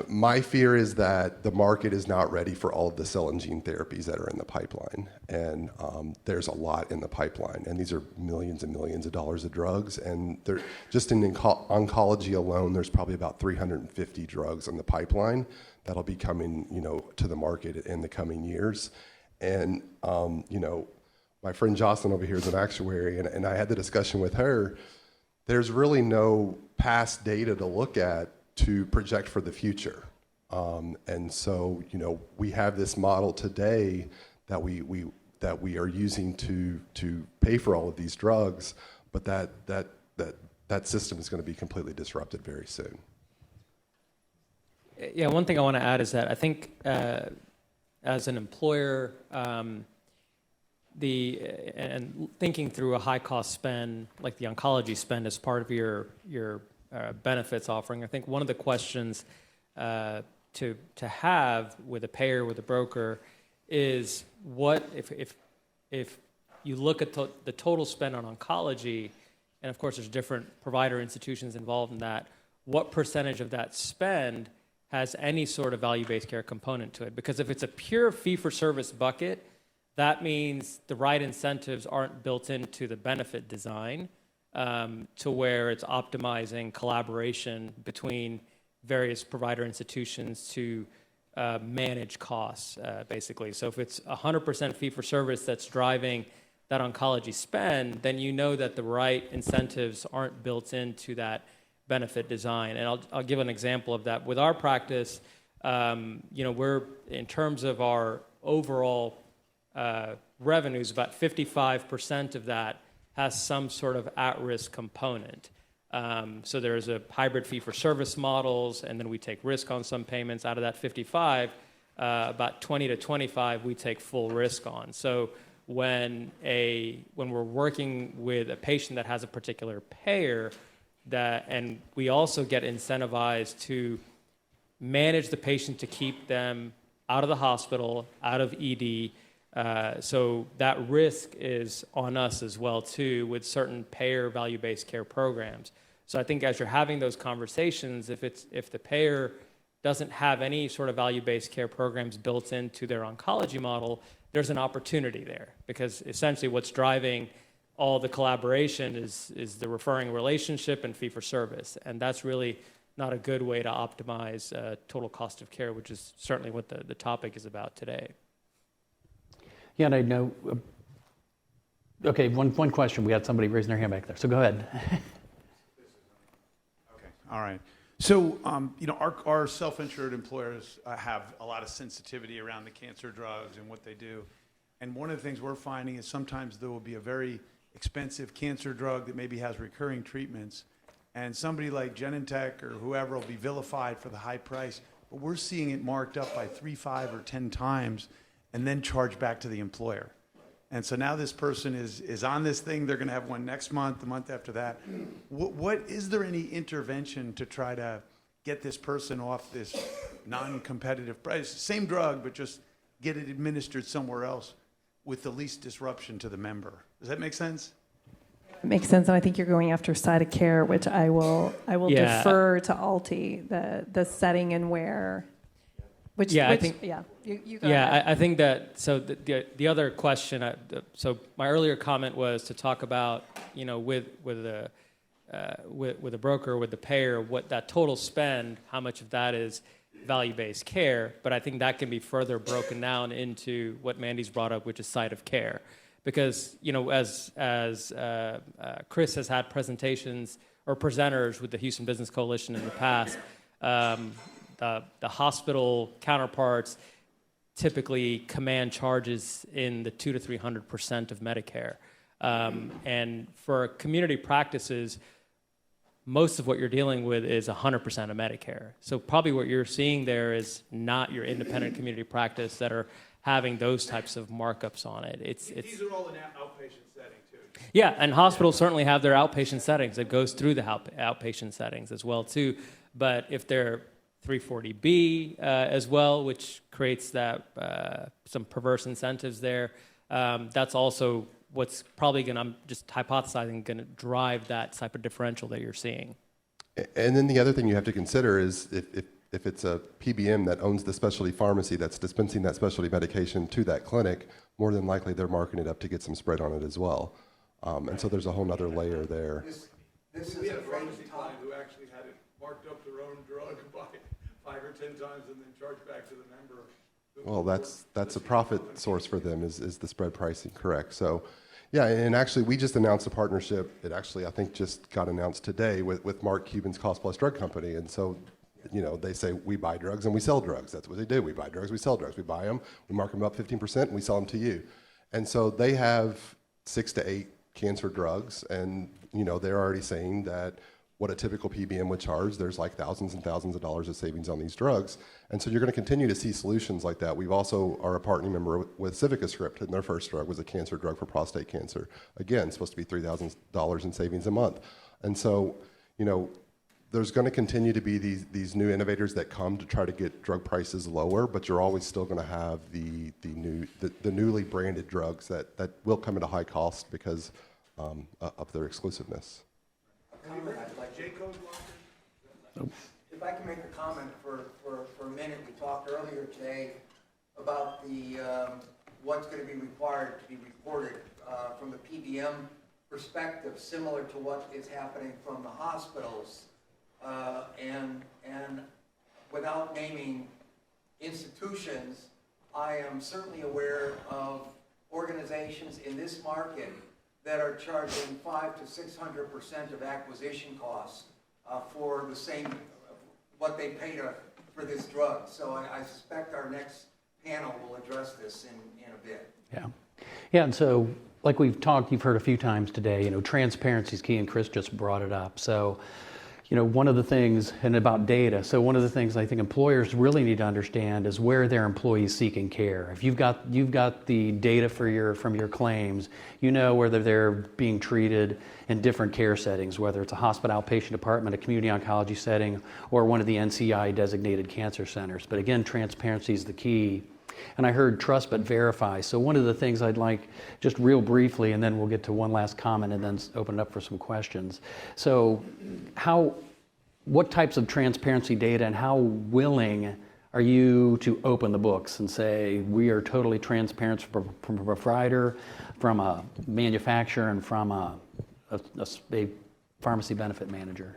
My fear is that the market is not ready for all of the cell and gene therapies that are in the pipeline, and there's a lot in the pipeline, and these are millions and millions of dollars of drugs, and they're just in oncology alone, there's probably about 350 drugs in the pipeline that'll be coming, to the market in the coming years, and my friend Jocelyn over here is an actuary, and I had the discussion with her. There's really no past data to look at to project for the future. And so, we have this model today that we are using to pay for all of these drugs, but that system is going to be completely disrupted very soon. Yeah, one thing I want to add is that I think as an employer, and thinking through a high cost spend like the oncology spend as part of your benefits offering, I think one of the questions to have with a payer, with a broker, is what if you look at the total spend on oncology, and of course there's different provider institutions involved in that, what percentage of that spend has any sort of value-based care component to it. Because if it's a pure fee-for-service bucket, that means the right incentives aren't built into the benefit design to where it's optimizing collaboration between various provider institutions to manage costs, basically. So if it's 100% fee-for-service that's driving that oncology spend, then you know that the right incentives aren't built into that benefit design. And I'll give an example of that. With our practice, we're, in terms of our overall revenues, about 55% of that has some sort of at-risk component. So there's a hybrid fee-for-service models, and then we take risk on some payments. Out of that 55, about 20 to 25 we take full risk on. So when we're working with a patient that has a particular payer, and we also get incentivized to manage the patient to keep them out of the hospital, out of ED. So that risk is on us as well too, with certain payer value-based care programs. So I think as you're having those conversations, if the payer doesn't have any sort of value-based care programs built into their oncology model, there's an opportunity there, because essentially what's driving all the collaboration is the referring relationship and fee-for-service, and that's really not a good way to optimize total cost of care, which is certainly what the topic is about today. Yeah, and I know. Okay, one question. We had somebody raising their hand back there, so go ahead. Okay, all right. So, our self-insured employers have a lot of sensitivity around the cancer drugs and what they do. And one of the things we're finding is sometimes there will be a very expensive cancer drug that maybe has recurring treatments, and somebody like Genentech or whoever will be vilified for the high price, but we're seeing it marked up by 3, 5, or 10 times and then charged back to the employer. And so now this person is on this thing, they're gonna have one next month, the month after that. What is there any intervention to try to get this person off this non-competitive price? Same drug, but just get it administered somewhere else with the least disruption to the member. Does that make sense? It makes sense, and I think you're going after side of care, which I will defer to Alti, the setting and where. You go ahead. I think that, so the other question, so my earlier comment was to talk about, with a broker, with the payer, what that total spend, how much of that is value-based care, but I think that can be further broken down into what Mandy's brought up, which is site of care. Because, as Chris has had presentations or presenters with the Houston Business Coalition in the past, the hospital counterparts typically command charges in the 200% to 300% of Medicare. And for community practices, most of what you're dealing with is 100% of Medicare. So probably what you're seeing there is not your independent community practice that are having those types of markups on it. These are all in outpatient setting too. Yeah, and hospitals certainly have their outpatient settings. It goes through the outpatient settings as well too. But if they're 340B as well, which creates that some perverse incentives there, that's also what's probably going to, I'm just hypothesizing, going to drive that type of differential that you're seeing. And then the other thing you have to consider is if it's a PBM that owns the specialty pharmacy that's dispensing that specialty medication to that clinic, more than likely they're marking it up to get some spread on it as well. And so there's a whole nother layer there. This is a pharmacy client who actually had it marked up their own drug by 5 or 10 times and then charged back to the member. Well, that's a profit source for them is the spread pricing, correct? So, yeah, and actually we just announced a partnership. It actually, I think, just got announced today with Mark Cuban's Cost Plus Drug Company. And so, they say we buy drugs and we sell drugs. That's what they do. We buy drugs, we sell drugs. We buy them, we mark them up 15%, and we sell them to you. And so they have 6 to 8 cancer drugs, and they're already saying that what a typical PBM would charge, there's like thousands and thousands of dollars of savings on these drugs. And so you're going to continue to see solutions like that. We've also are a partner member with CivicaScript, and their first drug was a cancer drug for prostate cancer. Again, supposed to be $3,000 in savings a month. And so, there's going to continue to be these new innovators that come to try to get drug prices lower, but you're always still going to have the newly branded drugs that will come at a high cost because of their exclusiveness. If I can make a comment for a minute, we talked earlier today about the what's going to be required to be reported from the PBM perspective, similar to what is happening from the hospitals, and without naming institutions, I am certainly aware of organizations in this market that are charging 500% to 600% of acquisition costs for the same, what they pay for this drug. So I suspect our next panel will address this in a bit. Yeah. Yeah, and so like we've talked, you've heard a few times today, transparency is key, and Chris just brought it up. So, one of the things, and about data, so one of the things I think employers really need to understand is where their employees seeking care. If you've got the data from your claims, whether they're being treated in different care settings, whether it's a hospital outpatient department, a community oncology setting, or one of the NCI designated cancer centers. But again, transparency is the key. And I heard trust but verify. So one of the things I'd like, just real briefly, and then we'll get to one last comment and then open it up for some questions. So what types of transparency data and how willing are you to open the books and say, we are totally transparent from a provider, from a manufacturer, and from a pharmacy benefit manager?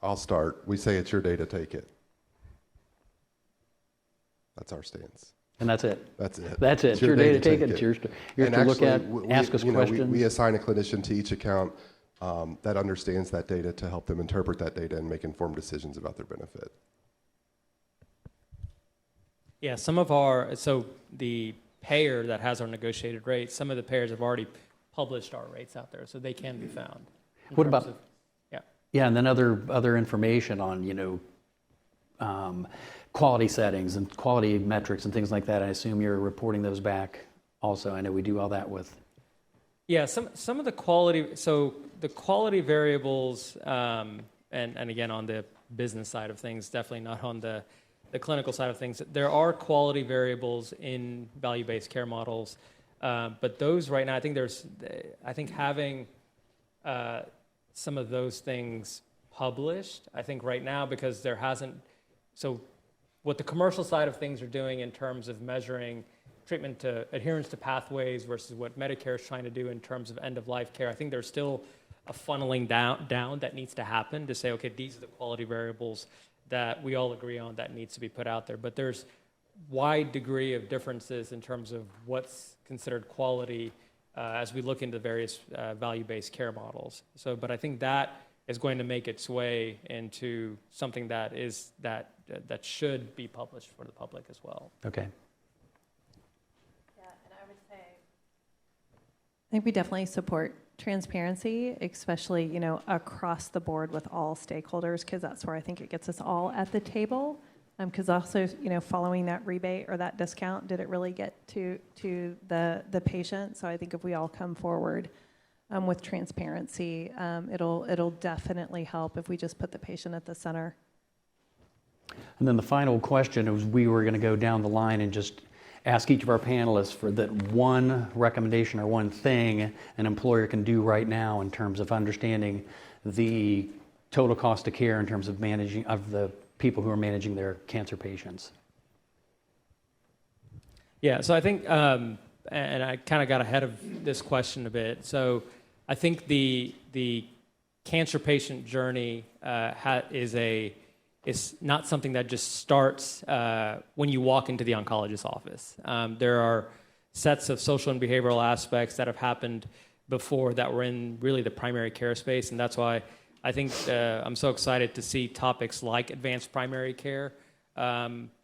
I'll start. We say it's your data, take it. That's our stance. And that's it. That's it. That's it. It's your data, take it. It's yours to look at, ask us questions. We assign a clinician to each account that understands that data to help them interpret that data and make informed decisions about their benefit. Yeah, so the payer that has our negotiated rates, some of the payers have already published our rates out there, so they can be found. What about, yeah, and then other information on, quality settings and quality metrics and things like that. I assume you're reporting those back also. I know we do all that with. Yeah, some of the quality, so the quality variables, and again, on the business side of things, definitely not on the clinical side of things. There are quality variables in value-based care models, but those right now, I think having some of those things published, I think right now, because there hasn't, so what the commercial side of things are doing in terms of measuring treatment to adherence to pathways versus what Medicare is trying to do in terms of end-of-life care, I think there's still a funneling down that needs to happen to say, okay, these are the quality variables that we all agree on that needs to be put out there. But there's wide degree of differences in terms of what's considered quality as we look into various value-based care models. So, but I think that is going to make its way into something that should be published for the public as well. Okay. Yeah, and I would say, I think we definitely support transparency, especially, across the board with all stakeholders, because that's where I think it gets us all at the table. Because also, following that rebate or that discount, did it really get to the patient? So I think if we all come forward with transparency, it'll definitely help if we just put the patient at the center. And then the final question was, we were going to go down the line and just ask each of our panelists for that one recommendation or one thing an employer can do right now in terms of understanding the total cost of care in terms of managing of the people who are managing their cancer patients. Yeah, so I think, and I kind of got ahead of this question a bit. So I think the cancer patient journey is not something that just starts when you walk into the oncologist's office. There are sets of social and behavioral aspects that have happened before that were in really the primary care space, and that's why I think I'm so excited to see topics like advanced primary care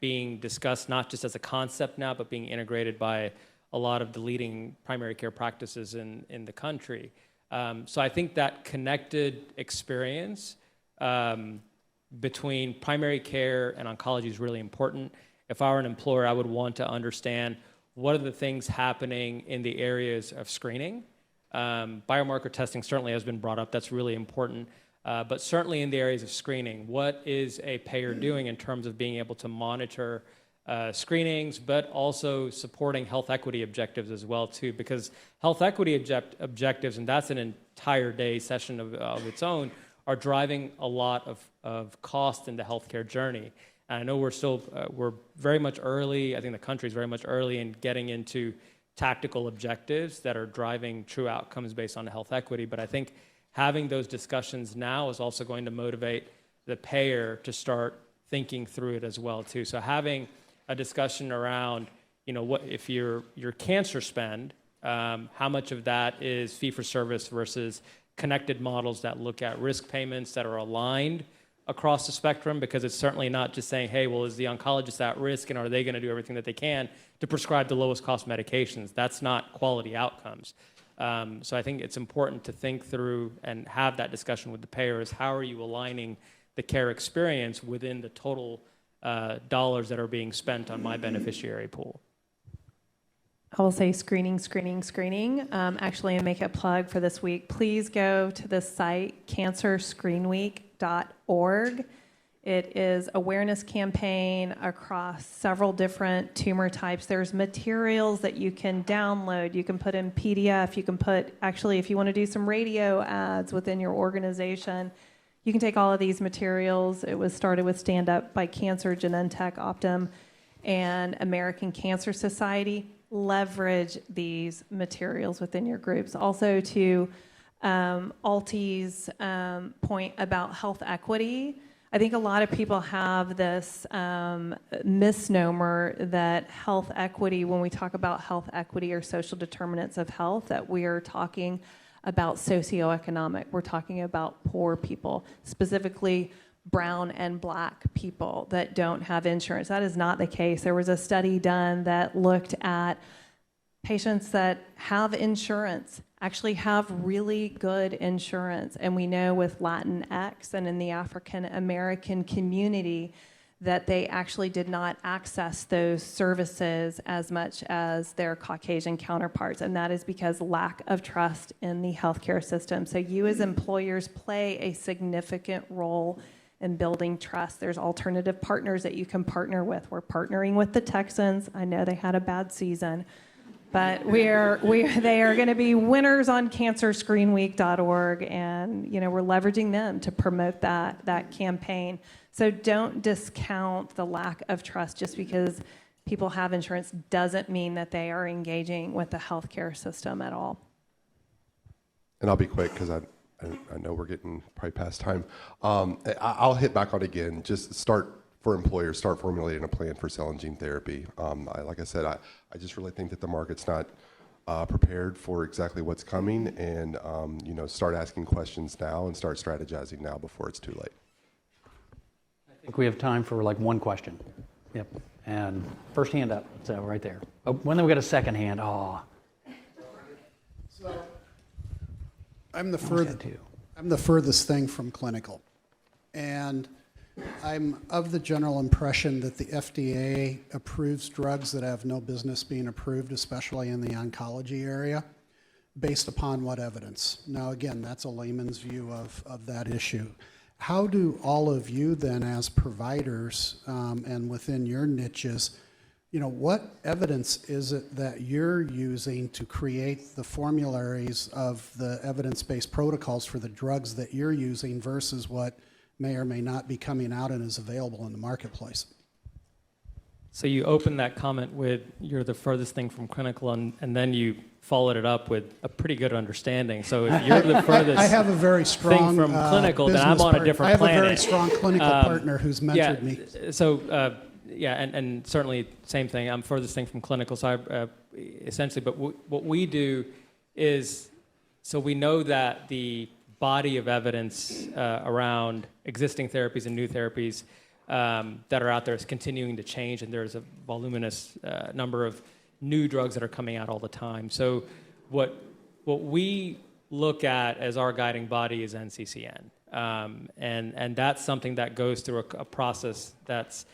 being discussed, not just as a concept now, but being integrated by a lot of the leading primary care practices in the country. So I think that connected experience between primary care and oncology is really important. If I were an employer, I would want to understand what are the things happening in the areas of screening. Biomarker testing certainly has been brought up. That's really important. But certainly in the areas of screening, what is a payer doing in terms of being able to monitor screenings, but also supporting health equity objectives as well too, because health equity objectives, and that's an entire day session of its own, are driving a lot of cost in the healthcare journey. And I know we're very much early, I think the country's very much early in getting into tactical objectives that are driving true outcomes based on health equity. But I think having those discussions now is also going to motivate the payer to start thinking through it as well too. So having a discussion around, what if your cancer spend, how much of that is fee for service versus connected models that look at risk payments that are aligned across the spectrum, because it's certainly not just saying, hey, well, is the oncologist at risk and are they going to do everything that they can to prescribe the lowest cost medications? That's not quality outcomes. So I think it's important to think through and have that discussion with the payers. How are you aligning the care experience within the total dollars that are being spent on my beneficiary pool? I will say screening. Actually, and make a plug for this week. Please go to the site cancerscreenweek.org. It is awareness campaign across several different tumor types. There's materials that you can download. You can put in PDF. You can put, actually, if you want to do some radio ads within your organization, you can take all of these materials. It was started with Stand Up by Cancer, Genentech, Optum, and American Cancer Society. Leverage these materials within your groups. Also to Alti's point about health equity, I think a lot of people have this misnomer that health equity, when we talk about health equity or social determinants of health, that we are talking about socioeconomic. We're talking about poor people, specifically brown and black people that don't have insurance. That is not the case. There was a study done that looked at patients that have insurance, actually have really good insurance. And we know with Latinx and in the African American community that they actually did not access those services as much as their Caucasian counterparts. And that is because lack of trust in the healthcare system. So you as employers play a significant role in building trust. There's alternative partners that you can partner with. We're partnering with the Texans. I know they had a bad season, but they are going to be winners on cancerscreenweek.org, and we're leveraging them to promote that campaign. So don't discount the lack of trust. Just because people have insurance doesn't mean that they are engaging with the healthcare system at all. And I'll be quick because I know we're getting probably past time. I'll hit back on again. Just start formulating a plan for cell and gene therapy. Like I said, I just really think that the market's not prepared for exactly what's coming, and start asking questions now and start strategizing now before it's too late. I think we have time for like one question. Yep. And first hand up, so right there. Oh, when then we got a second hand. Oh. So I'm the furthest thing from clinical, and I'm of the general impression that the FDA approves drugs that have no business being approved, especially in the oncology area, based upon what evidence? Now, again, that's a layman's view of that issue. How do all of you then, as providers and within your niches, what evidence is it that you're using to create the formularies of the evidence-based protocols for the drugs that you're using versus what may or may not be coming out and is available in the marketplace? So you opened that comment with, you're the furthest thing from clinical, and then you followed it up with a pretty good understanding. So if you're the furthest I have a very strong thing from clinical, then I'm on a different planet. I have a very strong clinical partner who's mentored me. So, and certainly same thing. I'm furthest thing from clinical. So essentially, but what we do is, so we know that the body of evidence around existing therapies and new therapies that are out there is continuing to change, and there's a voluminous number of new drugs that are coming out all the time. So what we look at as our guiding body is NCCN. And that's something that goes through a process that's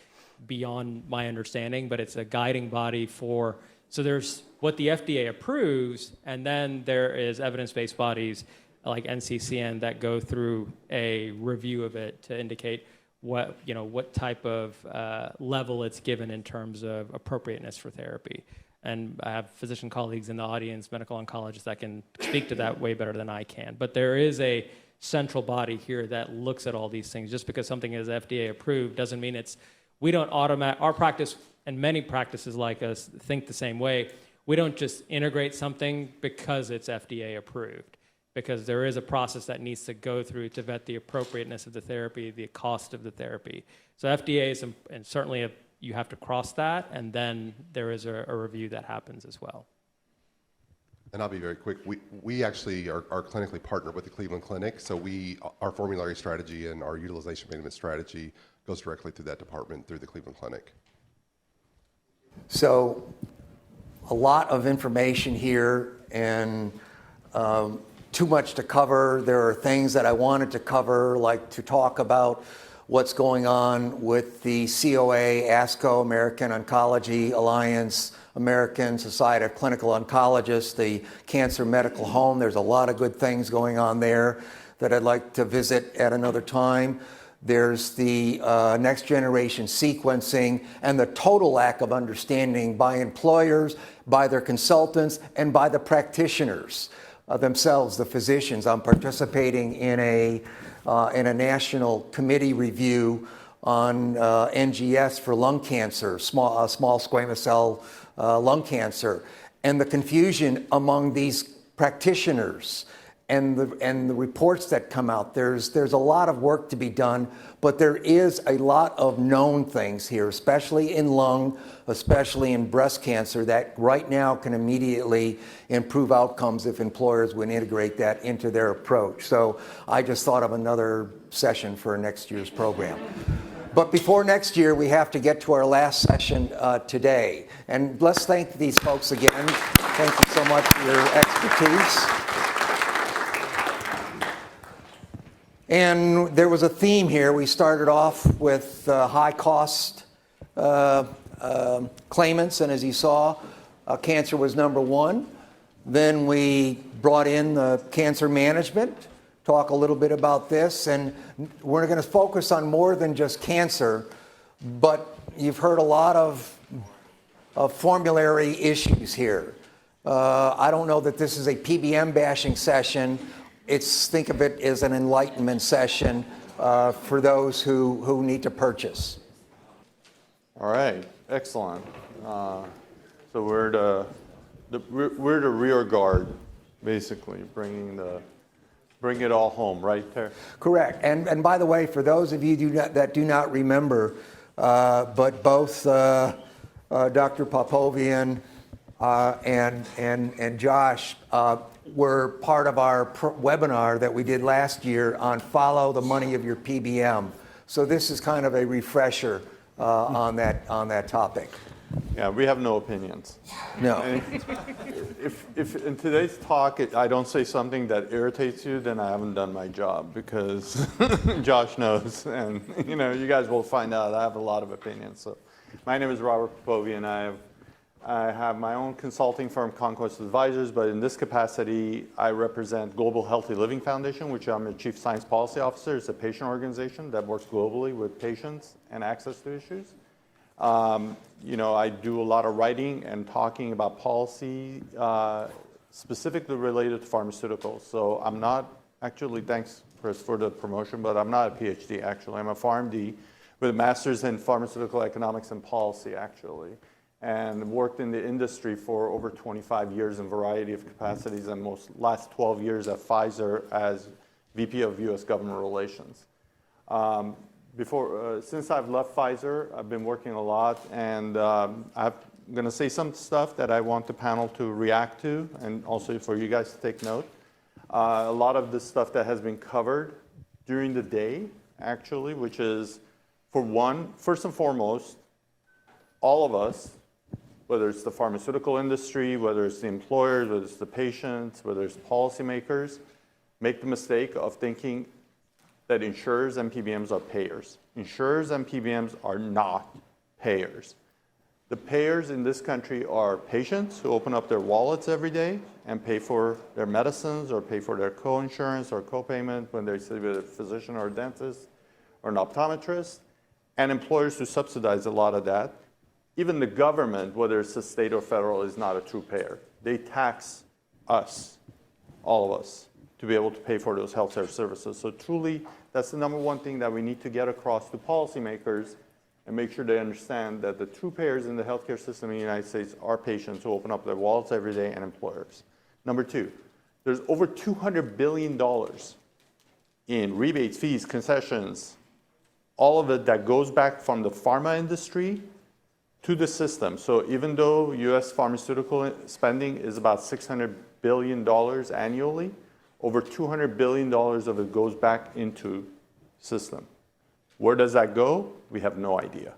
beyond my understanding, but it's a guiding body for, so there's what the FDA approves, and then there is evidence-based bodies like NCCN that go through a review of it to indicate what type of level it's given in terms of appropriateness for therapy. And I have physician colleagues in the audience, medical oncologists, that can speak to that way better than I can. But there is a central body here that looks at all these things. Just because something is FDA approved doesn't mean we don't our practice, and many practices like us think the same way. We don't just integrate something because it's FDA approved, because there is a process that needs to go through to vet the appropriateness of the therapy, the cost of the therapy. So FDA is, and certainly you have to cross that, and then there is a review that happens as well. And I'll be very quick. We actually are clinically partnered with the Cleveland Clinic, so our formulary strategy and our utilization management strategy goes directly through that department through the Cleveland Clinic. So a lot of information here and too much to cover. There are things that I wanted to cover, like to talk about what's going on with the COA, ASCO, American Oncology Alliance, American Society of Clinical Oncologists, the Cancer Medical Home. There's a lot of good things going on there that I'd like to visit at another time. There's the next generation sequencing and the total lack of understanding by employers, by their consultants, and by the practitioners themselves, the physicians. I'm participating in a national committee review on NGS for lung cancer, small squamous cell lung cancer, and the confusion among these practitioners and the reports that come out. There's a lot of work to be done, but there is a lot of known things here, especially in lung, especially in breast cancer, that right now can immediately improve outcomes if employers would integrate that into their approach. So I just thought of another session for next year's program. But before next year, we have to get to our last session today. And let's thank these folks again. Thank you so much for your expertise. And there was a theme here. We started off with high cost claimants, and as you saw, cancer was number one. Then we brought in the cancer management, talk a little bit about this, and we're going to focus on more than just cancer, but you've heard a lot of formulary issues here. I don't know that this is a PBM bashing session. Think of it as an enlightenment session for those who need to purchase. All right, excellent. So we're the rear guard, basically, bring it all home, right there. Correct. And by the way, for those of you that do not remember, but both Dr. Popovian and Josh were part of our webinar that we did last year on follow the money of your PBM. So this is kind of a refresher on that topic. Yeah, we have no opinions. No. If in today's talk I don't say something that irritates you, then I haven't done my job, because Josh knows, and you guys will find out I have a lot of opinions. So my name is Robert Popovian. I have my own consulting firm, Conquest Advisors, but in this capacity, I represent Global Healthy Living Foundation, which I'm the Chief Science Policy Officer. It's a patient organization that works globally with patients and access to issues. I do a lot of writing and talking about policy, specifically related to pharmaceuticals. So I'm not actually, thanks Chris for the promotion, but I'm not a PhD actually. I'm a PharmD with a master's in pharmaceutical economics and policy actually, and worked in the industry for over 25 years in a variety of capacities, and last 12 years at Pfizer as VP of US Government Relations. Since I've left Pfizer, I've been working a lot, and I'm going to say some stuff that I want the panel to react to, and also for you guys to take note. A lot of the stuff that has been covered during the day, actually, which is, first and foremost, all of us, whether it's the pharmaceutical industry, whether it's the employers, whether it's the patients, whether it's policymakers, make the mistake of thinking that insurers and PBMs are payers. Insurers and PBMs are not payers. The payers in this country are patients who open up their wallets every day and pay for their medicines or pay for their co-insurance or co-payment when they see a physician or a dentist or an optometrist, and employers who subsidize a lot of that. Even the government, whether it's the state or federal, is not a true payer. They tax us, all of us, to be able to pay for those healthcare services. So truly, that's the number one thing that we need to get across to policymakers and make sure they understand that the true payers in the healthcare system in the United States are patients who open up their wallets every day and employers. Number two, there's over $200 billion in rebates, fees, concessions, all of it that goes back from the pharma industry to the system. So even though US pharmaceutical spending is about $600 billion annually, over $200 billion of it goes back into system. Where does that go? We have no idea.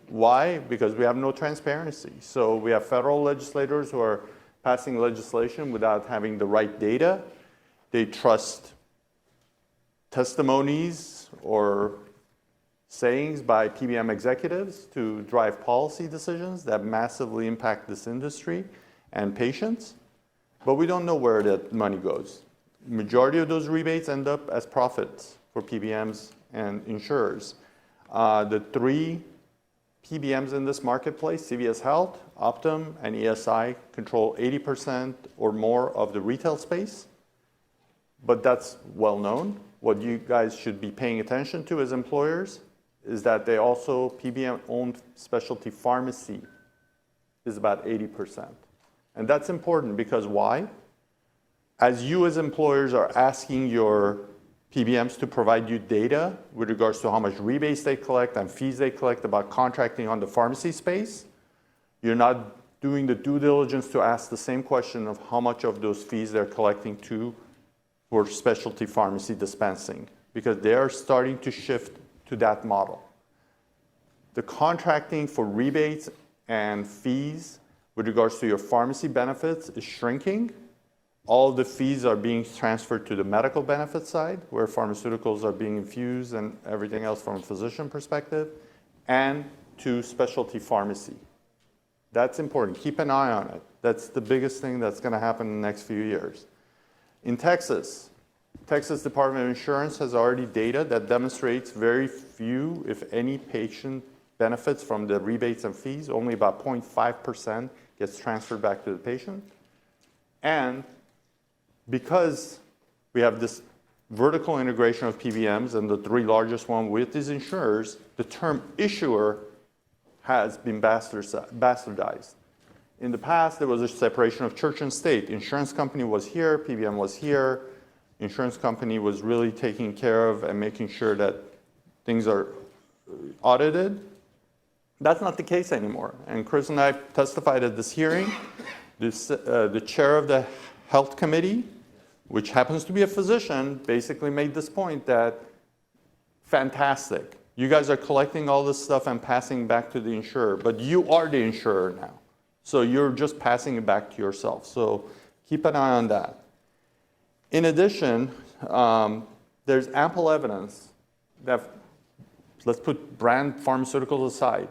Why? Because we have no transparency. So we have federal legislators who are passing legislation without having the right data. They trust testimonies or sayings by PBM executives to drive policy decisions that massively impact this industry and patients. But we don't know where that money goes. Majority of those rebates end up as profits for PBMs and insurers. The three PBMs in this marketplace, CVS Health, Optum, and ESI, control 80% or more of the retail space. But that's well known. What you guys should be paying attention to as employers is that they also, PBM-owned specialty pharmacy is about 80%. And that's important because why? As you as employers are asking your PBMs to provide you data with regards to how much rebates they collect and fees they collect about contracting on the pharmacy space, you're not doing the due diligence to ask the same question of how much of those fees they're collecting for specialty pharmacy dispensing, because they are starting to shift to that model. The contracting for rebates and fees with regards to your pharmacy benefits is shrinking. All the fees are being transferred to the medical benefit side, where pharmaceuticals are being infused and everything else from a physician perspective, and to specialty pharmacy. That's important. Keep an eye on it. That's the biggest thing that's going to happen in the next few years. In Texas Department of Insurance has already data that demonstrates very few, if any, patient benefits from the rebates and fees. Only about 0.5% gets transferred back to the patient. And because we have this vertical integration of PBMs and the three largest one with these insurers, the term issuer has been bastardized. In the past, there was a separation of church and state. Insurance company was here, PBM was here. Insurance company was really taking care of and making sure that things are audited. That's not the case anymore. And Chris and I testified at this hearing. The chair of the health committee, which happens to be a physician, basically made this point that, fantastic, you guys are collecting all this stuff and passing back to the insurer, but you are the insurer now. So you're just passing it back to yourself. So keep an eye on that. In addition, there's ample evidence that, let's put brand pharmaceuticals aside,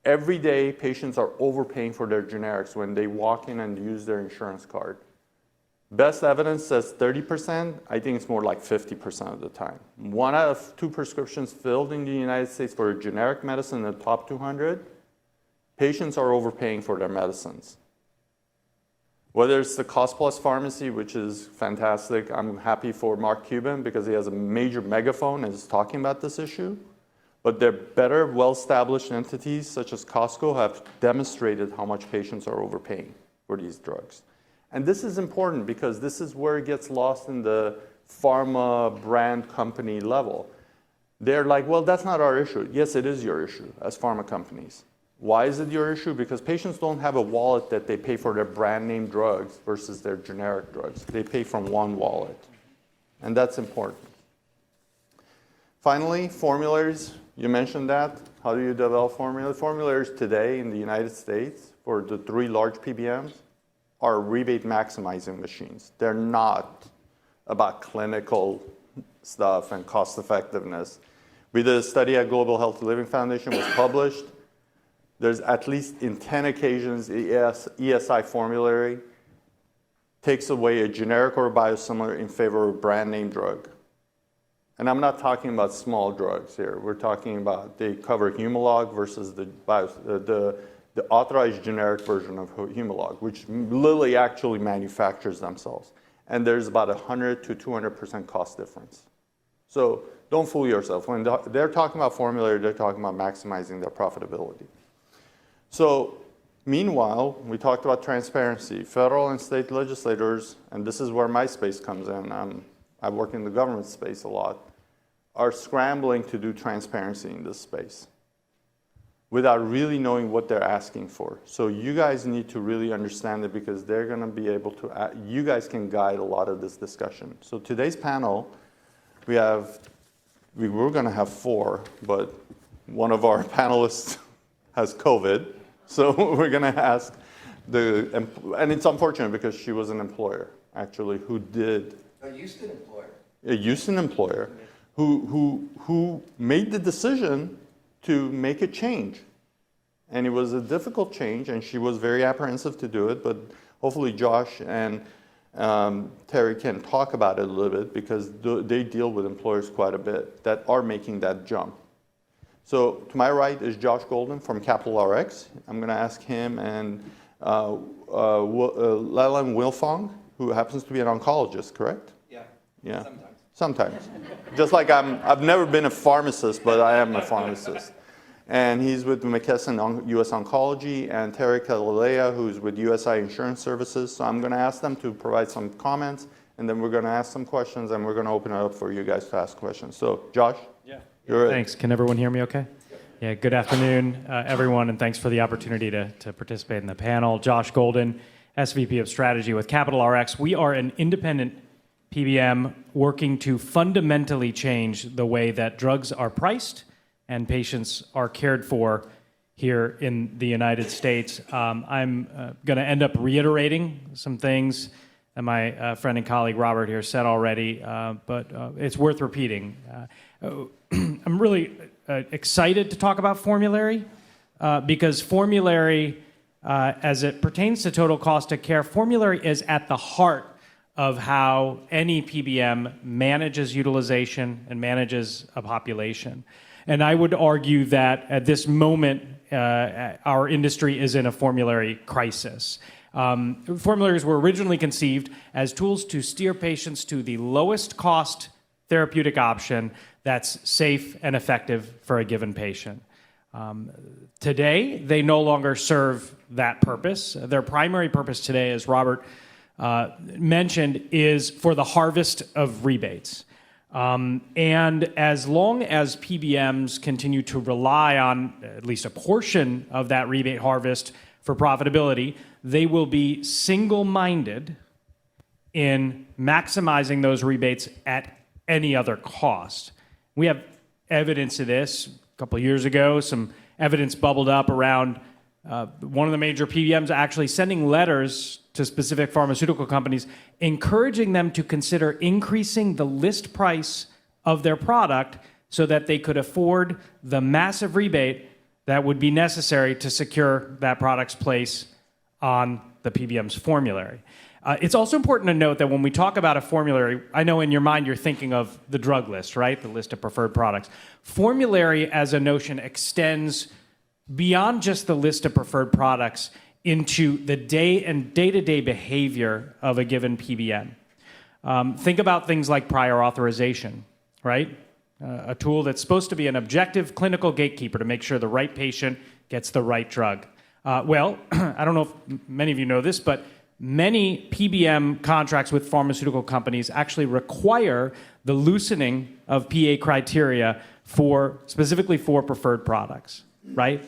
every day patients are overpaying for their generics when they walk in and use their insurance card. Best evidence says 30%. I think it's more like 50% of the time. 1 out of 2 prescriptions filled in the United States for a generic medicine in the top 200, patients are overpaying for their medicines. Whether it's the cost plus pharmacy, which is fantastic. I'm happy for Mark Cuban because he has a major megaphone and is talking about this issue. But they're better, well-established entities such as Costco have demonstrated how much patients are overpaying for these drugs. And this is important because this is where it gets lost in the pharma brand company level. They're like, well, that's not our issue. Yes, it is your issue as pharma companies. Why is it your issue? Because patients don't have a wallet that they pay for their brand name drugs versus their generic drugs. They pay from one wallet. And that's important. Finally, formularies. You mentioned that. How do you develop formularies? Formularies today in the United States for the 3 large PBMs are rebate maximizing machines. They're not about clinical stuff and cost effectiveness. We did a study at Global Health Living Foundation, was published. There's at least in 10 occasions, the ESI formulary takes away a generic or a biosimilar in favor of a brand name drug. And I'm not talking about small drugs here. We're talking about they cover Humalog versus the authorized generic version of Humalog, which Lilly actually manufactures themselves. and there's about 100 to 200% cost difference. So don't fool yourself. When they're talking about formulary, they're talking about maximizing their profitability. So meanwhile, we talked about transparency. Federal and state legislators, and this is where my space comes in, I work in the government space a lot, are scrambling to do transparency in this space without really knowing what they're asking for. So you guys need to really understand it, because they're going to be able to, you guys can guide a lot of this discussion. So today's panel, we were going to have 4, but one of our panelists has COVID. So we're going to ask and it's unfortunate because she was an employer, actually, who did. A Houston employer. A Houston employer who made the decision to make a change. And it was a difficult change, and she was very apprehensive to do it, but hopefully Josh and Terry can talk about it a little bit, because they deal with employers quite a bit that are making that jump. So to my right is Josh Golden from Capital RX. I'm going to ask him and Leland Wilfong, who happens to be an oncologist, correct? Yeah. Sometimes. Just like I've never been a pharmacist, but I am a pharmacist. And he's with McKesson US Oncology, and Terry Kalalea, who's with USI Insurance Services. So I'm going to ask them to provide some comments, and then we're going to ask some questions, and we're going to open it up for you guys to ask questions. So, Josh? Yeah. Thanks. Can everyone hear me okay? Yeah, good afternoon, everyone, and thanks for the opportunity to participate in the panel. Josh Golden, SVP of Strategy with Capital RX. We are an independent PBM working to fundamentally change the way that drugs are priced and patients are cared for here in the United States. I'm going to end up reiterating some things that my friend and colleague Robert here said already, but it's worth repeating. I'm really excited to talk about formulary because formulary, as it pertains to total cost of care, formulary is at the heart of how any PBM manages utilization and manages a population. And I would argue that at this moment, our industry is in a formulary crisis. Formularies were originally conceived as tools to steer patients to the lowest cost therapeutic option that's safe and effective for a given patient. Today, they no longer serve that purpose. Their primary purpose today, as Robert mentioned, is for the harvest of rebates. And as long as PBMs continue to rely on at least a portion of that rebate harvest for profitability, they will be single-minded in maximizing those rebates at any other cost. We have evidence of this. A couple of years ago, some evidence bubbled up around one of the major PBMs actually sending letters to specific pharmaceutical companies encouraging them to consider increasing the list price of their product so that they could afford the massive rebate that would be necessary to secure that product's place on the PBM's formulary. It's also important to note that when we talk about a formulary, I know in your mind you're thinking of the drug list, right? The list of preferred products. Formulary as a notion extends beyond just the list of preferred products into the day-to-day behavior of a given PBM. Think about things like prior authorization, right? A tool that's supposed to be an objective clinical gatekeeper to make sure the right patient gets the right drug. Well, I don't know if many of you know this, but many PBM contracts with pharmaceutical companies actually require the loosening of PA criteria specifically for preferred products, right?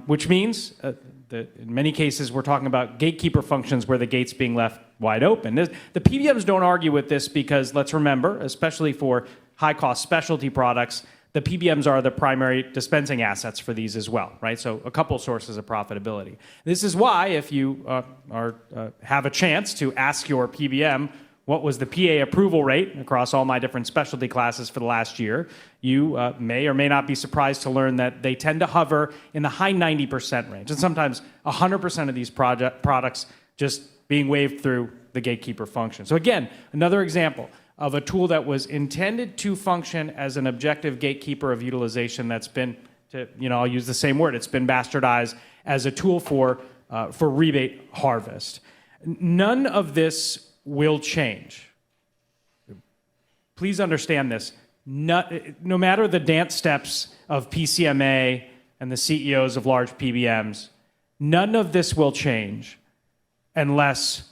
Which means that in many cases we're talking about gatekeeper functions where the gate's being left wide open. The PBMs don't argue with this because, let's remember, especially for high-cost specialty products, the PBMs are the primary dispensing assets for these as well, right? So a couple sources of profitability. This is why if you have a chance to ask your PBM what was the PA approval rate across all my different specialty classes for the last year, you may or may not be surprised to learn that they tend to hover in the high 90% range, and sometimes 100% of these products just being waived through the gatekeeper function. So again, another example of a tool that was intended to function as an objective gatekeeper of utilization that's been, I'll use the same word, it's been bastardized as a tool for rebate harvest. None of this will change. Please understand this. No matter the dance steps of PCMA and the CEOs of large PBMs, none of this will change unless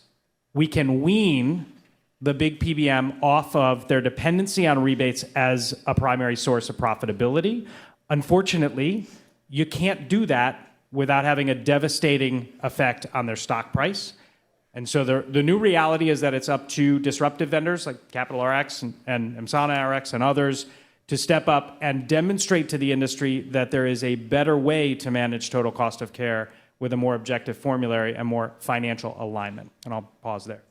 we can wean the big PBM off of their dependency on rebates as a primary source of profitability. Unfortunately, you can't do that without having a devastating effect on their stock price. And so the new reality is that it's up to disruptive vendors like Capital RX and Emsana RX and others to step up and demonstrate to the industry that there is a better way to manage total cost of care with a more objective formulary and more financial alignment. And I'll pause there.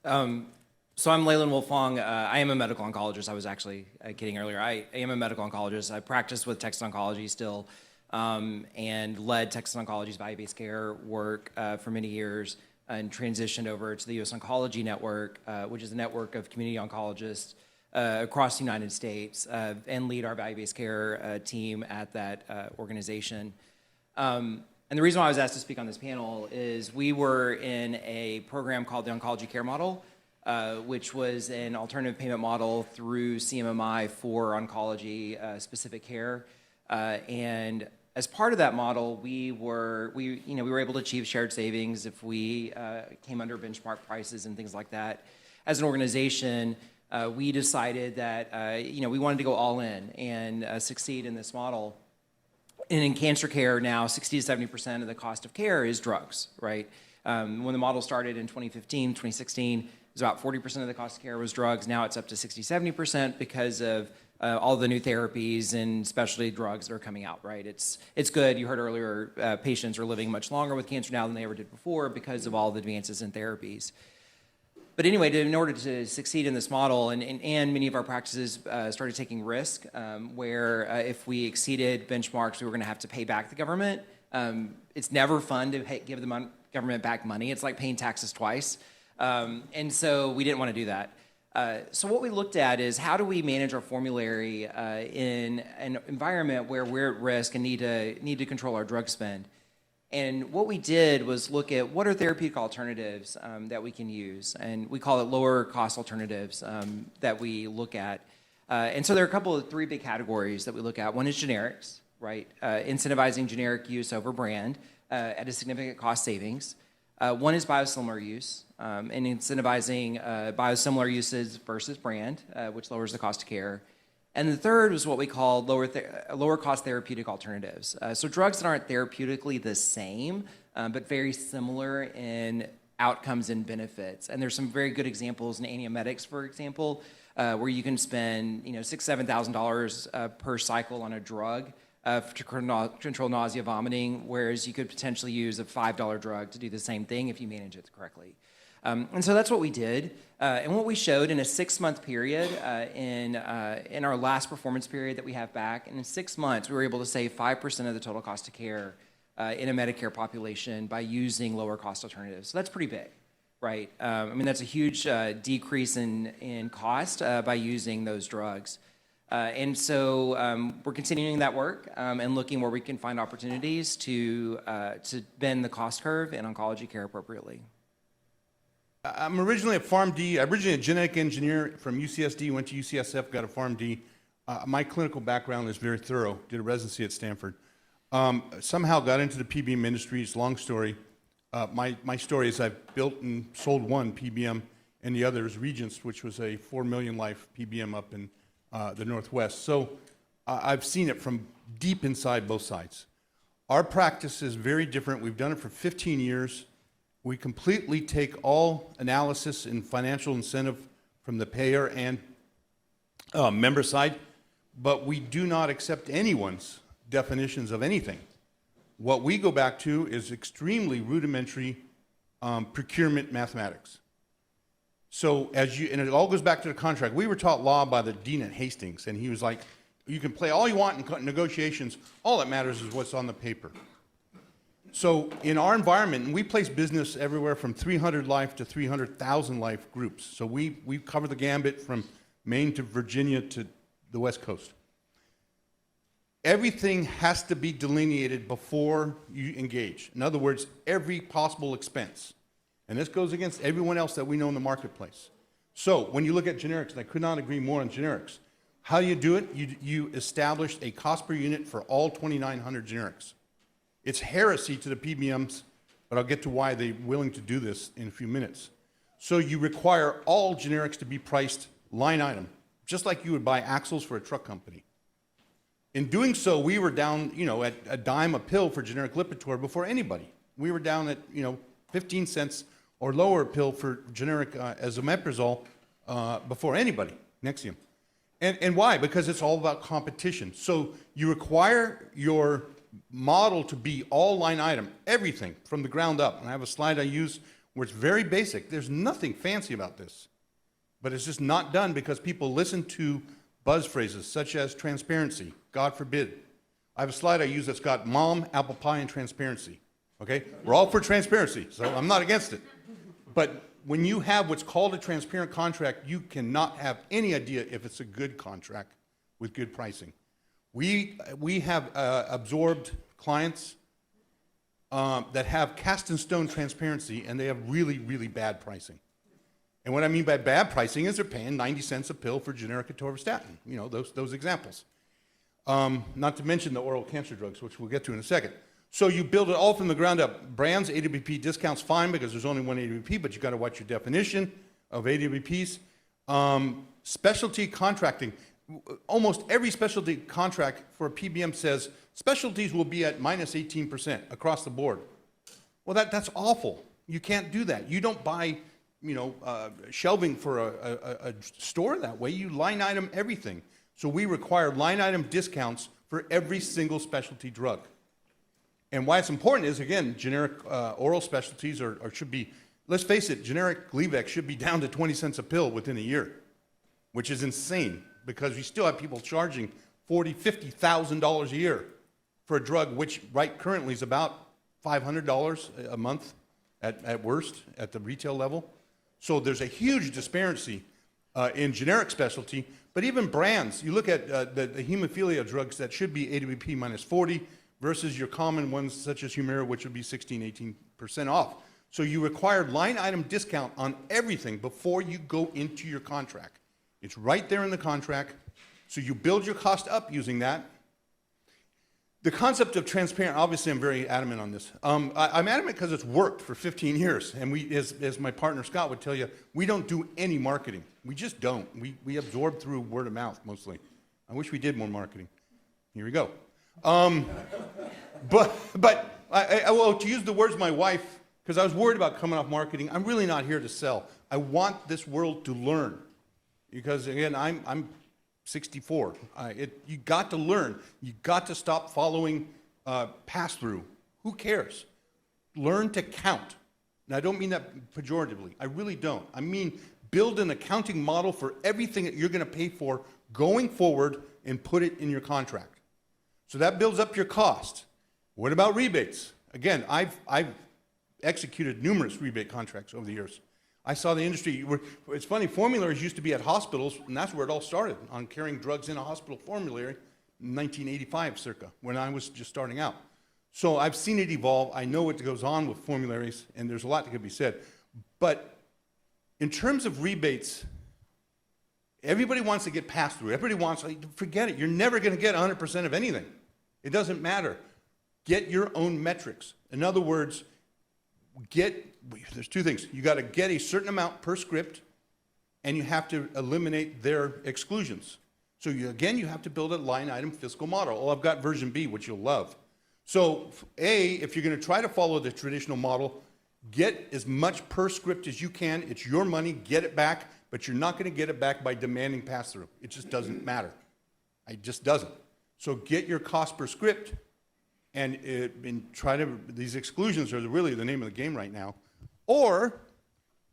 So I'm Leyland Wolfong. I am a medical oncologist. I was actually kidding earlier. I am a medical oncologist. I practice with Texas Oncology still, and led Texas Oncology's value-based care work for many years, and transitioned over to the U.S. Oncology Network, which is a network of community oncologists across the United States, and lead our value-based care team at that organization. And the reason why I was asked to speak on this panel is we were in a program called the Oncology Care Model, which was an alternative payment model through CMMI for oncology specific care. And as part of that model, we were able to achieve shared savings if we came under benchmark prices and things like that. As an organization, we decided that we wanted to go all in and succeed in this model. And in cancer care now, 60 to 70% of the cost of care is drugs, right? When the model started in 2015, 2016, it was about 40% of the cost of care was drugs. Now it's up to 60, 70% because of all the new therapies and specialty drugs that are coming out, right? It's good. You heard earlier, patients are living much longer with cancer now than they ever did before because of all the advances in therapies. But anyway, in order to succeed in this model, and many of our practices started taking risk, where if we exceeded benchmarks, we were going to have to pay back the government. It's never fun to give the government back money. It's like paying taxes twice. And so we didn't want to do that. So what we looked at is how do we manage our formulary in an environment where we're at risk and need to control our drug spend. And what we did was look at what are therapeutic alternatives that we can use, and we call it lower cost alternatives that we look at. And so there are three big categories that we look at. One is generics, right? Incentivizing generic use over brand at a significant cost savings. One is biosimilar use, and incentivizing biosimilar uses versus brand, which lowers the cost of care. And the third was what we call lower cost therapeutic alternatives. So drugs that aren't therapeutically the same, but very similar in outcomes and benefits. And there's some very good examples in antiemetics, for example, where you can spend $6,000 to $7,000 per cycle on a drug to control nausea, vomiting, whereas you could potentially use a $5 drug to do the same thing if you manage it correctly. And so that's what we did. And what we showed in a 6-month period, in our last performance period that we have back, and in 6 months, we were able to save 5% of the total cost of care in a Medicare population by using lower cost alternatives. So that's pretty big, right? That's a huge decrease in cost by using those drugs. And so we're continuing that work and looking where we can find opportunities to bend the cost curve in oncology care appropriately. I'm originally a PharmD. I'm originally a genetic engineer from UCSD, went to UCSF, got a PharmD. My clinical background is very thorough, did a residency at Stanford. Somehow got into the PBM industry. It's a long story. My story is I've built and sold one PBM, and the other is Regents, which was a 4 million life PBM up in the Northwest. So I've seen it from deep inside both sides. Our practice is very different. We've done it for 15 years. We completely take all analysis and financial incentive from the payer and member side, but we do not accept anyone's definitions of anything. What we go back to is extremely rudimentary procurement mathematics. So and it all goes back to the contract. We were taught law by the dean at Hastings, and he was like, you can play all you want in negotiations. All that matters is what's on the paper. So in our environment, and we place business everywhere from 300 life to 300,000 life groups. So we cover the gambit from Maine to Virginia to the West Coast. Everything has to be delineated before you engage. In other words, every possible expense And this goes against everyone else that we know in the marketplace. So when you look at generics, and I could not agree more on generics, how do you do it? You established a cost per unit for all 2,900 generics. It's heresy to the PBMs, but I'll get to why they're willing to do this in a few minutes. So you require all generics to be priced line item, just like you would buy axles for a truck company. In doing so, we were down, at a dime a pill for generic Lipitor before anybody. We were down at, 15 cents or lower a pill for generic esomeprazole before anybody, Nexium. And why? Because it's all about competition. So you require your model to be all line item, everything from the ground up. And I have a slide I use where it's very basic. There's nothing fancy about this. But it's just not done because people listen to buzz phrases such as transparency, God forbid. I have a slide I use that's got mom, apple pie, and transparency. Okay? We're all for transparency, so I'm not against it. But when you have what's called a transparent contract, you cannot have any idea if it's a good contract with good pricing. We have absorbed clients that have cast in stone transparency, and they have really, really bad pricing. And what I mean by bad pricing is they're paying 90 cents a pill for generic atorvastatin, those examples. Not to mention the oral cancer drugs, which we'll get to in a second. So you build it all from the ground up. Brands, AWP discounts, fine, because there's only one AWP, but you got to watch your definition of AWPs. Specialty contracting. Almost every specialty contract for a PBM says specialties will be at minus 18% across the board. Well, that's awful. You can't do that. You don't buy, shelving for a store that way. You line item everything. So we require line item discounts for every single specialty drug. And why it's important is, again, generic oral specialties should be, let's face it, generic Gleevec should be down to 20 cents a pill within a year, which is insane because we still have people charging $40,000, $50,000 a year for a drug which currently is about $500 a month at worst at the retail level. So there's a huge disparity in generic specialty, but even brands, you look at the hemophilia drugs that should be AWP minus 40, versus your common ones such as Humira, which would be 16, 18% off. So you require line item discount on everything before you go into your contract. It's right there in the contract. So you build your cost up using that. The concept of transparent, obviously I'm very adamant on this. I'm adamant because it's worked for 15 years. And we, as my partner Scott would tell you, we don't do any marketing. We just don't. We absorb through word of mouth mostly. I wish we did more marketing. Here we go. But to use the words of my wife, because I was worried about coming off marketing, I'm really not here to sell. I want this world to learn. Because again, I'm 64. You got to learn. You got to stop following pass-through. Who cares? Learn to count. Now, I don't mean that pejoratively. I really don't. I mean, build an accounting model for everything that you're going to pay for going forward and put it in your contract. So that builds up your cost. What about rebates? Again, I've executed numerous rebate contracts over the years. I saw the industry, it's funny, formularies used to be at hospitals, and that's where it all started, on carrying drugs in a hospital formulary in 1985 circa, when I was just starting out. So I've seen it evolve. I know what goes on with formularies, and there's a lot that could be said. But in terms of rebates, everybody wants to get passed through. Everybody wants, forget it. You're never going to get 100% of anything. It doesn't matter. Get your own metrics. In other words, there's two things. You got to get a certain amount per script, and you have to eliminate their exclusions. So you have to build a line item fiscal model. Oh, I've got version B, which you'll love. So if you're going to try to follow the traditional model, get as much per script as you can. It's your money. Get it back. But you're not going to get it back by demanding pass-through. It just doesn't matter. It just doesn't. So get your cost per script, and these exclusions are really the name of the game right now. Or,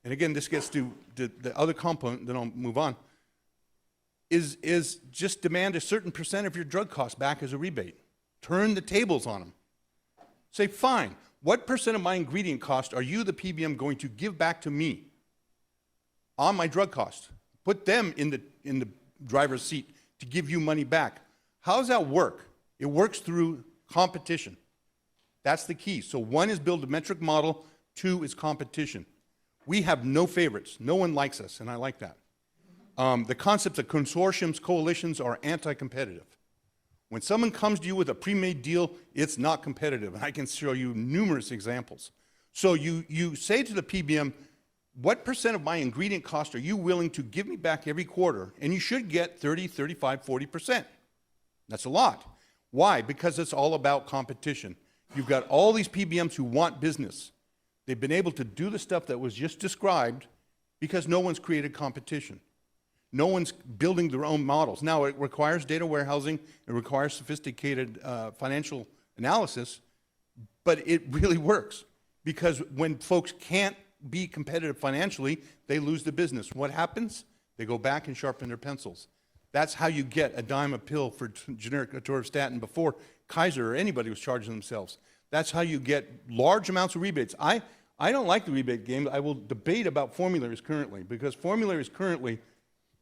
and again, this gets to the other component, then I'll move on, is just demand a certain percent of your drug cost back as a rebate. Turn the tables on them. Say, fine, what percent of my ingredient cost are you, the PBM, going to give back to me on my drug cost? Put them in the driver's seat to give you money back. How does that work? It works through competition. That's the key. So one is build a metric model, two is competition. We have no favorites. No one likes us, and I like that. The concepts of consortiums, coalitions are anti-competitive. When someone comes to you with a pre-made deal, it's not competitive, and I can show you numerous examples. So you say to the PBM, what % of my ingredient cost are you willing to give me back every quarter? And you should get 30, 35, 40%. That's a lot. Why? Because it's all about competition. You've got all these PBMs who want business. They've been able to do the stuff that was just described because no one's created competition. No one's building their own models. Now, it requires data warehousing, it requires sophisticated financial analysis, but it really works. Because when folks can't be competitive financially, they lose the business. What happens? They go back and sharpen their pencils. That's how you get a dime a pill for generic atorvastatin before Kaiser or anybody was charging themselves. That's how you get large amounts of rebates. I don't like the rebate game. I will debate about formularies currently, because formularies currently,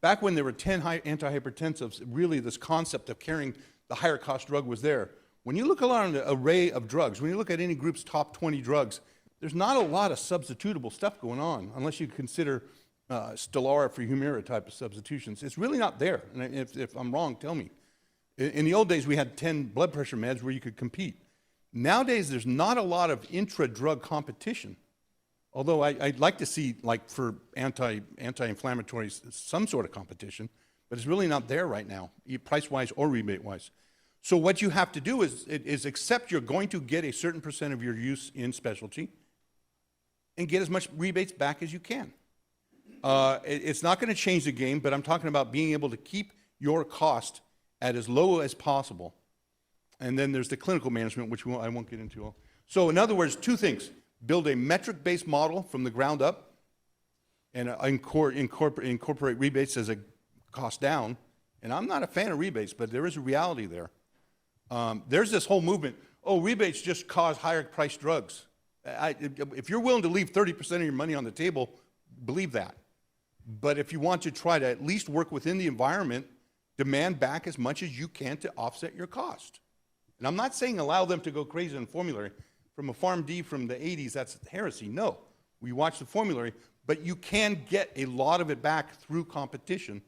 back when there were 10 antihypertensives, really this concept of carrying the higher cost drug was there. When you look along the array of drugs, when you look at any group's top 20 drugs, there's not a lot of substitutable stuff going on, unless you consider Stelara for Humira type of substitutions. It's really not there. And if I'm wrong, tell me. In the old days, we had 10 blood pressure meds where you could compete. Nowadays, there's not a lot of intra-drug competition. Although I'd like to see, like for anti-inflammatories, some sort of competition, but it's really not there right now, price-wise or rebate-wise. So what you have to do is accept you're going to get a certain % of your use in specialty and get as much rebates back as you can. It's not going to change the game, but I'm talking about being able to keep your cost at as low as possible. And then there's the clinical management, which I won't get into all. So in other words, two things. Build a metric-based model from the ground up and incorporate rebates as a cost down. And I'm not a fan of rebates, but there is a reality there. There's this whole movement, oh, rebates just cause higher priced drugs. If you're willing to leave 30% of your money on the table, believe that. But if you want to try to at least work within the environment, demand back as much as you can to offset your cost. And I'm not saying allow them to go crazy on formulary. From a PharmD from the 80s, that's heresy. No, we watch the formulary, but you can get a lot of it back through competition,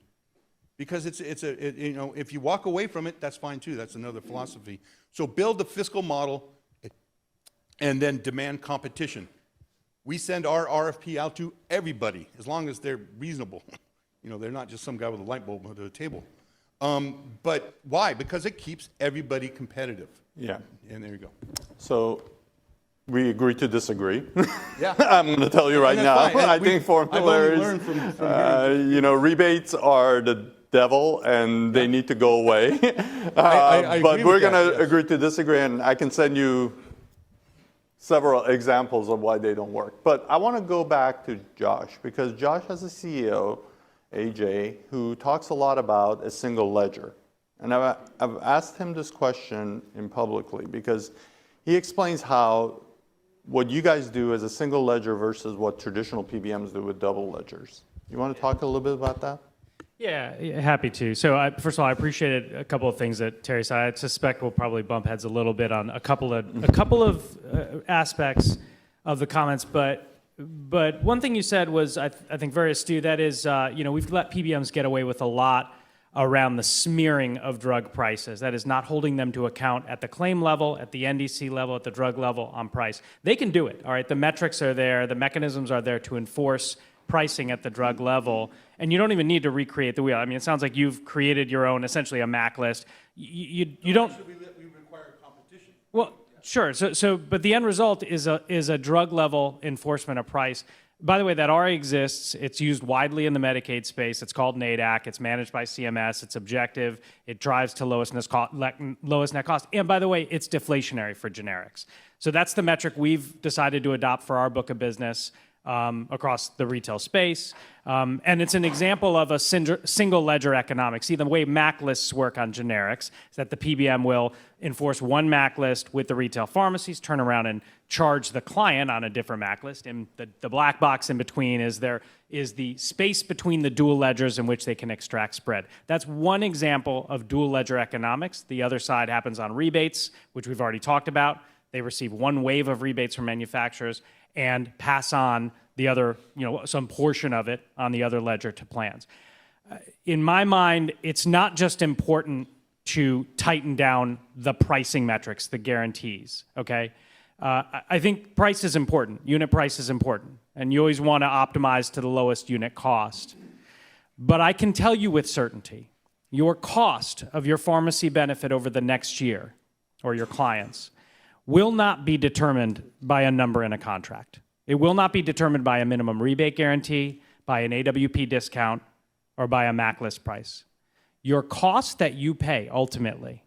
because if you walk away from it, that's fine too. That's another philosophy. So build the fiscal model and then demand competition. We send our RFP out to everybody, as long as they're reasonable. They're not just some guy with a light bulb under the table. But why? Because it keeps everybody competitive. Yeah. And there you go. So we agree to disagree. Yeah. I'm going to tell you right now. I think formularies, rebates are the devil, and they need to go away. But we're going to agree to disagree, and I can send you several examples of why they don't work. But I want to go back to Josh, because Josh has a CEO, AJ, who talks a lot about a single ledger. And I've asked him this question publicly, because he explains how what you guys do is a single ledger versus what traditional PBMs do with double ledgers. You want to talk a little bit about that? Yeah, happy to. So first of all, I appreciated a couple of things that Terry said. I suspect we'll probably bump heads a little bit on a couple of aspects of the comments, but one thing you said was, I think, very astute. That is, we've let PBMs get away with a lot around the smearing of drug prices. That is, not holding them to account at the claim level, at the NDC level, at the drug level on price. They can do it, all right? The metrics are there. The mechanisms are there to enforce pricing at the drug level, and you don't even need to recreate the wheel. I mean, it sounds like you've created your own, essentially a MAC list. You don't. We require competition. Well, sure. But the end result is a drug level enforcement of price. By the way, that already exists. It's used widely in the Medicaid space. It's called NADAC. It's managed by CMS. It's objective. It drives to lowest net cost. And by the way, it's deflationary for generics. So that's the metric we've decided to adopt for our book of business across the retail space. And it's an example of a single ledger economics. See, the way MAC lists work on generics is that the PBM will enforce one MAC list with the retail pharmacies, turn around and charge the client on a different MAC list. And the black box in between is the space between the dual ledgers in which they can extract spread. That's one example of dual ledger economics. The other side happens on rebates, which we've already talked about. They receive one wave of rebates from manufacturers and pass on the other, some portion of it on the other ledger to plans. In my mind, it's not just important to tighten down the pricing metrics, the guarantees, okay? I think price is important. Unit price is important. And you always want to optimize to the lowest unit cost. But I can tell you with certainty, your cost of your pharmacy benefit over the next year, or your clients, will not be determined by a number in a contract. It will not be determined by a minimum rebate guarantee, by an AWP discount, or by a MAC list price. Your cost that you pay ultimately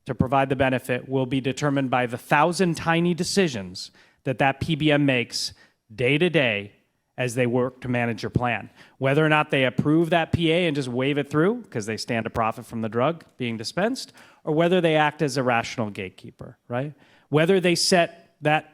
to provide the benefit will be determined by the 1,000 tiny decisions that PBM makes day to day as they work to manage your plan. Whether or not they approve that PA and just wave it through because they stand to profit from the drug being dispensed, or whether they act as a rational gatekeeper, right? Whether they set that,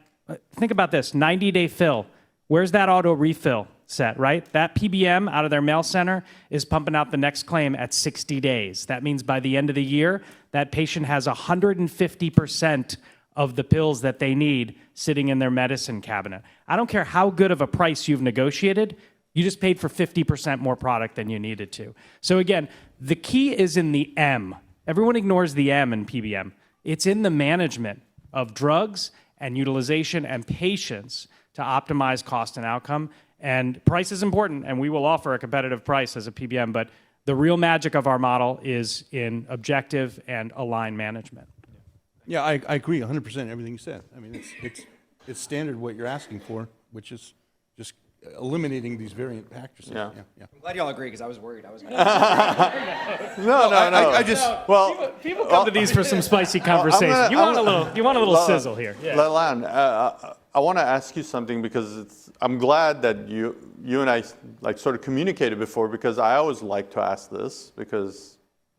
think about this, 90-day fill. Where's that auto refill set, right? That PBM out of their mail center is pumping out the next claim at 60 days. That means by the end of the year, that patient has 150% of the pills that they need sitting in their medicine cabinet. I don't care how good of a price you've negotiated, you just paid for 50% more product than you needed to. So again, the key is in the M. Everyone ignores the M in PBM. It's in the management of drugs and utilization and patients to optimize cost and outcome. And price is important, and we will offer a competitive price as a PBM, but the real magic of our model is in objective and aligned management. Yeah, I agree 100% everything you said. I mean, it's standard what you're asking for, which is just eliminating these variant factors. I'm glad y'all agree because I was worried. I was gonna No. I just people come to these for some spicy conversation. You want a little sizzle here. Yeah. Leland, I want to ask you something because I'm glad that you and I sort of communicated before, because I always like to ask this because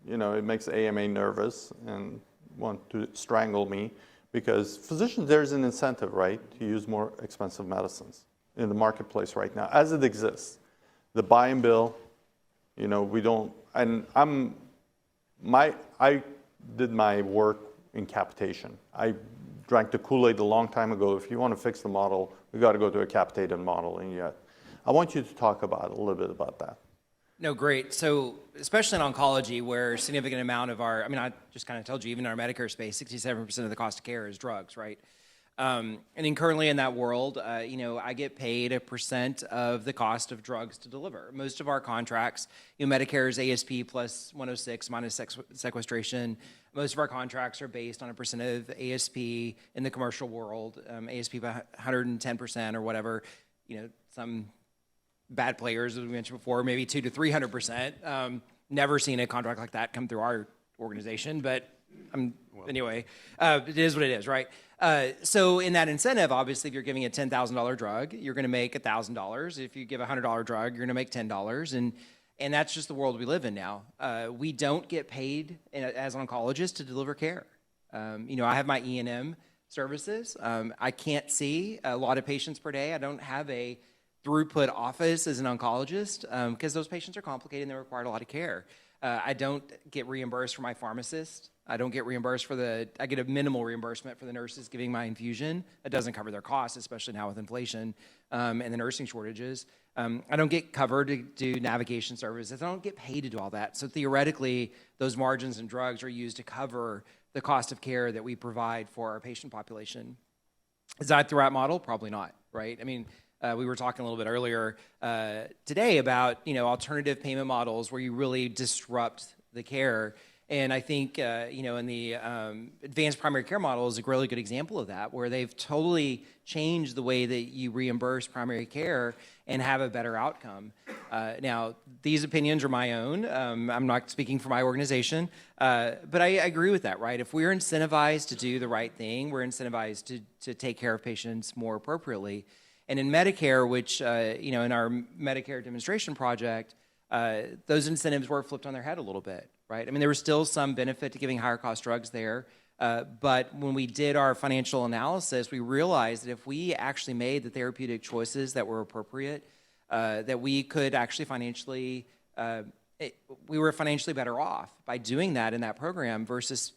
it makes AMA nervous and want to strangle me, because physicians, there's an incentive, right, to use more expensive medicines in the marketplace right now as it exists. The buy and bill, we don't, and I did my work in capitation. I drank the Kool-Aid a long time ago. If you want to fix the model, we got to go to a capitated model. And yet, I want you to talk about a little bit about that. No, great. So especially in oncology, where a significant amount of I just kind of told you, even in our Medicare space, 67% of the cost of care is drugs, right? And then currently in that world, I get paid a % of the cost of drugs to deliver. Most of our contracts, Medicare is ASP plus 106 minus sequestration. Most of our contracts are based on a % of ASP in the commercial world, ASP by 110% or whatever. Some bad players, as we mentioned before, maybe 200 to 300%. Never seen a contract like that come through our organization, but anyway, it is what it is, right? So in that incentive, obviously, if you're giving a $10,000 drug, you're going to make $1,000. If you give a $100 drug, you're going to make $10. And that's just the world we live in now. We don't get paid as an oncologist to deliver care. I have my E&M services. I can't see a lot of patients per day. I don't have a throughput office as an oncologist because those patients are complicated and they require a lot of care. I don't get reimbursed for my pharmacist. I don't get reimbursed I get a minimal reimbursement for the nurses giving my infusion. It doesn't cover their costs, especially now with inflation and the nursing shortages. I don't get covered to do navigation services. I don't get paid to do all that. So theoretically, those margins and drugs are used to cover the cost of care that we provide for our patient population. Is that the right model? Probably not, right? I mean, we were talking a little bit earlier today about alternative payment models where you really disrupt the care. And I think in the advanced primary care model is a really good example of that, where they've totally changed the way that you reimburse primary care and have a better outcome. Now, these opinions are my own. I'm not speaking for my organization, but I agree with that, right? If we're incentivized to do the right thing, we're incentivized to take care of patients more appropriately. And in Medicare, which, in our Medicare demonstration project, those incentives were flipped on their head a little bit, right? I mean, there was still some benefit to giving higher cost drugs there. But when we did our financial analysis, we realized that if we actually made the therapeutic choices that were appropriate, that we could actually we were financially better off by doing that in that program versus,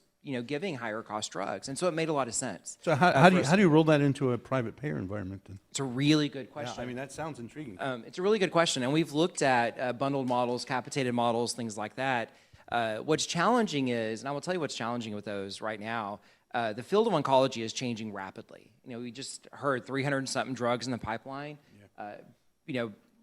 giving higher cost drugs. And so it made a lot of sense. So how do you roll that into a private payer environment then? It's a really good question. Yeah, I mean, that sounds intriguing. It's a really good question. And we've looked at bundled models, capitated models, things like that. What's challenging is, and I will tell you what's challenging with those right now, the field of oncology is changing rapidly. We just heard 300 and something drugs in the pipeline.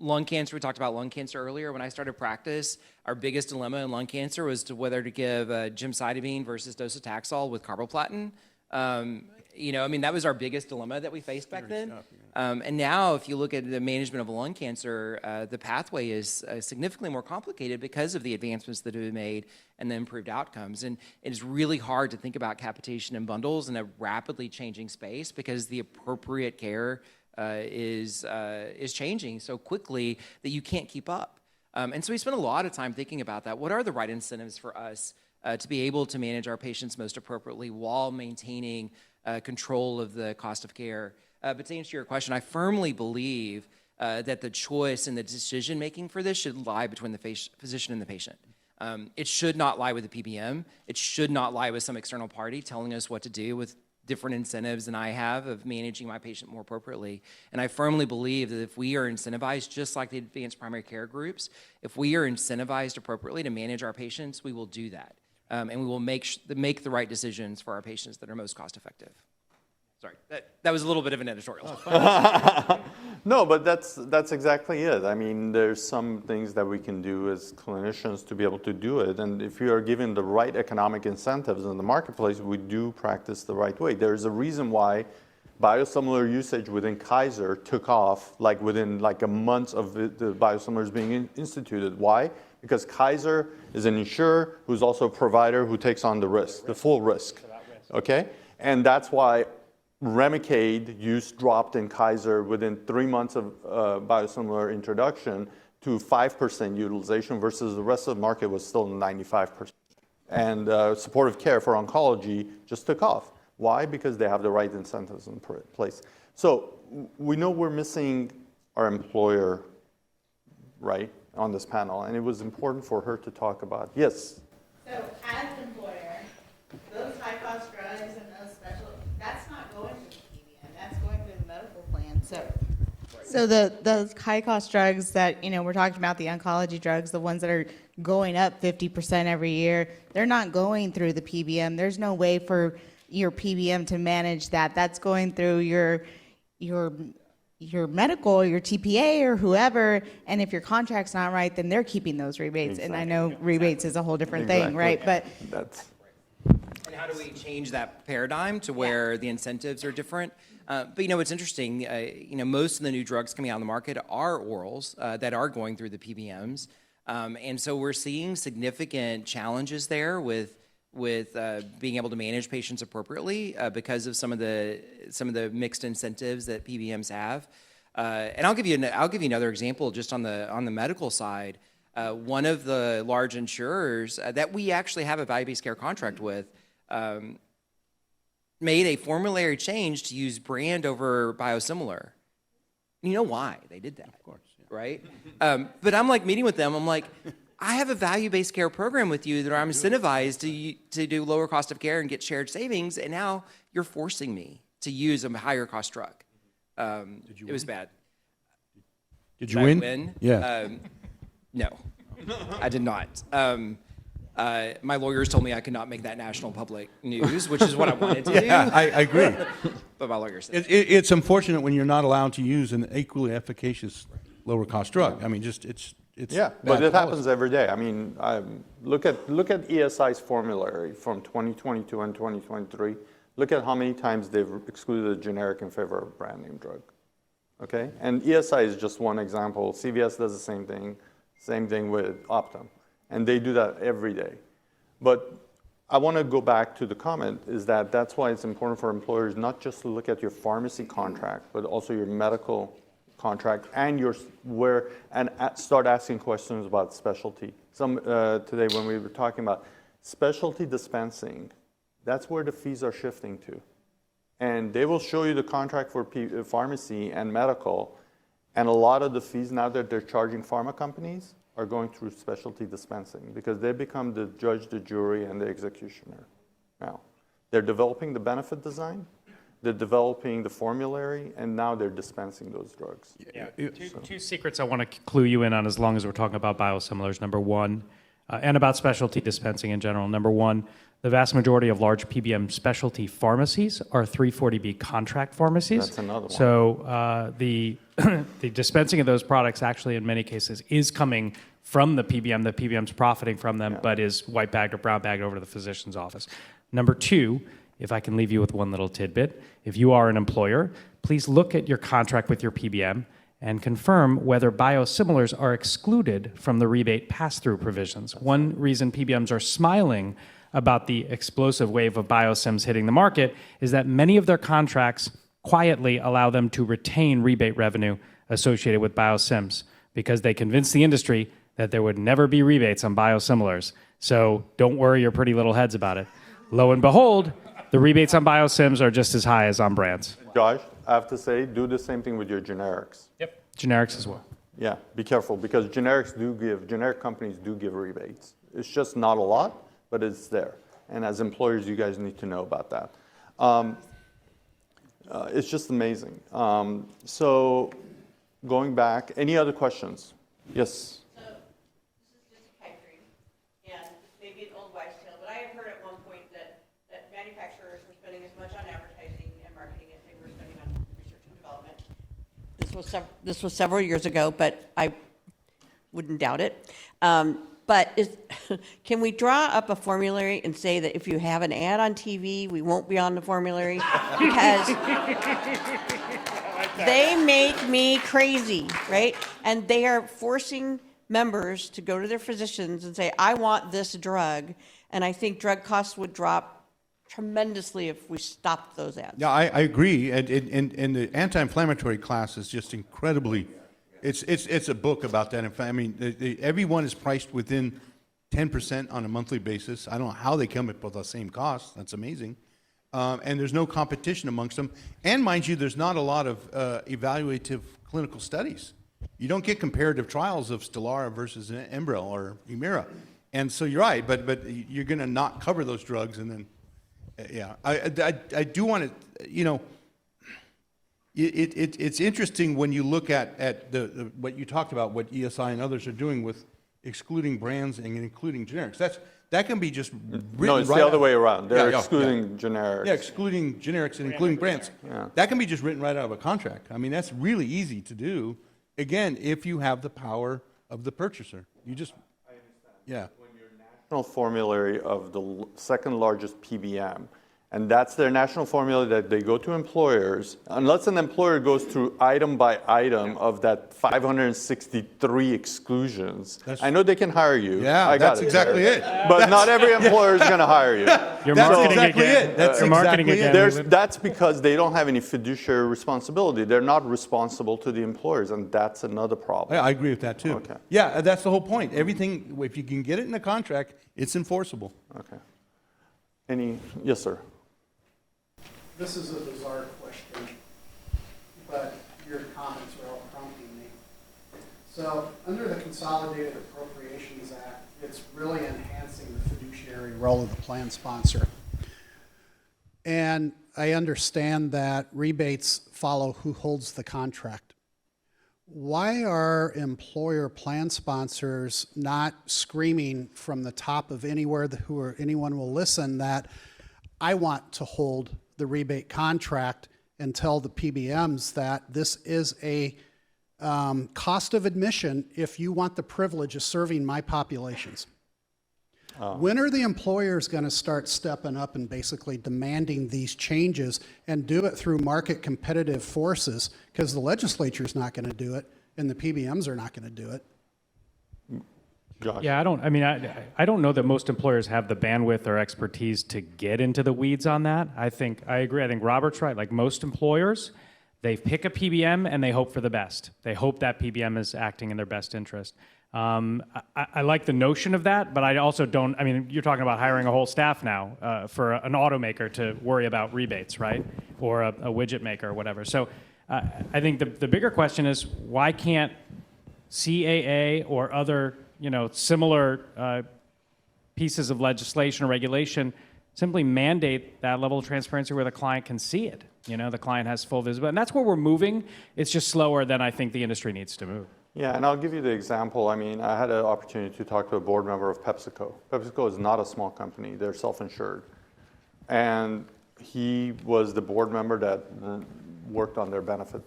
Lung cancer, we talked about lung cancer earlier. When I started practice, our biggest dilemma in lung cancer was to whether to give gemcitabine versus docetaxel with carboplatin. That was our biggest dilemma that we faced back then. And now, if you look at the management of lung cancer, the pathway is significantly more complicated because of the advancements that have been made and the improved outcomes. And it is really hard to think about capitation and bundles in a rapidly changing space because the appropriate care is changing so quickly that you can't keep up. And so we spend a lot of time thinking about that. What are the right incentives for us to be able to manage our patients most appropriately while maintaining control of the cost of care? But to answer your question, I firmly believe that the choice and the decision-making for this should lie between the physician and the patient. It should not lie with the PBM. It should not lie with some external party telling us what to do with different incentives than I have of managing my patient more appropriately. And I firmly believe that if we are incentivized, just like the advanced primary care groups, if we are incentivized appropriately to manage our patients, we will do that. And we will make the right decisions for our patients that are most cost effective. Sorry, that was a little bit of an editorial. No, but that's exactly it. I mean, there's some things that we can do as clinicians to be able to do it. And if you are given the right economic incentives in the marketplace, we do practice the right way. There's a reason why biosimilar usage within Kaiser took off within a month of the biosimilars being instituted. Why? Because Kaiser is an insurer who's also a provider who takes on the risk, the full risk. Okay? And that's why Remicade use dropped in Kaiser within 3 months of biosimilar introduction to 5% utilization versus the rest of the market was still 95%. And supportive care for oncology just took off. Why? Because they have the right incentives in place. So we know we're missing our employer, right, on this panel, and it was important for her to talk about. Yes? So as an employer, those high-cost drugs and those special, that's not going through the PBM, that's going through the medical plan. So those high-cost drugs that, we're talking about, the oncology drugs, the ones that are going up 50% every year, they're not going through the PBM. There's no way for your PBM to manage that. That's going through your medical, your TPA or whoever, and if your contract's not right, then they're keeping those rebates. Exactly. And I know rebates is a whole different thing, right? But and how do we change that paradigm to where the incentives are different? But it's interesting. Most of the new drugs coming out on the market are orals that are going through the PBMs, and so we're seeing significant challenges there with being able to manage patients appropriately because of some of the mixed incentives that PBMs have. And I'll give you another example just on the medical side. One of the large insurers that we actually have a value-based care contract with made a formulary change to use brand over biosimilar. You know why they did that? Of course, yeah. Right? But I'm meeting with them. I'm like, I have a value-based care program with you that I'm incentivized to do lower cost of care and get shared savings, and now you're forcing me to use a higher cost drug. It was bad. Did you win? Yeah. No, I did not. My lawyers told me I could not make that national public news, which is what I wanted to do. Yeah, I agree. But my lawyers said it's unfortunate when you're not allowed to use an equally efficacious lower cost drug. I mean, it's yeah, but it happens every day. I mean, look at ESI's formulary from 2022 and 2023. Look at how many times they've excluded a generic in favor of a brand name drug. Okay, and ESI is just one example. CVS does the same thing with Optum, and they do that every day. But I want to go back to the comment is that's why it's important for employers not just to look at your pharmacy contract, but also your medical contract and start asking questions about specialty. Today when we were talking about specialty dispensing, that's where the fees are shifting to. And they will show you the contract for pharmacy and medical, and a lot of the fees now that they're charging pharma companies are going through specialty dispensing because they become the judge, the jury, and the executioner. now. They're developing the benefit design, they're developing the formulary, and now they're dispensing those drugs. Yeah. Two secrets I want to clue you in on as long as we're talking about biosimilars. Number one, and about specialty dispensing in general. Number one, the vast majority of large PBM specialty pharmacies are 340B contract pharmacies. That's another one. So the dispensing of those products actually in many cases is coming from the PBM. The PBM's profiting from them, but is white bagged or brown bagged over to the physician's office. Number two, if I can leave you with one little tidbit, if you are an employer, please look at your contract with your PBM and confirm whether biosimilars are excluded from the rebate pass-through provisions. One reason PBMs are smiling about the explosive wave of biosims hitting the market is that many of their contracts quietly allow them to retain rebate revenue associated with biosims because they convinced the industry that there would never be rebates on biosimilars. So don't worry your pretty little heads about it. Lo and behold, the rebates on biosims are just as high as on brands. Josh, I have to say, do the same thing with your generics. Yep. Generics as well. Yeah, be careful because generic companies do give rebates. It's just not a lot, but it's there. And as employers, you guys need to know about that. It's just amazing. So going back, any other questions? Yes. So this is just a pipe dream, and maybe an old wives' tale, but I have heard at one point that manufacturers were spending as much on advertising and marketing as they were spending on research and development. This was several years ago, but I wouldn't doubt it. Can we draw up a formulary and say that if you have an ad on TV, we won't be on the formulary? Because they make me crazy, right? And they are forcing members to go to their physicians and say, I want this drug. And I think drug costs would drop tremendously if we stopped those ads. Yeah, I agree. And the anti-inflammatory class is just incredibly. It's a book about that. I mean, everyone is priced within 10% on a monthly basis. I don't know how they come up with the same cost. That's amazing. And there's no competition amongst them. And mind you, there's not a lot of evaluative clinical studies. You don't get comparative trials of Stelara versus Enbrel or Humira. And so you're right, but you're going to not cover those drugs. And then, yeah, I do want to, you know, it's interesting when you look at the what you talked about, what ESI and others are doing with excluding brands and including generics. That can be just written No, it's right the other out. way around. They're Yeah, excluding generics. Yeah, excluding generics and including brands. Yeah. That can be just written right out of a contract. I mean, that's really easy to do. Again, if you have the power of the purchaser, you just, yeah. National formulary of the second largest PBM, and that's their national formula that they go to employers, unless an employer goes through item by item of that 563 exclusions. I know they can hire you. Yeah, I got that's exactly it. But not every employer is going to hire you. You're marketing again. That's You're marketing exactly it. again. There's, that's because they don't have any fiduciary responsibility. They're not responsible to the employers, and that's another problem. Yeah, I agree with that too. Okay. Yeah, that's the whole point. Everything, if you can get it in a contract, it's enforceable. Okay. Yes, sir. This is a bizarre question, but your comments are all prompting me. So, under the Consolidated Appropriations Act, it's really enhancing the fiduciary role of the plan sponsor. And I understand that rebates follow who holds the contract. Why are employer plan sponsors not screaming from the top of anywhere anyone will listen that I want to hold the rebate contract and tell the PBMs that this is a cost of admission if you want the privilege of serving my populations? When are the employers going to start stepping up and basically demanding these changes and do it through market competitive forces? Because the legislature is not going to do it and the PBMs are not going to do it. Josh. Yeah, I don't know that most employers have the bandwidth or expertise to get into the weeds on that. I agree. I think Robert's right. Like most employers, they pick a PBM and they hope for the best. They hope that PBM is acting in their best interest. I like the notion of that, but I also don't. I mean, you're talking about hiring a whole staff now for an automaker to worry about rebates, right? Or a widget maker or whatever. So I think the bigger question is why can't CAA or other similar pieces of legislation or regulation simply mandate that level of transparency where the client can see it. You know, the client has full visibility. And that's where we're moving. It's just slower than I think the industry needs to move. Yeah, and I'll give you the example. I mean, I had an opportunity to talk to a board member of PepsiCo. PepsiCo is not a small company. They're self-insured. And he was the board member that worked on their benefit.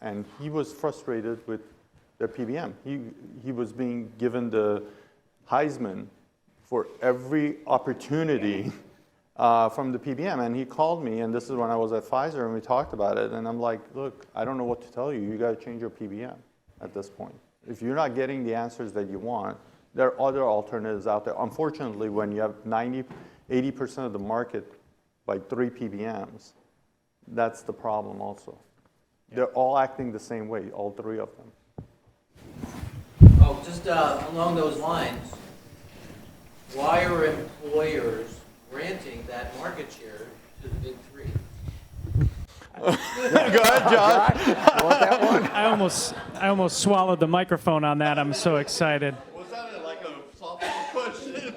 And he was frustrated with their PBM. He was being given the Heisman for every opportunity from the PBM. And he called me, and this is when I was at Pfizer, and we talked about it. And I'm like, look, I don't know what to tell you. You got to change your PBM at this point. If you're not getting the answers that you want, there are other alternatives out there. Unfortunately, when you have 80% of the market by 3 PBMs, that's the problem also. They're all acting the same way, all 3 of them. Oh, just along those lines, why are employers granting that market share to the big 3? Go ahead, Josh. Want that one? I almost swallowed the microphone on that. I'm so excited. Was that like a softball question?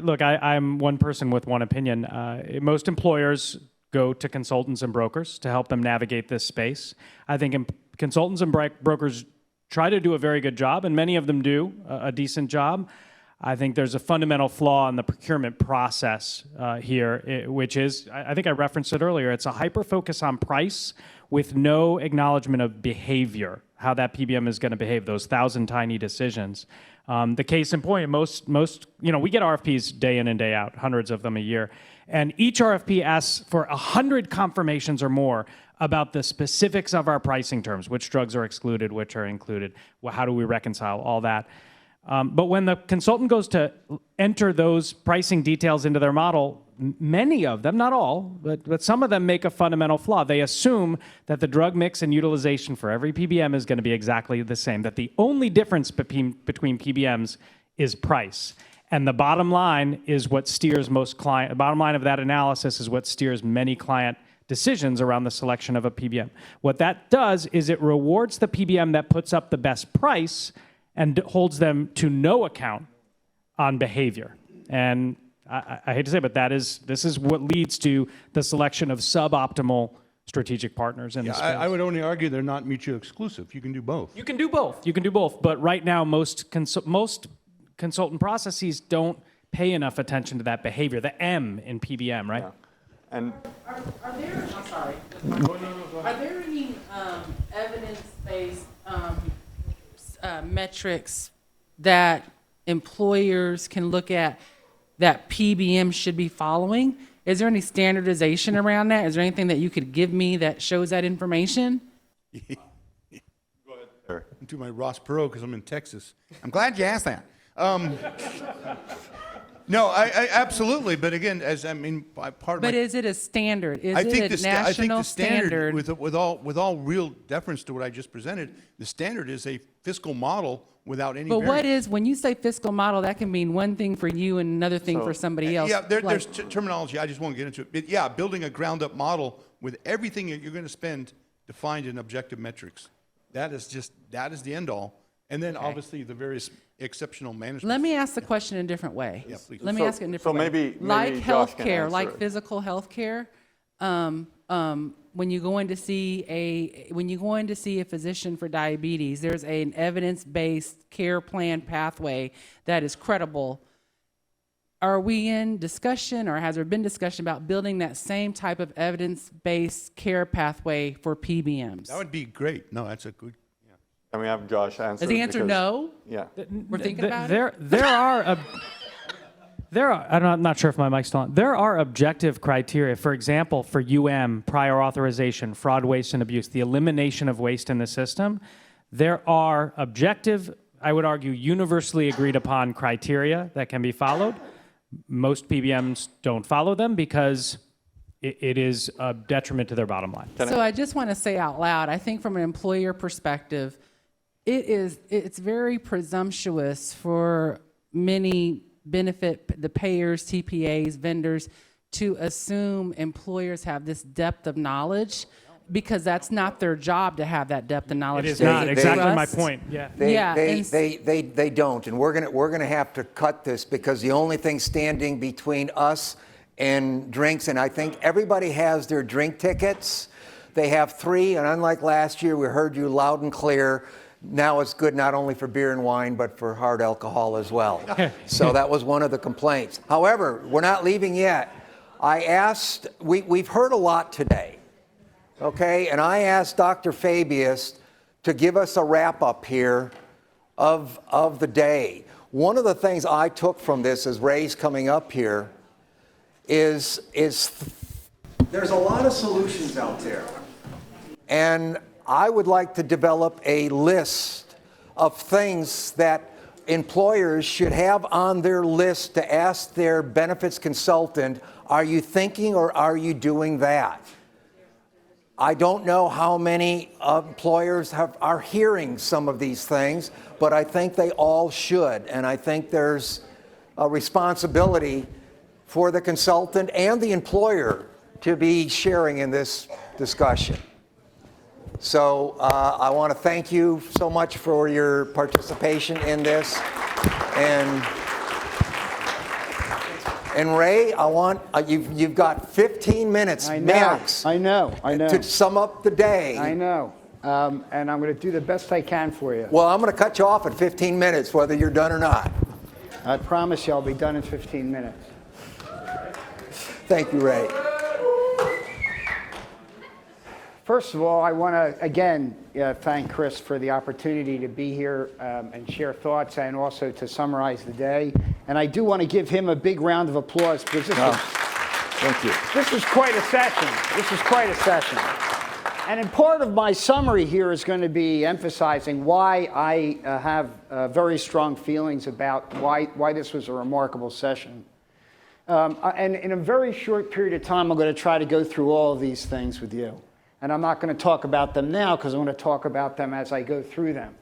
Look, I'm one person with one opinion. Most employers go to consultants and brokers to help them navigate this space. I think consultants and brokers try to do a very good job, and many of them do a decent job. I think there's a fundamental flaw in the procurement process here, which is, I think I referenced it earlier, it's a hyper-focus on price with no acknowledgement of behavior, how that PBM is going to behave, those 1,000 tiny decisions. The case in point, most, we get RFPs day in and day out, hundreds of them a year, and each RFP asks for 100 confirmations or more about the specifics of our pricing terms, which drugs are excluded, which are included, how do we reconcile all that. But when the consultant goes to enter those pricing details into their model, many of them, not all, but some of them make a fundamental flaw. They assume that the drug mix and utilization for every PBM is going to be exactly the same, that the only difference between PBMs is price. And the bottom line is what steers the bottom line of that analysis is what steers many client decisions around the selection of a PBM. What that does is it rewards the PBM that puts up the best price and holds them to no account on behavior. And I hate to say it, but this is what leads to the selection of suboptimal strategic partners in the space. I would only argue they're not mutually exclusive. You can do both. You can do both. You can do both. But right now, most consultant processes don't pay enough attention to that behavior, the M in PBM, right? Yeah. And Are there, I'm sorry. Are there any evidence-based metrics that employers can look at that PBM should be following? Is there any standardization around that? Is there anything that you could give me that shows that information? Go ahead. Sure. To my Ross Perot because I'm in Texas. I'm glad you asked that. No, I absolutely. But again, part of But is it a standard? Is it a national I think the standard? with all real deference to what I just presented, the standard is a fiscal model without any. But variance. what is, when you say fiscal model, that can mean one thing for you and another thing for somebody else. Yeah, there's terminology. I just won't get into it. But yeah, building a ground-up model with everything that you're going to spend defined in objective metrics. That is the end all. And then obviously the various exceptional management. Let me ask the question in a different way. Yeah, please. Let me ask it in a different way. maybe like Josh can healthcare, answer like it. physical healthcare, when you go in to see a physician for diabetes, there's an evidence-based care plan pathway that is credible. Are we in discussion, or has there been discussion about building that same type of evidence-based care pathway for PBMs? That would be great. No, that's a good. Can we have Josh answer? Is the answer because- no? Yeah. We're thinking about it? I'm not sure if my mic's still on. There are objective criteria. For example, for prior authorization, fraud, waste, and abuse, the elimination of waste in the system, there are objective, I would argue, universally agreed upon criteria that can be followed. Most PBMs don't follow them because it is a detriment to their bottom line. So I just want to say out loud, I think from an employer perspective, it's very presumptuous for many the payers, TPAs, vendors, to assume employers have this depth of knowledge because that's not their job to have that depth of knowledge. It is to not. get Exactly my trust. point. Yeah. They don't, and we're gonna have to cut this because the only thing standing between us and drinks, and I think everybody has their drink tickets. They have 3, and unlike last year, we heard you loud and clear. Now it's good not only for beer and wine, but for hard alcohol as well. So that was one of the complaints. However, we're not leaving yet. I asked, we've heard a lot today, okay? And I asked Dr. Fabius to give us a wrap up here of the day. One of the things I took from this as Ray's coming up here is there's a lot of solutions out there. And I would like to develop a list of things that employers should have on their list to ask their benefits consultant, are you thinking or are you doing that? I don't know how many employers are hearing some of these things, but I think they all should. And I think there's a responsibility for the consultant and the employer to be sharing in this discussion. So I want to thank you so much for your participation in this. And Ray, I want you've got 15 minutes max. I know. To sum up the day. I know. And I'm going to do the best I can for you. Well, I'm going to cut you off at 15 minutes, whether you're done or not. I promise you I'll be done in 15 minutes. Thank you, Ray. First of all, I want to, again, thank Chris for the opportunity to be here and share thoughts and also to summarize the day. And I do want to give him a big round of applause because thank you. This is quite a session. And in part of my summary here is going to be emphasizing why I have very strong feelings about why this was a remarkable session. And in a very short period of time, I'm going to try to go through all of these things with you. And I'm not going to talk about them now because I'm going to talk about them as I go through them.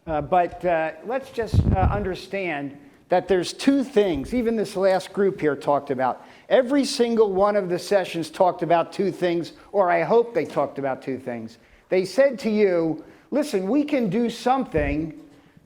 But let's just understand that there's 2 things, even this last group here talked about. Every single one of the sessions talked about 2 things, or I hope they talked about 2 things. They said to you, listen, we can do something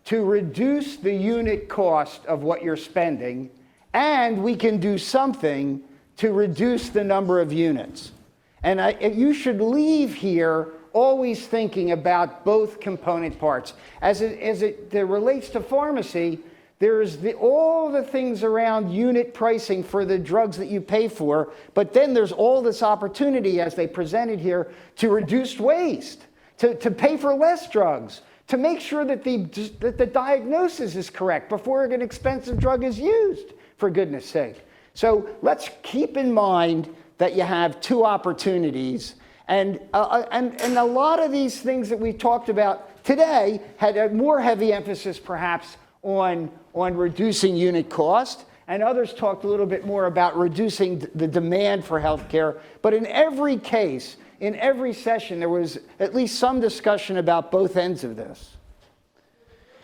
to reduce the unit cost of what you're spending, and we can do something to reduce the number of units. And you should leave here always thinking about both component parts. As it relates to pharmacy, there's all the things around unit pricing for the drugs that you pay for, but then there's all this opportunity, as they presented here, to reduce waste, to pay for less drugs, to make sure that the diagnosis is correct before an expensive drug is used, for goodness sake. So let's keep in mind that you have 2 opportunities. And a lot of these things that we talked about today had a more heavy emphasis perhaps on reducing unit cost, and others talked a little bit more about reducing the demand for healthcare. But in every case, in every session, there was at least some discussion about both ends of this.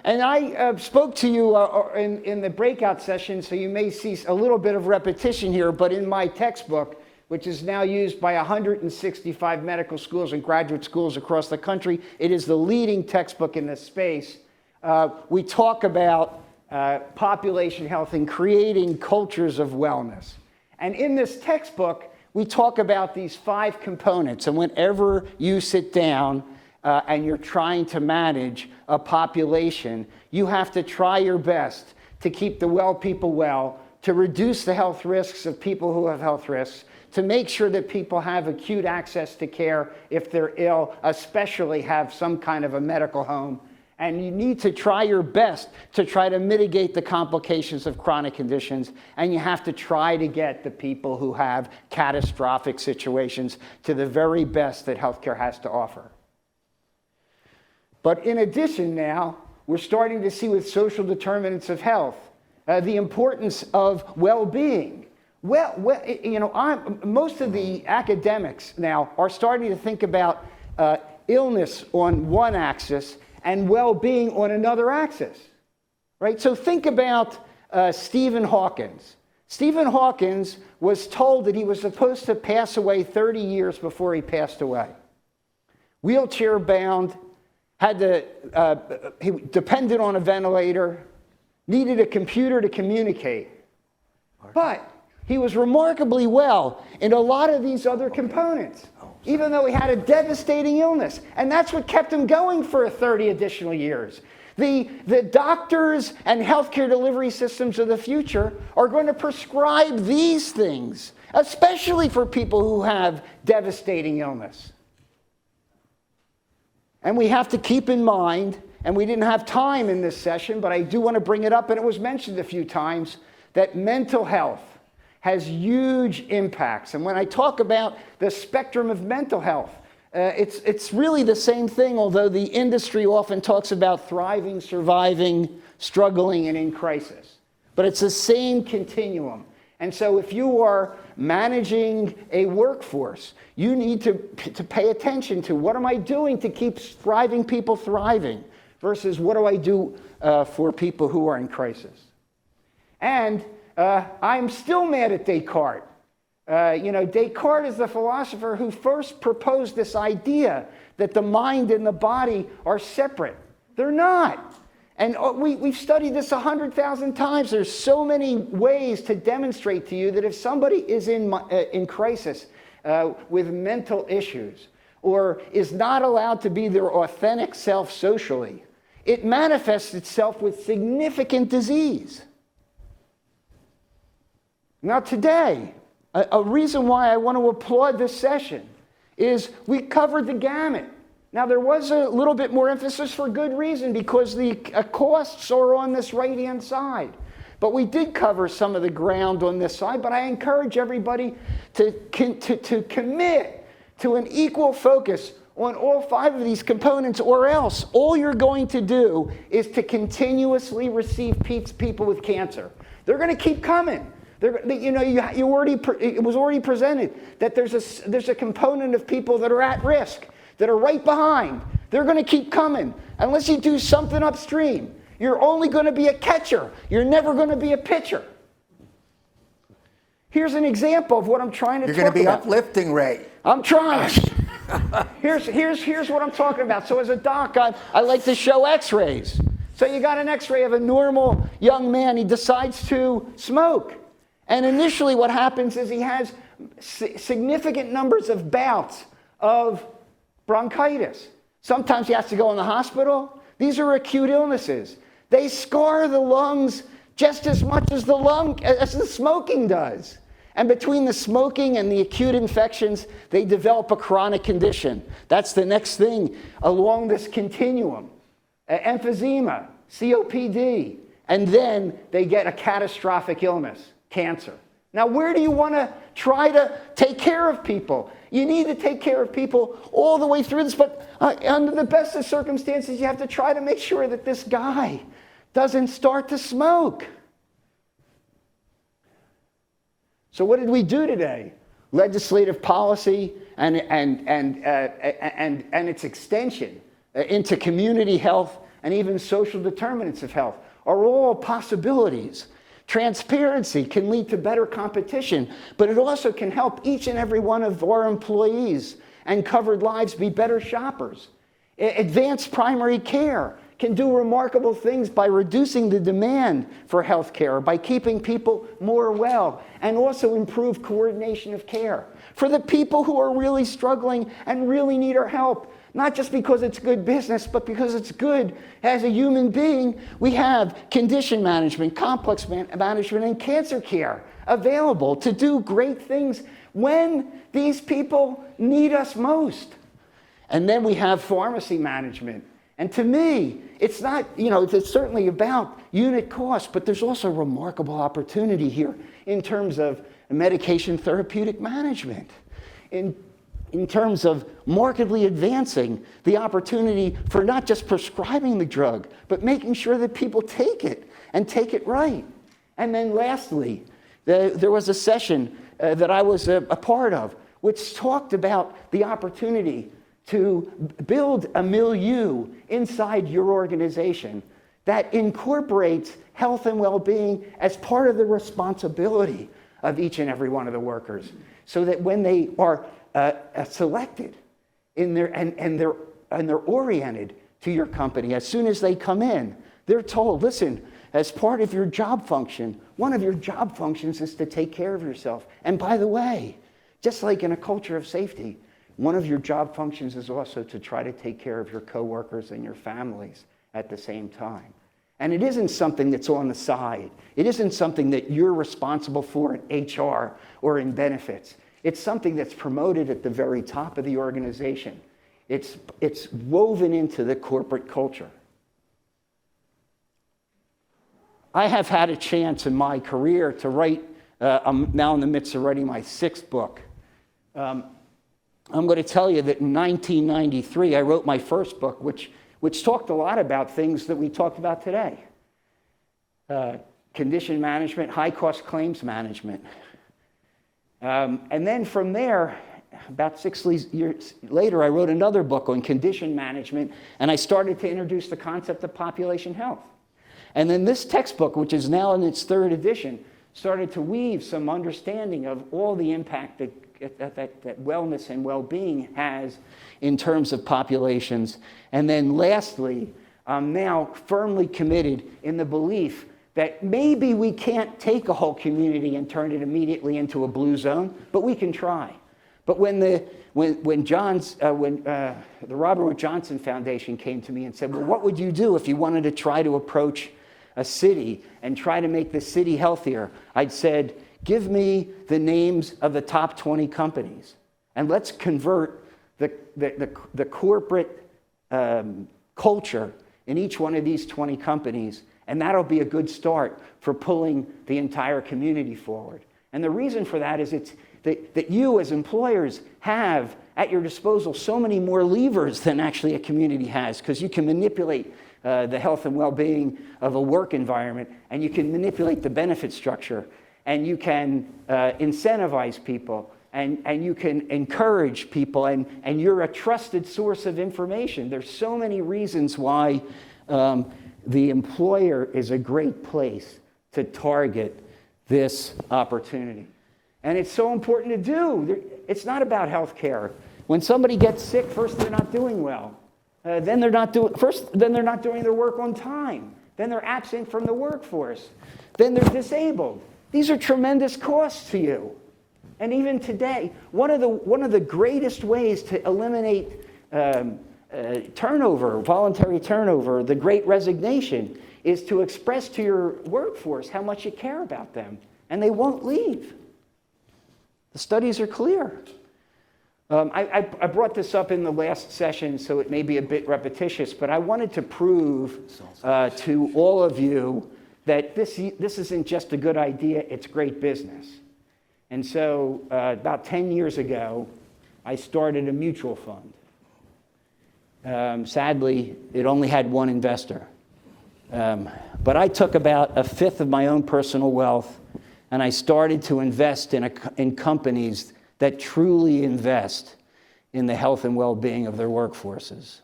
And I spoke to you in the breakout session, so you may see a little bit of repetition here, but in my textbook, which is now used by 165 medical schools and graduate schools across the country. It is the leading textbook in this space. We talk about population health and creating cultures of wellness. And in this textbook, we talk about these 5 components. And whenever you sit down and you're trying to manage a population, you have to try your best to keep the well people well, to reduce the health risks of people who have health risks, to make sure that people have acute access to care if they're ill, especially have some kind of a medical home. And you need to try your best to try to mitigate the complications of chronic conditions. And you have to try to get the people who have catastrophic situations to the very best that healthcare has to offer. But in addition now, we're starting to see with social determinants of health, the importance of well-being. Well, you know, most of the academics now are starting to think about illness on one axis and well-being on another axis, right? So think about Stephen Hawkins. Stephen Hawkins was told that he was supposed to pass away 30 years before he passed away. wheelchair bound, he depended on a ventilator, needed a computer to communicate. But he was remarkably well in a lot of these other components, even though he had a devastating illness. And that's what kept him going for 30 additional years. The doctors and healthcare delivery systems of the future are going to prescribe these things, especially for people who have devastating illness. And we have to keep in mind, and we didn't have time in this session, but I do want to bring it up, and it was mentioned a few times, that mental health has huge impacts. And when I talk about the spectrum of mental health, it's really the same thing, although the industry often talks about thriving, surviving, struggling, and in crisis. But it's the same continuum. And so if you are managing a workforce, you need to pay attention to what am I doing to keep thriving people thriving versus what do I do for people who are in crisis. And I'm still mad at Descartes. Descartes is the philosopher who first proposed this idea that the mind and the body are separate. They're not. And we've studied this 100,000 times. There's so many ways to demonstrate to you that if somebody is in crisis with mental issues or is not allowed to be their authentic self socially, it manifests itself with significant disease. Now today, a reason why I want to applaud this session is we covered the gamut. Now there was a little bit more emphasis for good reason because the costs are on this right-hand side. But we did cover some of the ground on this side, but I encourage everybody to commit to an equal focus on all 5 of these components, or else all you're going to do is to continuously receive people with cancer. They're going to keep coming. It was already presented that there's a component of people that are at risk, that are right behind. They're going to keep coming unless you do something upstream. You're only going to be a catcher. You're never going to be a pitcher. Here's an example of what I'm trying to talk about. You're going to be uplifting, Ray. I'm trying. Here's what I'm talking about. So as a doc, I like to show x-rays. So you got an x-ray of a normal young man. He decides to smoke. And initially what happens is he has significant numbers of bouts of bronchitis. Sometimes he has to go in the hospital. These are acute illnesses. They scar the lungs just as much as the smoking does. And between the smoking and the acute infections, they develop a chronic condition. That's the next thing along this continuum. Emphysema, COPD, and then they get a catastrophic illness, cancer. Now, where do you want to try to take care of people? You need to take care of people all the way through this, but under the best of circumstances, you have to try to make sure that this guy doesn't start to smoke. So what did we do today? Legislative policy and its extension into community health and even social determinants of health are all possibilities. Transparency can lead to better competition, but it also can help each and every one of our employees and covered lives be better shoppers. Advanced primary care can do remarkable things by reducing the demand for health care, by keeping people more well, and also improve coordination of care. For the people who are really struggling and really need our help, not just because it's good business, but because it's good as a human being, we have condition management, complex management, and cancer care available to do great things when these people need us most. And then we have pharmacy management. And to me, it's not, it's certainly about unit cost, but there's also remarkable opportunity here in terms of medication therapeutic management, in terms of markedly advancing the opportunity for not just prescribing the drug, but making sure that people take it and take it right. And then lastly, there was a session that I was a part of, which talked about the opportunity to build a milieu inside your organization that incorporates health and well-being as part of the responsibility of each and every one of the workers, so that when they are selected and they're oriented to your company. As soon as they come in, they're told, listen, as part of your job function, one of your job functions is to take care of yourself. And by the way, just like in a culture of safety, one of your job functions is also to try to take care of your coworkers and your families at the same time. And it isn't something that's on the side. It isn't something that you're responsible for in HR or in benefits. It's something that's promoted at the very top of the organization. It's woven into the corporate culture. I have had a chance in my career to write, I'm now in the midst of writing my 6th book. I'm going to tell you that in 1993, I wrote my first book, which talked a lot about things that we talked about today. Condition management, high-cost claims management. And then from there, about 6 years later, I wrote another book on condition management, and I started to introduce the concept of population health. And then this textbook, which is now in its 3rd edition, started to weave some understanding of all the impact that wellness and well-being has in terms of populations. And then lastly, I'm now firmly committed in the belief that maybe we can't take a whole community and turn it immediately into a blue zone, but we can try. But when the Robert Wood Johnson Foundation came to me and said, well, what would you do if you wanted to try to approach a city and try to make the city healthier? I'd said, give me the names of the top 20 companies, and let's convert the corporate culture in each one of these 20 companies, and that'll be a good start for pulling the entire community forward. And the reason for that is that you as employers have at your disposal so many more levers than actually a community has, because you can manipulate the health and well-being of a work environment, and you can manipulate the benefit structure, and you can incentivize people, and you can encourage people, and you're a trusted source of information. There's so many reasons why the employer is a great place to target this opportunity. And it's so important to do. It's not about health care. When somebody gets sick, first they're not doing well. Then they're not doing their work on time. Then they're absent from the workforce. Then they're disabled. These are tremendous costs to you. And even today, one of the greatest ways to eliminate turnover, voluntary turnover, the Great Resignation, is to express to your workforce how much you care about them, and they won't leave. The studies are clear. I brought this up in the last session, so it may be a bit repetitious, but I wanted to prove to all of you that this isn't just a good idea, it's great business. And so about 10 years ago, I started a mutual fund. Sadly, it only had one investor. But I took about 1/5 of my own personal wealth, and I started to invest in companies that truly invest in the health and well-being of their workforces,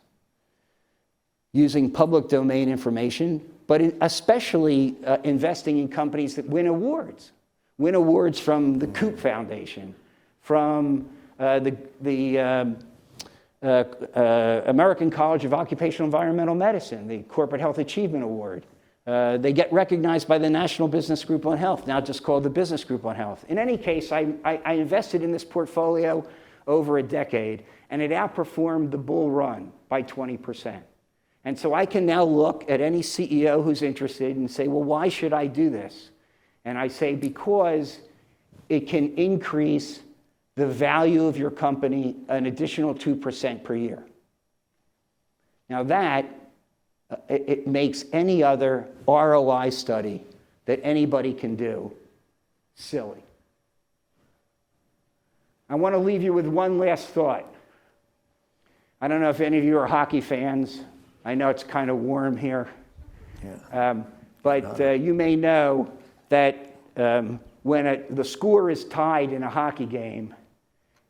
using public domain information, but especially investing in companies that win awards from the Koop Foundation, from the American College of Occupational Environmental Medicine, the Corporate Health Achievement Award. They get recognized by the National Business Group on Health, now just called the Business Group on Health. In any case, I invested in this portfolio over a decade, and it outperformed the bull run by 20%. And so I can now look at any CEO who's interested and say, well, why should I do this? And I say, because it can increase the value of your company an additional 2% per year. Now that, it makes any other ROI study that anybody can do silly. I want to leave you with one last thought. I don't know if any of you are hockey fans. I know it's kind of warm here. Yeah. But you may know that when the score is tied in a hockey game,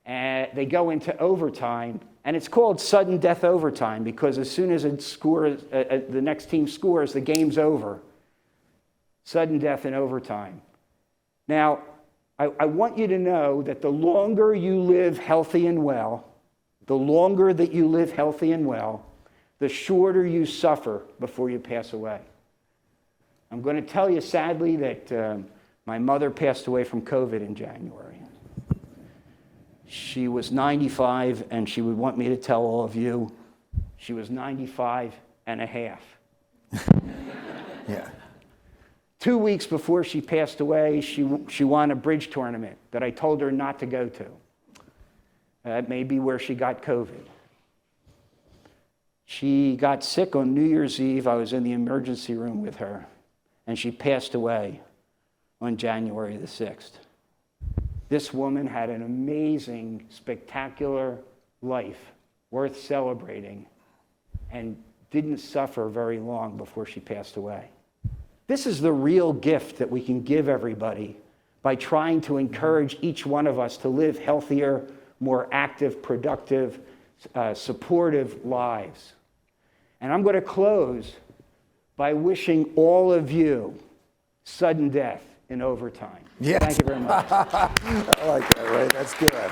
they go into overtime, and it's called sudden death overtime because as soon as the next team scores, the game's over. Sudden death in overtime. Now, I want you to know that the longer you live healthy and well, The longer that you live healthy and well, the shorter you suffer before you pass away. I'm going to tell you sadly that my mother passed away from COVID in January. She was 95, and she would want me to tell all of you, she was 95 and a half. Yeah. 2 weeks before she passed away, she won a bridge tournament that I told her not to go to. That may be where she got COVID. She got sick on New Year's Eve. I was in the emergency room with her, and she passed away on January the 6th. This woman had an amazing, spectacular life worth celebrating and didn't suffer very long before she passed away. This is the real gift that we can give everybody by trying to encourage each one of us to live healthier, more active, productive, supportive lives. And I'm going to close by wishing all of you sudden death in overtime. Yes. Thank you very much. I like that, Ray. That's good.